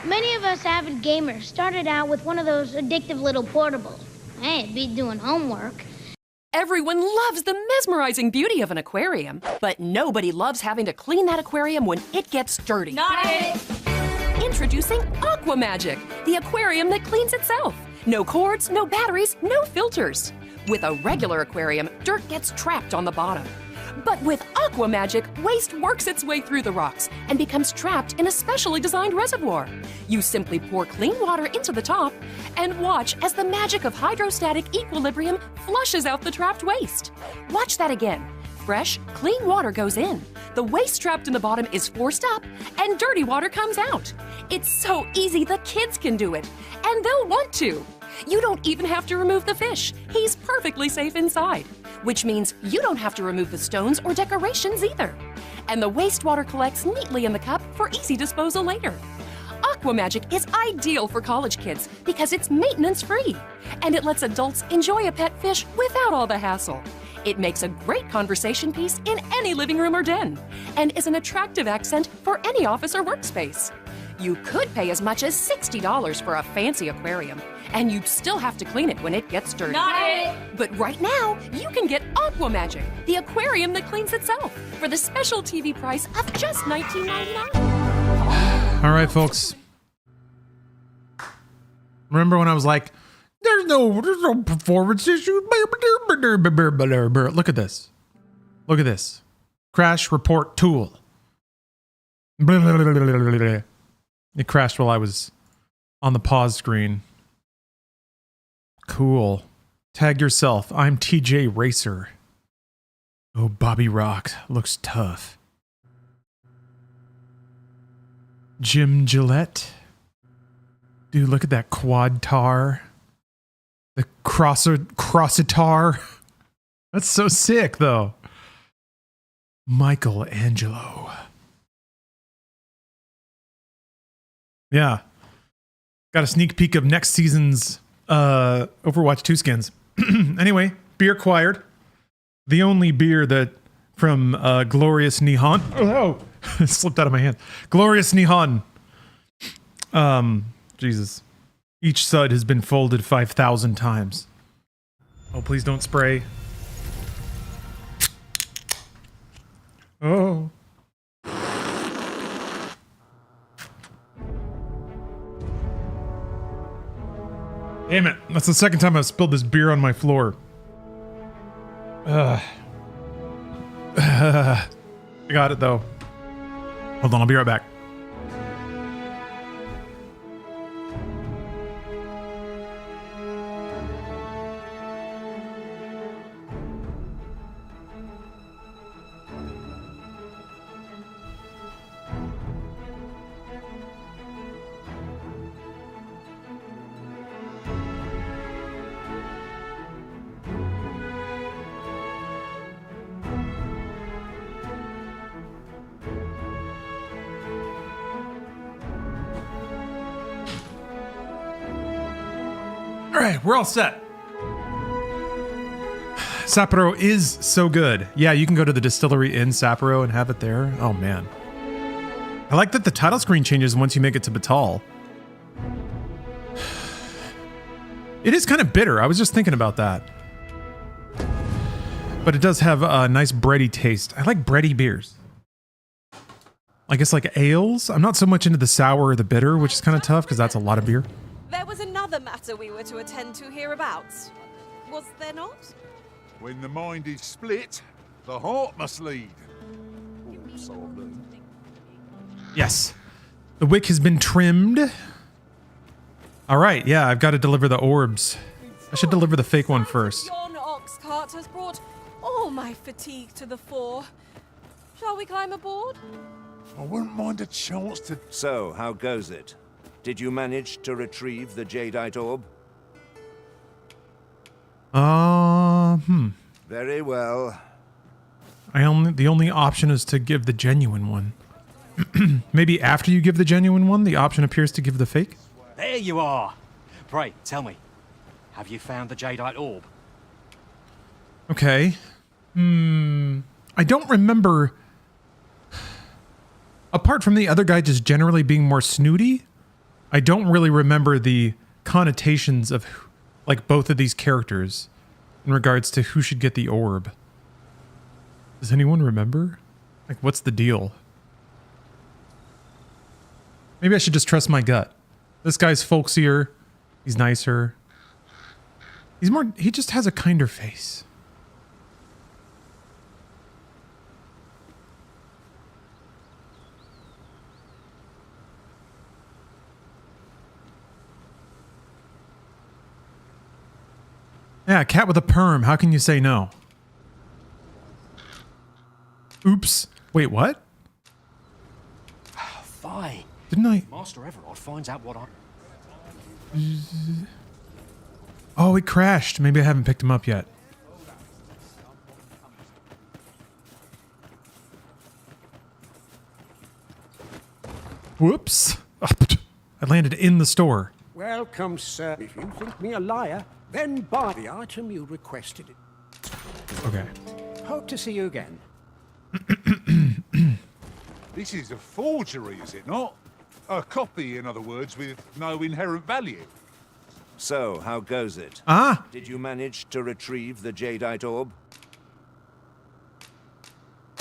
many of us avid gamers started out with one of those addictive little portables. Hey, it'd be doing homework. Everyone loves the mesmerizing beauty of an aquarium, but nobody loves having to clean that aquarium when it gets dirty. Not it! Introducing Aqua Magic, the aquarium that cleans itself. No cords, no batteries, no filters. With a regular aquarium, dirt gets trapped on the bottom. But with Aqua Magic, waste works its way through the rocks and becomes trapped in a specially designed reservoir. You simply pour clean water into the top and watch as the magic of hydrostatic equilibrium flushes out the trapped waste. Watch that again. Fresh, clean water goes in. The waste trapped in the bottom is forced up and dirty water comes out. It's so easy the kids can do it, and they'll want to. You don't even have to remove the fish. He's perfectly safe inside, which means you don't have to remove the stones or decorations either. And the wastewater collects neatly in the cup for easy disposal later. Aqua Magic is ideal for college kids because it's maintenance-free, and it lets adults enjoy a pet fish without all the hassle. It makes a great conversation piece in any living room or den, and is an attractive accent for any office or workspace. You could pay as much as $60 for a fancy aquarium, and you'd still have to clean it when it gets dirty. Not it! But right now, you can get Aqua Magic, the aquarium that cleans itself, for the special TV price of just $19.99. All right, folks. Remember when I was like, there's no performance issues. Look at this. Look at this. Crash report tool. It crashed while I was on the pause screen. Cool. Tag yourself. I'm TJ Racer. Oh, Bobby Rock looks tough. Jim Gillette. Dude, look at that quad tar. The crossitar. That's so sick, though. Michelangelo. Yeah. Got a sneak peek of next season's Overwatch 2 skins. Anyway, beer acquired. The only beer that from Glorious Nihon. Oh, it slipped out of my hand. Glorious Nihon. Jesus. Each sud has been folded 5,000 times. Oh, please don't spray. Oh. Damn it. That's the second time I've spilled this beer on my floor. I got it though. Hold on, I'll be right back. All right, we're all set. Sapporo is so good. Yeah, you can go to the distillery in Sapporo and have it there. Oh, man. I like that the title screen changes once you make it to Batal. It is kind of bitter. I was just thinking about that. But it does have a nice bready taste. I like bready beers. I guess like ales. I'm not so much into the sour or the bitter, which is kind of tough because that's a lot of beer. There was another matter we were to attend to hereabouts. Was there not? When the mind is split, the heart must lead. So I've learned. Yes. The wick has been trimmed. All right, yeah, I've got to deliver the orbs. I should deliver the fake one first. Yon ox cart has brought all my fatigue to the fore. Shall we climb aboard? I wouldn't mind a chance to... So, how goes it? Did you manage to retrieve the jadeite orb? Very well. The only option is to give the genuine one. Maybe after you give the genuine one, the option appears to give the fake? There you are. Pray, tell me, have you found the jadeite orb? Okay. I don't remember... Apart from the other guy just generally being more snooty, I don't really remember the connotations of like both of these characters in regards to who should get the orb. Does anyone remember? Like, what's the deal? Maybe I should just trust my gut. This guy's folksier. He's nicer. He just has a kinder face. Yeah, cat with a perm. How can you say no? Oops. Wait, what? Fine. Didn't I? Master Everard finds out what I... Oh, it crashed. Maybe I haven't picked him up yet. Whoops. I landed in the store. Welcome, sir. If you think me a liar, then buy the item you requested. Okay. Hope to see you again. This is a forgery, is it not? A copy, in other words, with no inherent value. So, how goes it? Ah! Did you manage to retrieve the jadeite orb?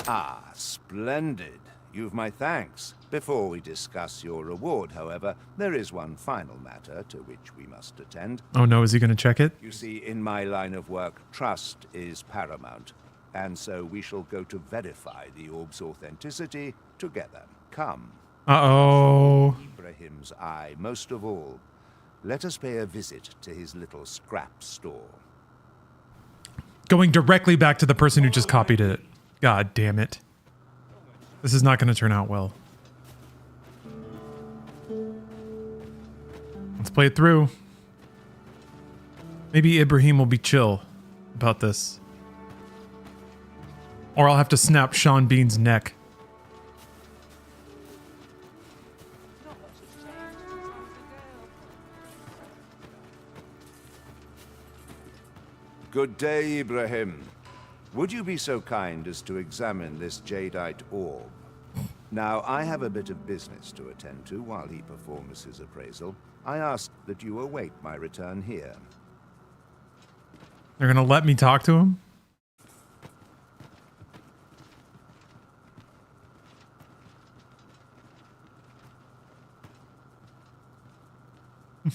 Ah, splendid. You've my thanks. Before we discuss your reward, however, there is one final matter to which we must attend. Oh no, is he going to check it? You see, in my line of work, trust is paramount. And so we shall go to verify the orb's authenticity together. Come. Uh-oh. Ibrahim's eye, most of all. Let us pay a visit to his little scrap store. Going directly back to the person who just copied it. God damn it. This is not going to turn out well. Let's play it through. Maybe Ibrahim will be chill about this. Or I'll have to snap Sean Bean's neck. Good day, Ibrahim. Would you be so kind as to examine this jadeite orb? Now, I have a bit of business to attend to while he performs his appraisal. I ask that you await my return here. They're gonna let me talk to him?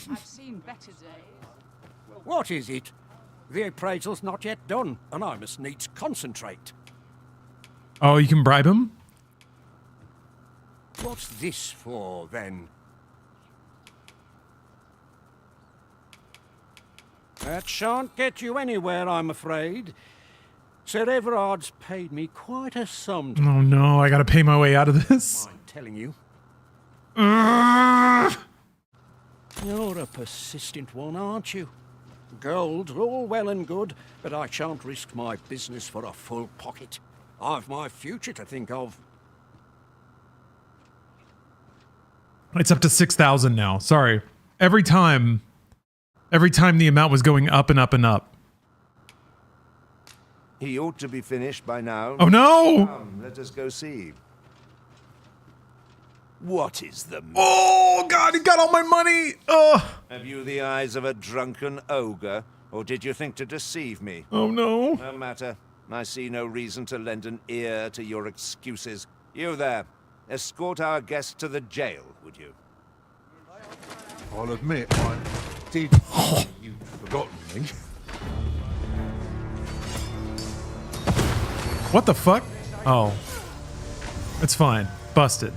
I've seen better days. What is it? The appraisal's not yet done, and I must needs concentrate. Oh, you can bribe him? What's this for, then? That shan't get you anywhere, I'm afraid. Sir Everard's paid me quite a sum. Oh no, I gotta pay my way out of this. I'm telling you. You're a persistent one, aren't you? Gold's all well and good, but I shan't risk my business for a full pocket. I've my future to think of. It's up to 6,000 now. Sorry. Every time the amount was going up and up and up. He ought to be finished by now. Oh no! Come, let us go see. What is the matter? Oh god, he got all my money! Ugh! Have you the eyes of a drunken ogre, or did you think to deceive me? Oh no. No matter. I see no reason to lend an ear to your excuses. You there, escort our guest to the jail, would you? I'll admit, I did. You'd forgotten me. What the fuck? Oh. It's fine. Busted.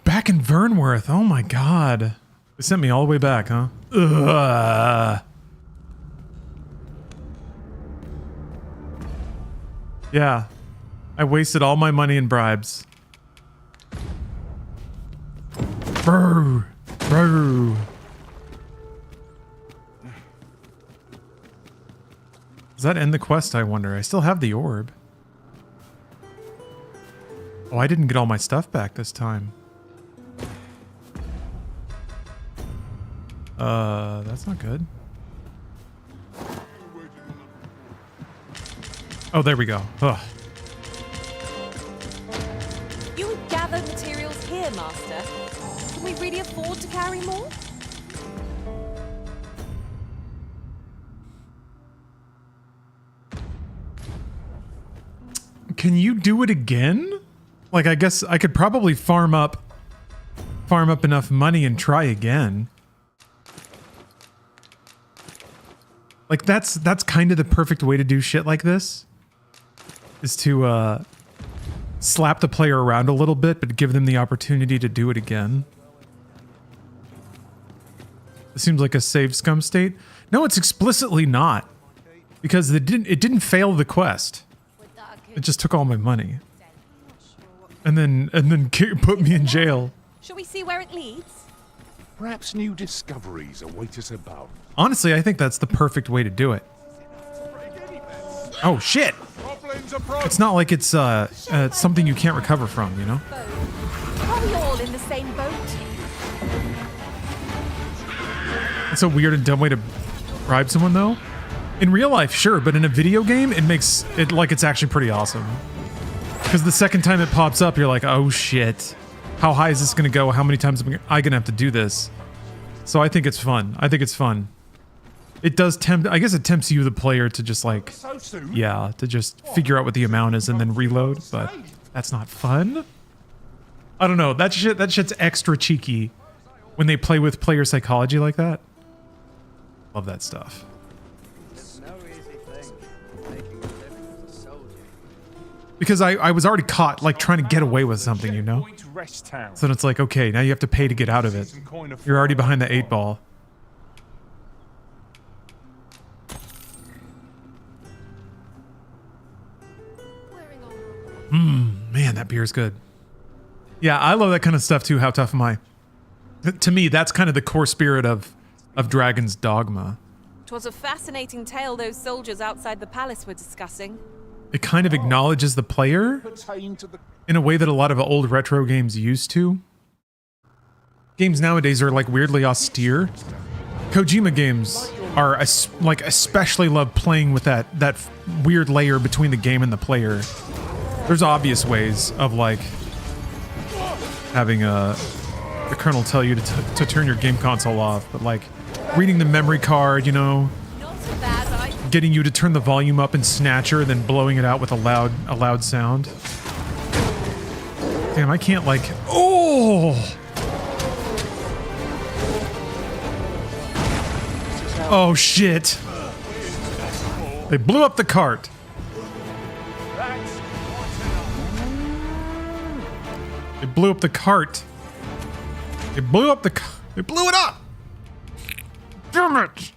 Back in Vernworth. Oh my god. They sent me all the way back, huh? Ugh. Yeah. I wasted all my money in bribes. Brr. Brr. Does that end the quest, I wonder? I still have the orb. Oh, I didn't get all my stuff back this time. That's not good. Oh, there we go. Ugh. You would gather materials here, Master. Can we really afford to carry more? Can you do it again? Like, I guess I could probably farm up enough money and try again. Like, that's kind of the perfect way to do shit like this. Is to, slap the player around a little bit, but give them the opportunity to do it again. It seems like a save scum state. No, it's explicitly not. Because it didn't fail the quest. It just took all my money. And then put me in jail. Shall we see where it leads? Perhaps new discoveries await us above. Honestly, I think that's the perfect way to do it. Oh shit! It's not like it's something you can't recover from, you know? Are we all in the same boat? It's a weird and dumb way to bribe someone, though. In real life, sure, but in a video game, it makes it like it's actually pretty awesome. Because the second time it pops up, you're like, oh shit. How high is this going to go? How many times am I going to have to do this? So I think it's fun. I think it's fun. It does tempt, I guess it tempts you, the player, to just like, yeah, to just figure out what the amount is and then reload, but that's not fun. I don't know, that shit's extra cheeky when they play with player psychology like that. Love that stuff. Because I was already caught, like, trying to get away with something, you know? So it's like, okay, now you have to pay to get out of it. You're already behind the 8 ball. Man, that beer's good. Yeah, I love that kind of stuff too. How tough am I? To me, that's kind of the core spirit of Dragon's Dogma. 'Twas a fascinating tale those soldiers outside the palace were discussing. It kind of acknowledges the player in a way that a lot of old retro games used to. Games nowadays are like weirdly austere. Kojima games are like especially love playing with that weird layer between the game and the player. There's obvious ways of like having a the colonel tell you to turn your game console off, but like reading the memory card, you know, getting you to turn the volume up in Snatcher, then blowing it out with a loud sound. Damn, I can't like. Oh. Oh shit. They blew up the cart. They blew up the cart. They blew up the. They blew it up. Damn it.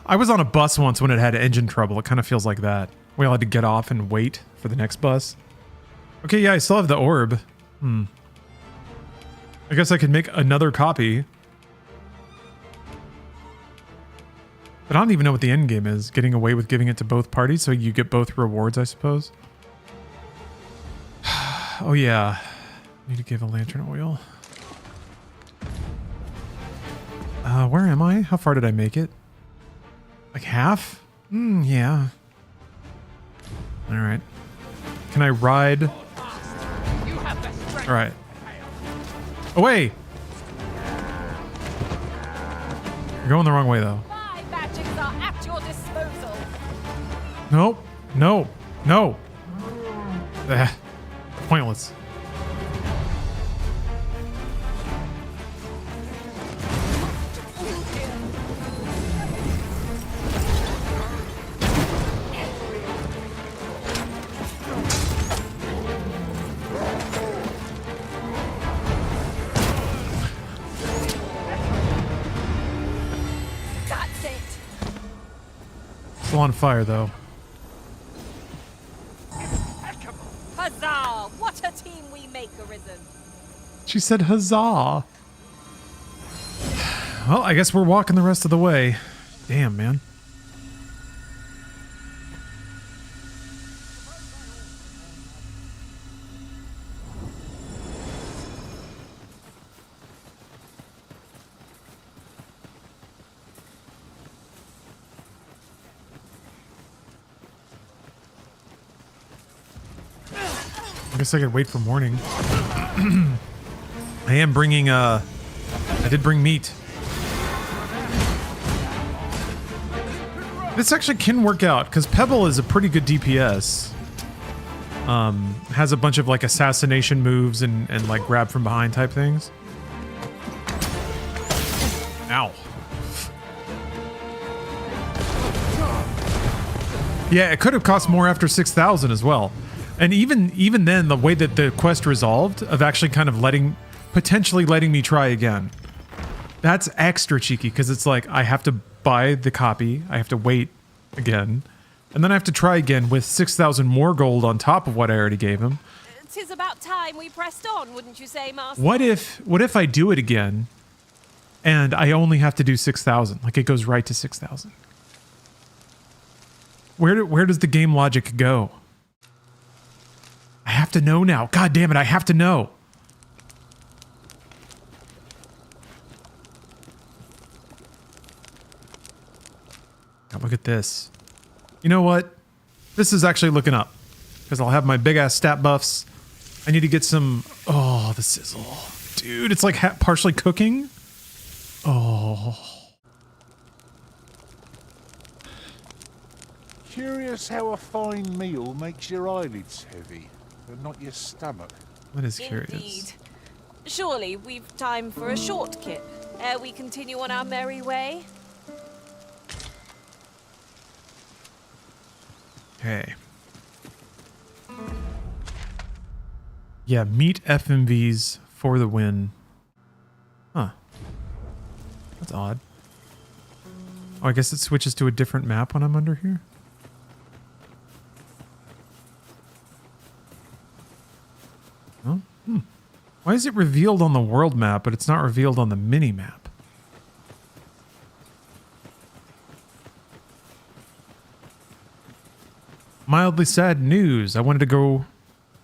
I was on a bus once when it had engine trouble. It kind of feels like that. We all had to get off and wait for the next bus. Okay, yeah, I still have the orb. I guess I could make another copy. But I don't even know what the end game is. Getting away with giving it to both parties so you get both rewards, I suppose. Oh yeah. Need to give a lantern oil. Where am I? How far did I make it? Like half? Yeah. Alright. Can I ride? Alright. Away! You're going the wrong way though. My magics are at your disposal. Nope. No. No. Pointless. Still on fire though. Huzzah! What a team we make, Arisen. She said huzzah. Well, I guess we're walking the rest of the way. Damn, man. I guess I could wait for morning. I am bringing, I did bring meat. This actually can work out, because Pebble is a pretty good DPS. Has a bunch of, like, assassination moves and like, grab from behind type things. Ow. Yeah, it could have cost more after 6,000 as well. And even then, the way that the quest resolved of actually kind of potentially letting me try again. That's extra cheeky because it's like I have to buy the copy, I have to wait again, and then I have to try again with 6,000 more gold on top of what I already gave him. 'Tis about time we pressed on, wouldn't you say, Master? What if I do it again and I only have to do 6,000? Like it goes right to 6,000. Where does the game logic go? I have to know now. God damn it, I have to know. Now look at this. You know what? This is actually looking up. Because I'll have my big ass stat buffs. I need to get some... Oh, the sizzle. Dude, it's like partially cooking. Oh. Curious how a fine meal makes your eyelids heavy, but not your stomach. That is curious. Indeed. Surely we've time for a short kip ere we continue on our merry way. Okay. Yeah, meet FMVs for the win. Huh. That's odd. Oh, I guess it switches to a different map when I'm under here. Oh, Why is it revealed on the world map, but it's not revealed on the mini map? Mildly sad news. I wanted to go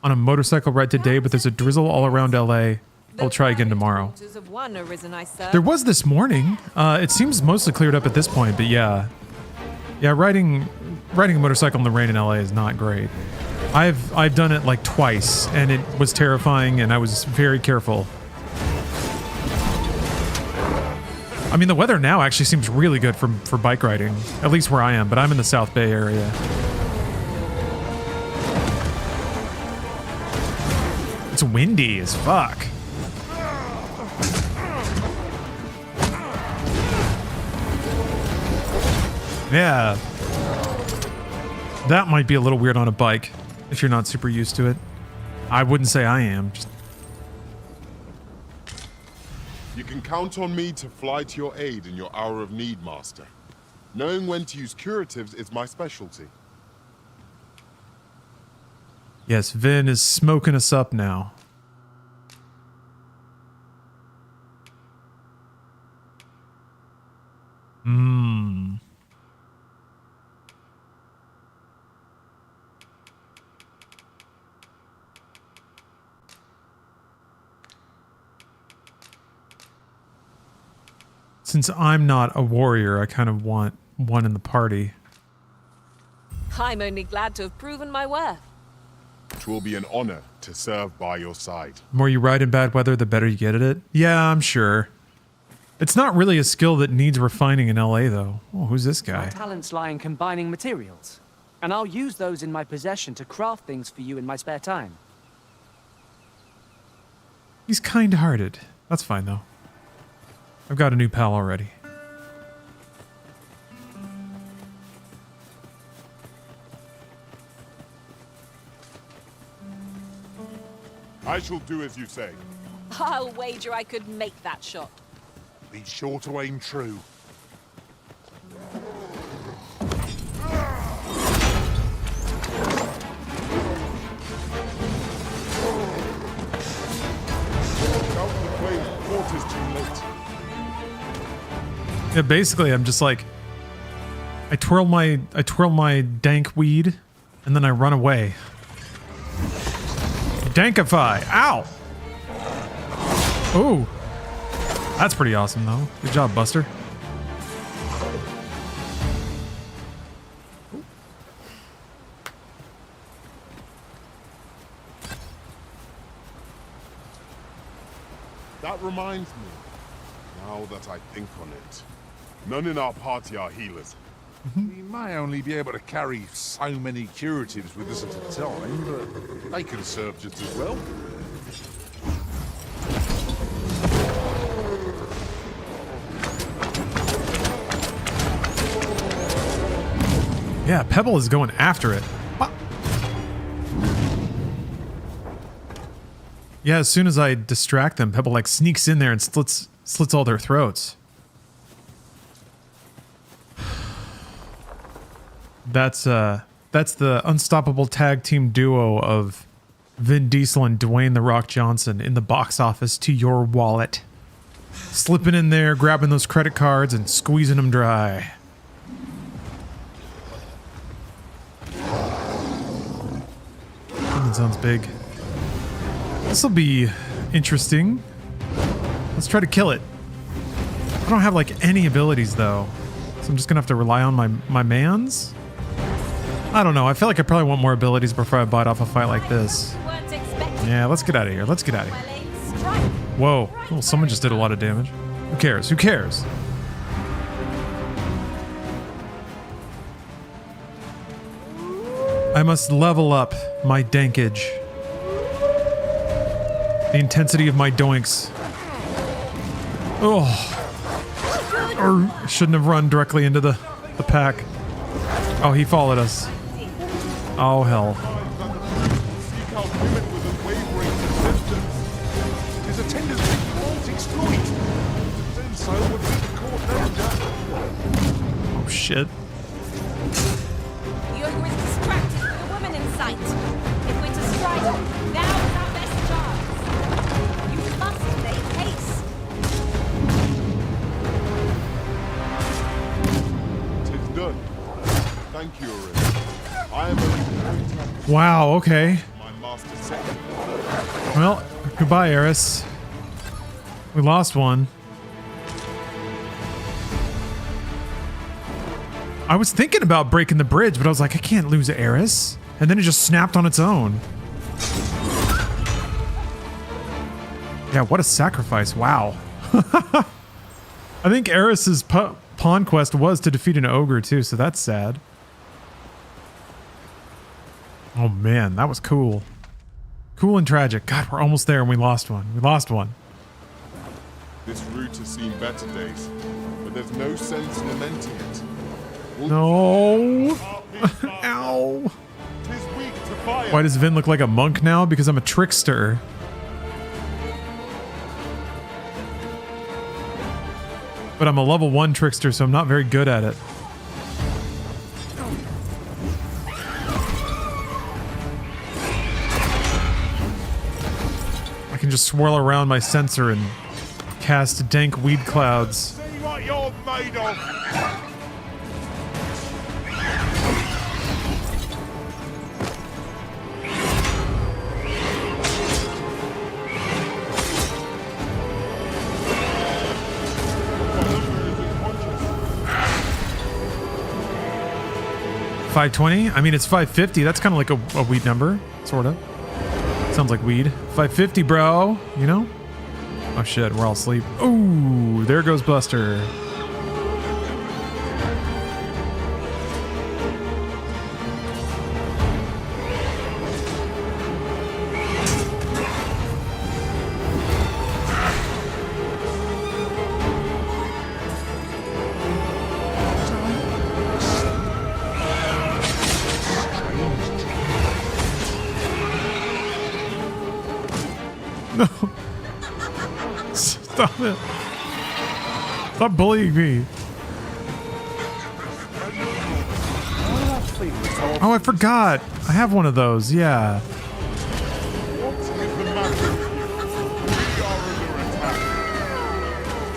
on a motorcycle ride today, but there's a drizzle all around LA. I'll try again tomorrow. Of one Arisen, I serve. There was this morning. It seems mostly cleared up at this point, but yeah. Yeah, riding a motorcycle in the rain in LA is not great. I've done it like twice, and it was terrifying, and I was very careful. I mean, the weather now actually seems really good for bike riding, at least where I am, but I'm in the South Bay area. It's windy as fuck. Yeah. That might be a little weird on a bike if you're not super used to it. I wouldn't say I am. Just... You can count on me to fly to your aid in your hour of need, Master. Knowing when to use curatives is my specialty. Yes, Vin is smoking us up now. Mmm. Since I'm not a warrior, I kind of want one in the party. I'm only glad to have proven my worth. It will be an honor to serve by your side. The more you ride in bad weather, the better you get at it. Yeah, I'm sure. It's not really a skill that needs refining in LA, though. Oh, who's this guy? My talents lie in combining materials, and I'll use those in my possession to craft things for you in my spare time. He's kind-hearted. That's fine, though. I've got a new pal already. I shall do as you say. I'll wager I could make that shot. Be sure to aim true. Yeah, basically, I'm just like, I twirl my dank weed, and then I run away. Dankify! Ow! Ooh. That's pretty awesome, though. Good job, Buster. That reminds me, now that I think on it, none in our party are healers. We may only be able to carry so many curatives with us at a time, but they can serve just as well. Yeah, Pebble is going after it. Yeah, as soon as I distract them, Pebble like sneaks in there and slits all their throats. That's the unstoppable tag team duo of Vin Diesel and Dwayne "The Rock" Johnson in the box office to your wallet. Slipping in there, grabbing those credit cards and squeezing them dry. That sounds big. This'll be interesting. Let's try to kill it. I don't have like any abilities though, so I'm just gonna have to rely on my mans. I don't know. I feel like I probably want more abilities before I bite off a fight like this. Yeah, let's get out of here. Let's get out of here. Whoa. Well, someone just did a lot of damage. Who cares? Who cares? I must level up my dankage. The intensity of my doinks. Oh. Or shouldn't have run directly into the pack. Oh, he followed us. Oh, hell. His attendants won't exploit. Then so would be the court Oh, shit. The ogre is distracted with a woman in sight. If we're to strike, now is our best chance. You must make haste. Tis done. Thank you, Arin. I am Wow, okay. my master set. Well, goodbye, Eris. We lost one. I was thinking about breaking the bridge, but I was like, I can't lose Eris. and then it just snapped on its own. Yeah, what a sacrifice. Wow. I think Eris's pawn quest was to defeat an ogre too, so that's sad. Oh man, that was cool. Cool and tragic. God, we're almost there and we lost one. We lost one. This route has seen better days, but there's no sense lamenting it. No. Ow. Why does Vin look like a monk now? Because I'm a trickster. But I'm a level 1 trickster, so I'm not very good at it. I can just swirl around my sensor and cast dank weed clouds. See what you're made of. 520? I mean, it's 550. That's kind of like a weed number, sort of. Sounds like weed. 550, bro. You know? Oh shit, we're all asleep. Ooh, there goes Buster. No. Stop it. Stop bullying me. Oh, I forgot. I have one of those, yeah.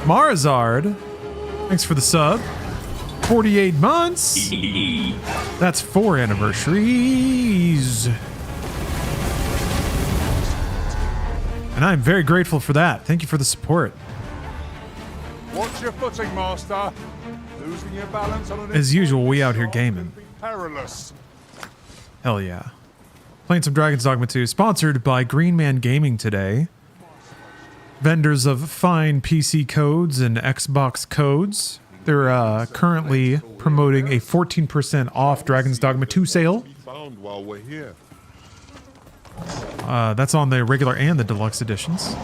Marazard. Thanks for the sub. 48 months. That's 4 anniversaries. And I'm very grateful for that. Thank you for the support. Watch your footing, Master. Losing your balance on an As usual, we out here gaming. perilous. Hell yeah. Playing some Dragon's Dogma 2, sponsored by Green Man Gaming today. Vendors of fine PC codes and Xbox codes. They're currently promoting a 14% off Dragon's Dogma 2 sale. Found while we're here. That's on the regular and the deluxe editions.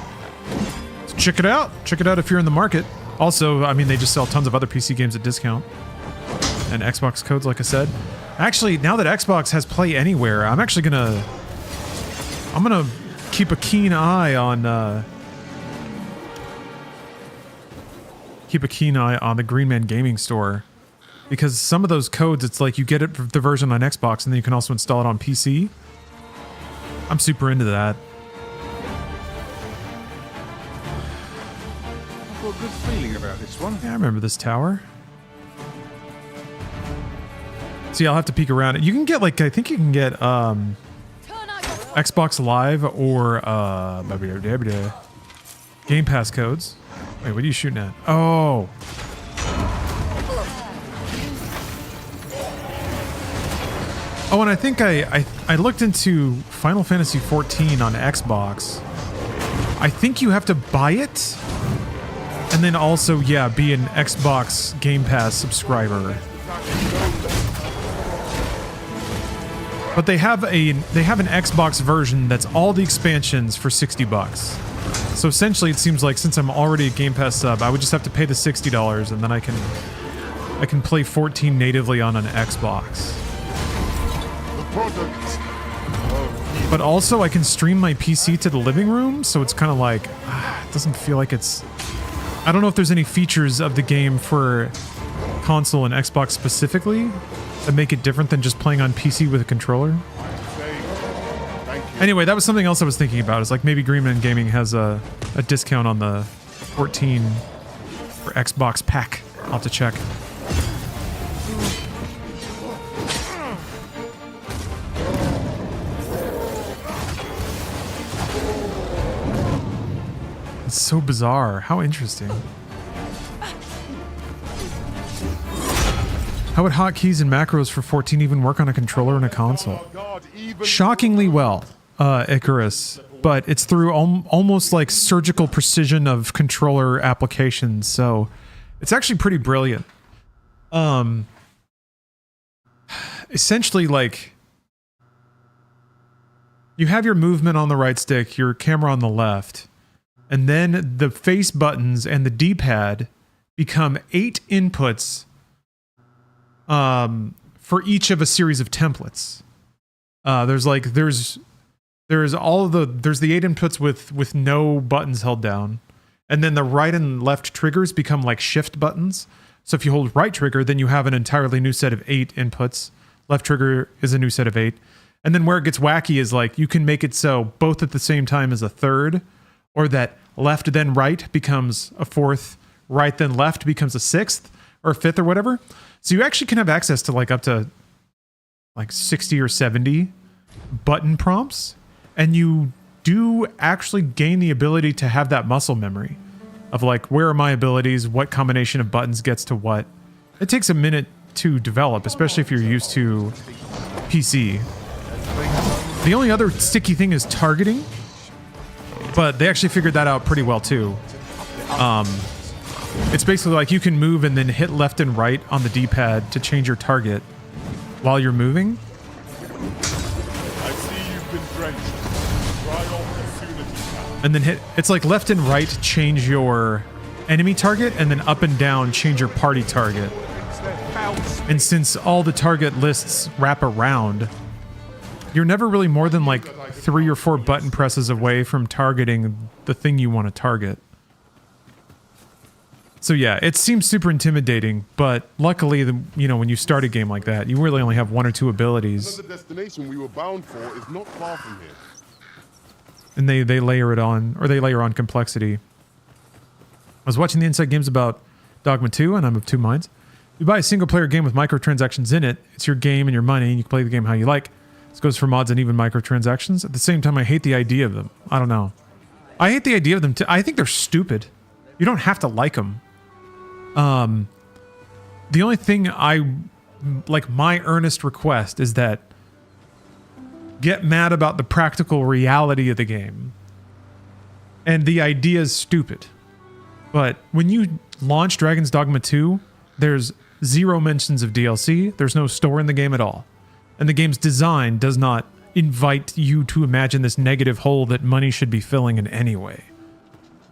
So check it out. Check it out if you're in the market. Also, I mean, they just sell tons of other PC games at discount. And Xbox codes, like I said. Actually, now that Xbox has Play Anywhere, I'm actually gonna... I'm gonna keep a keen eye on... keep a keen eye on the Green Man Gaming Store. Because some of those codes, it's like you get it for the version on Xbox, and then you can also install it on PC. I'm super into that. I've got a good feeling about this one. Yeah, I remember this tower. See, I'll have to peek around it. You can get, like, I think you can get Xbox Live or Game Pass codes. Wait, what are you shooting at? Oh. Oh, and I think I looked into Final Fantasy XIV on Xbox. I think you have to buy it, and then also, yeah, be an Xbox Game Pass subscriber. But they have an Xbox version that's all the expansions for $60. So essentially, it seems like since I'm already a Game Pass sub, I would just have to pay the $60, and then I can play 14 natively on an Xbox. But also, I can stream my PC to the living room, so it's kind of like, it doesn't feel like it's... I don't know if there's any features of the game for console and Xbox specifically that make it different than just playing on PC with a controller. Anyway, that was something else I was thinking about. Is like maybe Green Man Gaming has a discount on the 14 for Xbox pack. I'll have to check. It's so bizarre. How interesting. How How would hotkeys and macros for 14 even work on a controller and a console? Shockingly well, Icarus, but it's through almost like surgical precision of controller applications, so it's actually pretty brilliant. Essentially, like, you have your movement on the right stick, your camera on the left, and then the face buttons and the D-pad become 8 inputs for each of a series of templates. There's the 8 inputs with no buttons held down, and then the right and left triggers become like shift buttons. So if you hold right trigger, then you have an entirely new set of 8 inputs. Left trigger is a new set of 8. And then where it gets wacky is like you can make it so both at the same time as a third, or that left then right becomes a fourth, right then left becomes a sixth or a fifth or whatever. So you actually can have access to like up to like 60 or 70 button prompts, and you do actually gain the ability to have that muscle memory of like, where are my abilities, what combination of buttons gets to what. It takes a minute to develop, especially if you're used to PC. The only other sticky thing is targeting, but they actually figured that out pretty well too. It's basically like you can move and then hit left and right on the D-pad to change your target while you're moving. I see you've been drenched. Dry off as soon as you can. And then hit, it's like left and right change your enemy target, and then up and down change your party target. And since all the target lists wrap around, you're never really more than like 3 or 4 button presses away from targeting the thing you want to target. So yeah, it seems super intimidating, but luckily, when you start a game like that, you really only have 1 or 2 abilities. Another destination we were bound for is not far from here. And they layer it on, or they layer on complexity. I was watching the Inside Games about Dogma 2, and I'm of 2 minds. You buy a single-player game with microtransactions in it, it's your game and your money, and you can play the game how you like. This goes for mods and even microtransactions. At the same time, I hate the idea of them. I don't know. I hate the idea of them too. I think they're stupid. You don't have to like them. The only thing my earnest request is that get mad about the practical reality of the game. And the idea is stupid. But when you launch Dragon's Dogma 2, there's 0 mentions of DLC. There's no store in the game at all. And the game's design does not invite you to imagine this negative hole that money should be filling in any way.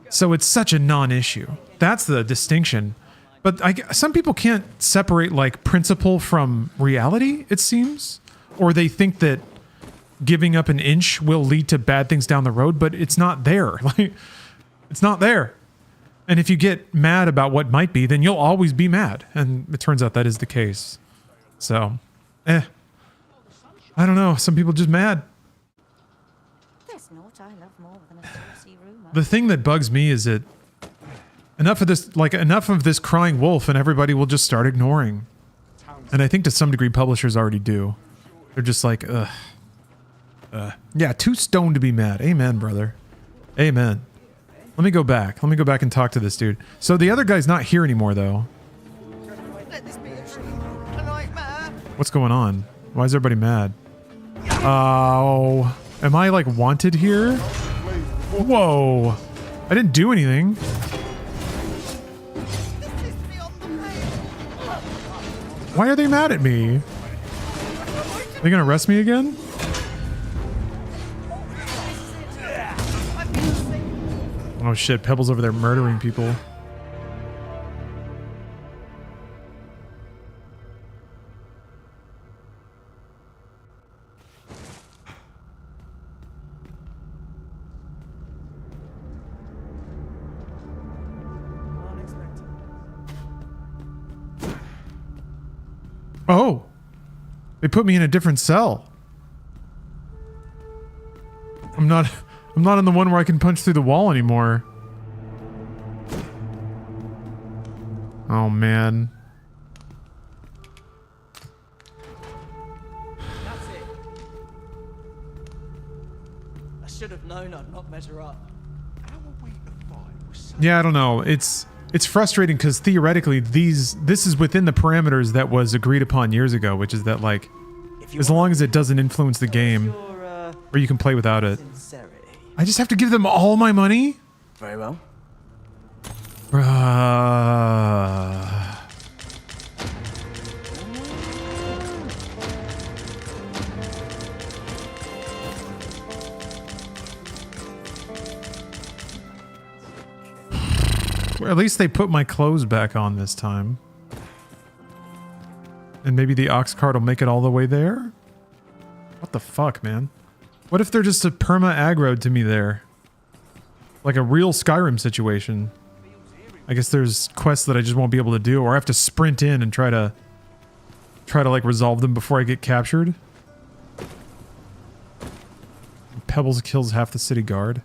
So it's such a non-issue. That's the distinction. But some people can't separate like principle from reality, it seems. Or they think that giving up an inch will lead to bad things down the road, but it's not there. Like, it's not there. And if you get mad about what might be, then you'll always be mad. And it turns out that is the case. So, I don't know. Some people just mad. There's naught I love more than a saucy rumor. The thing that bugs me is that enough of this crying wolf and everybody will just start ignoring. And I think to some degree publishers already do. They're just like, ugh. Yeah, too stoned to be mad. Amen, brother. Amen. Let me go back. Let me go back and talk to this dude. So the other guy's not here anymore, though. What's going on? Why is everybody mad? Oh, am I like wanted here? Whoa. I didn't do anything. Why are they mad at me? Are they gonna arrest me again? Oh shit, Pebble's over there murdering people. Oh, they put me in a different cell. I'm not in the one where I can punch through the wall anymore. Oh man. That's it. I should have known I'd not measure up. Yeah, I don't know. It's It's frustrating because theoretically this is within the parameters that was agreed upon years ago, which is that like as long as it doesn't influence the game or you can play without it. I just have to give them all my money? Very well. Well, at least they put my clothes back on this time. And maybe the ox cart will make it all the way there? What the fuck, man? What if they're just a perma aggroed to me there? Like a real Skyrim situation. I guess there's quests that I just won't be able to do, or I have to sprint in and try to like resolve them before I get captured. Pebbles kills half the city guard.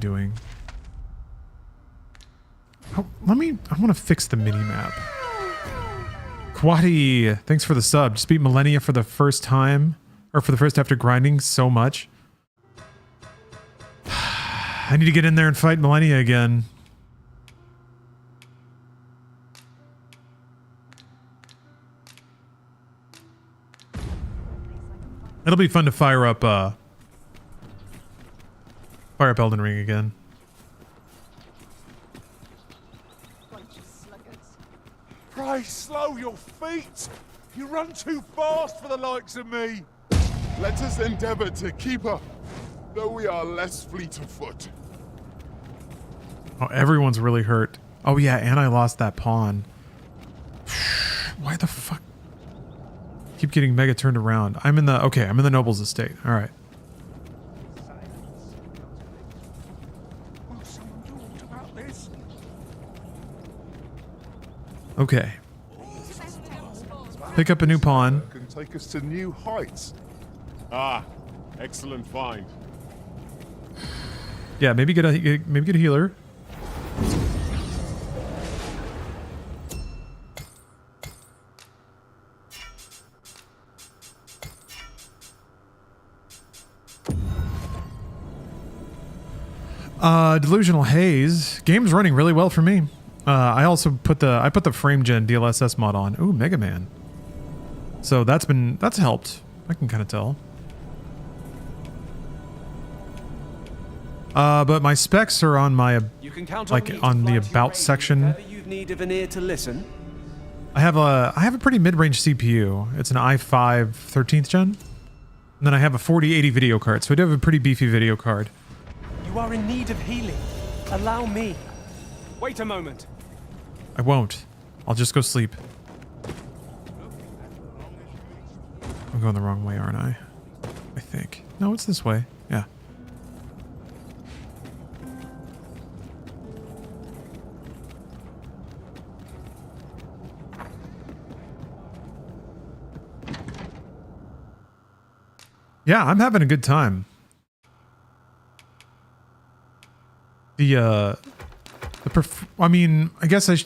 Doing. Oh, I want to fix the mini-map. Quadi, thanks for the sub. Just beat Millennia for the first time, or for the first after grinding so much. I need to get in there and fight Millennia again. It'll be fun to fire up Elden Ring again. Pray slow your feet. You run too fast for the likes of me. Let us endeavor to keep up, though we are less fleet of foot. Oh, everyone's really hurt. Oh yeah, and I lost that pawn. Why the fuck? Keep getting mega turned around. I'm in the noble's estate. All right. Okay. Pick up a new pawn. Can take us to new heights. Ah, excellent find. Yeah, maybe get a healer. Delusional Haze. Game's running really well for me. I also put the frame gen DLSS mod on. Ooh, Mega Man. So that's helped. I can kind of tell. But my specs are on my on the about section. You need of an ear to listen. I have a pretty mid-range CPU. It's an i5 13th gen. And then I have a 4080 video card. So I do have a pretty beefy video card. You are in need of healing. Allow me. Wait a moment. I won't. I'll just go sleep. I'm going the wrong way, aren't I? I think. No, it's this way. Yeah. Yeah, I'm having a good time. I mean, I guess I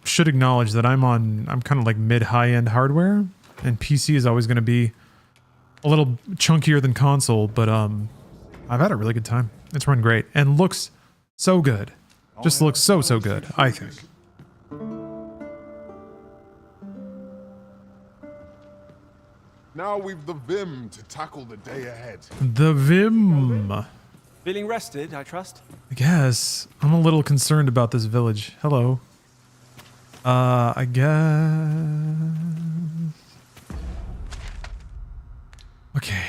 should acknowledge that I'm kind of like mid-high end hardware, and PC is always going to be a little chunkier than console, but I've had a really good time. It's run great and looks so good. Just looks so good, I think. Now we've the vim to tackle the day ahead. The vim. Feeling rested, I trust? I guess. I'm a little concerned about this village. Hello. I guess. Okay.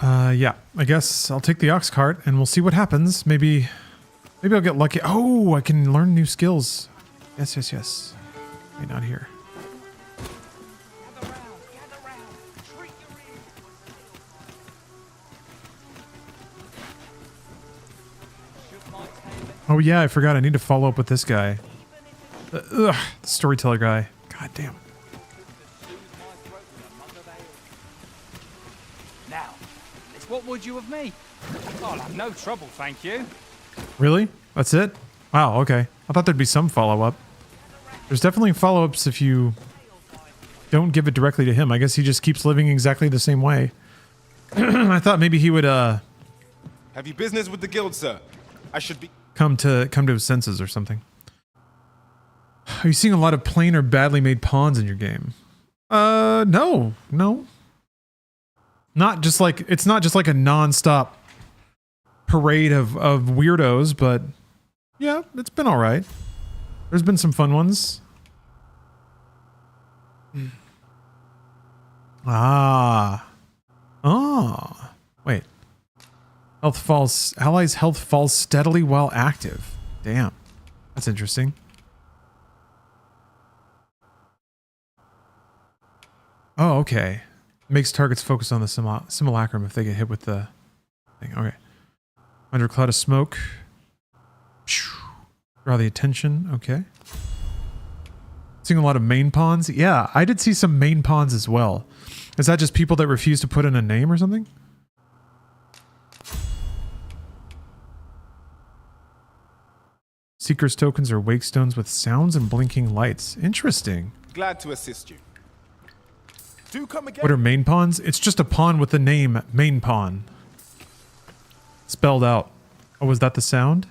Yeah. I guess I'll take the ox cart and we'll see what happens. Maybe I'll get lucky. Oh, I can learn new skills. Yes. Wait, not here. Oh yeah, I forgot. I need to follow up with this guy. The storyteller guy. God damn. Now, what would you of me? I'll have no trouble, thank you. Really? That's it? Wow, okay. I thought there'd be some follow-up. There's definitely follow-ups if you don't give it directly to him. I guess he just keeps living exactly the same way. I thought maybe he would Have you business with the guild, sir? I should be... come to his senses or something. Are you seeing a lot of plain or badly made pawns in your game? No. Not just like, it's not just like a non-stop parade of weirdos, but yeah, it's been all right. There's been some fun ones. Wait. Allies' health falls steadily while active. Damn. That's interesting. Oh, okay. Makes targets focus on the simulacrum if they get hit with the thing. Okay. Under a cloud of smoke. Draw the attention. Okay. Seeing a lot of main pawns. Yeah, I did see some main pawns as well. Is that just people that refuse to put in a name or something? Seeker's tokens are wake stones with sounds and blinking lights. Interesting. Glad to assist you. Do come again. What are main pawns? It's just a pawn with the name main pawn. Spelled out. Oh, was that the sound?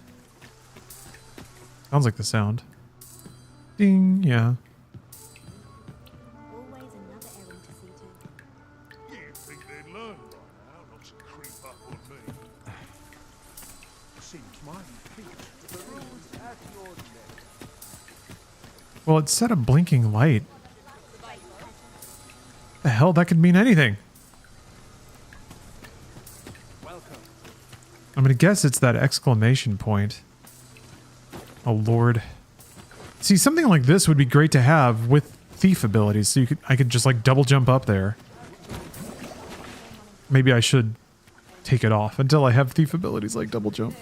Sounds like the sound. Ding, yeah. You'd think they'd learn by now not to creep up on me. Seems mighty peaked. The rules at your neck. Well, it said a blinking light. The hell, that could mean anything. I'm gonna guess it's that exclamation point. Oh lord. See, something like this would be great to have with thief abilities, so I could just like double jump up there. Maybe I should take it off until I have thief abilities like double jump.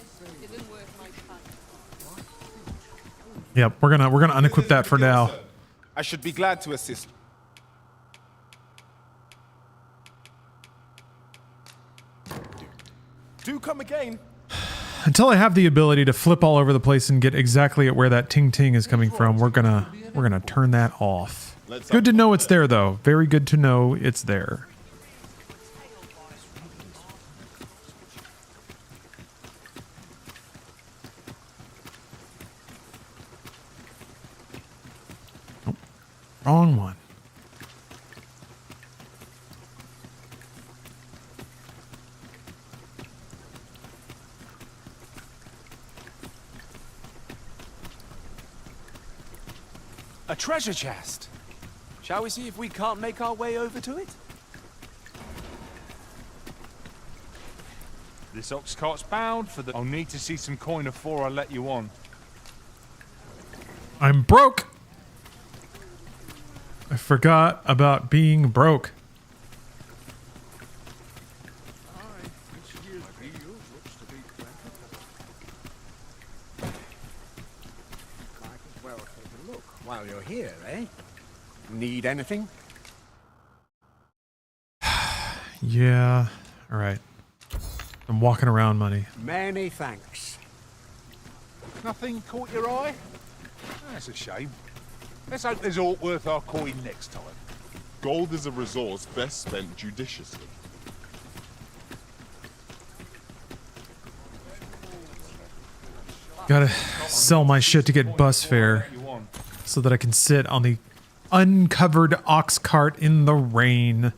Yep, we're gonna unequip that for now. I should be glad to assist. Do come again. Until I have the ability to flip all over the place and get exactly at where that ting ting is coming from, we're gonna turn that off. Good to know it's there though. Very good to know it's there. Oh, wrong one. A treasure chest. Shall we see if we can't make our way over to it? This ox cart's bound for the... I'll need to see some coin before I let you on. I'm broke. I forgot about being broke. While you're here, eh? Need anything? Yeah. All right. I'm walking around money. Many thanks. Nothing caught your eye? That's a shame. Let's hope there's aught worth our coin next time. Gold is a resource best spent judiciously. Gotta sell my shit to get bus fare so that I can sit on the uncovered ox cart in the rain.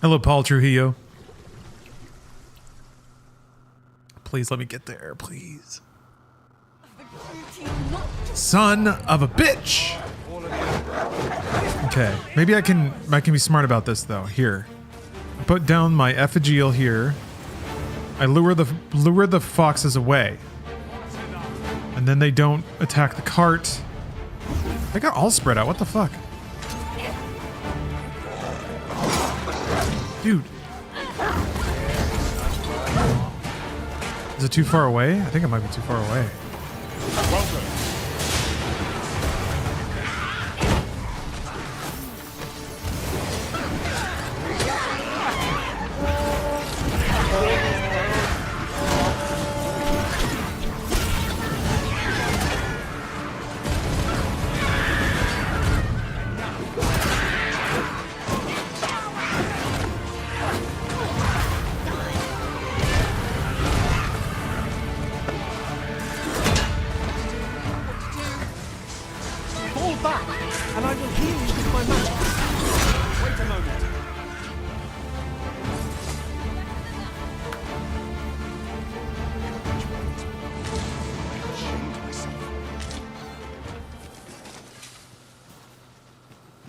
Hello, Paul Trujillo. Please let me get there, please. Son of a bitch! Okay, maybe I can be smart about this though. Here, I put down my effigial here. I lure the foxes away, and then they don't attack the cart. They got all spread out. What the fuck, dude? Is it too far away? I think it might be too far away.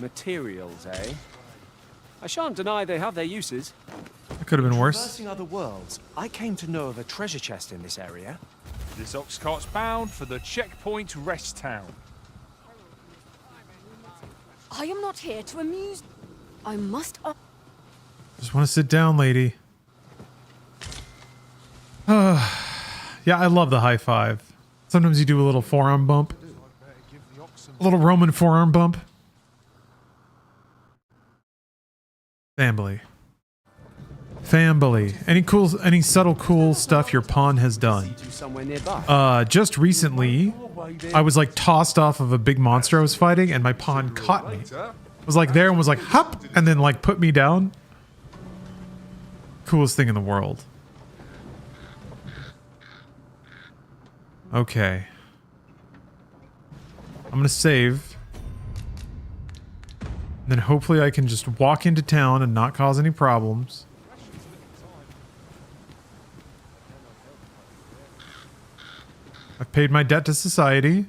Materials, eh? I shan't deny they have their uses. It could have been worse. Traversing other worlds, I came to know of a treasure chest in this area. This ox cart's bound for the checkpoint rest town. I am not here to amuse. I must. Just want to sit down, lady. Yeah, I love the high five. Sometimes you do a little forearm bump. A little Roman forearm bump. Family. Family. Any subtle cool stuff your pawn has done? Somewhere nearby. Just recently, I was like tossed off of a big monster I was fighting, and my pawn caught me. Was like there and was like hop, and then like put me down. Coolest thing in the world. Okay. I'm gonna save. And then hopefully I can just walk into town and not cause any problems. I've paid my debt to society.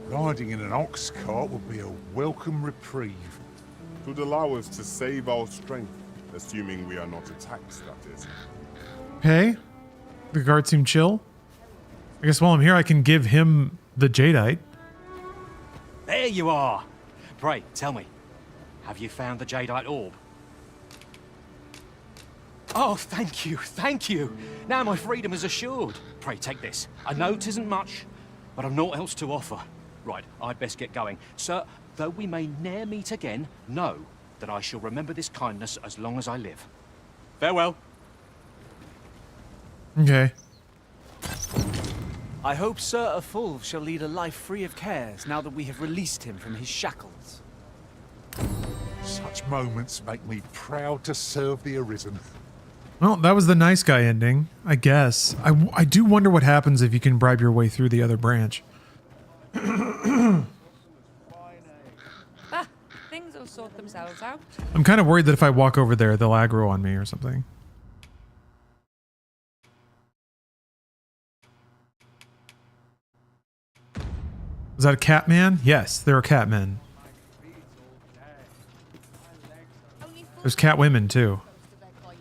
Riding in an ox cart would be a welcome reprieve. It would allow us to save our strength, assuming we are not attacked, that is. Okay. The guard seemed chill. I guess while I'm here I can give him the jadeite. There you are. Pray, tell me, have you found the jadeite orb? Oh, thank you, thank you. Now my freedom is assured. Pray, take this. I know it isn't much, but I've naught else to offer. Right, I'd best get going. Sir, though we may ne'er meet again, know that I shall remember this kindness as long as I live. Farewell. Okay. I hope Sir Afulv shall lead a life free of cares now that we have released him from his shackles. Such moments make me proud to serve the Arisen. Well, that was the nice guy ending, I guess. I do wonder what happens if you can bribe your way through the other branch. Things will sort themselves out. I'm kind of worried that if I walk over there, they'll aggro on me or something. Was that a cat man? Yes, there are cat men. There's cat women too.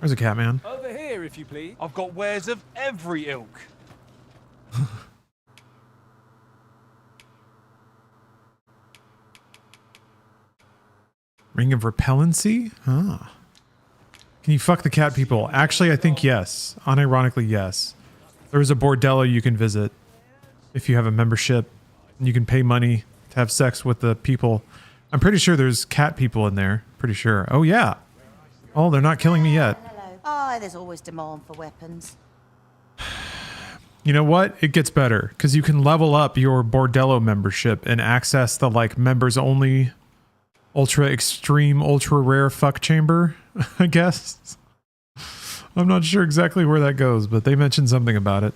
There's a cat man. Over here, if you please. I've got wares of every ilk. Ring of repellency? Ah. Can you fuck the cat people? Actually, I think yes. Unironically, yes. There is a bordello you can visit if you have a membership. You can pay money to have sex with the people. I'm pretty sure there's cat people in there. Pretty sure. Oh, yeah. Oh, they're not killing me yet. Oh, there's always demand for weapons. You know what? It gets better because you can level up your bordello membership and access the like members only ultra extreme ultra rare fuck chamber, I guess. I'm not sure exactly where that goes, but they mentioned something about it.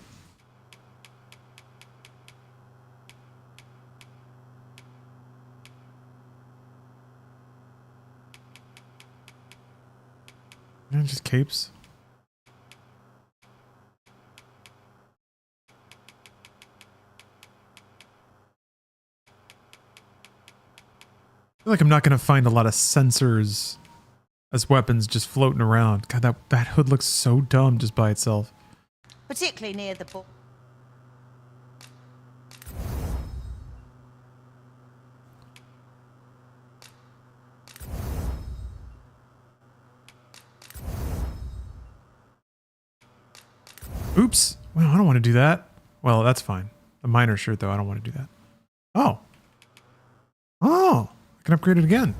Just capes. I feel like I'm not going to find a lot of sensors as weapons just floating around. God, that hood looks so dumb just by itself. Particularly near the book. Oops. Well, I don't want to do that. Well, that's fine. The miner shirt, though, I don't want to do that. Oh. Oh. I can upgrade it again.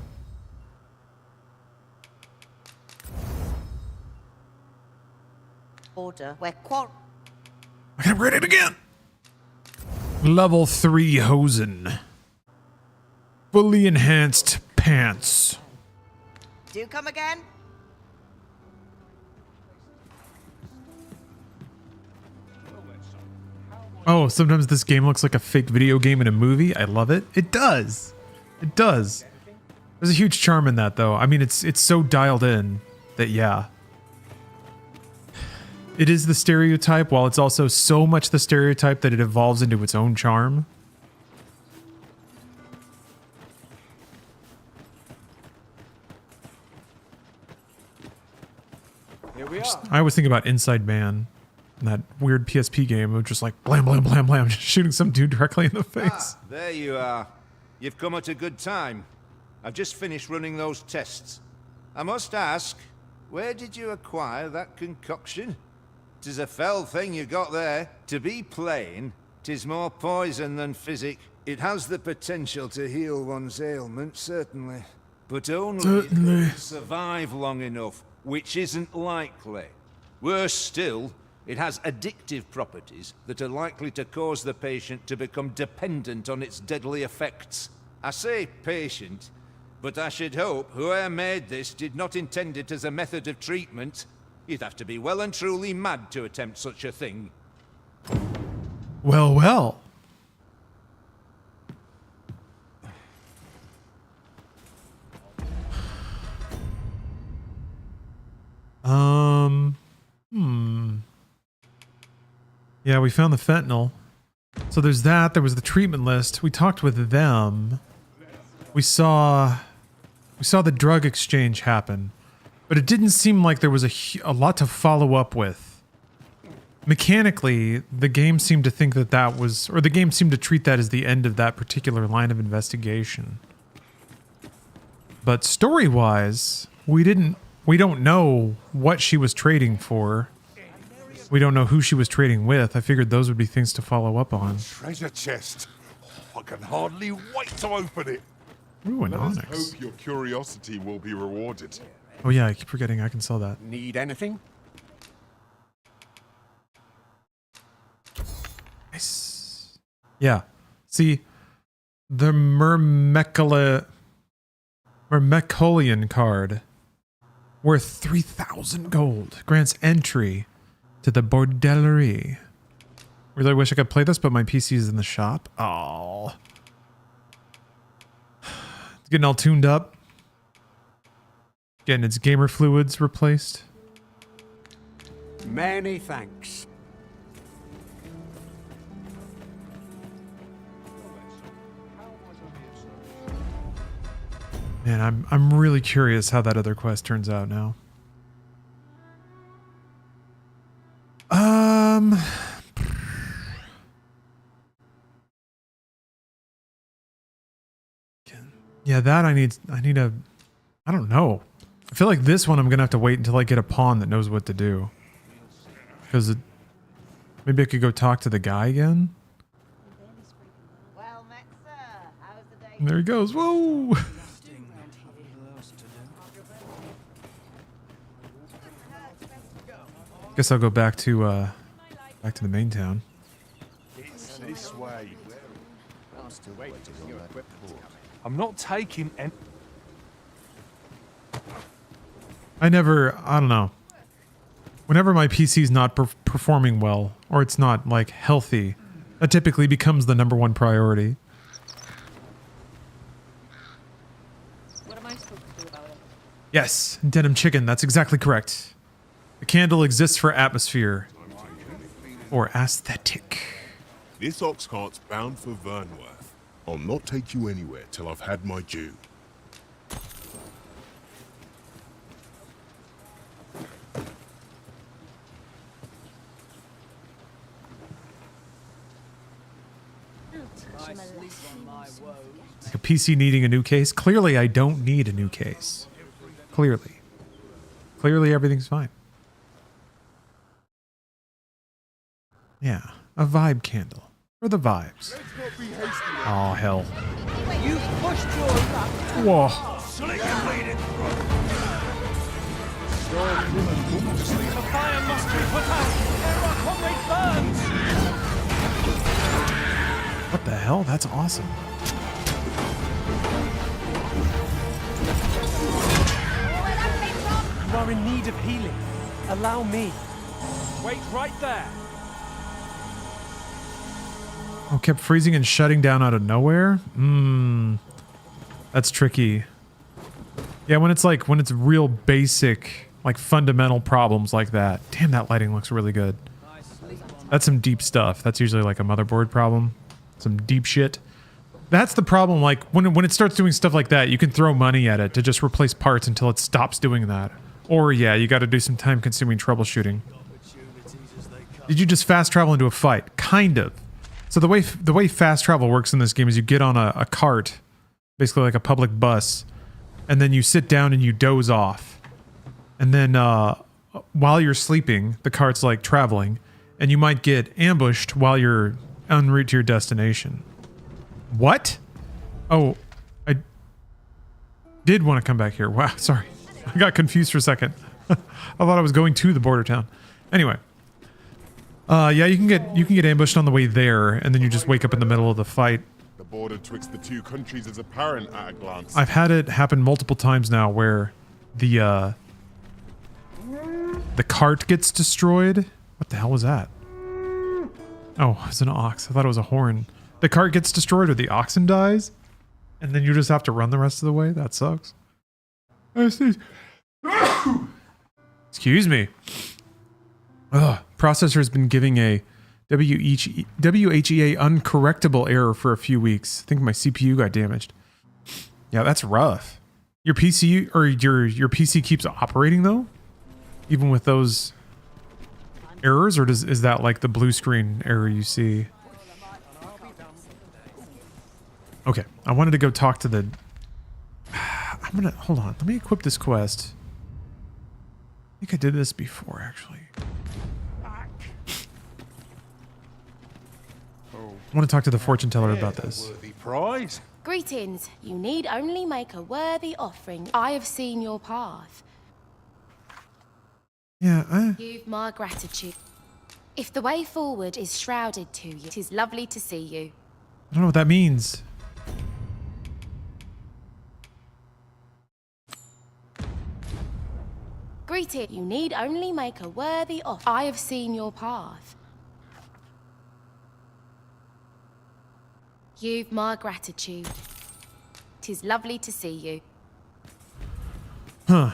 Border where quar. I can upgrade it again. Level 3 hosen. Fully enhanced pants. Do come again? Oh, sometimes this game looks like a fake video game in a movie. I love it. It does. It does. There's a huge charm in that, though. I mean, it's so dialed in that, yeah. it is the stereotype, while it's also so much the stereotype that it evolves into its own charm. Here we are. I always think about Inside Man, that weird PSP game of just like blam, blam, blam, blam, just shooting some dude directly in the face. There you are. You've come at a good time. I've just finished running those tests. I must ask, where did you acquire that concoction? 'Tis a fell thing you got there. To be plain, 'tis more poison than physic. It has the potential to heal one's ailment, certainly. But only if it survive long enough, which isn't likely. Worse still, it has addictive properties that are likely to cause the patient to become dependent on its deadly effects. I say patient, but I should hope whoever made this did not intend it as a method of treatment. You'd have to be well and truly mad to attempt such a thing. Well, well. Yeah, we found the fentanyl. So there's that. There was the treatment list. We talked with them. We saw the drug exchange happen, but it didn't seem like there was a lot to follow up with. Mechanically, the game seemed to think that was, or the game seemed to treat that as the end of that particular line of investigation. But story-wise, we don't know what she was trading for. We don't know who she was trading with. I figured those would be things to follow up on. Treasure chest. I can hardly wait to open it. Ooh, an Let us onyx. hope your curiosity will be rewarded. Oh yeah, I keep forgetting I can sell that. Need anything? Nice. Yeah. See, the Mermecolian card, worth 3,000 gold, grants entry to the bordellerie. Really wish I could play this, but my PC is in the shop. Oh. It's getting all tuned up. Getting its gamer fluids replaced. Many thanks. Man, I'm really curious how that other quest turns out now. Yeah, that I need I don't know. I feel like this one I'm gonna have to wait until I get a pawn that knows what to do. Because maybe I could go talk to the guy again. Well met, sir. How's the day? There he goes. Whoa! Guess I'll go back to the main town. It's this way. I'm not taking any. I don't know. Whenever my PC's not performing well, or it's not, like, healthy, that typically becomes the #1 priority. What am I supposed to do about it? Yes, denim chicken, that's exactly correct. The candle exists for atmosphere. Or aesthetic. This ox cart's bound for Vernworth. I'll not take you anywhere till I've had my due. Like a PC needing a new case? Clearly I don't need a new case. Clearly. Clearly everything's fine. Yeah, a vibe candle. For the vibes. Oh, hell. You pushed your luck. Whoa. The fire must be put out. There are comrade burns. What the hell? That's awesome. You are in need of healing. Allow me. Wait right there. Oh, kept freezing and shutting down out of nowhere? That's tricky. Yeah, when it's real basic like fundamental problems like that. Damn, that lighting looks really good. That's some deep stuff. That's usually like a motherboard problem. Some deep shit. That's the problem. Like when it starts doing stuff like that, you can throw money at it to just replace parts until it stops doing that. Or yeah, you got to do some time-consuming troubleshooting. Did you just fast travel into a fight? Kind of. So the way fast travel works in this game is you get on a cart, basically like a public bus, and then you sit down and you doze off. And then while you're sleeping, the cart's like traveling, and you might get ambushed while you're en route to your destination. What? Oh, I did want to come back here. Wow, sorry. I got confused for a second. I thought I was going to the border town. Anyway. Yeah, you can get ambushed on the way there, and then you just wake up in the middle of the fight. The border twixt the two countries is apparent at a glance. I've had it happen multiple times now where the cart gets destroyed. What the hell was that? Oh, it's an ox. I thought it was a horn. The cart gets destroyed or the oxen dies, and then you just have to run the rest of the way? That sucks. Excuse me. Ugh. Processor has been giving a WHEA uncorrectable error for a few weeks. I think my CPU got damaged. Yeah, that's rough. Your PC or your PC keeps operating though, even with those errors, or is that like the blue screen error you see? Okay, I wanted to go talk to the. Hold on. Let me equip this quest. I think I did this before actually. I want to talk to the fortune teller about this. Prize. Greetings. You need only make a worthy offering. I have seen your path. Yeah, You've my gratitude. If the way forward is shrouded to you, it is lovely to see you. I don't know what that means. Greeting. You need only make a worthy offer. I have seen your path. You've my gratitude. It is lovely to see you. Huh.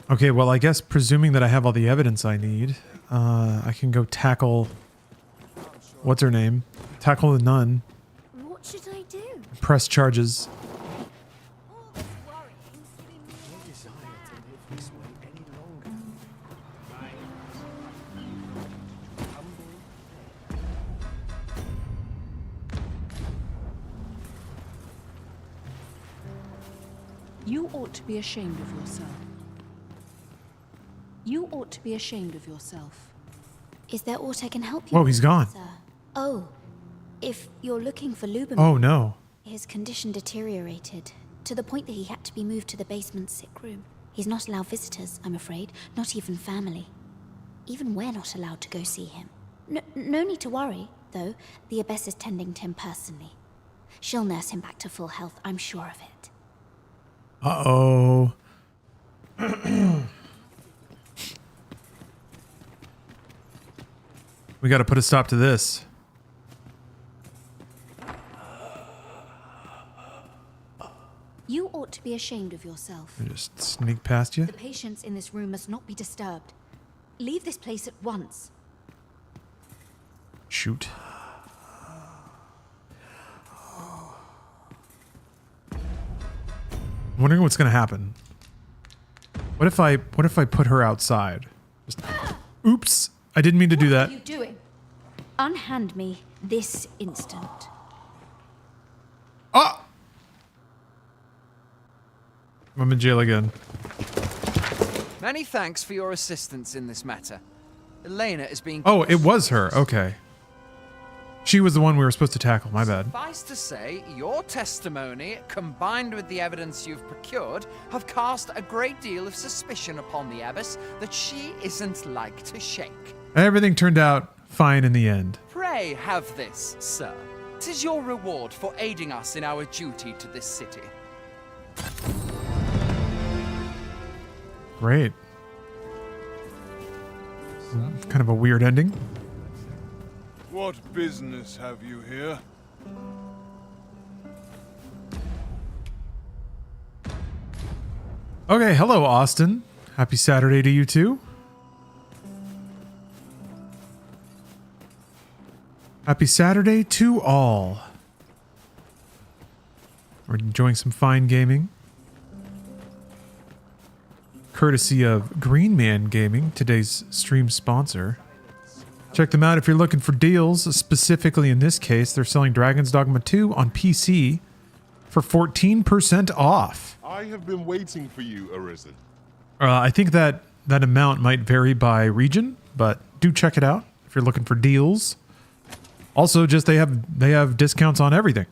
Okay, well, I guess presuming that I have all the evidence I need, I can go tackle... What's her name? Tackle the nun. What should I do? Press charges. You ought to be ashamed of yourself. You ought to be ashamed of yourself. Is there aught I can help you Whoa, he's gone. sir? Oh, if you're looking for Lubin. Oh, no. His condition deteriorated to the point that he had to be moved to the basement sick room. He's not allowed visitors, I'm afraid, not even family. Even we're not allowed to go see him. No need to worry, though. The Abbess is tending to him personally. She'll nurse him back to full health, I'm sure of it. Uh-oh. We got to put a stop to this. You ought to be ashamed of yourself. I just sneak past you. The patients in this room must not be disturbed. Leave this place at once. Shoot. I'm wondering what's gonna happen. What if I put her outside? Just, oops! I didn't mean to do that. What are you doing? Unhand me this instant. Ah! I'm in jail again. Many thanks for your assistance in this matter. Elena is being... Oh, it was her. Okay. She was the one we were supposed to tackle. My bad. Suffice to say, your testimony, combined with the evidence you've procured, have cast a great deal of suspicion upon the Abbess that she isn't like to shake. Everything turned out fine in the end. Pray have this, sir. It is your reward for aiding us in our duty to this city. Great. Kind of a weird ending. What business have you here? Okay, hello, Austin. Happy Saturday to you too. Happy Saturday to all. We're enjoying some fine gaming. Courtesy of Green Man Gaming, today's stream sponsor. Check them out if you're looking for deals. Specifically in this case, they're selling Dragon's Dogma 2 on PC for 14% off. I have been waiting for you, Arisen. I think that amount might vary by region, but do check it out if you're looking for deals. Also, just they have discounts on everything.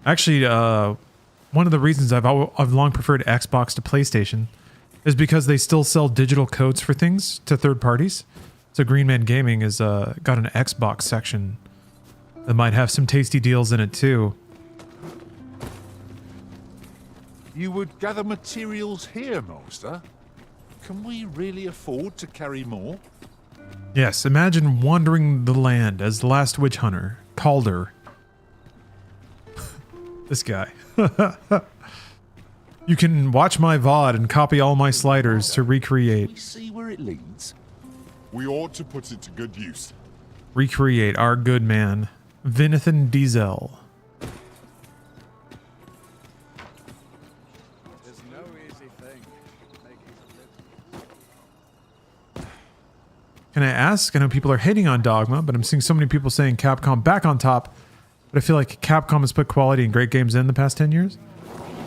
Actually, one of the reasons I've long preferred Xbox to PlayStation is because they still sell digital codes for things to third parties. So Green Man Gaming has got an Xbox section that might have some tasty deals in it too. You would gather materials here, Master? Can we really afford to carry more? Yes, imagine wandering the land as the last witch hunter, Calder. This guy. You can watch my VOD and copy all my sliders to recreate. We see where it leads. We ought to put it to good use. Recreate our good man, Vinathan Diesel. There's no easy thing. Can I ask? I know people are hating on Dogma, but I'm seeing so many people saying Capcom back on top. But I feel like Capcom has put quality and great games in the past 10 years.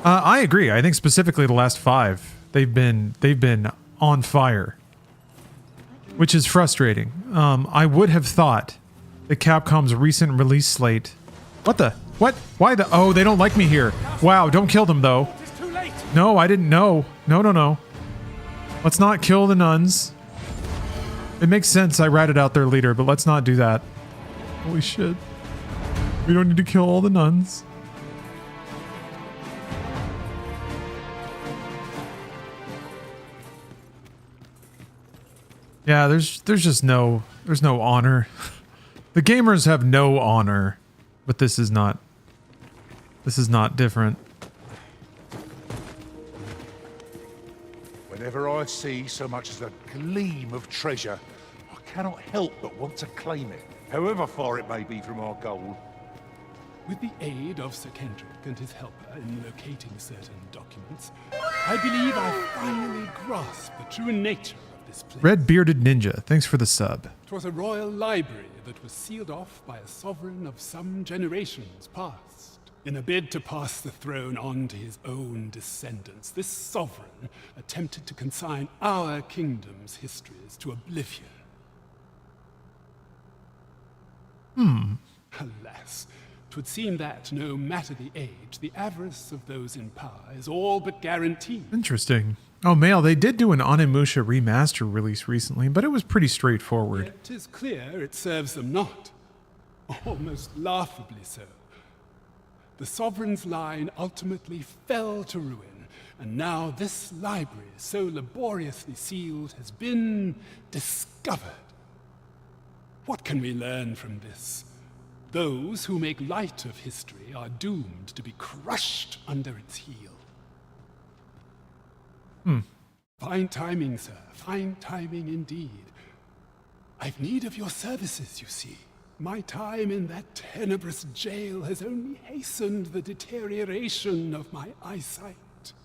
I agree. I think specifically the last 5, they've been on fire, which is frustrating. I would have thought that Capcom's recent release slate. What? Why the? Oh, they don't like me here. Wow! Don't kill them though. No, I didn't know. No. Let's not kill the nuns. It makes sense. I ratted out their leader, but let's not do that. Holy shit. We don't need to kill all the nuns. Yeah, there's no honor. The gamers have no honor, but this is not different. Whenever I see so much as a gleam of treasure, I cannot help but want to claim it, however far it may be from our goal. With the aid of Sir Kendrick and his helper in locating certain documents, I believe I finally grasp the true nature of this place. Red Bearded Ninja, thanks for the sub. It was a royal library that was sealed off by a sovereign of some generations past. In a bid to pass the throne on to his own descendants, this sovereign attempted to consign our kingdom's histories to oblivion. Alas, 'twould seem that, no matter the age, the avarice of those in power is all but guaranteed. Interesting. Oh, Mail, they did do an Onimusha remaster release recently, but it was pretty straightforward. Yet 'tis clear it serves them not. Almost laughably so. The sovereign's line ultimately fell to ruin, and now this library, so laboriously sealed, has been discovered. What can we learn from this? Those who make light of history are doomed to be crushed under its heel. Fine timing, sir. Fine timing indeed. I've need of your services, you see. My time in that tenebrous jail has only hastened the deterioration of my eyesight.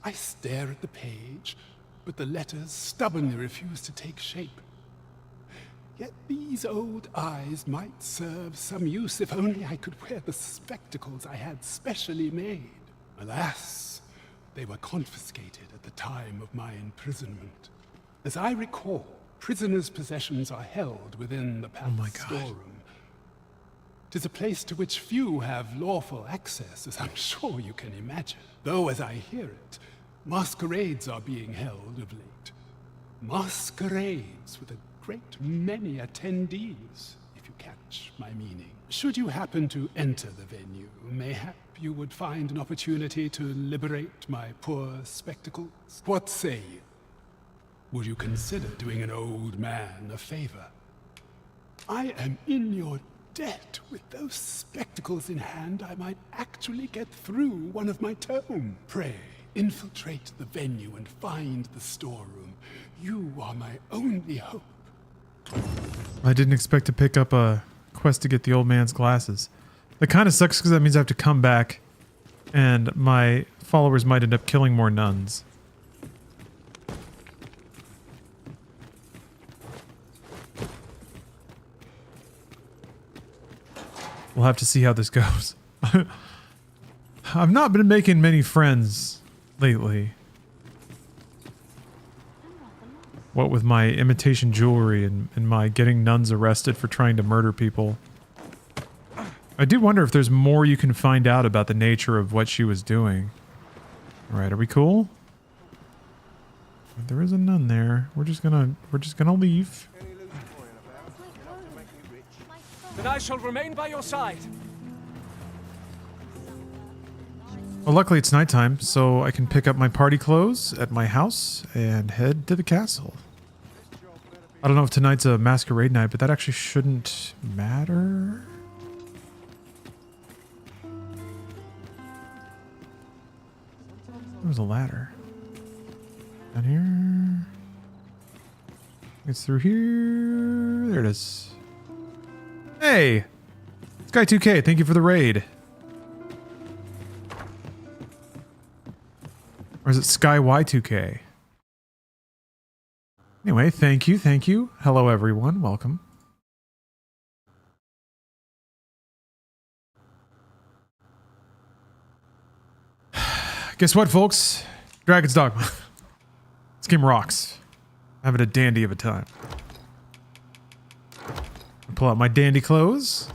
I stare at the page, but the letters stubbornly refuse to take shape. Yet these old eyes might serve some use if only I could wear the spectacles I had specially made. Alas, they were confiscated at the time of my imprisonment. As I recall, prisoners' possessions are held within the palace storeroom. 'Tis a place to which few have lawful access, as I'm sure you can imagine. Though, as I hear it, masquerades are being held of late. Masquerades with a great many attendees, if you catch my meaning. Should you happen to enter the venue, mayhap you would find an opportunity to liberate my poor spectacles. What say you? Would you consider doing an old man a favor? I am in your debt. With those spectacles in hand, I might actually get through one of my tome. Pray, infiltrate the venue and find the storeroom. You are my only hope. I didn't expect to pick up a quest to get the old man's glasses. That kind of sucks because that means I have to come back and my followers might end up killing more nuns. We'll have to see how this goes. I've not been making many friends lately. What with my imitation jewelry and my getting nuns arrested for trying to murder people. I do wonder if there's more you can find out about the nature of what she was doing. Alright, are we cool? There is a nun there. We're just gonna leave. Then I shall remain by your side. Well, luckily it's nighttime, so I can pick up my party clothes at my house and head to the castle. I don't know if tonight's a masquerade night, but that actually shouldn't matter. There's a ladder. Down here. It's through here. There it is. Hey! Sky2K, thank you for the raid. Or is it Sky Y2K? Anyway, thank you, thank you. Hello everyone, welcome. Guess what, folks? Dragon's Dogma. This game rocks. Having a dandy of a time. Pull out my dandy clothes.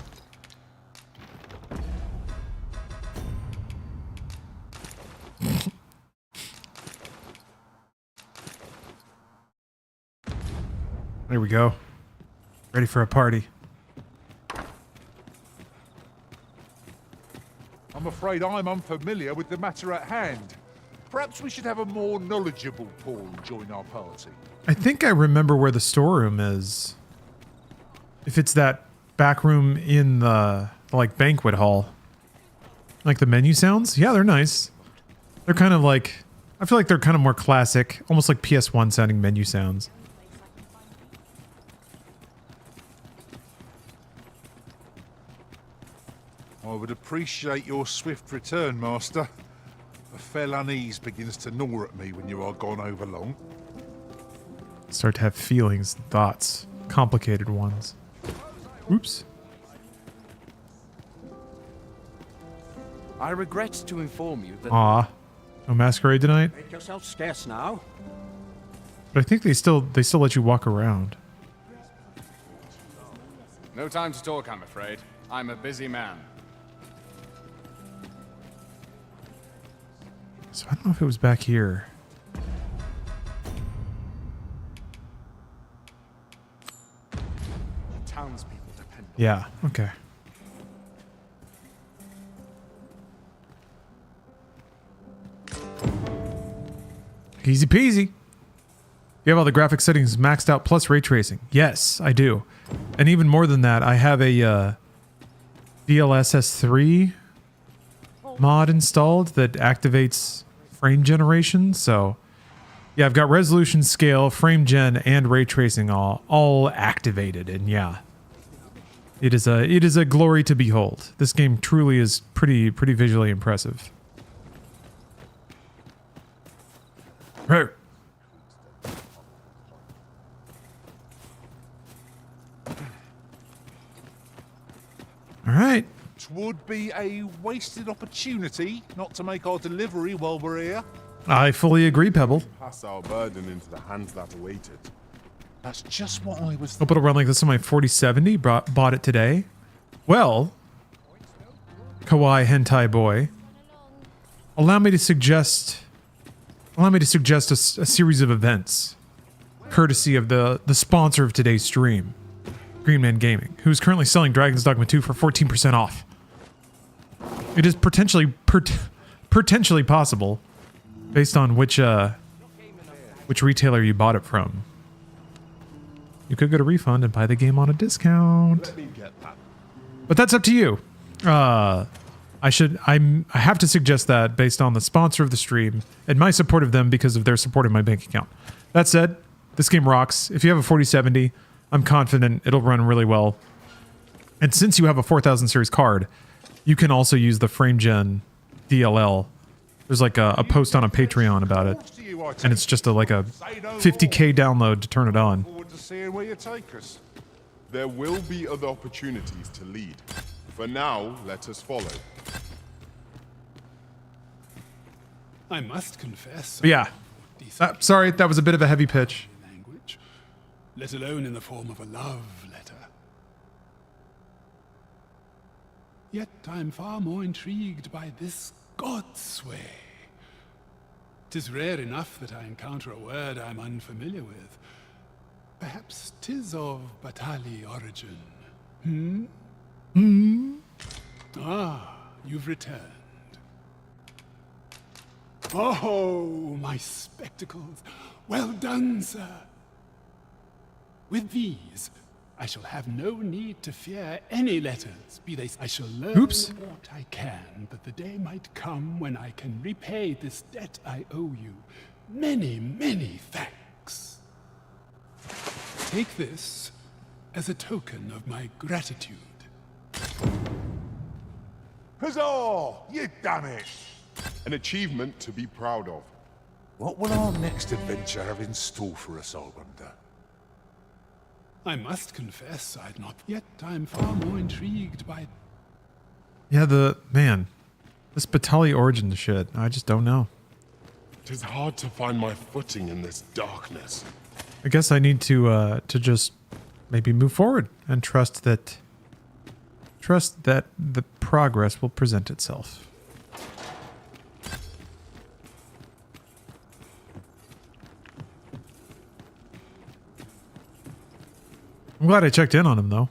There we go. Ready for a party. I'm afraid I'm unfamiliar with the matter at hand. Perhaps we should have a more knowledgeable Paul join our party. I think I remember where the storeroom is. If it's that back room in the like banquet hall. Like the menu sounds? Yeah, they're nice. They're kind of like, I feel like they're kind of more classic, almost like PS1 sounding menu sounds. I would appreciate your swift return, Master. A fell unease begins to gnaw at me when you are gone over long. Start to have feelings, thoughts, complicated ones. Oops. I regret to inform you that... Aw. No masquerade tonight? Make yourself scarce now. But I think they still let you walk around. No time to talk, I'm afraid. I'm a busy man. So I don't know if it was back here. Townspeople depend. Yeah, okay. Easy peasy. You have all the graphic settings maxed out plus ray tracing. Yes, I do. And even more than that, I have a DLSS3 mod installed that activates frame generation. So yeah, I've got resolution, scale, frame gen, and ray tracing all activated. And yeah, it is a glory to behold. This game truly is pretty visually impressive. Right. All right. It would be a wasted opportunity not to make our delivery while we're here. I fully agree, Pebble. Pass our burden into the hands that await it. That's just what I was... Hope it'll run like this on my 4070. Bought it today. Well, Kawaii Hentai Boy, allow me to suggest a series of events, courtesy of the sponsor of today's stream, Greenman Gaming, who's currently selling Dragon's Dogma 2 for 14% off. It is potentially possible, based on which retailer you bought it from. You could get a refund and buy the game on a discount. Let me get that. But that's up to you. I I have to suggest that based on the sponsor of the stream and my support of them because of their support of my bank account. That said, this game rocks. If you have a 4070, I'm confident it'll run really well. And since you have a 4000 series card, you can also use the FrameGen DLL. There's like a post on a Patreon about it. And it's just like a 50k download to turn it on. Forward to seeing where you take us. There will be other opportunities to lead. For now, let us follow. I must confess. But yeah. Sorry, that was a bit of a heavy pitch. Language, let alone in the form of a love letter. Yet I'm far more intrigued by this God's way. 'Tis rare enough that I encounter a word I'm unfamiliar with. Perhaps 'tis of Batali origin. Ah, you've returned. Oh, my spectacles. Well done, sir. With these, I shall have no need to fear any letters, be they... I shall learn what I can, but the day might come when I can repay this debt I owe you. Many, many thanks. Take this as a token of my gratitude. Huzzah! You done it! An achievement to be proud of. What will our next adventure have in store for us, I wonder? I must confess I'd not yet. I'm far more intrigued by... Yeah, this Batali origin shit, I just don't know. It is hard to find my footing in this darkness. I guess I need to just maybe move forward and trust that the progress will present itself. I'm glad I checked in on him, though.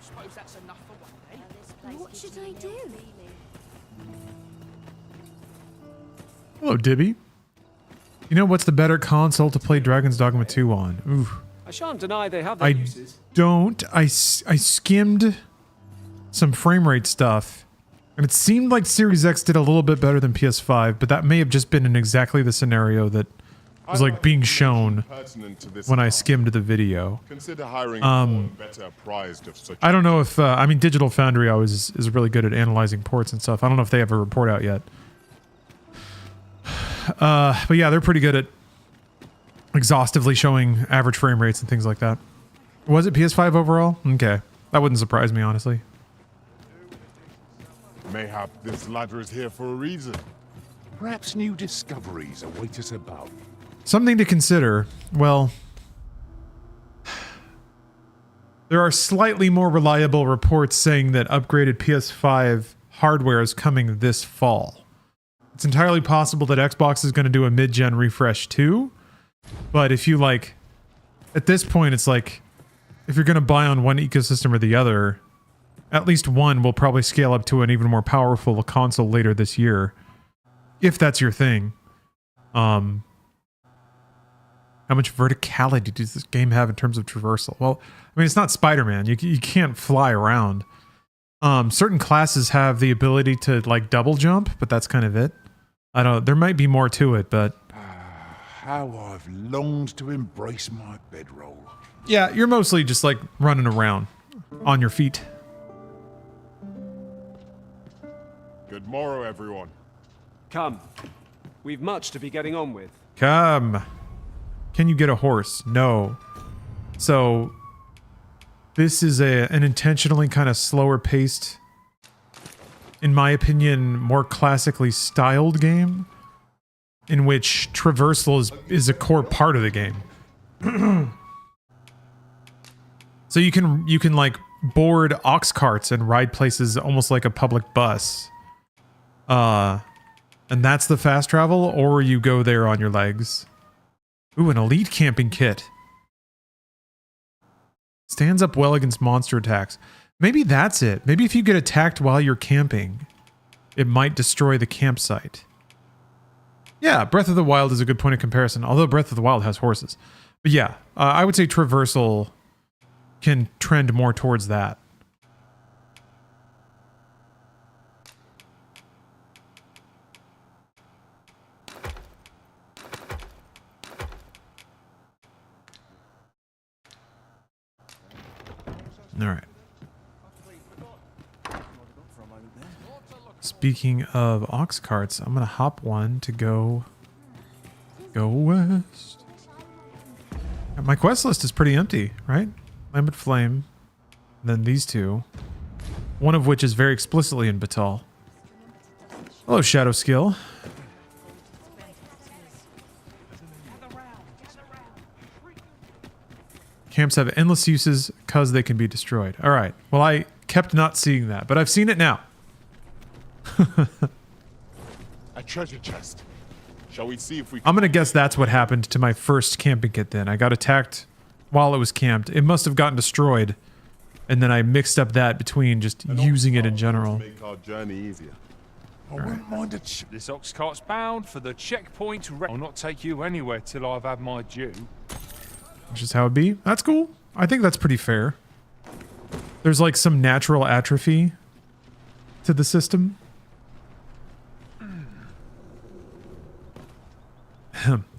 Suppose that's enough for one day. What should I do? Hello, Dibby. You know what's the better console to play Dragon's Dogma 2 on? Ooh. I shan't deny they have their uses. I skimmed some frame rate stuff, and it seemed like Series X did a little bit better than PS5, but that may have just been in exactly the scenario that was like being shown when I skimmed the video. Consider hiring better apprised of such. I don't know if I mean Digital Foundry always is really good at analyzing ports and stuff. I don't know if they have a report out yet. But yeah, they're pretty good at exhaustively showing average frame rates and things like that. Was it PS5 overall? Okay. That wouldn't surprise me, honestly. Mayhap this ladder is here for a reason. Perhaps new discoveries await us above. Something to consider. Well, there are slightly more reliable reports saying that upgraded PS5 hardware is coming this fall. It's entirely possible that Xbox is going to do a mid-gen refresh too. But if you like, at this point, it's like, if you're going to buy on one ecosystem or the other, at least one will probably scale up to an even more powerful console later this year. If that's your thing. How much verticality does this game have in terms of traversal? Well, I mean, it's not Spider-Man. You can't fly around. Certain classes have the ability to like double jump, but that's kind of it. I don't know. There might be more to it, but... How I've longed to embrace my bedroll. Yeah, you're mostly just like running around on your feet. Good morrow, everyone. Come. We've much to be getting on with. Come. Can you get a horse? No. So, this is an intentionally kind of slower paced, in my opinion, more classically styled game, in which traversal is a core part of the game. So you can like board ox carts and ride places almost like a public bus. And that's the fast travel, or you go there on your legs. Ooh, an elite camping kit. Stands up well against monster attacks. Maybe that's it. Maybe if you get attacked while you're camping, it might destroy the campsite. Yeah, Breath of the Wild is a good point of comparison, although Breath of the Wild has horses. But yeah, I would say traversal can trend more towards that. All right. Speaking of ox carts, I'm gonna hop one to go west. My quest list is pretty empty, right? Lambent Flame, then these two, one of which is very explicitly in Batal. Hello, Shadow Skill. Camps have endless uses because they can be destroyed. All right. Well, I kept not seeing that, but I've seen it now. A treasure chest. Shall we see if we... I'm going to guess that's what happened to my first camping kit then. I got attacked while it was camped. It must have gotten destroyed. And then I mixed up that between just using it in general. Make our journey easier. I wouldn't mind this ox cart's bound for the checkpoint. I'll not take you anywhere till I've had my due. Which is how it be. That's cool. I think that's pretty fair. There's like some natural atrophy to the system.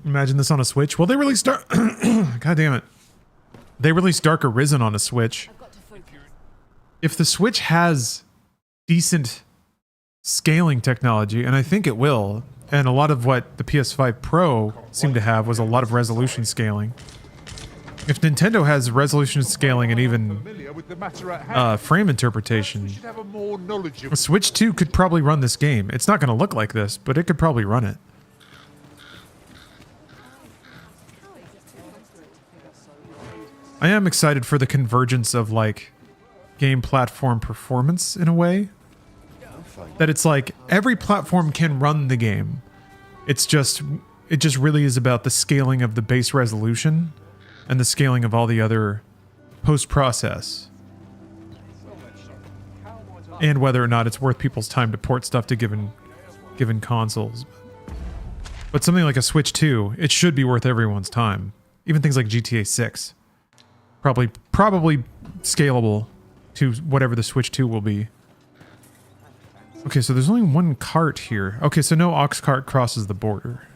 Imagine this on a Switch. Well, they released Dark... God damn it. They released Dark Arisen on a Switch. If the Switch has decent scaling technology, and I think it will, and a lot of what the PS5 Pro seemed to have was a lot of resolution scaling. If Nintendo has resolution scaling and even frame interpretation, a Switch 2 could probably run this game. It's not going to look like this, but it could probably run it. I am excited for the convergence of like game platform performance in a way. That it's like every platform can run the game. It just really is about the scaling of the base resolution and the scaling of all the other post-process. And whether or not it's worth people's time to port stuff to given consoles. But something like a Switch 2, it should be worth everyone's time. Even things like GTA 6. Probably scalable to whatever the Switch 2 will be. Okay, so there's only one cart here. Okay, so no ox cart crosses the border.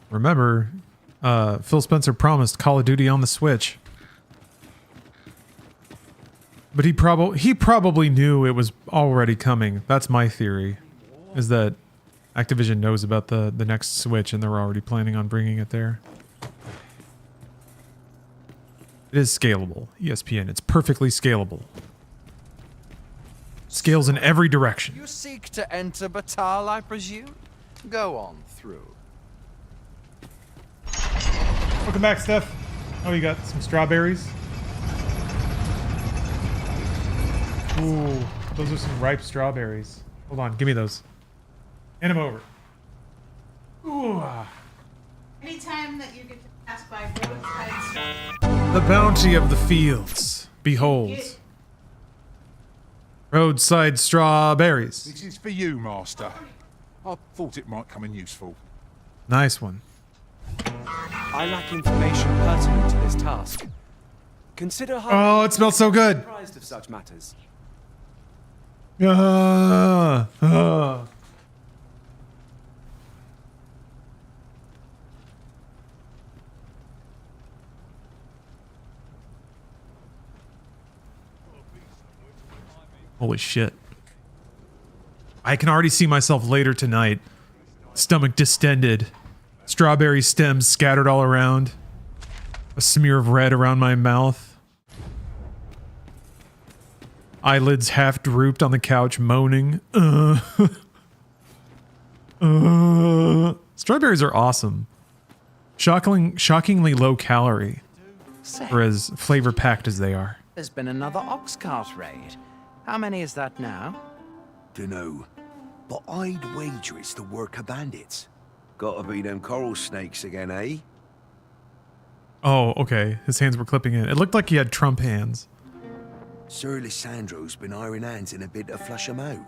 Remember, Phil Spencer promised Call of Duty on the Switch. But he probably knew it was already coming. That's my theory, is that Activision knows about the next Switch and they're already planning on bringing it there. It is scalable, ESPN. It's perfectly scalable. Scales in every direction. You seek to enter Batal, I presume? Go on through. Welcome back, Steph. Oh, you got some strawberries? Ooh, those are some ripe strawberries. Hold on, give me those. Hand them over. Ooh. Anytime that you get to pass by roadside... The bounty of the fields. Behold. Roadside strawberries. This is for you, Master. I thought it might come in useful. Nice one. I lack information pertinent to this task. Consider how... Oh, it smells so good. ...apprised of such matters. Holy shit. I can already see myself later tonight. Stomach distended. Strawberry stems scattered all around. A smear of red around my mouth. Eyelids half drooped on the couch, moaning. Strawberries are awesome. Shockingly low calorie. Or as flavor packed as they are. There's been another ox cart raid. How many is that now? Dunno, but I'd wager it's the work of bandits. Gotta be them coral snakes again, eh? Oh, okay. His hands were clipping in. It looked like he had Trump hands. Sir Lysandro's been iron hands in a bid to flush 'em out.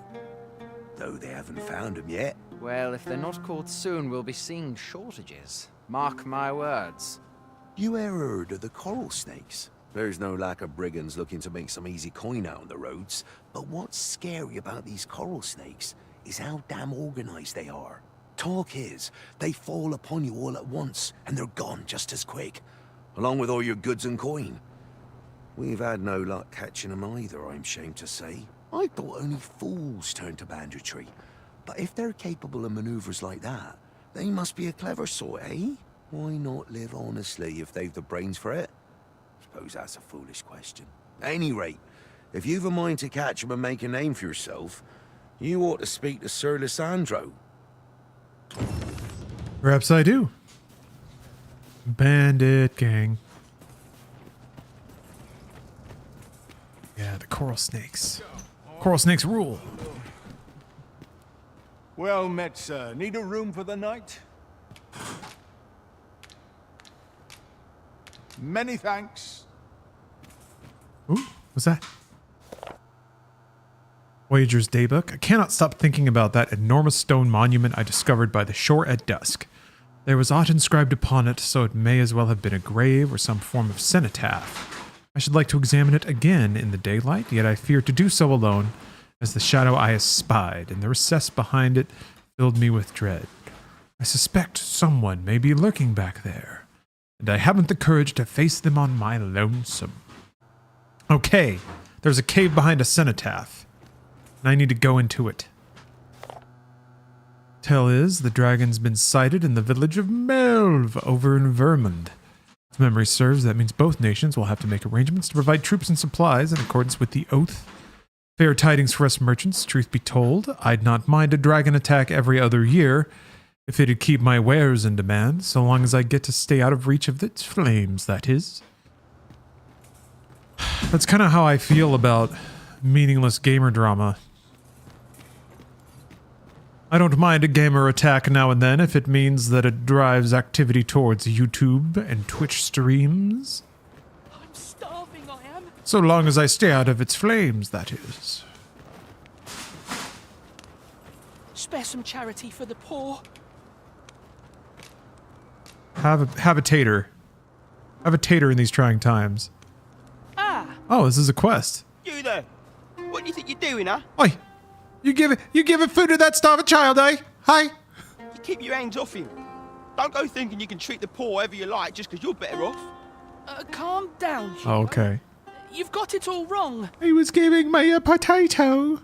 Though they haven't found 'em yet. Well, if they're not caught soon, we'll be seeing shortages. Mark my words. You ever heard of the coral snakes? There's no lack of brigands looking to make some easy coin out on the roads. But what's scary about these coral snakes is how damn organized they are. Talk is, they fall upon you all at once, and they're gone just as quick, along with all your goods and coin. We've had no luck catching them either, I'm ashamed to say. I thought only fools turned to banditry. But if they're capable of maneuvers like that, they must be a clever sort, eh? Why not live honestly if they've the brains for it? Suppose that's a foolish question. At any rate, if you've a mind to catch 'em and make a name for yourself, you ought to speak to Sir Lysandro. Perhaps I do. Bandit gang. Yeah, the coral snakes. Coral snakes rule. Well met, sir. Need a room for the night? Many thanks. Ooh, what's that? Voyager's Daybook. I cannot stop thinking about that enormous stone monument I discovered by the shore at dusk. There was aught inscribed upon it, so it may as well have been a grave or some form of cenotaph. I should like to examine it again in the daylight, yet I fear to do so alone, as the shadow I espied in the recess behind it filled me with dread. I suspect someone may be lurking back there, and I haven't the courage to face them on my lonesome. Okay, there's a cave behind a cenotaph, and I need to go into it. Tell is, the dragon's been sighted in the village of Melv over in Vermund. If memory serves, that means both nations will have to make arrangements to provide troops and supplies in accordance with the oath. Fair tidings for us merchants, truth be told. I'd not mind a dragon attack every other year, if it'd keep my wares in demand, so long as I get to stay out of reach of its flames, that is. That's kind of how I feel about meaningless gamer drama. I don't mind a gamer attack now and then if it means that it drives activity towards YouTube and Twitch streams. I'm starving, I am. So long as I stay out of its flames, that is. Spare some charity for the poor. Have a tater. Have a tater in these trying times. Ah! Oh, this is a quest. You there? What do you think you're doing, huh? Oi! You giving food to that starving child, eh? Hi! You keep your hands off him. Don't go thinking you can treat the poor however you like just because you're better off. Calm down, Oh, okay. You've got it all wrong. He was giving me a potato.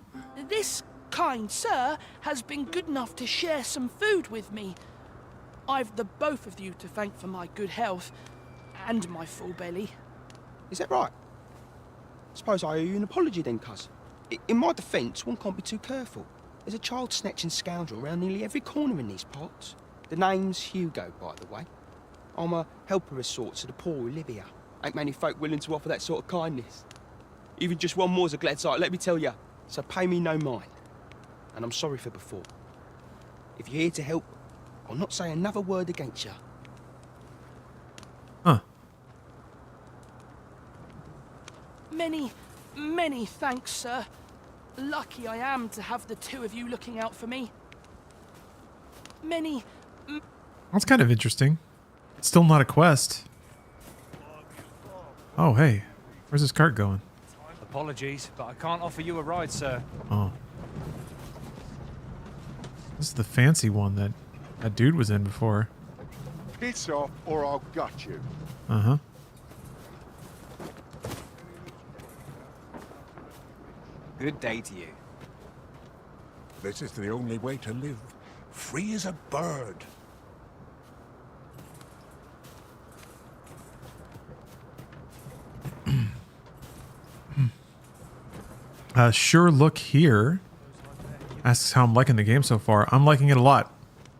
This kind sir has been good enough to share some food with me. I've the both of you to thank for my good health and my full belly. Is that right? Suppose I owe you an apology then, cuz. In my defence, one can't be too careful. There's a child-snatching scoundrel around nearly every corner in these parts. The name's Hugo, by the way. I'm a helper of sorts to the poor who live here. Ain't many folk willing to offer that sort of kindness. Even just one more's a glad sight, let me tell you. So pay me no mind. And I'm sorry for before. If you're here to help, I'll not say another word against you. Huh. Many thanks, sir. Lucky I am to have the two of you looking out for me. That's kind of interesting. It's still not a quest. Oh, hey. Where's this cart going? Apologies, but I can't offer you a ride, sir. Oh. This is the fancy one that that dude was in before. Piss off or I'll gut you. Uh-huh. Good day to you. This is the only way to live. Free as a bird. Sure look here. Asks how I'm liking the game so far. I'm liking it a lot.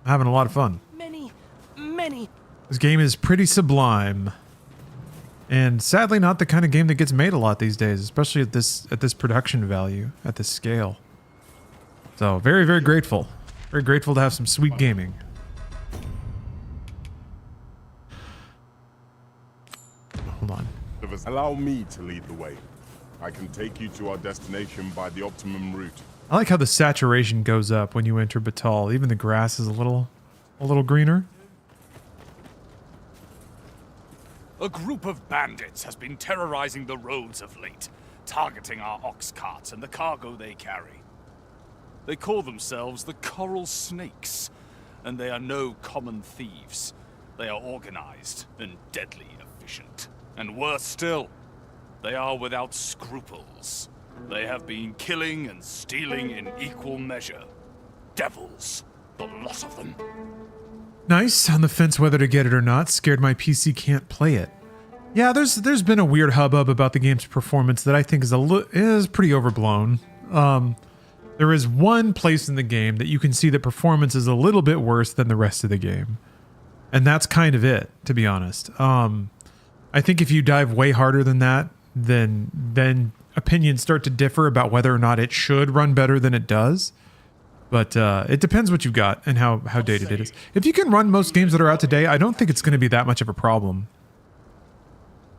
I'm having a lot of fun. Many. This game is pretty sublime. And sadly not the kind of game that gets made a lot these days, especially at this production value, at this scale. So very, very grateful. Very grateful to have some sweet gaming. give us. Allow me to lead the way. I can take you to our destination by the optimum route. I like how the saturation goes up when you enter Batal. Even the grass is a little greener. A group of bandits has been terrorizing the roads of late, targeting our ox carts and the cargo they carry. They call themselves the Coral Snakes, and they are no common thieves. They are organized and deadly efficient. And worse still, they are without scruples. They have been killing and stealing in equal measure. Devils, the lot of them. Nice. On the fence whether to get it or not. Scared my PC can't play it. Yeah, there's been a weird hubbub about the game's performance that I think is pretty overblown. There is one place in the game that you can see that performance is a little bit worse than the rest of the game. And that's kind of it, to be honest. I think if you dive way harder than that, then opinions start to differ about whether or not it should run better than it does. But it depends what you've got and how dated it is. If you can run most games that are out today, I don't think it's going to be that much of a problem.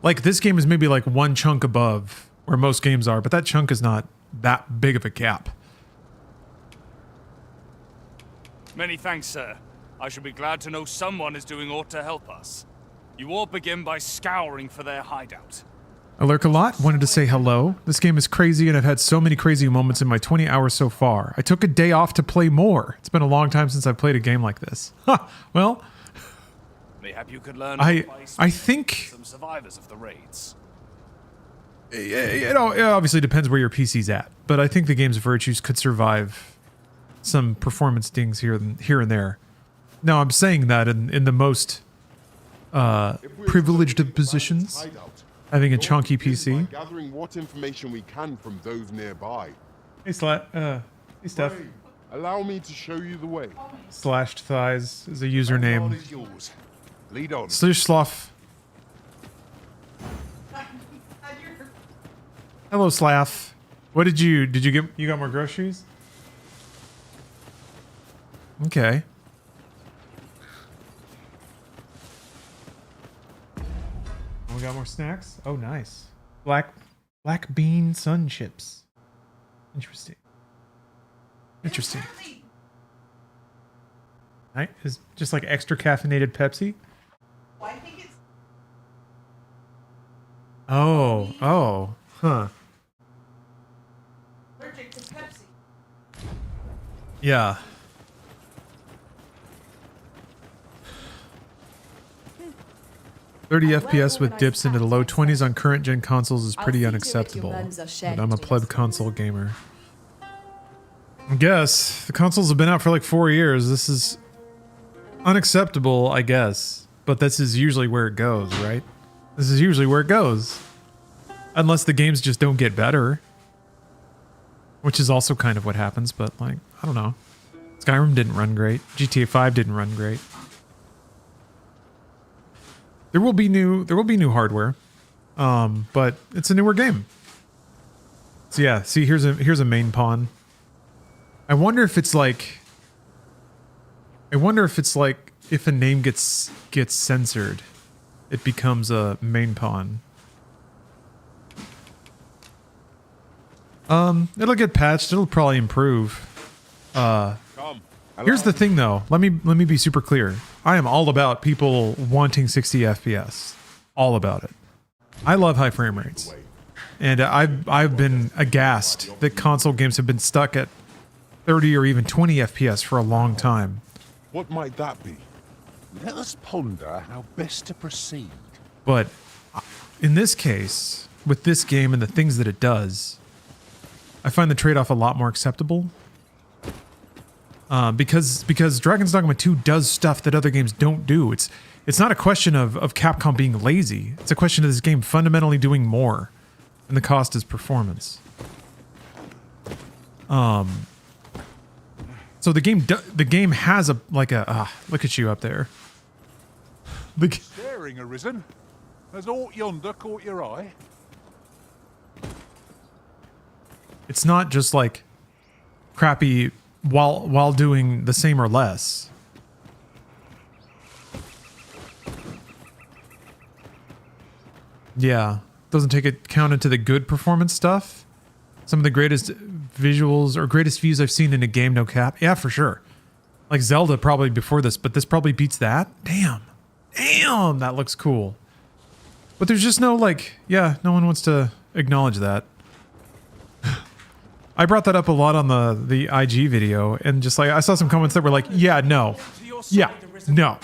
Like, this game is maybe like one chunk above where most games are, but that chunk is not that big of a gap. Many thanks, sir. I shall be glad to know someone is doing aught to help us. You all begin by scouring for their hideout. I lurk a lot, wanted to say hello. This game is crazy and I've had so many crazy moments in my 20 hours so far. I took a day off to play more. It's been a long time since I've played a game like this. Well, Mayhap you could learn I think some survivors of the raids. It obviously depends where your PC's at, but I think the game's virtues could survive some performance dings here and there. Now, I'm saying that in the most privileged of positions, having a chunky PC. Gathering what information we can from those nearby. Hey, hey, Steph. Allow me to show you the way. Slashed thighs is a username. Lead on. Slough. Hello, Slaff. What did you get? You got more groceries? Okay. We got more snacks. Oh, nice. Black bean sun chips. Interesting. Right? Is just like extra caffeinated Pepsi. Well, I think it's Oh, huh. allergic to Pepsi. Yeah. $30 FPS with dips into the low 20s on current gen consoles is pretty unacceptable. But I'm a pleb console gamer. I guess the consoles have been out for like 4 years. This is unacceptable, I guess. But this is usually where it goes, right? This is usually where it goes. Unless the games just don't get better. Which is also kind of what happens, but like, I don't know. Skyrim didn't run great. GTA 5 didn't run great. There will be new hardware. But it's a newer game. So yeah, see here's a main pawn. I wonder if it's like if a name gets censored, it becomes a main pawn. It'll get patched, it'll probably improve. Here's the thing though. Let me be super clear. I am all about people wanting 60 FPS. All about it. I love high frame rates. And I've been aghast that console games have been stuck at 30 or even 20 FPS for a long time. What might that be? Let us ponder how best to proceed. But in this case, with this game and the things that it does, I find the trade-off a lot more acceptable. Because Dragon's Dogma 2 does stuff that other games don't do. It's not a question of Capcom being lazy. It's a question of this game fundamentally doing more, and the cost is performance. So the game has a look at you up there. Staring arisen. Has aught yonder caught your eye? It's not just like crappy while doing the same or less. Yeah, doesn't take account into the good performance stuff. Some of the greatest visuals or greatest views I've seen in a game, no cap. Yeah, for sure. Like Zelda probably before this, but this probably beats that. Damn. Damn, that looks cool. But there's just no like, yeah, no one wants to acknowledge that. I brought that up a lot on the IG video, and just like I saw some comments that were like, yeah, no. Yeah, no.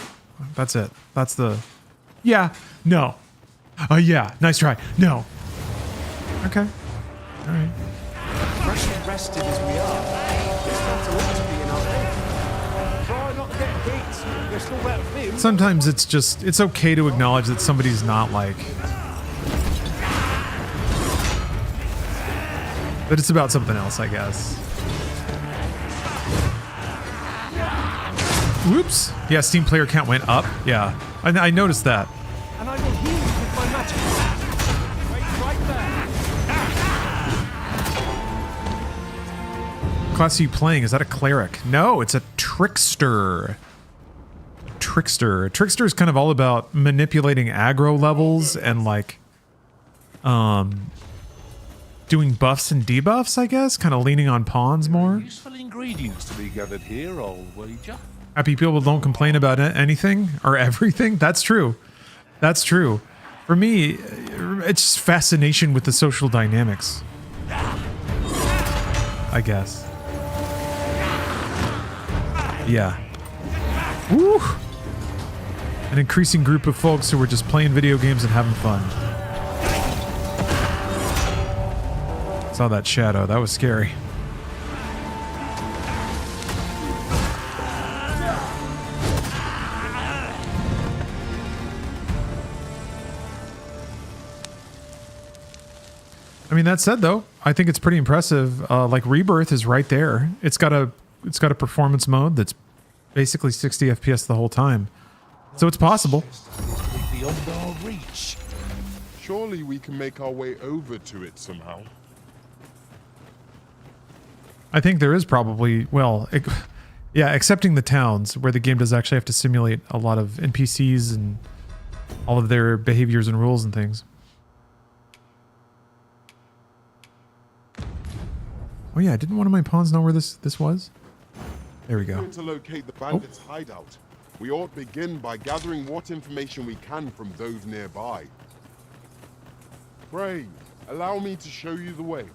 That's it. That's the yeah, no. Oh yeah, nice try. No. Okay. All right. Freshly rested as we are, there's not a lot to be in our head. Try not to get hit. There's still that vim. Sometimes it's okay to acknowledge that somebody's not like, but it's about something else, I guess. Whoops. Yeah, Steam player count went up. Yeah, I noticed that. And I will heal you with my magic. Wait right there. Class are you playing? Is that a cleric? No, it's a trickster. Trickster. A trickster is kind of all about manipulating aggro levels and like, doing buffs and debuffs, I guess. Kind of leaning on pawns more. Useful ingredients to be gathered here, I'll wager. Happy people don't complain about anything or everything. That's true. That's true. For me, it's just fascination with the social dynamics, I guess. Yeah. Woo! An increasing group of folks who are just playing video games and having fun. Saw that shadow. That was scary. I mean, that said, though, I think it's pretty impressive. Like Rebirth is right there. It's got a performance mode that's basically 60 FPS the whole time, so it's possible. Beyond our reach. Surely we can make our way over to it somehow. I think there is probably, well, yeah, excepting the towns where the game does actually have to simulate a lot of NPCs and all of their behaviors and rules and things. Oh yeah, didn't one of my pawns know where this was? There we go. To locate the bandits' hideout, we ought to begin by gathering what information we can from those nearby. Pray, allow me to show you the way.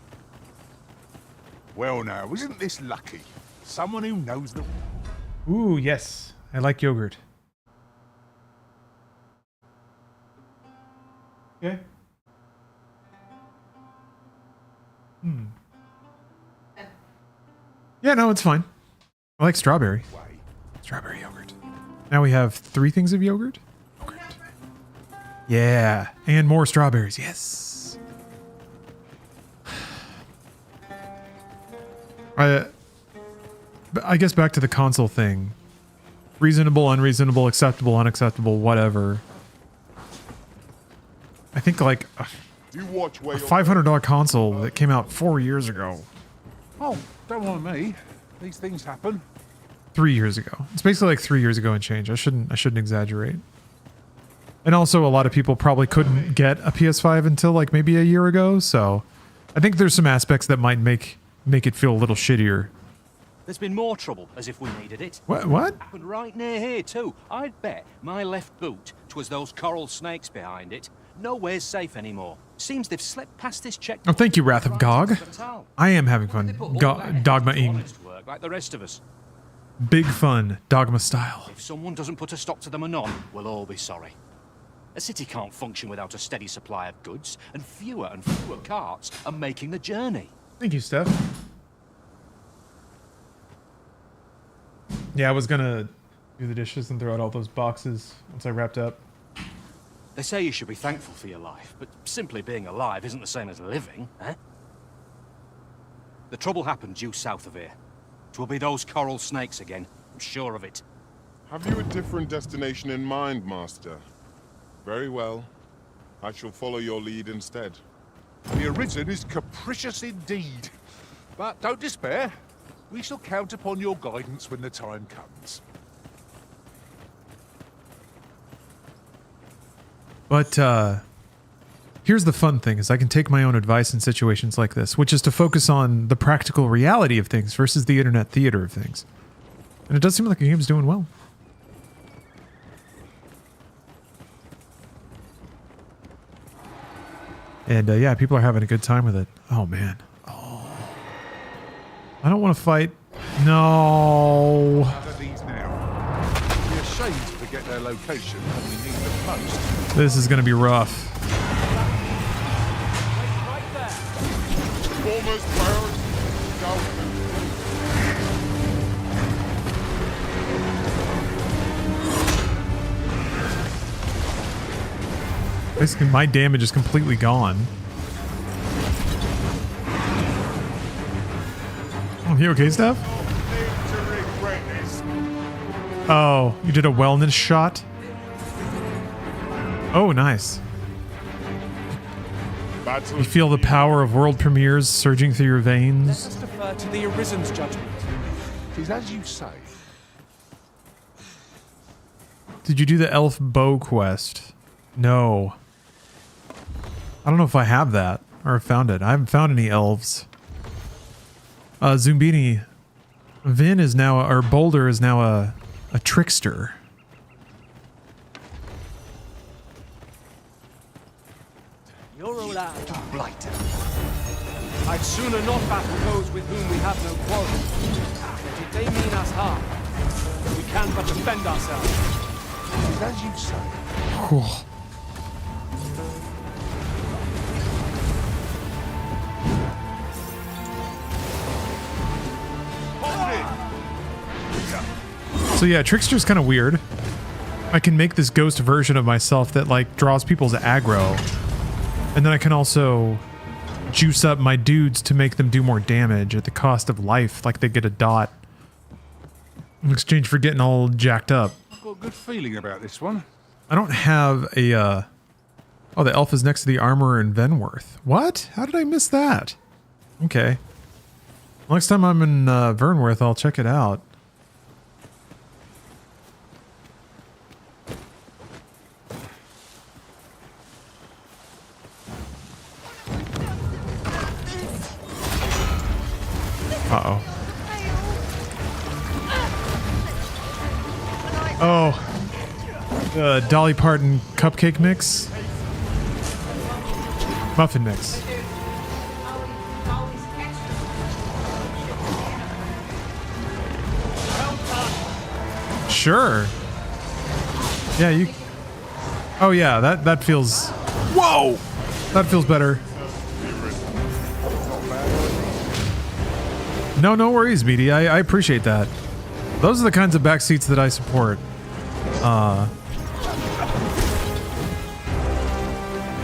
Well now, isn't this lucky? Someone who knows the... Ooh, yes. I like yogurt. Okay. Yeah, no, it's fine. I like strawberry. Strawberry yogurt. Now we have 3 things of yogurt. Yogurt. Yeah, and more strawberries. Yes. I guess back to the console thing. Reasonable, unreasonable, acceptable, unacceptable, whatever. I think like a $500 console that came out 4 years ago. Oh, don't mind me. These things happen. 3 years ago. It's basically like 3 years ago and change. I shouldn't exaggerate. And also a lot of people probably couldn't get a PS5 until like maybe a year ago, so I think there's some aspects that might make it feel a little shittier. There's been more trouble, as if we needed it. What? Happened right near here, too. I'd bet my left boot, 'twas those coral snakes behind it. Nowhere's safe anymore. Seems they've slipped past this check. Oh, thank you, Wrath of Gog. I am having fun. Dogma-ing. Like the rest of us. Big fun, Dogma style. If someone doesn't put a stop to them anon, we'll all be sorry. A city can't function without a steady supply of goods, and fewer carts are making the journey. Thank you, Steph. Yeah, I was gonna do the dishes and throw out all those boxes once I wrapped up. They say you should be thankful for your life, but simply being alive isn't the same as living, eh? The trouble happened due south of here. 'Twill be those coral snakes again, I'm sure of it. Have you a different destination in mind, Master? Very well. I shall follow your lead instead. The Arisen is capricious indeed. But don't despair. We shall count upon your guidance when the time comes. But Here's the fun thing is I can take my own advice in situations like this, which is to focus on the practical reality of things versus the internet theater of things. And it does seem like the game's doing well. And yeah, people are having a good time with it. Oh man. Oh. I don't want to fight. No. These now. Be ashamed to forget their location when we need them most. This is going to be rough. Foremost priority. Go. Basically, my damage is completely gone. Oh, you okay, Steph? Oh, you did a wellness shot? Oh, nice. You feel the power of world premieres surging through your veins? Let us defer to the Arisen's judgment. Tis as you say. Did you do the elf bow quest? No. I don't know if I have that or found it. I haven't found any elves. Zumbini, Vin is now, or Boulder is now a trickster. You're all out of blight. I'd sooner not battle those with whom we have no quarrel. But if they mean us harm, we can but defend ourselves. Tis as you say. Cool. So yeah, Trickster's kind of weird. I can make this ghost version of myself that like draws people's aggro. And then I can also juice up my dudes to make them do more damage at the cost of life, like they get a dot in exchange for getting all jacked up. I've got a good feeling about this one. I don't have a, oh, the elf is next to the armorer in Venworth. What? How did I miss that? Okay. Next time I'm in Vernworth, I'll check it out. Uh-oh. Oh. Dolly Parton cupcake mix? Muffin mix. Sure. Yeah, you... Oh yeah, that feels... Whoa! That feels better. No worries, Meaty. I appreciate that. Those are the kinds of back seats that I support.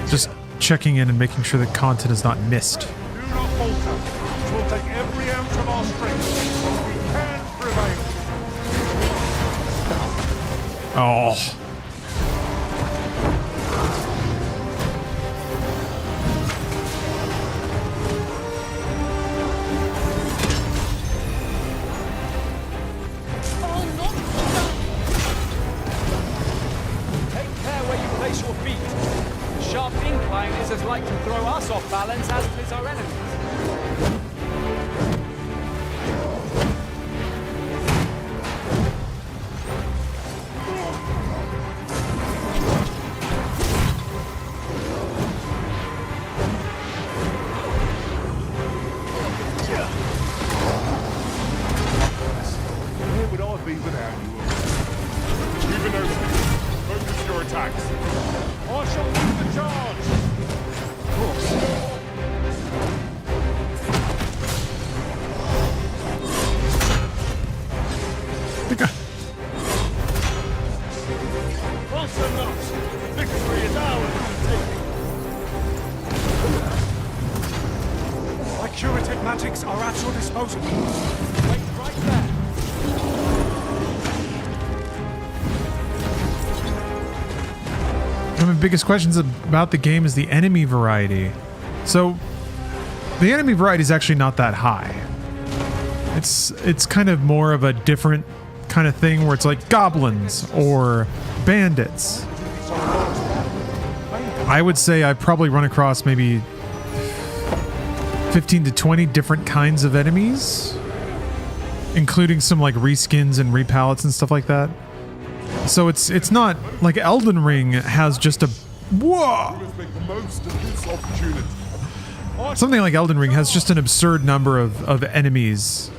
Just checking in and making sure that content is not missed. Do not falter. We'll take every ounce of our strength. We can prevail. Oh. As like to throw us off balance as it is our enemies. Where would I be without you? Even though focus your attacks. I shall lead the charge. Victory is ours. My curative magics are at your disposal. Wait right there. One of the biggest questions about the game is the enemy variety. So, the enemy variety is actually not that high. It's kind of more of a different kind of thing where it's like goblins or bandits. I would say I probably run across maybe 15 to 20 different kinds of enemies, including some like reskins and repalettes and stuff like that. So it's not like Elden Ring has just a whoa. Something like Elden Ring has just an absurd number of enemies,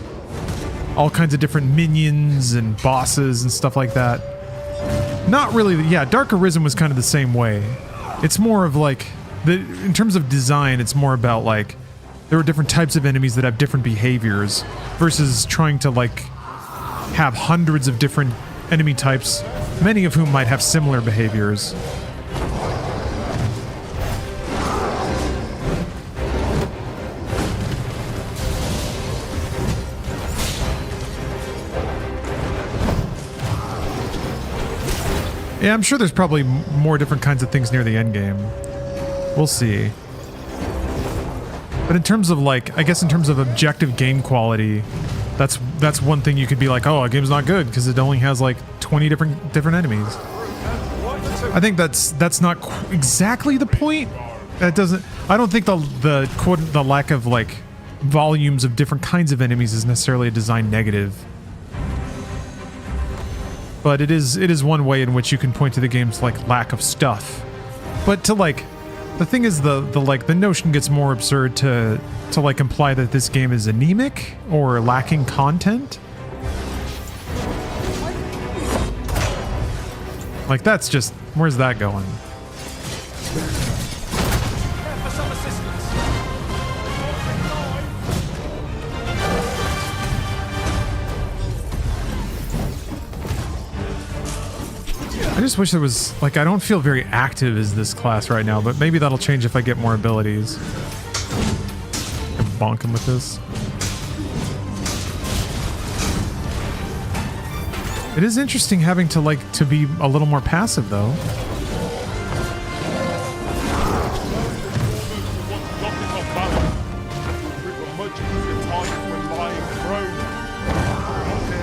all kinds of different minions and bosses and stuff like that. Not really, yeah. Dark Arisen was kind of the same way. It's more of like in terms of design, it's more about like there are different types of enemies that have different behaviors versus trying to like have hundreds of different enemy types, many of whom might have similar behaviors. Yeah, I'm sure there's probably more different kinds of things near the end game. We'll see. But in terms of like, I guess in terms of objective game quality, that's one thing you could be like, oh, a game's not good because it only has like 20 different enemies. I think that's not exactly the point. That doesn't. I don't think the lack of like volumes of different kinds of enemies is necessarily a design negative. But it is one way in which you can point to the game's like lack of stuff. But to like, the thing is the notion gets more absurd to like imply that this game is anemic or lacking content. Like that's just, where's that going? I just wish there was, like, I don't feel very active as this class right now, but maybe that'll change if I get more abilities. I'm bonking with this. It is interesting having to, like, to be a little more passive, though.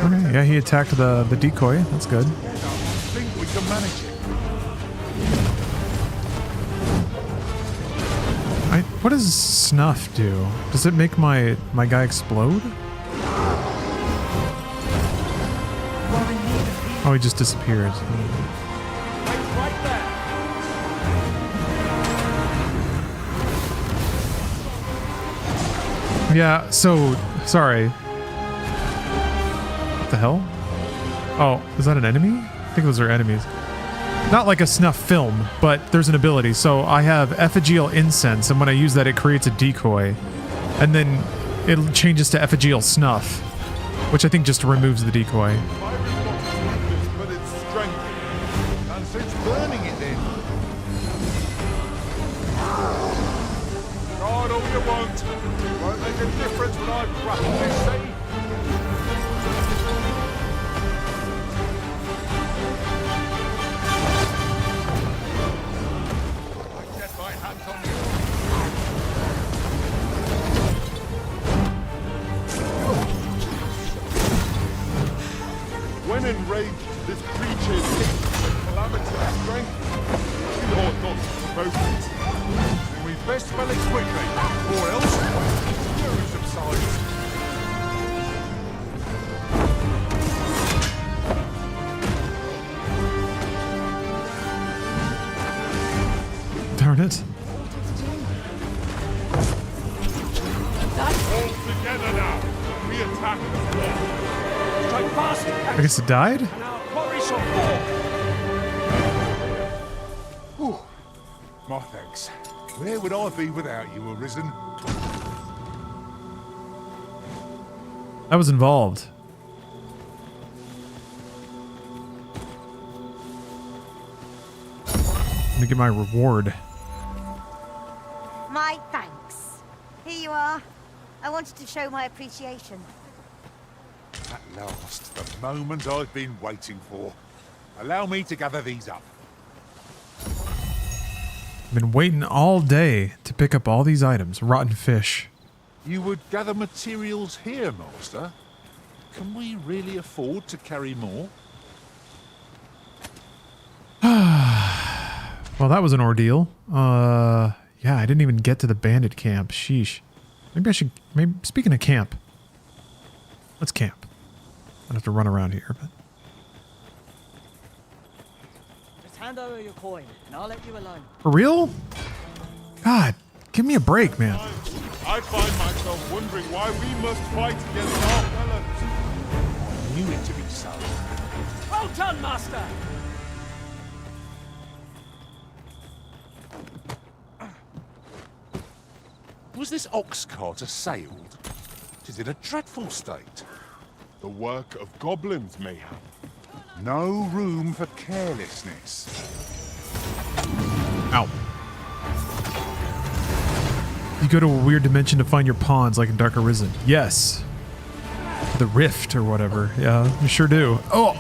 Okay, yeah, he attacked the decoy. That's good. To manage it. What does snuff do? Does it make my guy explode? Oh, he just disappeared. Yeah, so sorry. What the hell? Oh, is that an enemy? I think those are enemies. Not like a snuff film, but there's an ability. So I have effigial incense, and when I use that, it creates a decoy. And then it changes to effigial snuff, which I think just removes the decoy. But it's strength. And so it's burning it then. God, all you want. Won't make a difference when I grapple this thing. When enraged, this creature is hit with calamity of strength. You ought not to provoke it. Then we best spell it quickly, or else fury subsides. Darn it. All together now. We attack the floor. I guess it died? Whew. My thanks. Where would I be without you, Arisen? I was involved. Let me get my reward. My thanks. Here you are. I wanted to show my appreciation. At last, the moment I've been waiting for. Allow me to gather these up. I've been waiting all day to pick up all these items. Rotten fish. You would gather materials here, Master? Can we really afford to carry more? Well, that was an ordeal. Yeah, I didn't even get to the bandit camp. Sheesh. Maybe I should... Maybe, speaking of camp. Let's camp. I don't have to run around here, but... Just hand over your coin, and I'll let you alone. For real? God, give me a break, man. I find myself wondering why we must fight against our fellows. I knew it to be so. Well done, Master! Was this ox cart assailed? Tis in a dreadful state. The work of goblins, mayhap. No room for carelessness. Ow. You go to a weird dimension to find your pawns, like in Dark Arisen. Yes. The rift or whatever. Yeah, you sure do. Oh!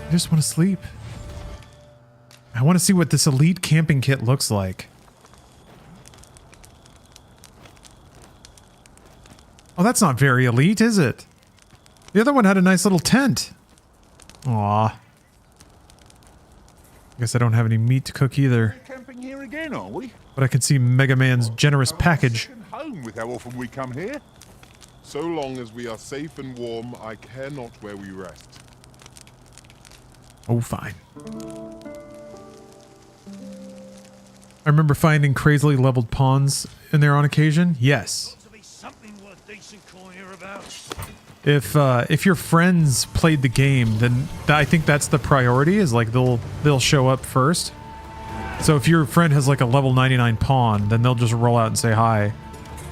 I just want to sleep. I want to see what this elite camping kit looks like. Oh, that's not very elite, is it? The other one had a nice little tent. Aw. I guess I don't have any meat to cook either. Camping here again, are we? But I can see Mega Man's generous package. Home with how often we come here. So long as we are safe and warm, I care not where we rest. Oh, fine. I remember finding crazily leveled pawns in there on occasion. Yes. If your friends played the game, then I think that's the priority. Is like they'll show up first. So if your friend has like a level 99 pawn, then they'll just roll out and say hi.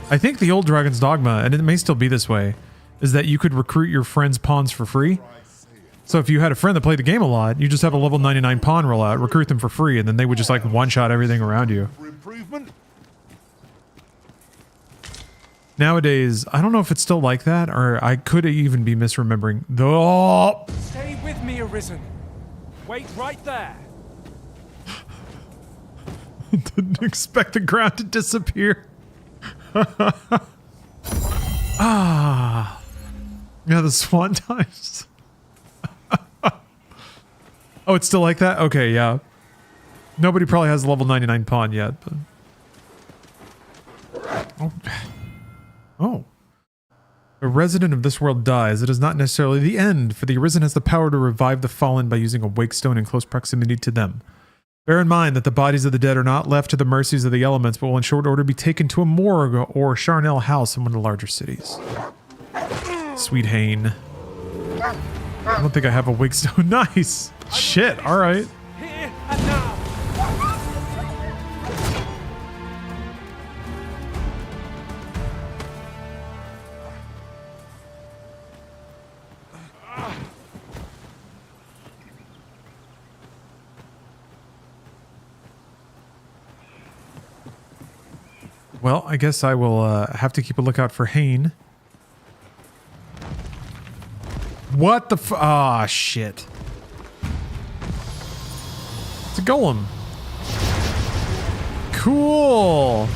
I think the old Dragon's Dogma, and it may still be this way, is that you could recruit your friends' pawns for free. So if you had a friend that played the game a lot, you just have a level 99 pawn roll out, recruit them for free, and then they would just like one-shot everything around you. Nowadays, I don't know if it's still like that, or I could even be misremembering. Oh! Stay with me, Arisen. Wait right there. Didn't expect the ground to disappear. Ah. Yeah, the swan dives. Oh, it's still like that? Okay, yeah. Nobody probably has a level 99 pawn yet, but... Oh. Oh. A resident of this world dies. It is not necessarily the end, for the Arisen has the power to revive the fallen by using a wake stone in close proximity to them. Bear in mind that the bodies of the dead are not left to the mercies of the elements, but will in short order be taken to a morgue or Charnel house in one of the larger cities. Sweet Hane. I don't think I have a wake stone. Nice! Shit, alright. Here and now. Well, I guess I will have to keep a lookout for Hane. What the f- Ah, shit. It's a golem. Cool.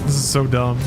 So dumb.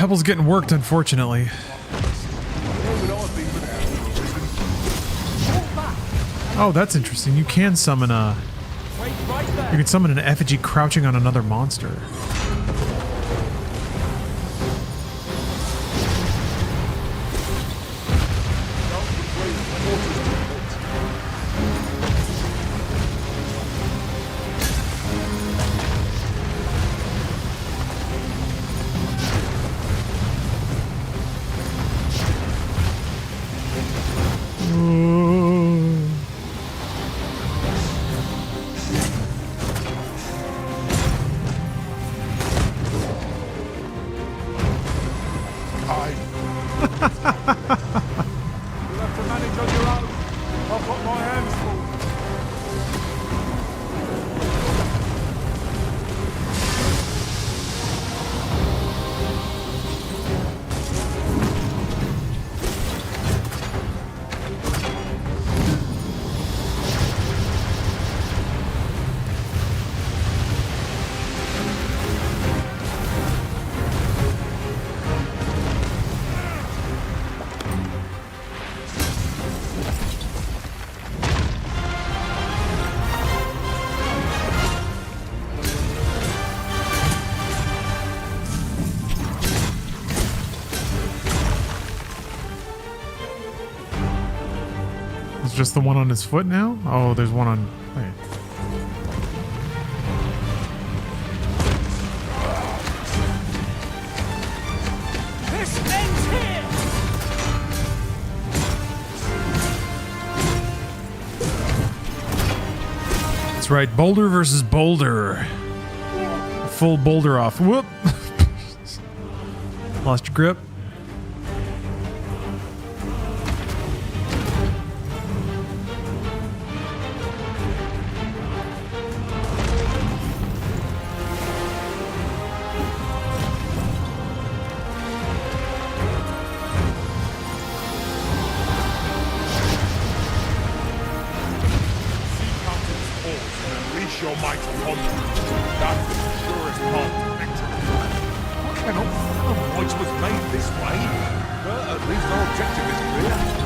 Pebble's getting worked, unfortunately. Oh, that's interesting. You can summon a... You can summon an effigy crouching on another monster. Just the one on his foot now? Oh, there's one on... Wait. This ends here! That's right, Boulder versus Boulder. Full Boulder off. Whoop! Lost your grip. Your might upon them. That's the surest path to victory. I cannot fathom why it was made this way, but at least our objective is clear.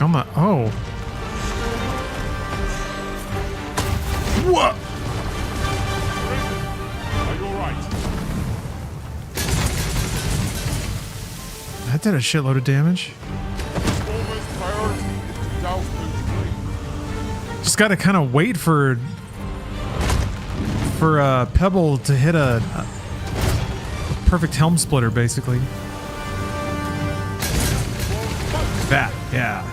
On the... Oh. What? Are you alright? That did a shitload of damage. Almost priority is to douse the Just gotta kind of wait for Pebble to hit a perfect helm splitter, basically. That, yeah.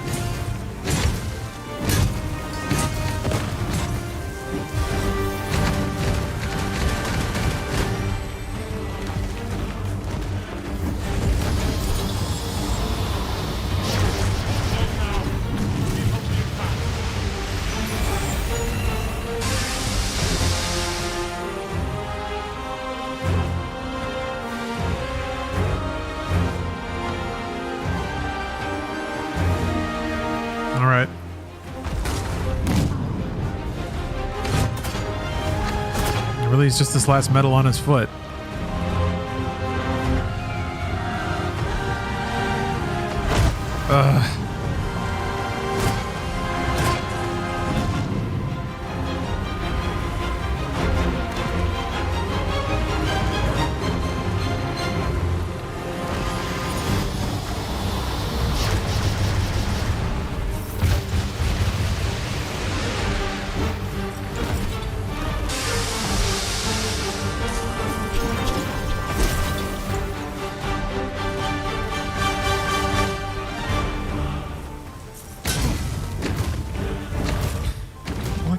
Really, it's just this last metal on his foot.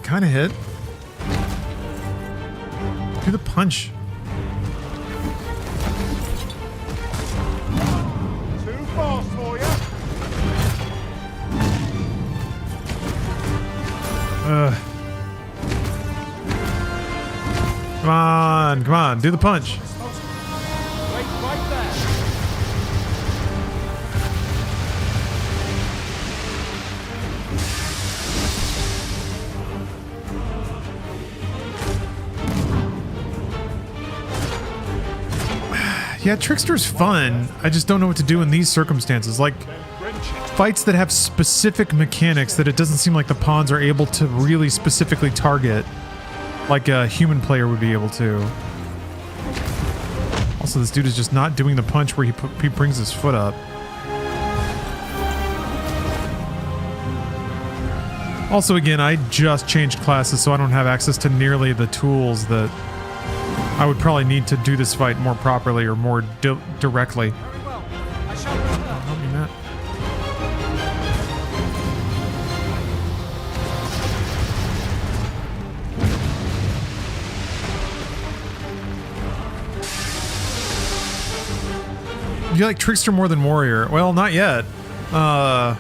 Kind of hit. Do the punch. Too fast for you. Come on, do the punch. Wait right there. Yeah, Trickster's fun. I just don't know what to do in these circumstances. Like, fights that have specific mechanics that it doesn't seem like the pawns are able to really specifically target, like a human player would be able to. Also, this dude is just not doing the punch where he brings his foot up. Also, again, I just changed classes, so I don't have access to nearly the tools that I would probably need to do this fight more properly or more directly. I mean that. You like Trickster more than Warrior? Well, not yet. But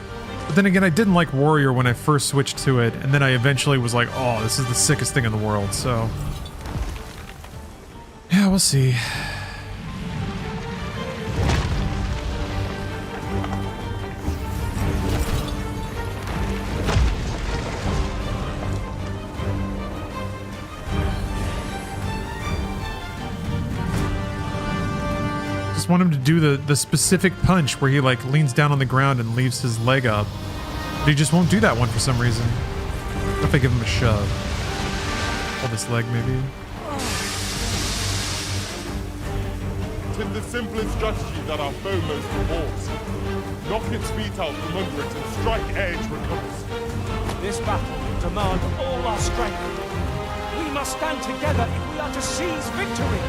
then again, I didn't like Warrior when I first switched to it, and then I eventually was like, oh, this is the sickest thing in the world, so... Yeah, we'll see. Just want him to do the specific punch where he like leans down on the ground and leaves his leg up. But he just won't do that one for some reason. What if I give him a shove? Hold his leg maybe. Tis the simplest strategy that our foe most abhors. Knock its feet out from under it and strike ere it recovers. This battle will demand all our strength. We must stand together if we are to seize victory.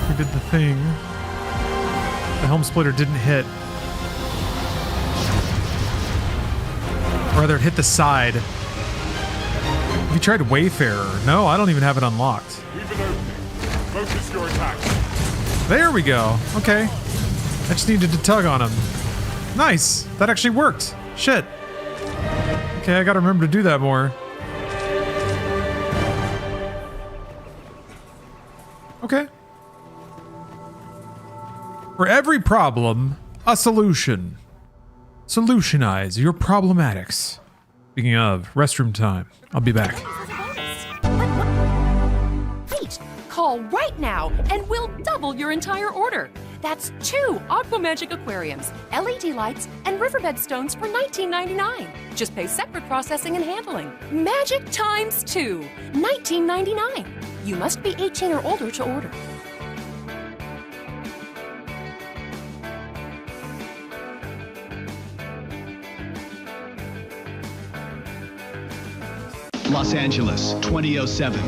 He did the thing. The helm splitter didn't hit. Or rather, it hit the side. He tried Wayfarer. No, I don't even have it unlocked. We've an opening. Focus your attack. There we go. Okay. I just needed to tug on him. Nice. That actually worked. Shit. Okay, I gotta remember to do that more. Okay. For every problem, a solution. Solutionize your problematics. Speaking of, restroom time. I'll be back. Wait, call right now and we'll double your entire order. That's 2 Aquamagic aquariums, LED lights, and riverbed stones for $19.99. Just pay separate processing and handling. Magic times 2, $19.99. You must be 18 or older to order. Los Angeles, 2007.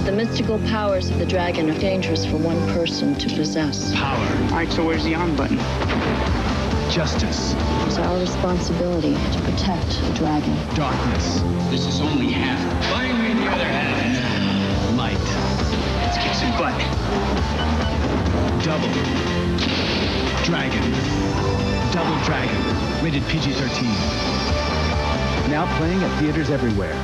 The mystical powers of the dragon are dangerous for one person to possess. Power. All right, so where's the on button? Justice. It's our responsibility to protect the dragon. Darkness. This is only half. Find me the other half. Light. Let's kick some butt. Double. Dragon. Double Dragon. Rated PG-13. Now playing at theaters everywhere.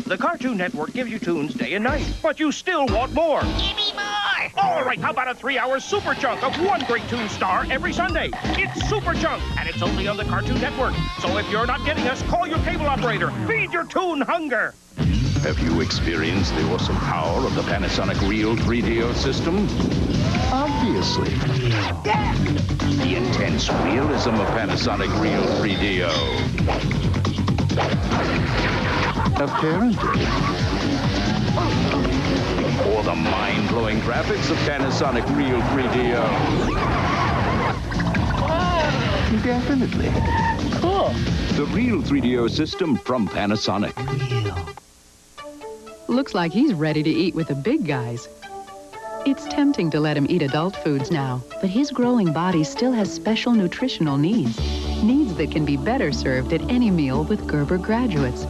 The Cartoon Network gives you tunes day and night, but you still want more. Give me more! All right, how about a 3-hour super chunk of one great tune star every Sunday? It's Super Chunk, and it's only on the Cartoon Network. So if you're not getting us, call your cable operator. Feed your tune hunger. Have you experienced the awesome power of the Panasonic Real 3DO system? Obviously. Yeah. The intense realism of Panasonic Real 3DO. Apparently. Or the mind-blowing graphics of Panasonic Real 3DO. Definitely. Cool. The Real 3DO system from Panasonic. Looks like he's ready to eat with the big guys. It's tempting to let him eat adult foods now, but his growing body still has special nutritional needs. Needs that can be better served at any meal with Gerber graduates.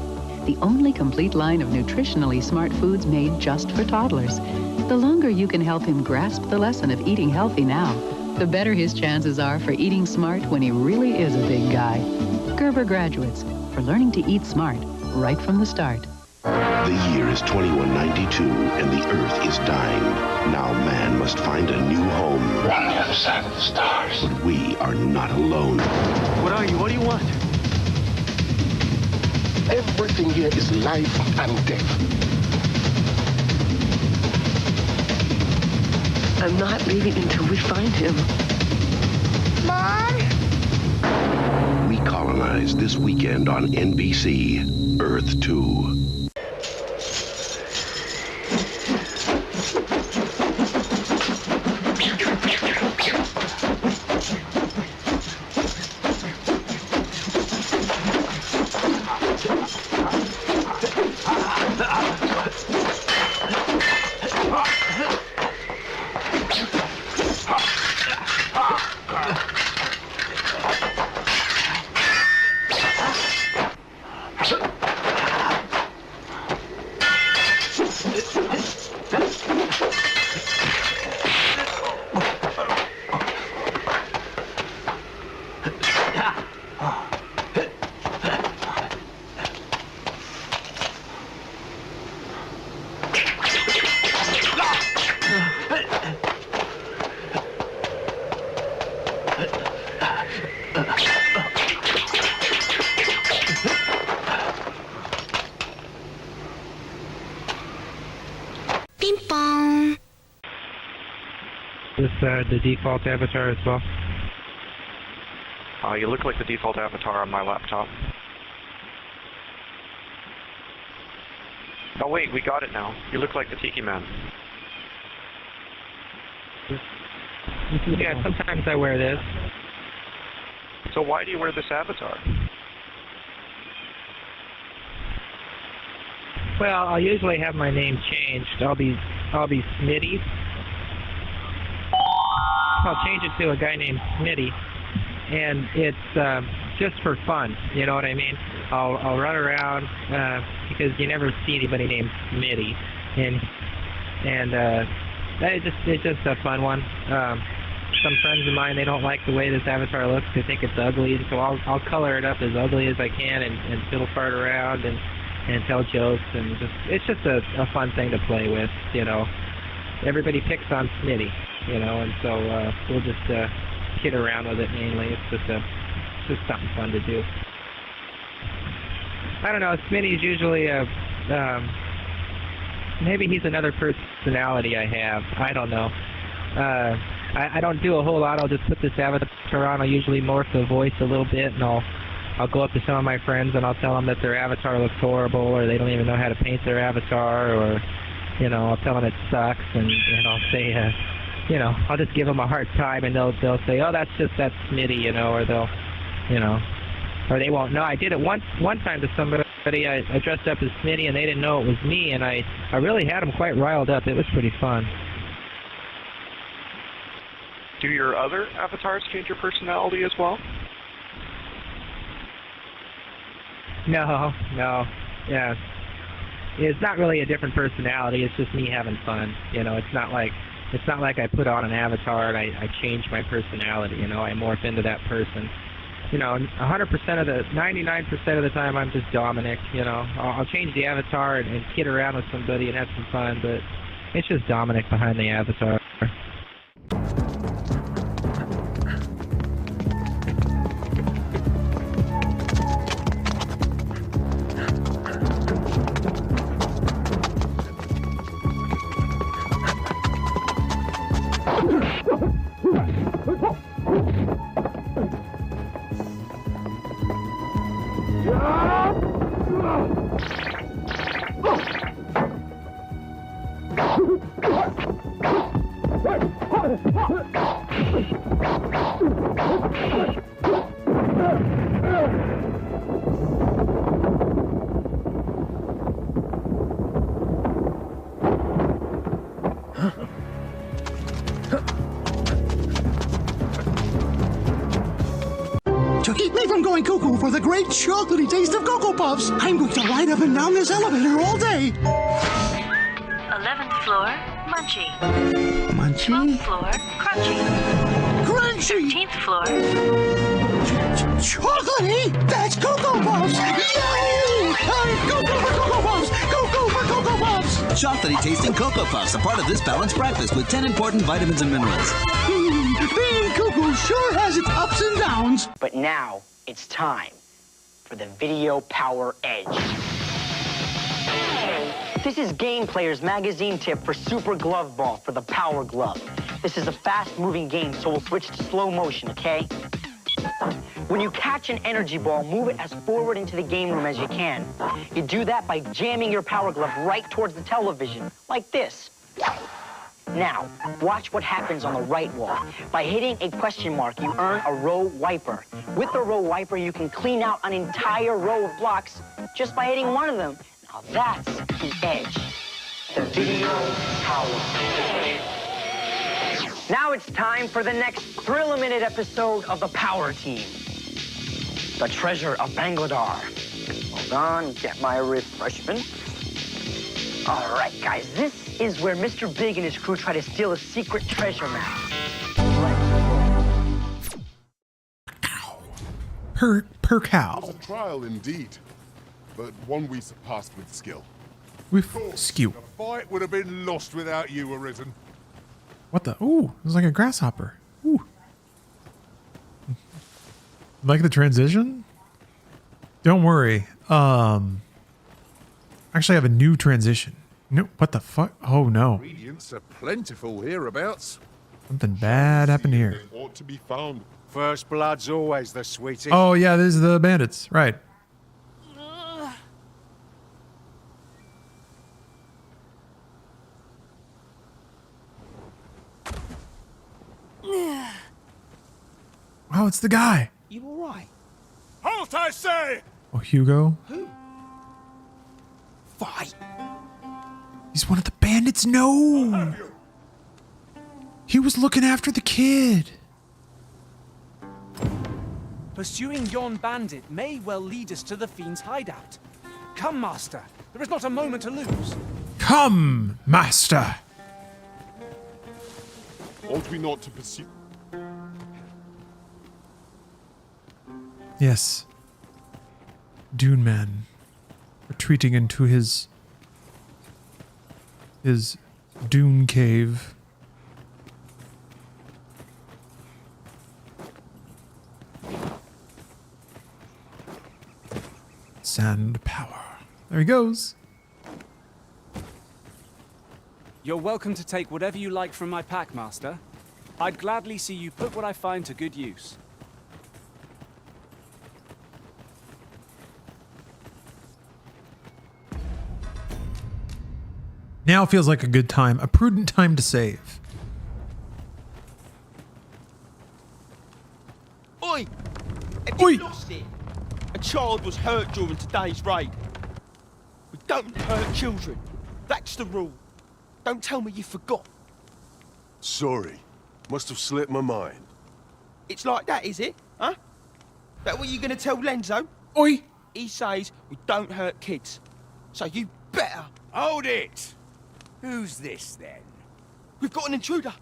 the only complete line of nutritionally smart foods made just for toddlers. The longer you can help him grasp the lesson of eating healthy now, the better his chances are for eating smart when he really is a big guy. Gerber Graduates, for learning to eat smart right from the start. The year is 2192, and the Earth is dying. Now man must find a new home. We're on the other side of the stars. But we are not alone. What are you? What do you want? Everything here is life and death. I'm not leaving until we find him. Mom? Recolonize this weekend on NBC, Earth 2. The default avatar as well? You look like the default avatar on my laptop. Oh wait, we got it now. You look like the Tiki Man. Yeah, sometimes I wear this. So why do you wear this avatar? Well, I'll usually have my name changed. I'll be Smitty. I'll change it to a guy named Smitty, and it's just for fun. You know what I mean? I'll run around because you never see anybody named Smitty, and it's just a fun one. Some friends of mine, they don't like the way this avatar looks. They think it's ugly, and so I'll color it up as ugly as I can and fiddle fart around and tell jokes, and it's just a fun thing to play with. You know, everybody picks on Smitty. You know, and so we'll just kid around with it mainly. It's just something fun to do. I don't know. Smitty's usually maybe he's another personality I have. I don't know. I don't do a whole lot. I'll just put this avatar on. I'll usually morph the voice a little bit, and I'll go up to some of my friends and I'll tell them that their avatar looks horrible, or they don't even know how to paint their avatar, or you know, I'll tell them it sucks, and I'll say. You know, I'll just give them a hard time, and they'll say, "Oh, that's Smitty," you know, or they'll, you know, or they won't know. I did it one time to somebody. I dressed up as Smitty, and they didn't know it was me, and I really had them quite riled up. It was pretty fun. Do your other avatars change your personality as well? No, yeah. It's not really a different personality. It's just me having fun. You know, it's not like I put on an avatar and I change my personality. You know, I morph into that person. You know, 99% of the time I'm just Dominic. You know, I'll change the avatar and kid around with somebody and have some fun, but it's just Dominic behind the avatar. to keep me from going cuckoo for the great chocolatey taste of Cocoa Puffs. I'm going to ride up and down this elevator all day. 11th floor, munchy. Munchy? 12th floor, crunchy. Crunchy! 13th floor. Chocolatey? That's Cocoa Puffs! Yay! Go for Cocoa Puffs! Go for Cocoa Puffs! Chocolatey tasting Cocoa Puffs, a part of this balanced breakfast with 10 important vitamins and minerals. Being cuckoo sure has its ups and downs. But now, it's time for the Video Power Edge. This is Game Player's magazine tip for Super Glove Ball for the Power Glove. This is a fast-moving game, so we'll switch to slow motion, okay? When you catch an energy ball, move it as forward into the game room as you can. You do that by jamming your Power Glove right towards the television, like this. Now, watch what happens on the right wall. By hitting a question mark, you earn a row wiper. With the row wiper, you can clean out an entire row of blocks just by hitting one of them. Now that's the edge. The Video Power. Now it's time for the next thrill-a-minute episode of the Power Team. The Treasure of Bangladar. Hold on, get my refreshment. All right, guys, this is where Mr. Big and his crew try to steal a secret treasure map. Per cow. It was a trial indeed, but one we surpassed with skill. With skew. The fight would have been lost without you, Arisen. What the? Ooh, it was like a grasshopper. Ooh. Like the transition? Don't worry. Actually, I have a new transition. No, what the fuck? Oh no. Ingredients are plentiful hereabouts. Something bad happened here. They ought to be found. First blood's always the sweetest. Oh yeah, this is the bandits, right? Wow, it's the guy. You all right? Halt, I say! Oh, Hugo. Who? Fight. He's one of the bandits. No. He was looking after the kid. Pursuing yon bandit may well lead us to the fiend's hideout. Come, Master. There is not a moment to lose. Come, Master. Ought we not to pursue? Yes. Dune Man retreating into his dune cave. Sand power. There he goes. You're welcome to take whatever you like from my pack, Master. I'd gladly see you put what I find to good use. Now feels like a good time, a prudent time to save. Oi! Have you lost it? A child was hurt during today's raid. We don't hurt children. That's the rule. Don't tell me you forgot. Sorry. Must have slipped my mind. It's like that, is it? Huh? That what you gonna tell Lenzo? Oi! He says we don't hurt kids. So you better... Hold it! Who's this, then? We've got an intruder.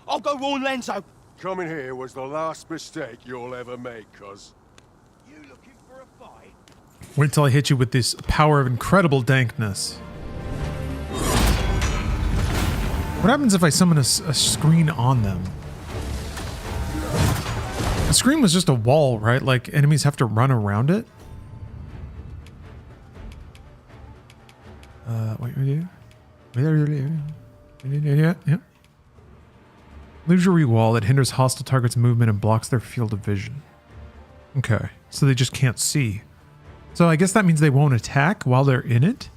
I'll go warn Lenzo. Coming here was the last mistake you'll ever make, cuz. You looking for a fight? Wait till I hit you with this power of incredible dankness. What happens if I summon a screen on them? A screen was just a wall, right? Like enemies have to run around it? What do you do? Yeah. Illusory wall that hinders hostile targets' movement and blocks their field of vision. Okay, so they just can't see. So I guess that means they won't attack while they're in it?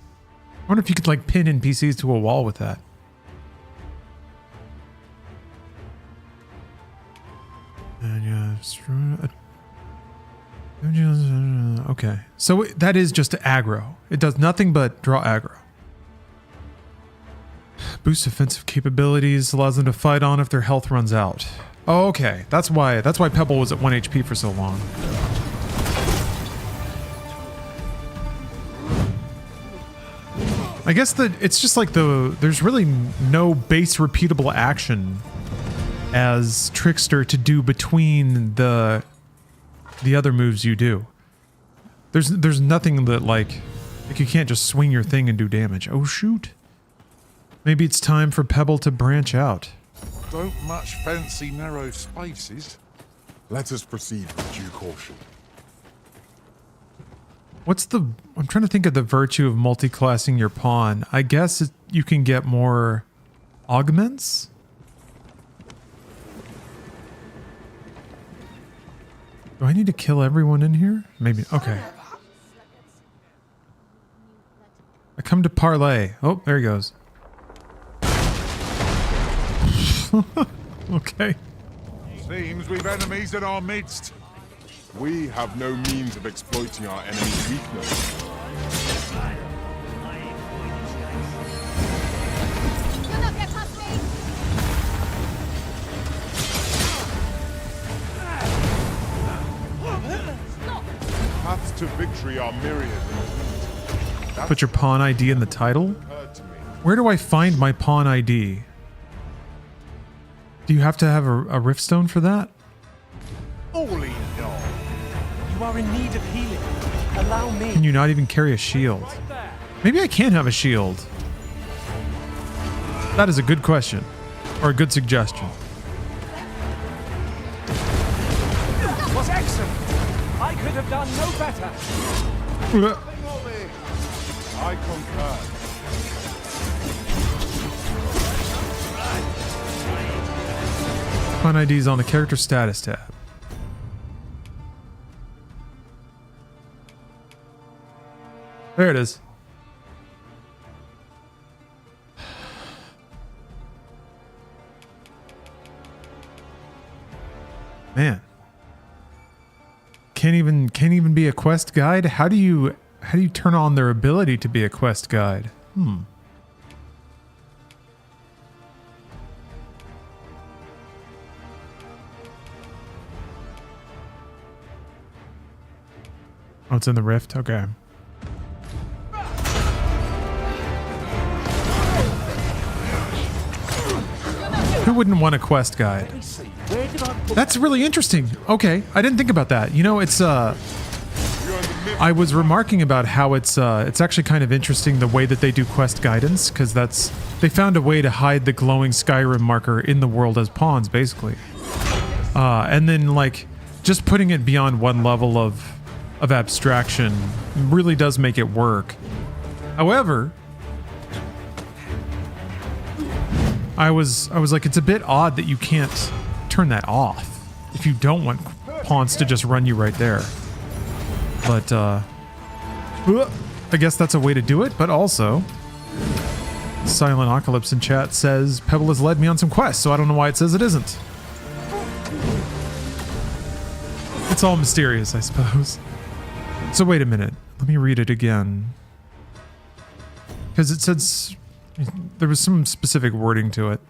I wonder if you could like pin NPCs to a wall with that. Okay, so that is just aggro. It does nothing but draw aggro. Boosts offensive capabilities, allows them to fight on if their health runs out. Oh, okay. That's why Pebble was at 1 HP for so long. I guess that it's just like there's really no base repeatable action as Trickster to do between the other moves you do. There's nothing that like you can't just swing your thing and do damage. Oh shoot. Maybe it's time for Pebble to branch out. Don't much fancy narrow spaces. Let us proceed with due caution. I'm trying to think of the virtue of multi-classing your pawn. I guess you can get more augments? Do I need to kill everyone in here? Maybe. Okay. I come to parlay. Oh, there he goes. Okay. Seems we've enemies in our midst. We have no means of exploiting our enemy's weakness. Paths to victory are myriad. Put your pawn ID in the title? Where do I find my pawn ID? Do you have to have a riftstone for that? Holy no. You are in need of healing. Allow me. Can you not even carry a shield? Maybe I can have a shield. That is a good question. Or a good suggestion. That was excellent. I could have done no better. I concur. Pawn ID is on the character status tab. There it is. Man. Can't even be a quest guide? How do you turn on their ability to be a quest guide? Oh, it's in the rift? Okay. Who wouldn't want a quest guide? That's really interesting. Okay, I didn't think about that. You know, it's I was remarking about how it's actually kind of interesting the way that they do quest guidance, because they found a way to hide the glowing Skyrim marker in the world as pawns, basically. And then like just putting it beyond one level of abstraction really does make it work. However, I was like, it's a bit odd that you can't turn that off if you don't want pawns to just run you right there. But I guess that's a way to do it. But also, Silent Ocalypse in chat says Pebble has led me on some quests, so I don't know why it says it isn't. It's all mysterious, I suppose. So wait a minute. Let me read it again. Because it says there was some specific wording to it.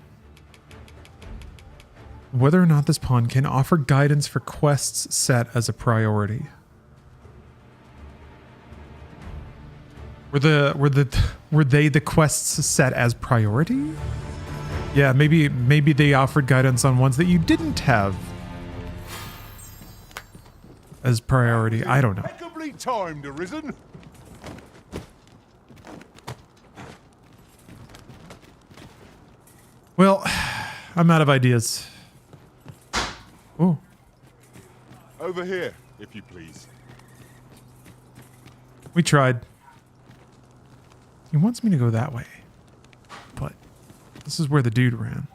Whether or not this pawn can offer guidance for quests set as a priority. Were they the quests set as priority? Yeah, maybe they offered guidance on ones that you didn't have as priority. I don't know. Impeccably timed, Arisen. Well, I'm out of ideas. Oh. Over here, if you please. We tried. He wants me to go that way. But this is where the dude ran.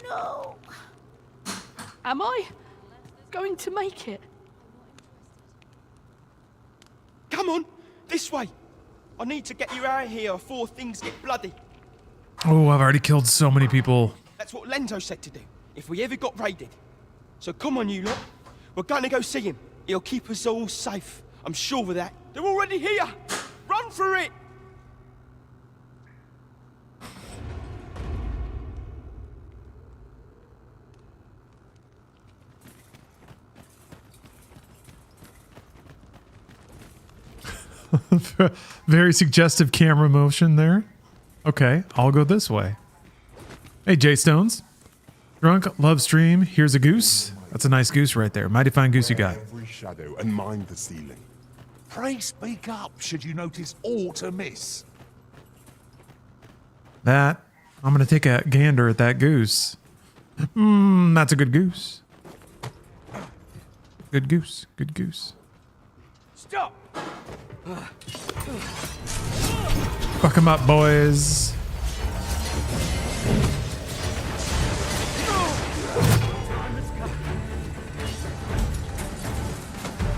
No. Am I going to make it? Come on, this way. I need to get you out of here before things get bloody. Oh, I've already killed so many people. That's what Lenzo said to do, if we ever got raided. So come on, you lot. We're gonna go see him. He'll keep us all safe. I'm sure of that. They're already here! Run for it! Very suggestive camera motion there. Okay, I'll go this way. Hey, J-Stones. Drunk, love stream. Here's a goose. That's a nice goose right there. Mighty fine goose you got. Every shadow and mind the ceiling. Pray speak up should you notice aught amiss. That. I'm going to take a gander at that goose. That's a good goose. Good goose. Good goose. Stop! Fuck 'em up, boys.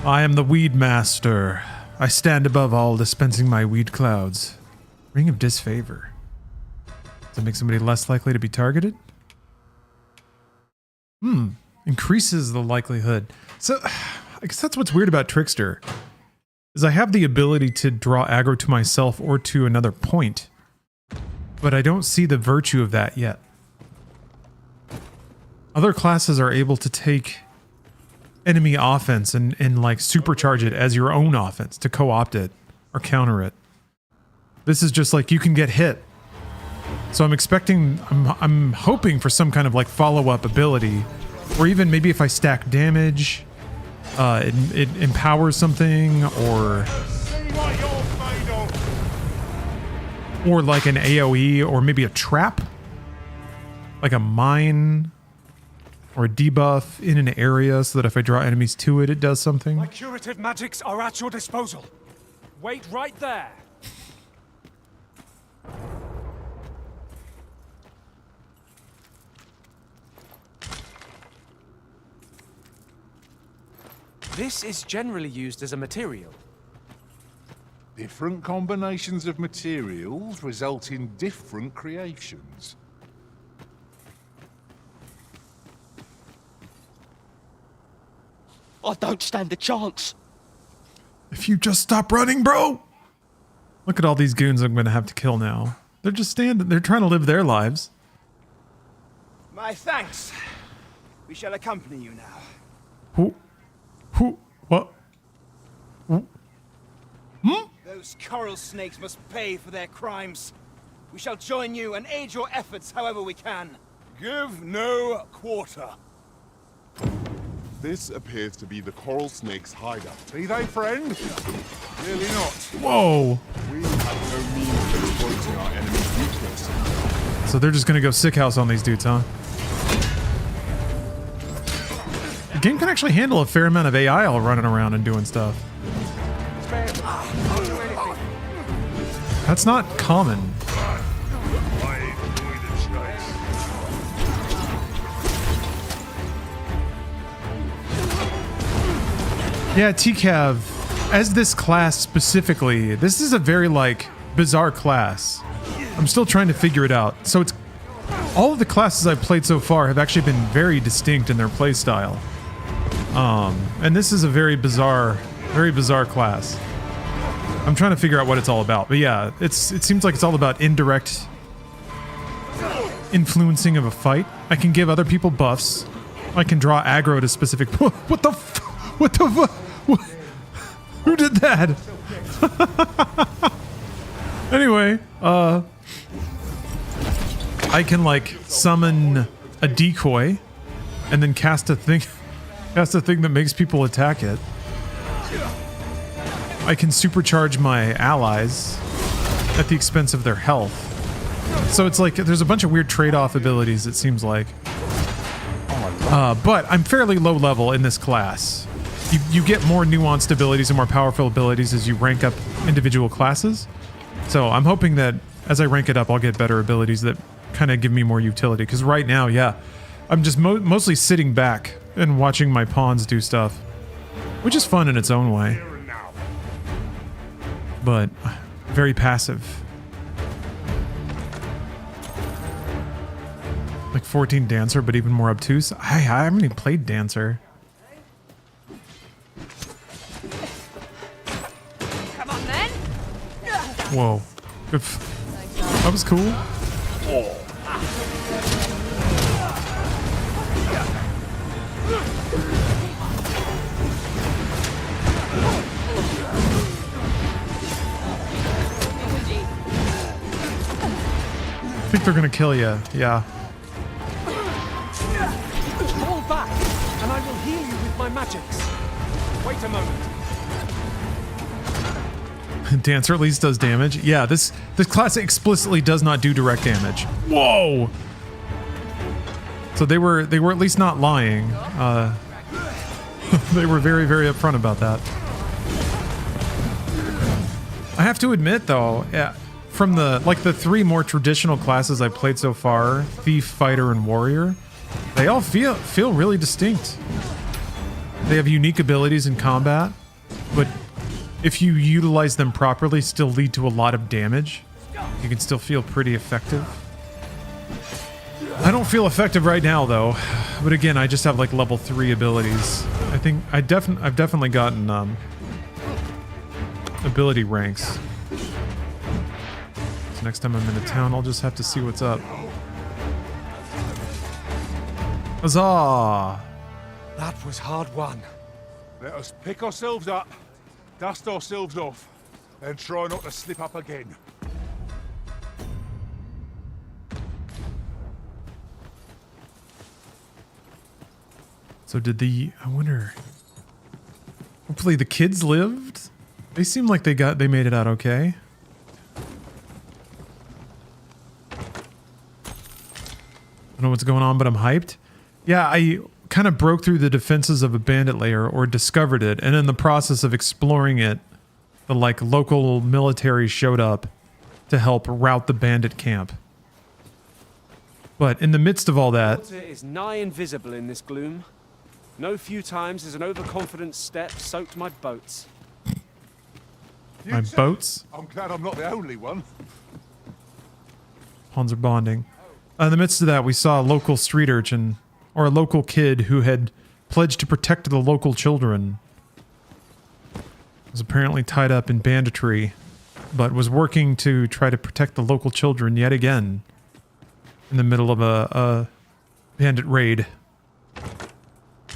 I am the weed master. I stand above all, dispensing my weed clouds. Ring of disfavor. Does it make somebody less likely to be targeted? Increases the likelihood. So, I guess that's what's weird about Trickster. Is I have the ability to draw aggro to myself or to another point. But I don't see the virtue of that yet. Other classes are able to take enemy offense and like supercharge it as your own offense to co-opt it or counter it. This is just like you can get hit. So I'm hoping for some kind of like follow-up ability, or even maybe if I stack damage, it empowers something, or like an AoE, or maybe a trap, like a mine, or a debuff in an area so that if I draw enemies to it, it does something. My curative magics are at your disposal. Wait right there. This is generally used as a material. Different combinations of materials result in different creations. I don't stand a chance. If you just stop running, bro! Look at all these goons I'm going to have to kill now. They're just standing. They're trying to live their lives. My thanks. We shall accompany you now. What? Those coral snakes must pay for their crimes. We shall join you and aid your efforts however we can. Give no quarter. This appears to be the coral snake's hideout. Be they friend? Clearly not. Whoa! We have no means of exploiting our enemy's weakness. So they're just going to go sick house on these dudes, huh? The game can actually handle a fair amount of AI all running around and doing stuff. That's not common. Yeah, TCAV, as this class specifically, this is a very, like, bizarre class. I'm still trying to figure it out. So it's... all of the classes I've played so far have actually been very distinct in their playstyle. And this is a very bizarre class. I'm trying to figure out what it's all about. But yeah, it seems like it's all about indirect influencing of a fight. I can give other people buffs. I can draw aggro to specific... What the who did that? Anyway, I can like summon a decoy and then cast a thing that makes people attack it. I can supercharge my allies at the expense of their health. So it's like there's a bunch of weird trade-off abilities, it seems like. But I'm fairly low level in this class. You get more nuanced abilities and more powerful abilities as you rank up individual classes. So I'm hoping that as I rank it up, I'll get better abilities that kind of give me more utility. Because right now, yeah, I'm just mostly sitting back and watching my pawns do stuff, which is fun in its own way. But very passive. Like 14 Dancer, but even more obtuse. I haven't even played Dancer. Come on then. Whoa. That was cool. I think they're gonna kill you. Yeah. Fall back, and I will heal you with my magics. Wait a moment. Dancer at least does damage. Yeah, this class explicitly does not do direct damage. Whoa. So they were at least not lying. They were very, very upfront about that. I have to admit though, yeah, from the three more traditional classes I've played so far, Thief, Fighter, and Warrior, they all feel really distinct. They have unique abilities in combat, but if you utilize them properly, still lead to a lot of damage. You can still feel pretty effective. I don't feel effective right now though, but again, I just have like level 3 abilities. I think I've definitely gotten ability ranks. So next time I'm in a town, I'll just have to see what's up. Huzzah! That was hard won. Let us pick ourselves up, dust ourselves off, and try not to slip up again. So I wonder, hopefully the kids lived? They seem like they made it out okay. I don't know what's going on, but I'm hyped. Yeah, I kind of broke through the defenses of a bandit lair, or discovered it, and in the process of exploring it, the local military showed up to help rout the bandit camp. But in the midst of all that, Water is nigh invisible in this gloom. No few times has an overconfident step soaked my boats. my boats, I'm glad I'm not the only one. Pawns are bonding. In the midst of that, we saw a local street urchin, or a local kid who had pledged to protect the local children. Was apparently tied up in banditry, but was working to try to protect the local children yet again in the middle of a bandit raid.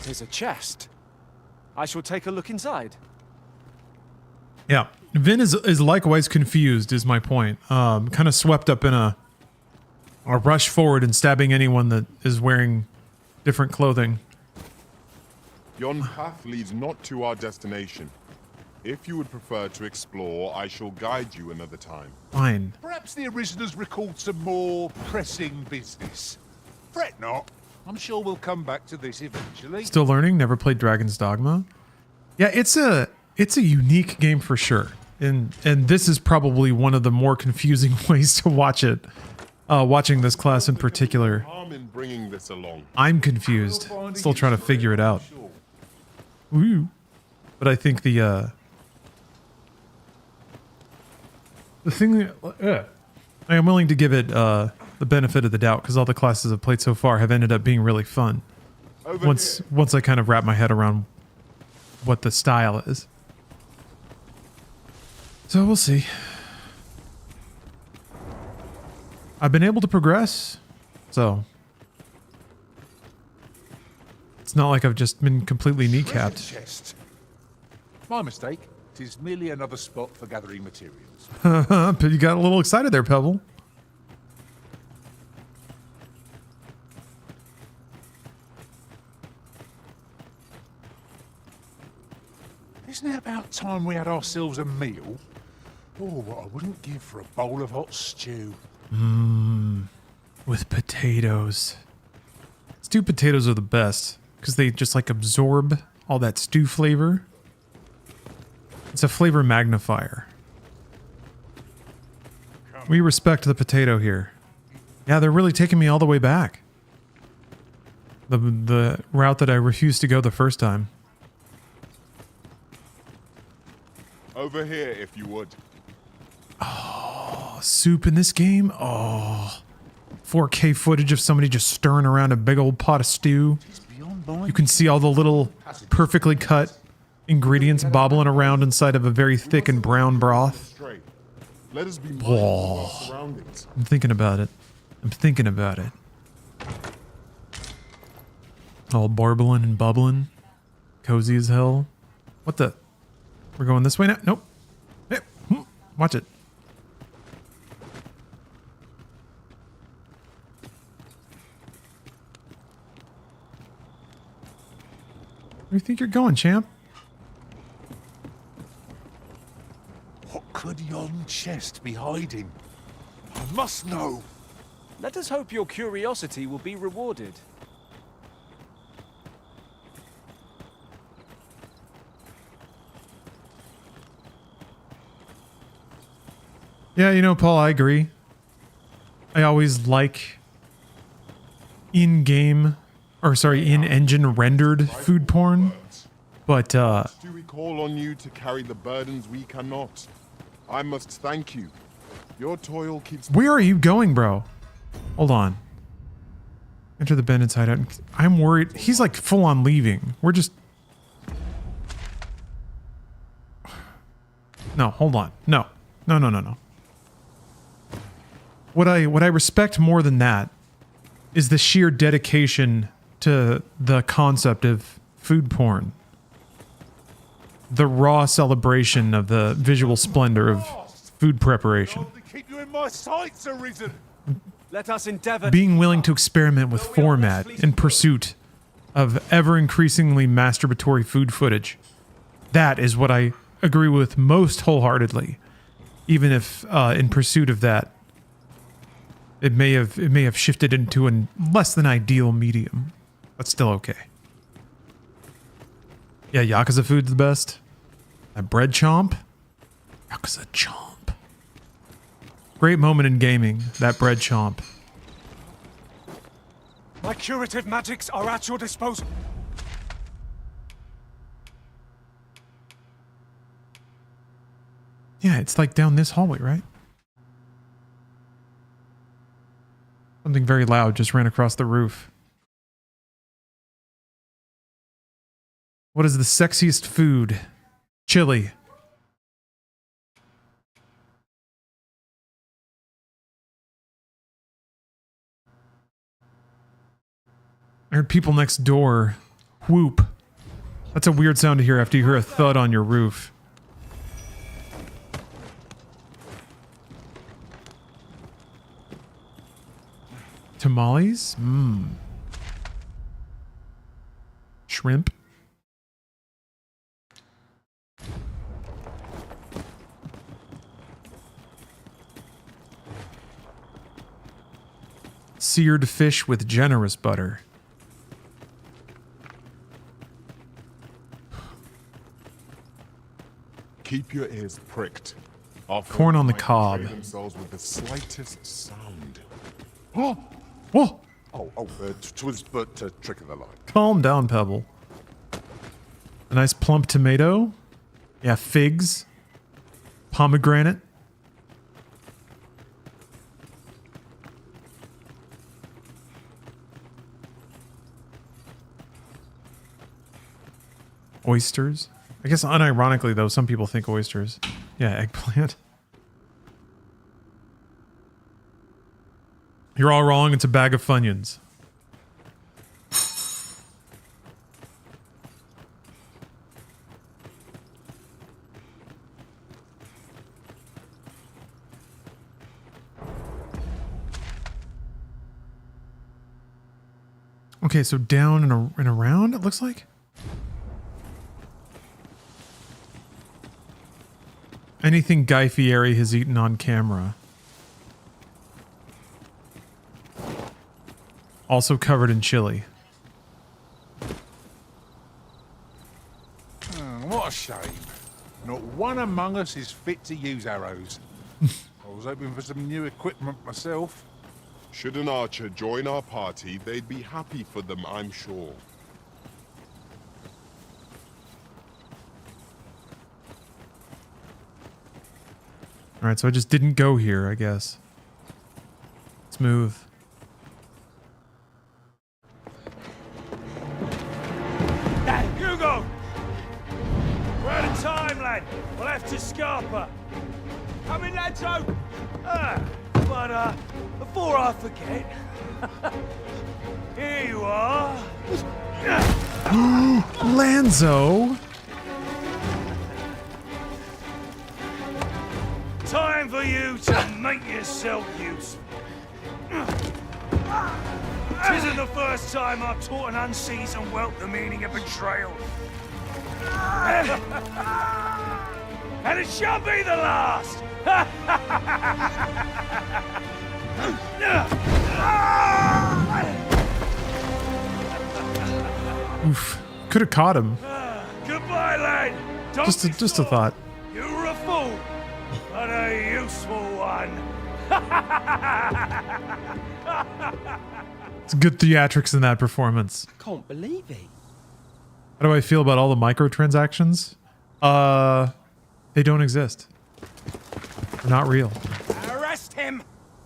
There's a chest. I shall take a look inside. Yeah, Vin is likewise confused, is my point. Kind of swept up in a rush forward and stabbing anyone that is wearing different clothing. Yon path leads not to our destination. If you would prefer to explore, I shall guide you another time. Fine. Perhaps the Arisoners recalled some more pressing business. Fret not. I'm sure we'll come back to this eventually. Still learning, never played Dragon's Dogma. Yeah, it's a unique game for sure. And this is probably one of the more confusing ways to watch it. Watching this class in particular. Harm in bringing this along. I'm confused. Still trying to figure it out. Woo. But I think the thing I am willing to give it the benefit of the doubt, because all the classes I've played so far have ended up being really fun. Once I kind of wrap my head around what the style is. So we'll see. I've been able to progress, so it's not like I've just been completely kneecapped. Chest. My mistake. It is merely another spot for gathering materials. You got a little excited there, Pebble. Isn't it about time we had ourselves a meal? Oh, what I wouldn't give for a bowl of hot stew. With potatoes. Stewed potatoes are the best because they just absorb all that stew flavor. It's a flavor magnifier. We respect the potato here. Yeah, they're really taking me all the way back. The route that I refused to go the first time. Over here, if you would. Oh, soup in this game? Oh. 4K footage of somebody just stirring around a big old pot of stew. You can see all the little perfectly cut ingredients bobbling around inside of a very thick and brown broth. Let us be mindful of our surroundings. I'm thinking about it. I'm thinking about it. All barbling and bubbling. Cozy as hell. What the? We're going this way now? Nope. Hey, watch it. Where do you think you're going, champ? What could yon chest be hiding? I must know. Let us hope your curiosity will be rewarded. Yeah, you know, Paul, I agree. I always like in-engine rendered food porn, but Do we call on you to carry the burdens we cannot? I must thank you. Your toil keeps. Where are you going, bro? Hold on. Enter the bandit's hideout. I'm worried. He's like full on leaving. We're just. No, hold on. No. No. What I respect more than that is the sheer dedication to the concept of food porn. The raw celebration of the visual splendor of food preparation. Keep you in my sights, Arisen. Let us endeavor. Being willing to experiment with format in pursuit of ever increasingly masturbatory food footage. That is what I agree with most wholeheartedly. Even if in pursuit of that, it may have shifted into a less than ideal medium, but still okay. Yeah, Yakuza food's the best. That bread chomp. Yakuza chomp. Great moment in gaming, that bread chomp. My curative magics are at your disposal. Yeah, it's like down this hallway, right? Something very loud just ran across the roof. What is the sexiest food? Chili. I heard people next door whoop. That's a weird sound to hear after you hear a thud on your roof. Tamales? Mmm. Shrimp? Seared fish with generous butter. Keep your ears pricked. Our Corn on the foes might cob. betray themselves with the slightest sound. Oh! Whoa! Twas but a trick of the light. Calm down, Pebble. A nice plump tomato. Yeah, figs. Pomegranate. Oysters. I guess unironically, though, some people think oysters. Yeah, eggplant. You're all wrong. It's a bag of Funyuns. Okay, so down and around, it looks like? Anything Guy Fieri has eaten on camera. Also covered in chili. What a shame. Not one among us is fit to use arrows. I was hoping for some new equipment myself. Should an archer join our party, they'd be happy for them, I'm sure. All right, so I just didn't go here, I guess. Smooth. Hugo! We're out of time, lad. We'll have to scarper. Come in, lads, but before I forget, here you are. Lanzo! Time for you to make yourself useful. This isn't the first time I've taught an unseasoned whelp the meaning of betrayal. And it shall be the last! Oof. Could have caught him. Goodbye, lad. Don't Just a thought. You were a fool, but a useful one. It's good theatrics in that performance. I can't believe it. How do I feel about all the microtransactions? They don't exist. They're not real. Arrest him!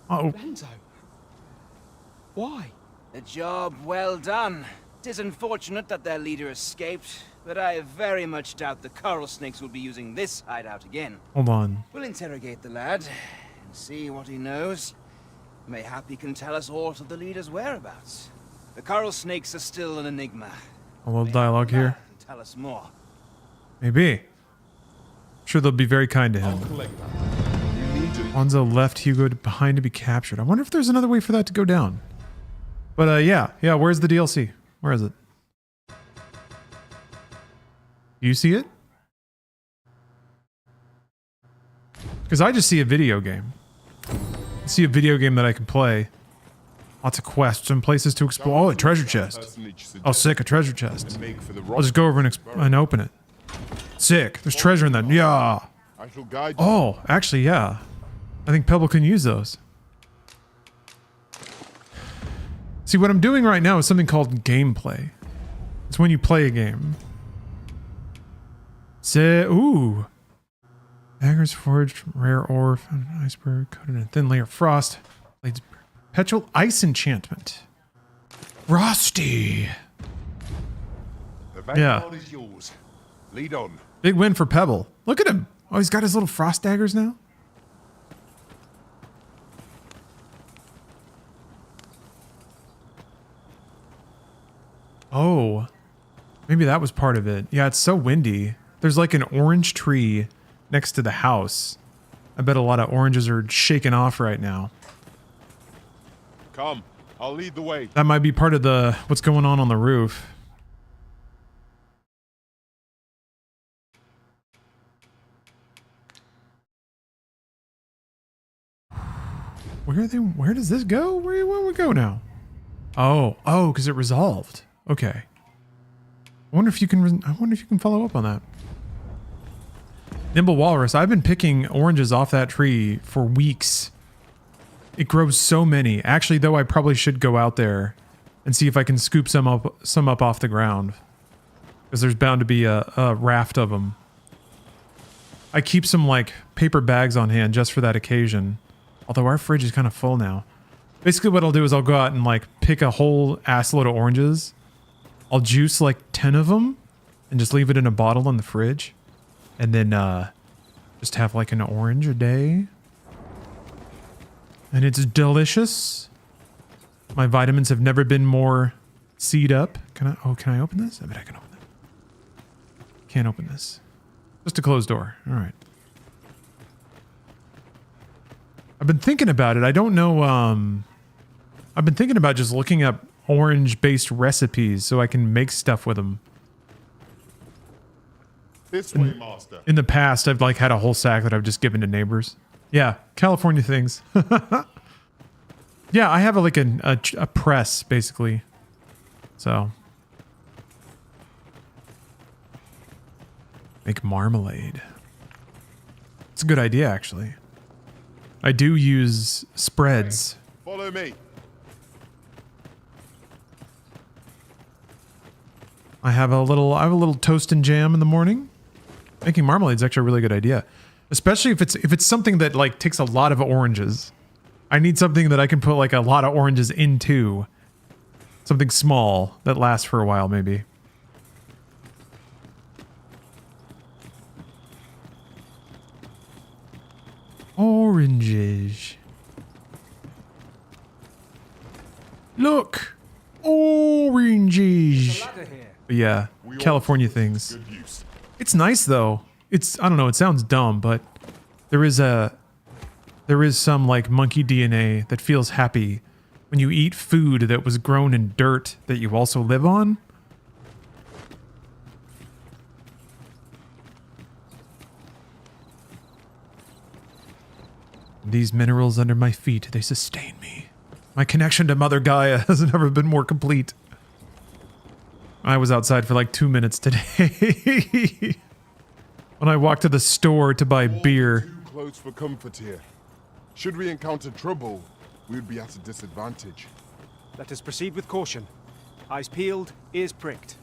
Oh. Lanzo. Why? A job well done. It is unfortunate that their leader escaped, but I very much doubt the coral snakes will be using this hideout again. Hold on. We'll interrogate the lad and see what he knows. Mayhap he can tell us aught of the leader's whereabouts. The coral snakes are still an enigma. A little dialogue here. Tell us more. Maybe. I'm sure they'll be very kind to him. Alonzo left Hugo behind to be captured. I wonder if there's another way for that to go down. But yeah, where's the DLC? Where is it? You see it? Because I just see a video game. I see a video game that I can play. Lots of quests and places to explore. Oh, a treasure chest. Oh, sick, a treasure chest. I'll just go over and open it. Sick. There's treasure in that. Yeah. Oh, actually, yeah. I think Pebble can use those. See, what I'm doing right now is something called gameplay. It's when you play a game. Say, ooh. Daggers forged, rare ore, found an iceberg, coated in a thin layer of frost. Blades, perpetual ice enchantment. Rusty. The vanguard is yours. Lead on. Big win for Pebble. Look at him. Oh, he's got his little frost daggers now. Oh, maybe that was part of it. Yeah, it's so windy. There's like an orange tree next to the house. I bet a lot of oranges are shaking off right now. Come, I'll lead the way. That might be part of the what's going on the roof. Where does this go? Where we go now? Oh, because it resolved. Okay. I wonder if you can follow up on that. Nimble Walrus, I've been picking oranges off that tree for weeks. It grows so many. Actually, though, I probably should go out there and see if I can scoop some up off the ground. Because there's bound to be a raft of them. I keep some like paper bags on hand just for that occasion. Although our fridge is kind of full now. Basically what I'll do is I'll go out and like pick a whole ass load of oranges. I'll juice like 10 of them and just leave it in a bottle in the fridge. And then just have like an orange a day. And it's delicious. My vitamins have never been more seed up. Can I open this? I bet I can open it. Can't open this. Just a closed door. All right. I've been thinking about it. I don't know. I've been thinking about just looking up orange-based recipes so I can make stuff with them. This way, master. In the past, I've like had a whole sack that I've just given to neighbors. Yeah, California things. Yeah, I have a press basically. So make marmalade. It's a good idea, actually. I do use spreads. Follow me. I have a little toast and jam in the morning. Making marmalade is actually a really good idea. Especially if it's something that like takes a lot of oranges. I need something that I can put like a lot of oranges into. Something small that lasts for a while, maybe. Oranges. Look! Oranges! Yeah, California things. It's nice though. It's, I don't know, it sounds dumb, but there is some like monkey DNA that feels happy when you eat food that was grown in dirt that you also live on. These minerals under my feet, they sustain me. My connection to Mother Gaia has never been more complete. I was outside for like 2 minutes today. When I walked to the store to buy beer. Too close for comfort here. Should we encounter trouble, we would be at a disadvantage. Let us proceed with caution. Eyes peeled, ears pricked.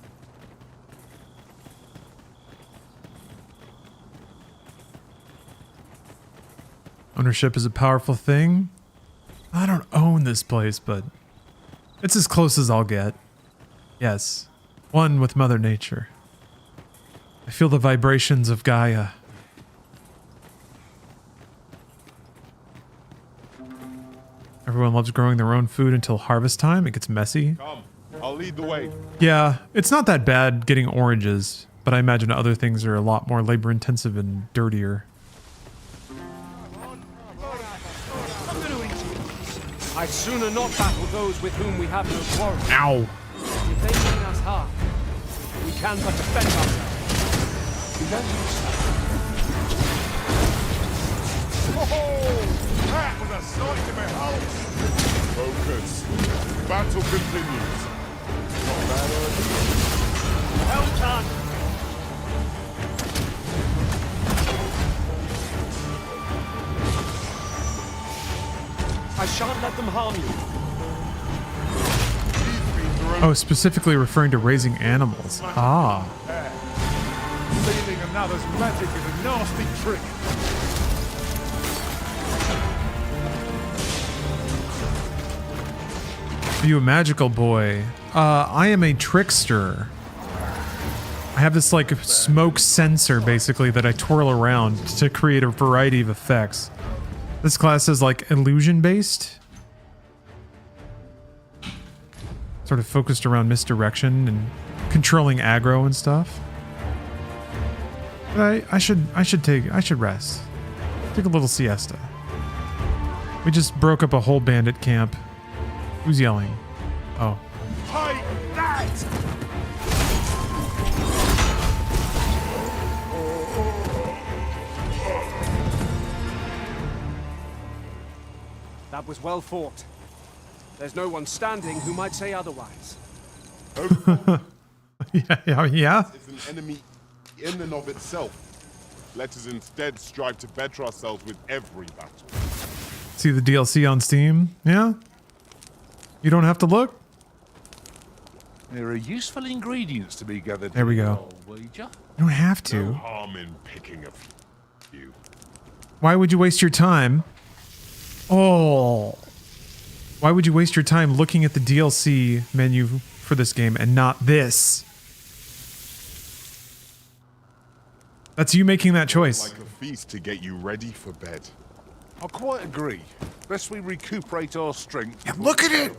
Ownership is a powerful thing. I don't own this place, but it's as close as I'll get. Yes, one with Mother Nature. I feel the vibrations of Gaia. Everyone loves growing their own food until harvest time. It gets messy. Come, I'll lead the way. Yeah, it's not that bad getting oranges, but I imagine other things are a lot more labor intensive and dirtier. I'd sooner not battle those with whom we have no quarrel. Ow. If they mean us harm, we can but defend ourselves. That was a sight to behold! Focus. Battle continues. Not bad idea. Well done! I shan't let them harm you. Oh, specifically referring to raising animals. Ah. Stealing another's magic is a nasty trick. Are you a magical boy? I am a trickster. I have this like smoke sensor basically that I twirl around to create a variety of effects. This class is like illusion based. Sort of focused around misdirection and controlling aggro and stuff. But I should rest. Take a little siesta. We just broke up a whole bandit camp. Who's yelling? Oh. Take that! That was well fought. There's no one standing who might say otherwise. Yeah. It's an enemy in and of itself. Let us instead strive to better ourselves with every battle. See the DLC on Steam? Yeah? You don't have to look? There are useful ingredients to be gathered. There we go. You don't have to. No harm in picking a few. Why would you waste your time? Oh. Why would you waste your time looking at the DLC menu for this game and not this? That's you making that choice. Like a feast to get you ready for bed. I quite agree. Best we recuperate our strength. Yeah, look at it!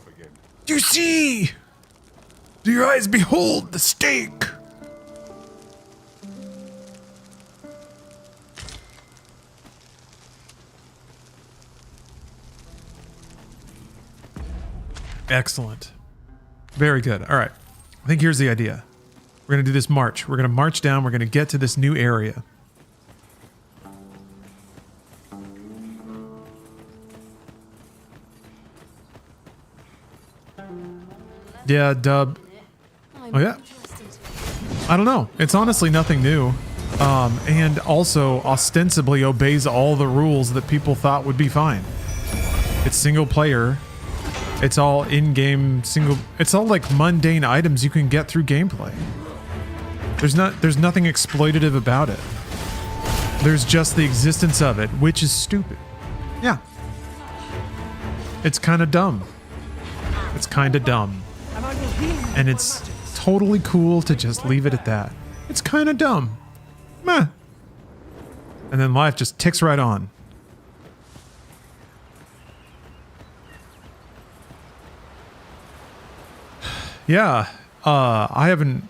Do you see? Do your eyes behold the steak? Excellent. Very good. All right. I think here's the idea. We're going to do this march. We're going to march down. We're going to get to this new area. Yeah, dub. Oh, yeah. I don't know. It's honestly nothing new. And also ostensibly obeys all the rules that people thought would be fine. It's single player. It's all in-game single. It's all like mundane items you can get through gameplay. There's nothing exploitative about it. There's just the existence of it, which is stupid. Yeah. It's kind of dumb. It's kind of dumb. And it's totally cool to just leave it at that. It's kind of dumb. Meh. And then life just ticks right on. Yeah. I haven't...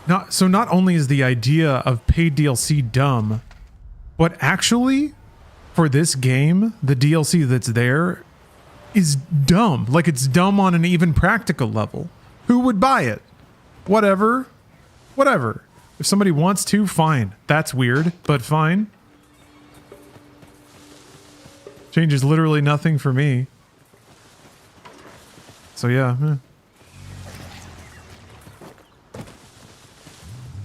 Not only is the idea of paid DLC dumb, but actually, for this game, the DLC that's there is dumb. Like, it's dumb on an even practical level. Who would buy it? Whatever. Whatever. If somebody wants to, fine. That's weird, but fine. Changes literally nothing for me. So yeah.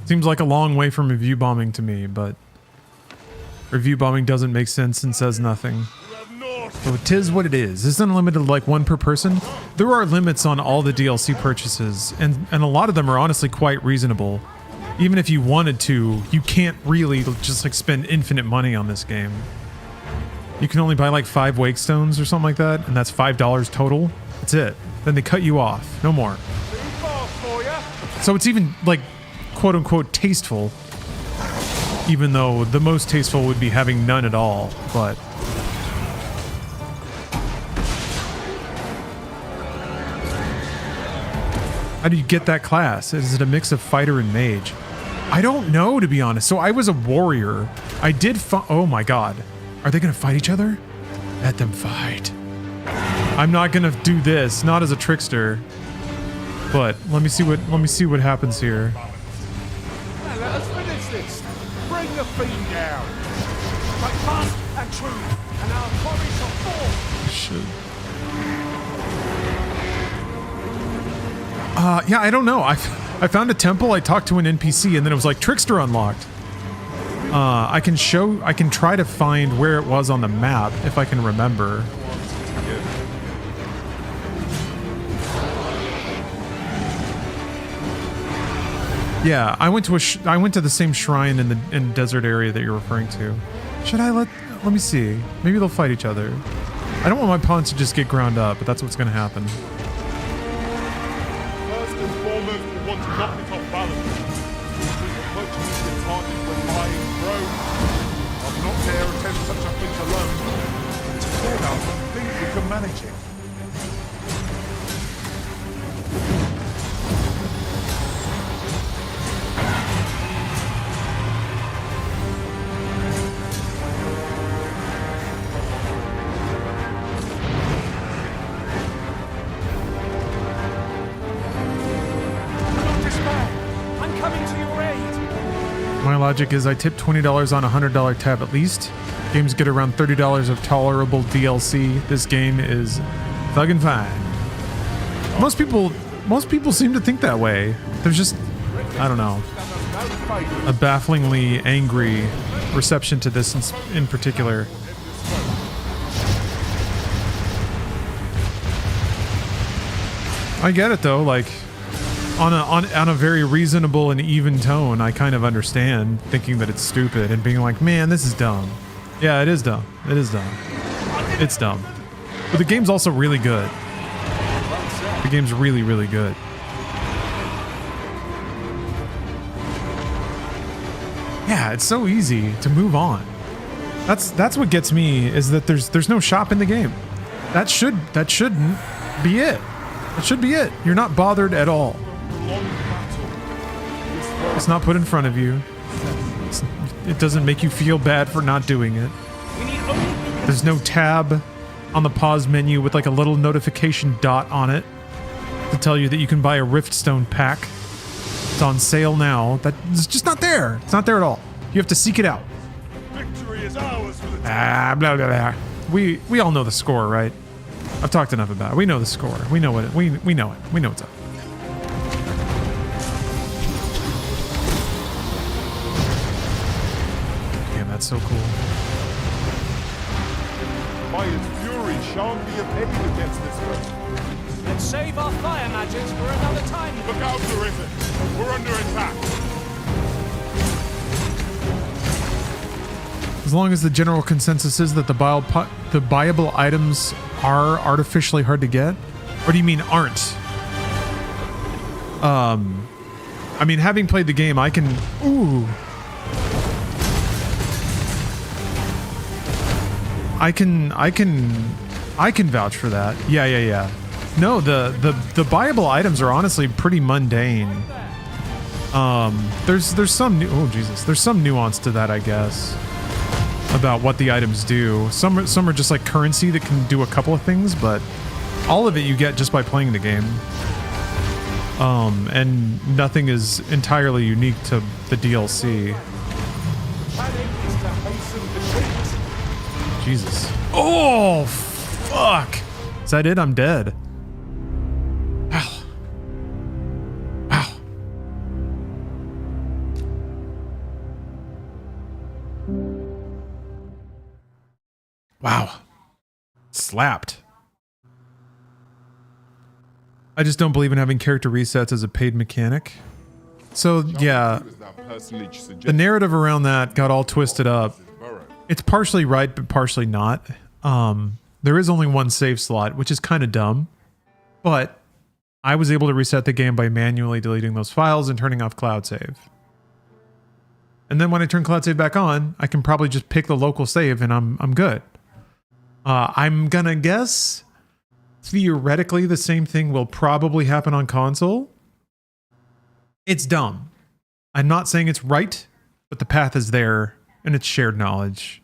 Seems like a long way from review bombing to me, but review bombing doesn't make sense and says nothing. So it is what it is. It's unlimited, like one per person. There are limits on all the DLC purchases, and a lot of them are honestly quite reasonable. Even if you wanted to, you can't really just like spend infinite money on this game. You can only buy like 5 wake stones or something like that, and that's $5 total. That's it. Then they cut you off. No more. So it's even like quote unquote tasteful, even though the most tasteful would be having none at all, but how do you get that class? Is it a mix of fighter and mage? I don't know, to be honest. So I was a warrior. I did oh my god. Are they gonna fight each other? Let them fight. I'm not gonna do this, not as a trickster. But let me see what happens here. Now let us finish this. Bring the fiend down. Fight fast and true, and our quarry shall fall. Shit. Yeah, I don't know. I found a temple, I talked to an NPC, and then it was like Trickster unlocked. I can try to find where it was on the map if I can remember. Yeah, I went to the same shrine in the desert area that you're referring to. Should I let me see. Maybe they'll fight each other. I don't want my pawns to just get ground up, but that's what's gonna happen. First and foremost, we want to knock it off balance. Much easier target when lying prone. I'll not dare attempt such a feat alone. Together, I think we can manage it. My logic is I tip $20 on a $100 tab at least. Games get around $30 of tolerable DLC. This game is thuggin' fine. Most people seem to think that way. There's just, I don't know, a bafflingly angry reception to this in particular. I get it though, like on a very reasonable and even tone, I kind of understand thinking that it's stupid and being like, man, this is dumb. Yeah, it is dumb. It is dumb. It's dumb. But the game's also really good. The game's really, really good. Yeah, it's so easy to move on. That's what gets me, is that there's no shop in the game. That shouldn't be it. That should be it. You're not bothered at all. It's not put in front of you. It doesn't make you feel bad for not doing it. There's no tab on the pause menu with like a little notification dot on it to tell you that you can buy a Riftstone pack. It's on sale now. It's just not there. It's not there at all. You have to seek it out. Victory is ours for the Blah, blah, blah. We all know the score, right? I've talked enough about it. We know the score. We know what we know it. We know what's up. That's so cool. By its fury shan't be abated against this one. Let's save our fire magics for another time. Look out, Arisen. We're under attack. As long as the general consensus is that the buyable items are artificially hard to get? Or do you mean aren't? I mean, having played the game, I can... Ooh. I can vouch for that. Yeah. No, the buyable items are honestly pretty mundane. There's some there's some nuance to that, I guess, about what the items do. Some are just like currency that can do a couple of things, but all of it you get just by playing the game. And nothing is entirely unique to the DLC. Jesus. Oh, fuck. Is that it? I'm dead. Wow. Wow. Wow. Slapped. I just don't believe in having character resets as a paid mechanic. So, yeah. The narrative around that got all twisted up. It's partially right, but partially not. There is only one save slot, which is kind of dumb. But I was able to reset the game by manually deleting those files and turning off cloud save. And then when I turn cloud save back on, I can probably just pick the local save and I'm good. I'm gonna guess theoretically the same thing will probably happen on console. It's dumb. I'm not saying it's right, but the path is there and it's shared knowledge.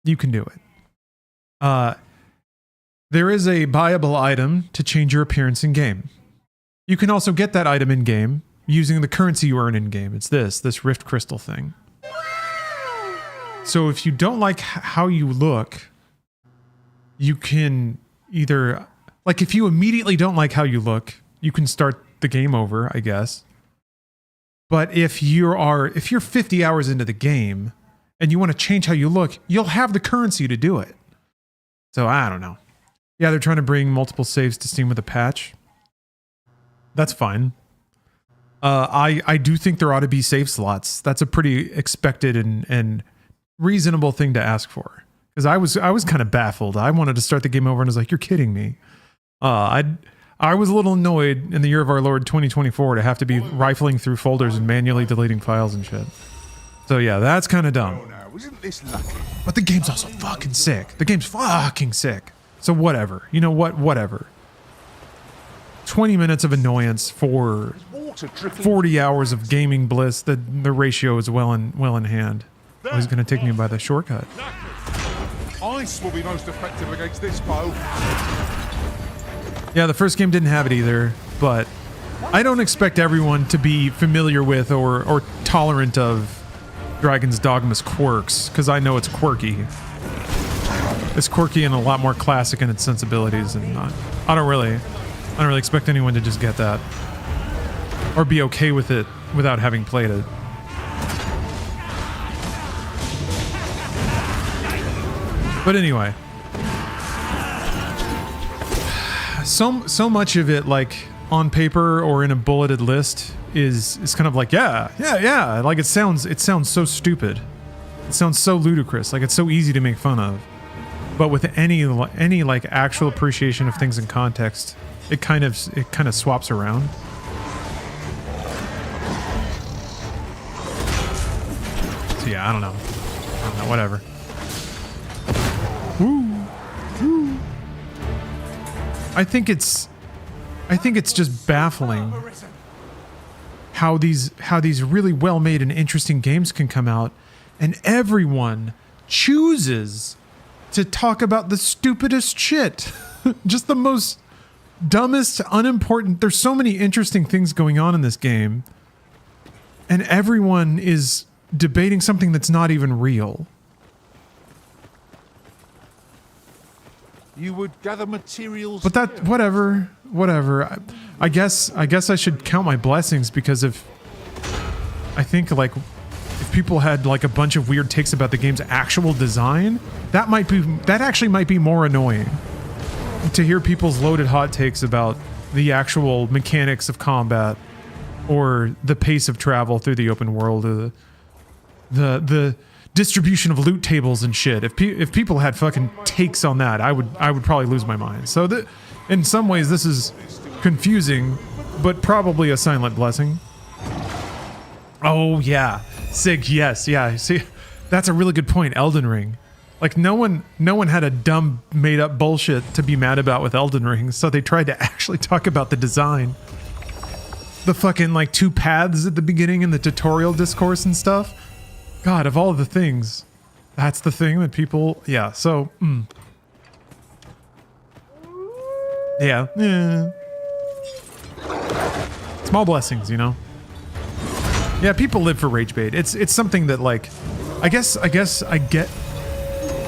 You can do it. There is a buyable item to change your appearance in game. You can also get that item in game using the currency you earn in game. It's this Rift Crystal thing. So if you don't like how you look, you can either, like, if you immediately don't like how you look, you can start the game over, I guess. But if you're 50 hours into the game and you want to change how you look, you'll have the currency to do it. So I don't know. Yeah, they're trying to bring multiple saves to Steam with a patch. That's fine. I do think there ought to be save slots. That's a pretty expected and reasonable thing to ask for. Because I was kind of baffled. I wanted to start the game over and I was like, you're kidding me. I was a little annoyed in the year of our Lord 2024 to have to be rifling through folders and manually deleting files and shit. So yeah, that's kind of dumb. But the game's also fucking sick. The game's fucking sick. So whatever. You know what? Whatever. 20 minutes of annoyance for 40 hours of gaming bliss. The ratio is well in hand. Oh, he's going to take me by the shortcut. Ice will be most effective against this foe. Yeah, the first game didn't have it either, but I don't expect everyone to be familiar with or tolerant of Dragon's Dogma's quirks, because I know it's quirky. It's quirky and a lot more classic in its sensibilities, and I don't really expect anyone to just get that or be okay with it without having played it. But anyway, so much of it, like on paper or in a bulleted list, is kind of like yeah. Like it sounds so stupid. It sounds so ludicrous. Like it's so easy to make fun of. But with any like actual appreciation of things in context, it kind of swaps around. So yeah, I don't know. Whatever. Woo. I think it's just baffling how these really well-made and interesting games can come out and everyone chooses to talk about the stupidest shit. Just the most dumbest, unimportant. There's so many interesting things going on in this game and everyone is debating something that's not even real. You would gather materials. But that, whatever. I guess I should count my blessings, because if people had like a bunch of weird takes about the game's actual design, that actually might be more annoying to hear people's loaded hot takes about the actual mechanics of combat or the pace of travel through the open world, or the distribution of loot tables and shit. If people had fucking takes on that, I would probably lose my mind. So in some ways this is confusing, but probably a silent blessing. Oh yeah, Sig, yes, yeah. See, that's a really good point. Elden Ring. Like no one had a dumb made up bullshit to be mad about with Elden Ring, so they tried to actually talk about the design. The fucking like 2 paths at the beginning in the tutorial discourse and stuff. God, of all of the things, that's the thing that people, yeah, so, yeah. Small blessings, you know? Yeah, people live for rage bait. It's something that, like, I guess I get,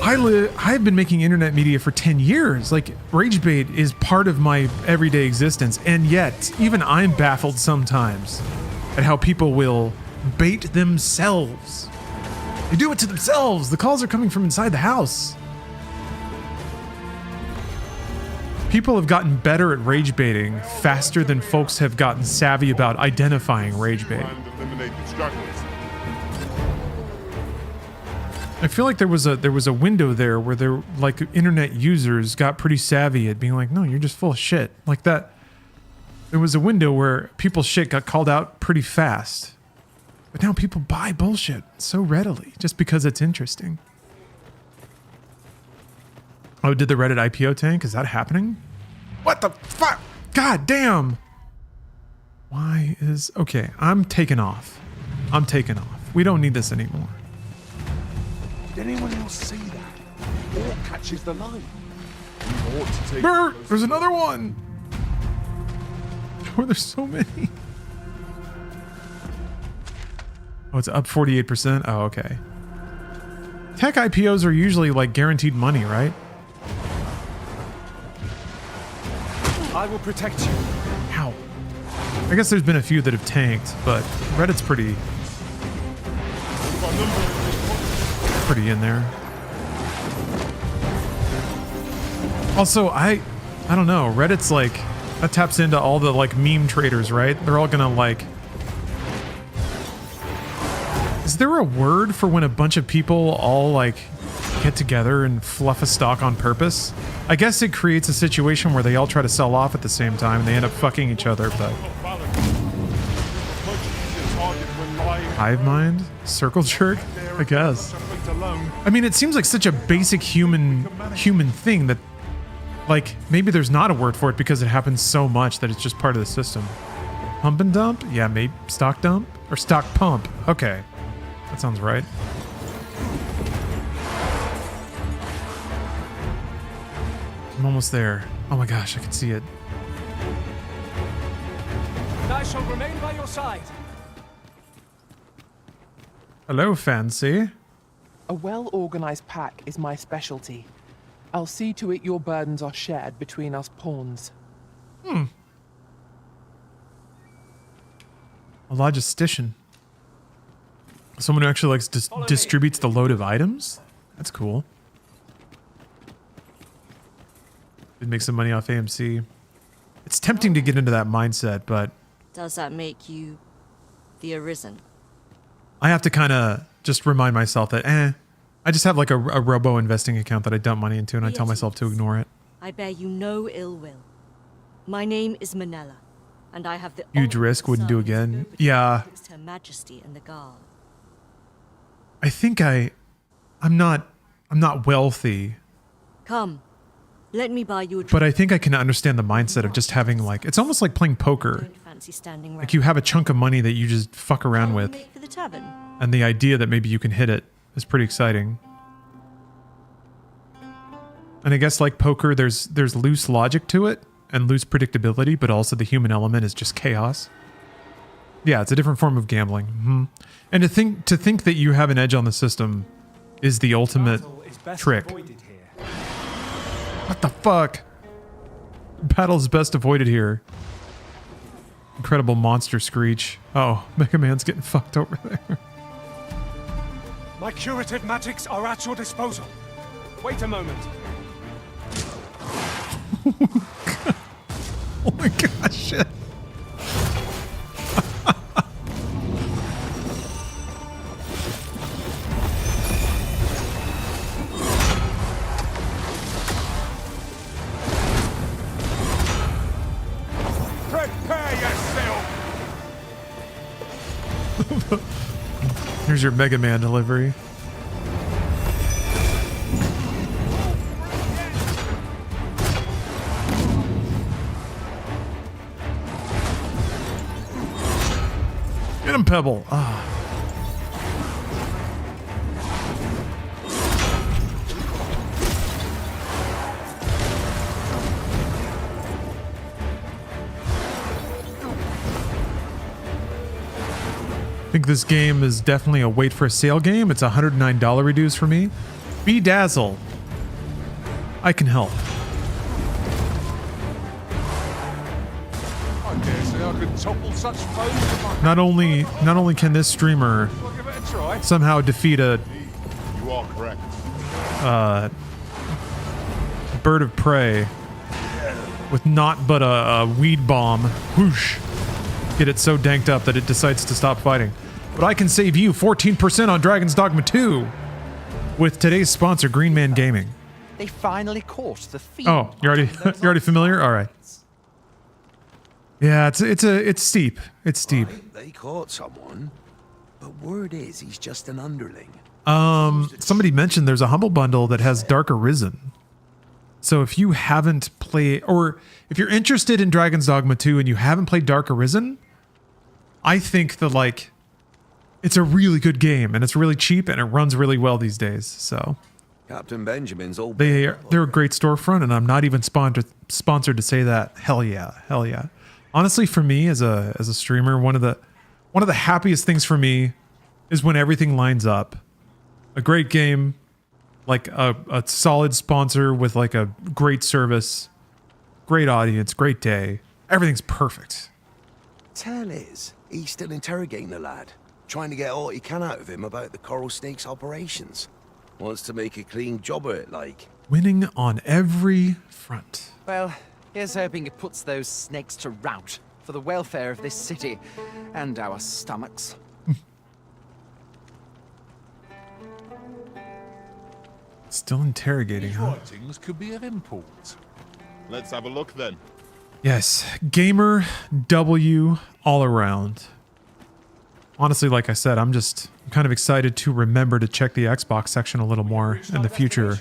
I've been making internet media for 10 years. Like, rage bait is part of my everyday existence, and yet, even I'm baffled sometimes at how people will bait themselves. They do it to themselves. The calls are coming from inside the house. People have gotten better at rage baiting faster than folks have gotten savvy about identifying rage bait. I feel like there was a window there where there like internet users got pretty savvy at being like, no, you're just full of shit. Like that. There was a window where people's shit got called out pretty fast. But now people buy bullshit so readily just because it's interesting. Oh, did the Reddit IPO tank? Is that happening? What the fuck? God damn. Why is... Okay, I'm taking off. I'm taking off. We don't need this anymore. Did anyone else see that? Or catches the line? You ought to take... Bert, there's another one. Oh, there's so many. Oh, it's up 48%? Oh, okay. Tech IPOs are usually like guaranteed money, right? I will protect you. Ow. I guess there's been a few that have tanked, but Reddit's pretty in there. Also, I don't know. Reddit's like, that taps into all the like meme traders, right? They're all gonna like... Is there a word for when a bunch of people all like get together and fluff a stock on purpose? I guess it creates a situation where they all try to sell off at the same time and they end up fucking each other, but... Hive mind? Circle jerk? I guess. I mean, it seems like such a basic human thing that, like, maybe there's not a word for it because it happens so much that it's just part of the system. Pump and dump? Yeah, maybe stock dump? Or stock pump. Okay. That sounds right. I'm almost there. Oh my gosh, I can see it. And I shall remain by your side. Hello, Fancy. A well-organized pack is my specialty. I'll see to it your burdens are shared between us pawns. A logistician. Someone who actually likes distributes the load of items? That's cool. It makes some money off AMC. It's tempting to get into that mindset, but... Does that make you the Arisen? I have to kind of just remind myself that, I just have like a robo investing account that I dump money into and I tell myself to ignore it. I bear you no ill will. My name is Manella, and I have the huge risk, wouldn't do again. Yeah. Her Majesty and the Guard. I think I'm not wealthy. Come, let me buy you a drink. But I think I can understand the mindset of just having like, it's almost like playing poker. Don't fancy standing Like you have a chunk of money that you just fuck around with. For the tavern. And the idea that maybe you can hit it is pretty exciting. And I guess like poker, there's loose logic to it and loose predictability, but also the human element is just chaos. Yeah, it's a different form of gambling. And to think that you have an edge on the system is the ultimate trick. What the fuck? Battle is best avoided here. Incredible monster screech. Oh, Mega Man's getting fucked over there. My curative magics are at your disposal. Wait a moment. Oh my gosh, shit. Here's your Mega Man delivery. Get him, Pebble. Ah. I think this game is definitely a wait for a sale game. It's a $109 reduce for me. Bedazzle. I can help. I dare say I could topple such foes with my Not only can this streamer I'll give it a try. somehow defeat a You are correct. bird of prey with not but a weed bomb, whoosh, get it so danked up that it decides to stop fighting. But I can save you 14% on Dragon's Dogma 2 with today's sponsor, Green Man Gaming. They finally caught the fiend. Oh, you're already familiar? All right. Yeah, it's steep. It's steep. Right, they caught someone, but word is he's just an underling. Somebody mentioned there's a Humble Bundle that has Dark Arisen. So if you haven't played, or if you're interested in Dragon's Dogma 2 and you haven't played Dark Arisen, I think that it's a really good game and it's really cheap and it runs really well these days. So Captain Benjamin's old. they're a great storefront, and I'm not even sponsored to say that. Hell yeah. Honestly, for me as a streamer, one of the happiest things for me is when everything lines up. A great game, like a solid sponsor with like a great service, great audience, great day. Everything's perfect. Tell is, he's still interrogating the lad, trying to get all he can out of him about the Coral Snake's operations. Wants to make a clean job of it, like. Winning on every front. Well, here's hoping it puts those snakes to rout for the welfare of this city and our stomachs. Still interrogating, These huh? writings could be of import. Let's have a look then. Yes, Gamer W all around. Honestly, like I said, I'm kind of excited to remember to check the Xbox section a little more in the future.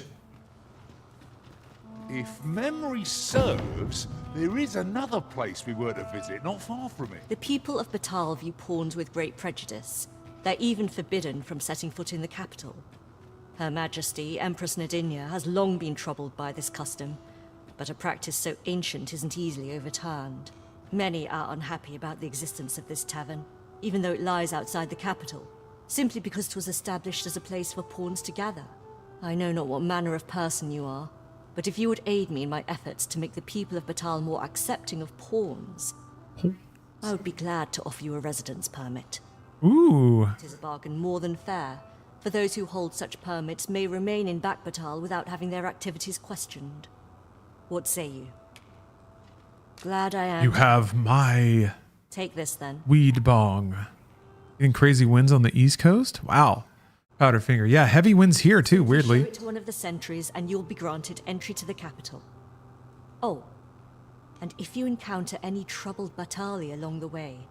If memory serves, there is another place we were to visit not far from it. The people of Batal view pawns with great prejudice. They're even forbidden from setting foot in the capital. Her Majesty, Empress Nadinia, has long been troubled by this custom, but a practice so ancient isn't easily overturned. Many are unhappy about the existence of this tavern, even though it lies outside the capital, simply because it was established as a place for pawns to gather. I know not what manner of person you are, but if you would aid me in my efforts to make the people of Batal more accepting of pawns, I would be glad to offer you a residence permit. Ooh. It is a bargain more than fair, for those who hold such permits may remain in Batal without having their activities questioned. What say you? Glad I am. You have my Take this then. weed bong. Getting crazy winds on the East Coast? Wow. Powderfinger. Yeah, heavy winds here too, Show weirdly. it to one of the sentries and you'll be granted entry to the capital. Oh, and if you encounter any troubled Batali along the way,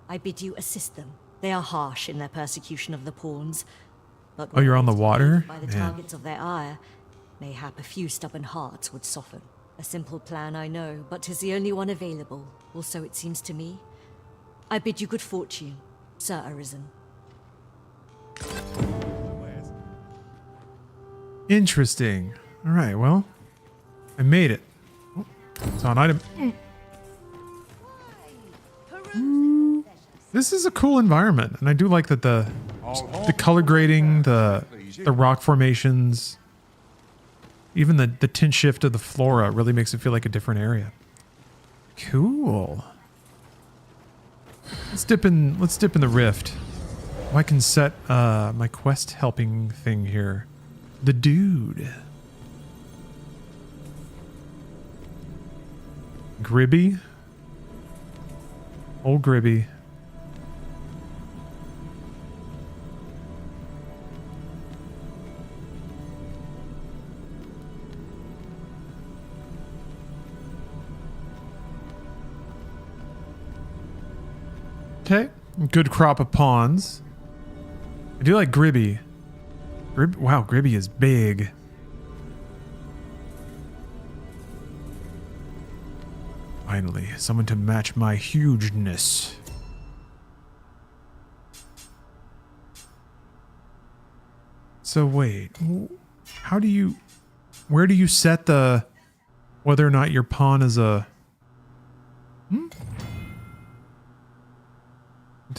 I bid you assist them. They are harsh in their persecution of the pawns, but Oh, you're on the water? by the Man. targets of their ire, mayhap a few stubborn hearts would soften. A simple plan, I know, but 'tis the only one available, or so it seems to me. I bid you good fortune, Sir Arisen. Interesting. All right, well, I made it. Oh, it's on item. This is a cool environment, and I do like that the color grading, the rock formations, even the tint shift of the flora really makes it feel like a different area. Cool. Let's dip in the rift. I can set my quest helping thing here. The dude. Gribby. Old Gribby. Okay. Good crop of pawns. I do like Gribby. Wow, Gribby is big. Finally, someone to match my hugeness. So wait, how do you... Where do you set the... whether or not your pawn is a... Into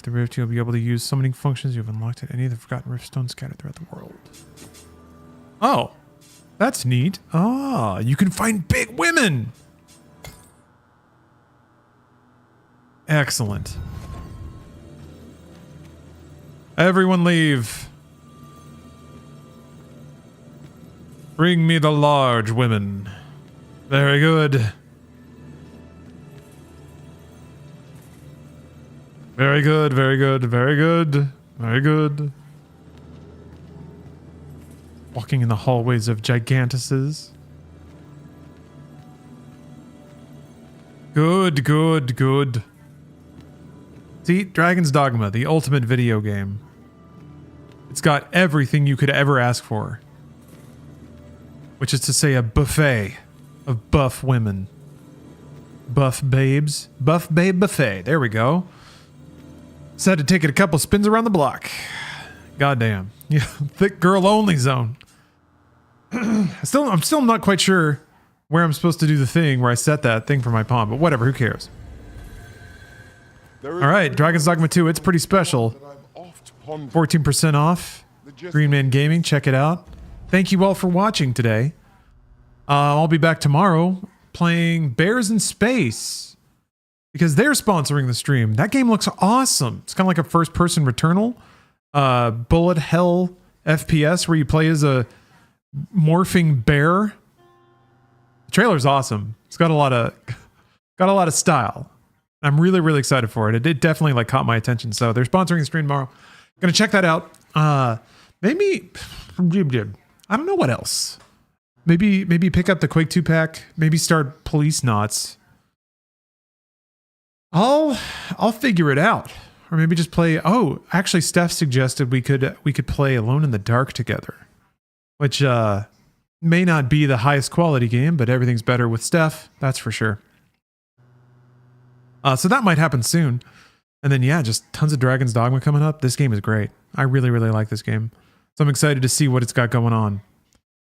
the rift, you'll be able to use summoning functions you have unlocked at any of the forgotten rift stones scattered throughout the world. Oh, that's neat. Ah, you can find big women. Excellent. Everyone leave. Bring me the large women. Very good. Very good, very good, very good, very good. Walking in the hallways of gigantuses. Good, good, good. See, Dragon's Dogma, the ultimate video game. It's got everything you could ever ask for. Which is to say a buffet of buff women. Buff babes. Buff babe buffet. There we go. Just had to take it a couple spins around the block. Goddamn. Yeah, thick girl only zone. I'm still not quite sure where I'm supposed to do the thing where I set that thing for my pawn, but whatever, who cares? Alright, Dragon's Dogma 2, it's pretty special. 14% off. Green Man Gaming, check it out. Thank you all for watching today. I'll be back tomorrow playing Bears in Space. Because they're sponsoring the stream. That game looks awesome. It's kind of like a first-person Returnal. Bullet hell FPS where you play as a morphing bear. The trailer's awesome. It's got a lot of style. I'm really, really excited for it. It definitely like caught my attention. So they're sponsoring the stream tomorrow. Gonna check that out. Maybe I don't know what else. Maybe pick up the Quake 2 pack. Maybe start Police Knots. I'll figure it out. Or maybe just play... Oh, actually Steph suggested we could play Alone in the Dark together. Which may not be the highest quality game, but everything's better with Steph, that's for sure. So that might happen soon. And then yeah, just tons of Dragon's Dogma coming up. This game is great. I really, really like this game. So I'm excited to see what it's got going on.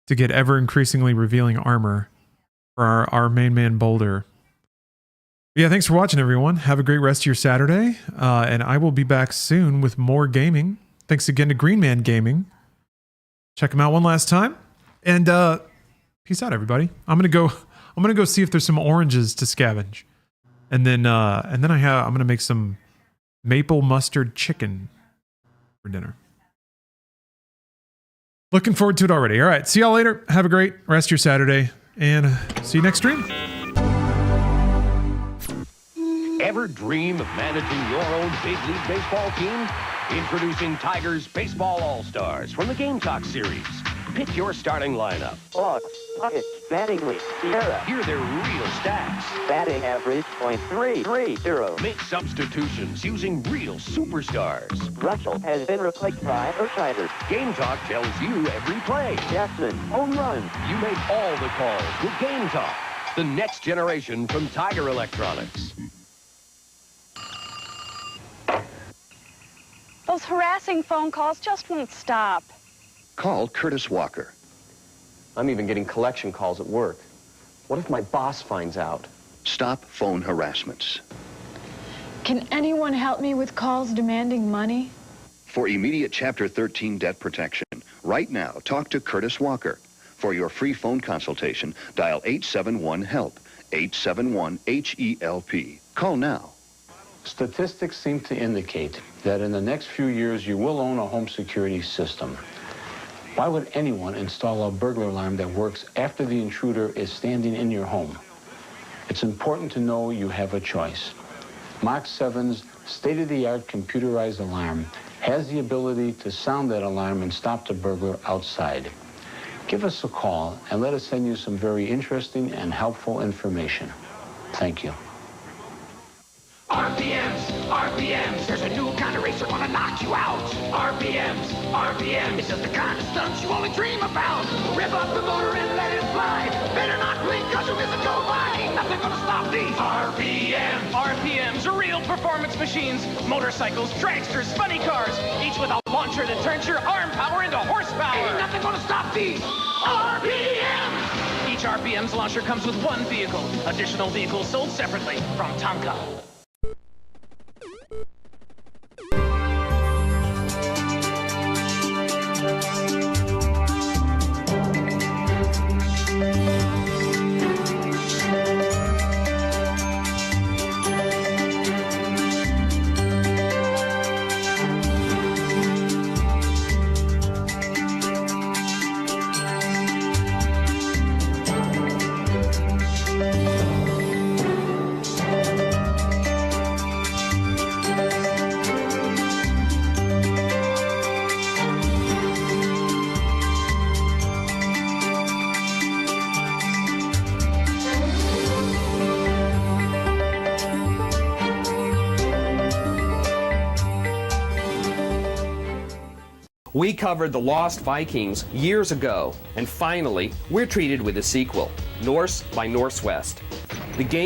To get ever increasingly revealing armor for our main man Boulder. Yeah, thanks for watching, everyone. Have a great rest of your Saturday. And I will be back soon with more gaming. Thanks again to Green Man Gaming. Check him out one last time. And peace out, everybody. I'm gonna go see if there's some oranges to scavenge. And then I'm gonna make some maple mustard chicken for dinner. Looking forward to it already. All right, see y'all later. Have a great rest of your Saturday. And see you next stream. Ever dream of managing your own big league baseball team? Introducing Tigers Baseball All-Stars from the Game Talk series. Pick your starting lineup. Log, Puckett, batting lead, Sierra. Hear their real stats. Batting average, .330. Make substitutions using real superstars. Russell has been replaced by Ursheider. Game Talk tells you every play. Jackson, home run. You make all the calls with Game Talk. The next generation from Tiger Electronics. Those harassing phone calls just won't stop. Call Curtis Walker. I'm even getting collection calls at work. What if my boss finds out? Stop phone harassments. Can anyone help me with calls demanding money? For immediate Chapter 13 debt protection, right now, talk to Curtis Walker. For your free phone consultation, dial 871-HELP, 871-HELP. Call now. Statistics seem to indicate that in the next few years you will own a home security system. Why would anyone install a burglar alarm that works after the intruder is standing in your home? It's important to know you have a choice. Mach 7's state-of-the-art computerized alarm has the ability to sound that alarm and stop the burglar outside. Give us a call and let us send you some very interesting and helpful information. Thank you. RPMs, RPMs, there's a new These are gonna knock you out. RPMs, RPMs. It's just the kind of stunts you only dream about. Rev up the motor and let it fly. Better not blink, cause you'll miss a go by. Ain't nothing gonna stop these RPMs. RPMs are real performance machines. Motorcycles, dragsters, funny cars. Each with a launcher that turns your arm power into horsepower. Ain't nothing gonna stop these RPMs. Each RPM's launcher comes with one vehicle. Additional vehicles sold separately from Tonka. We covered the Lost Vikings years ago, and finally, we're treated with a sequel, Norse by Northwest. The game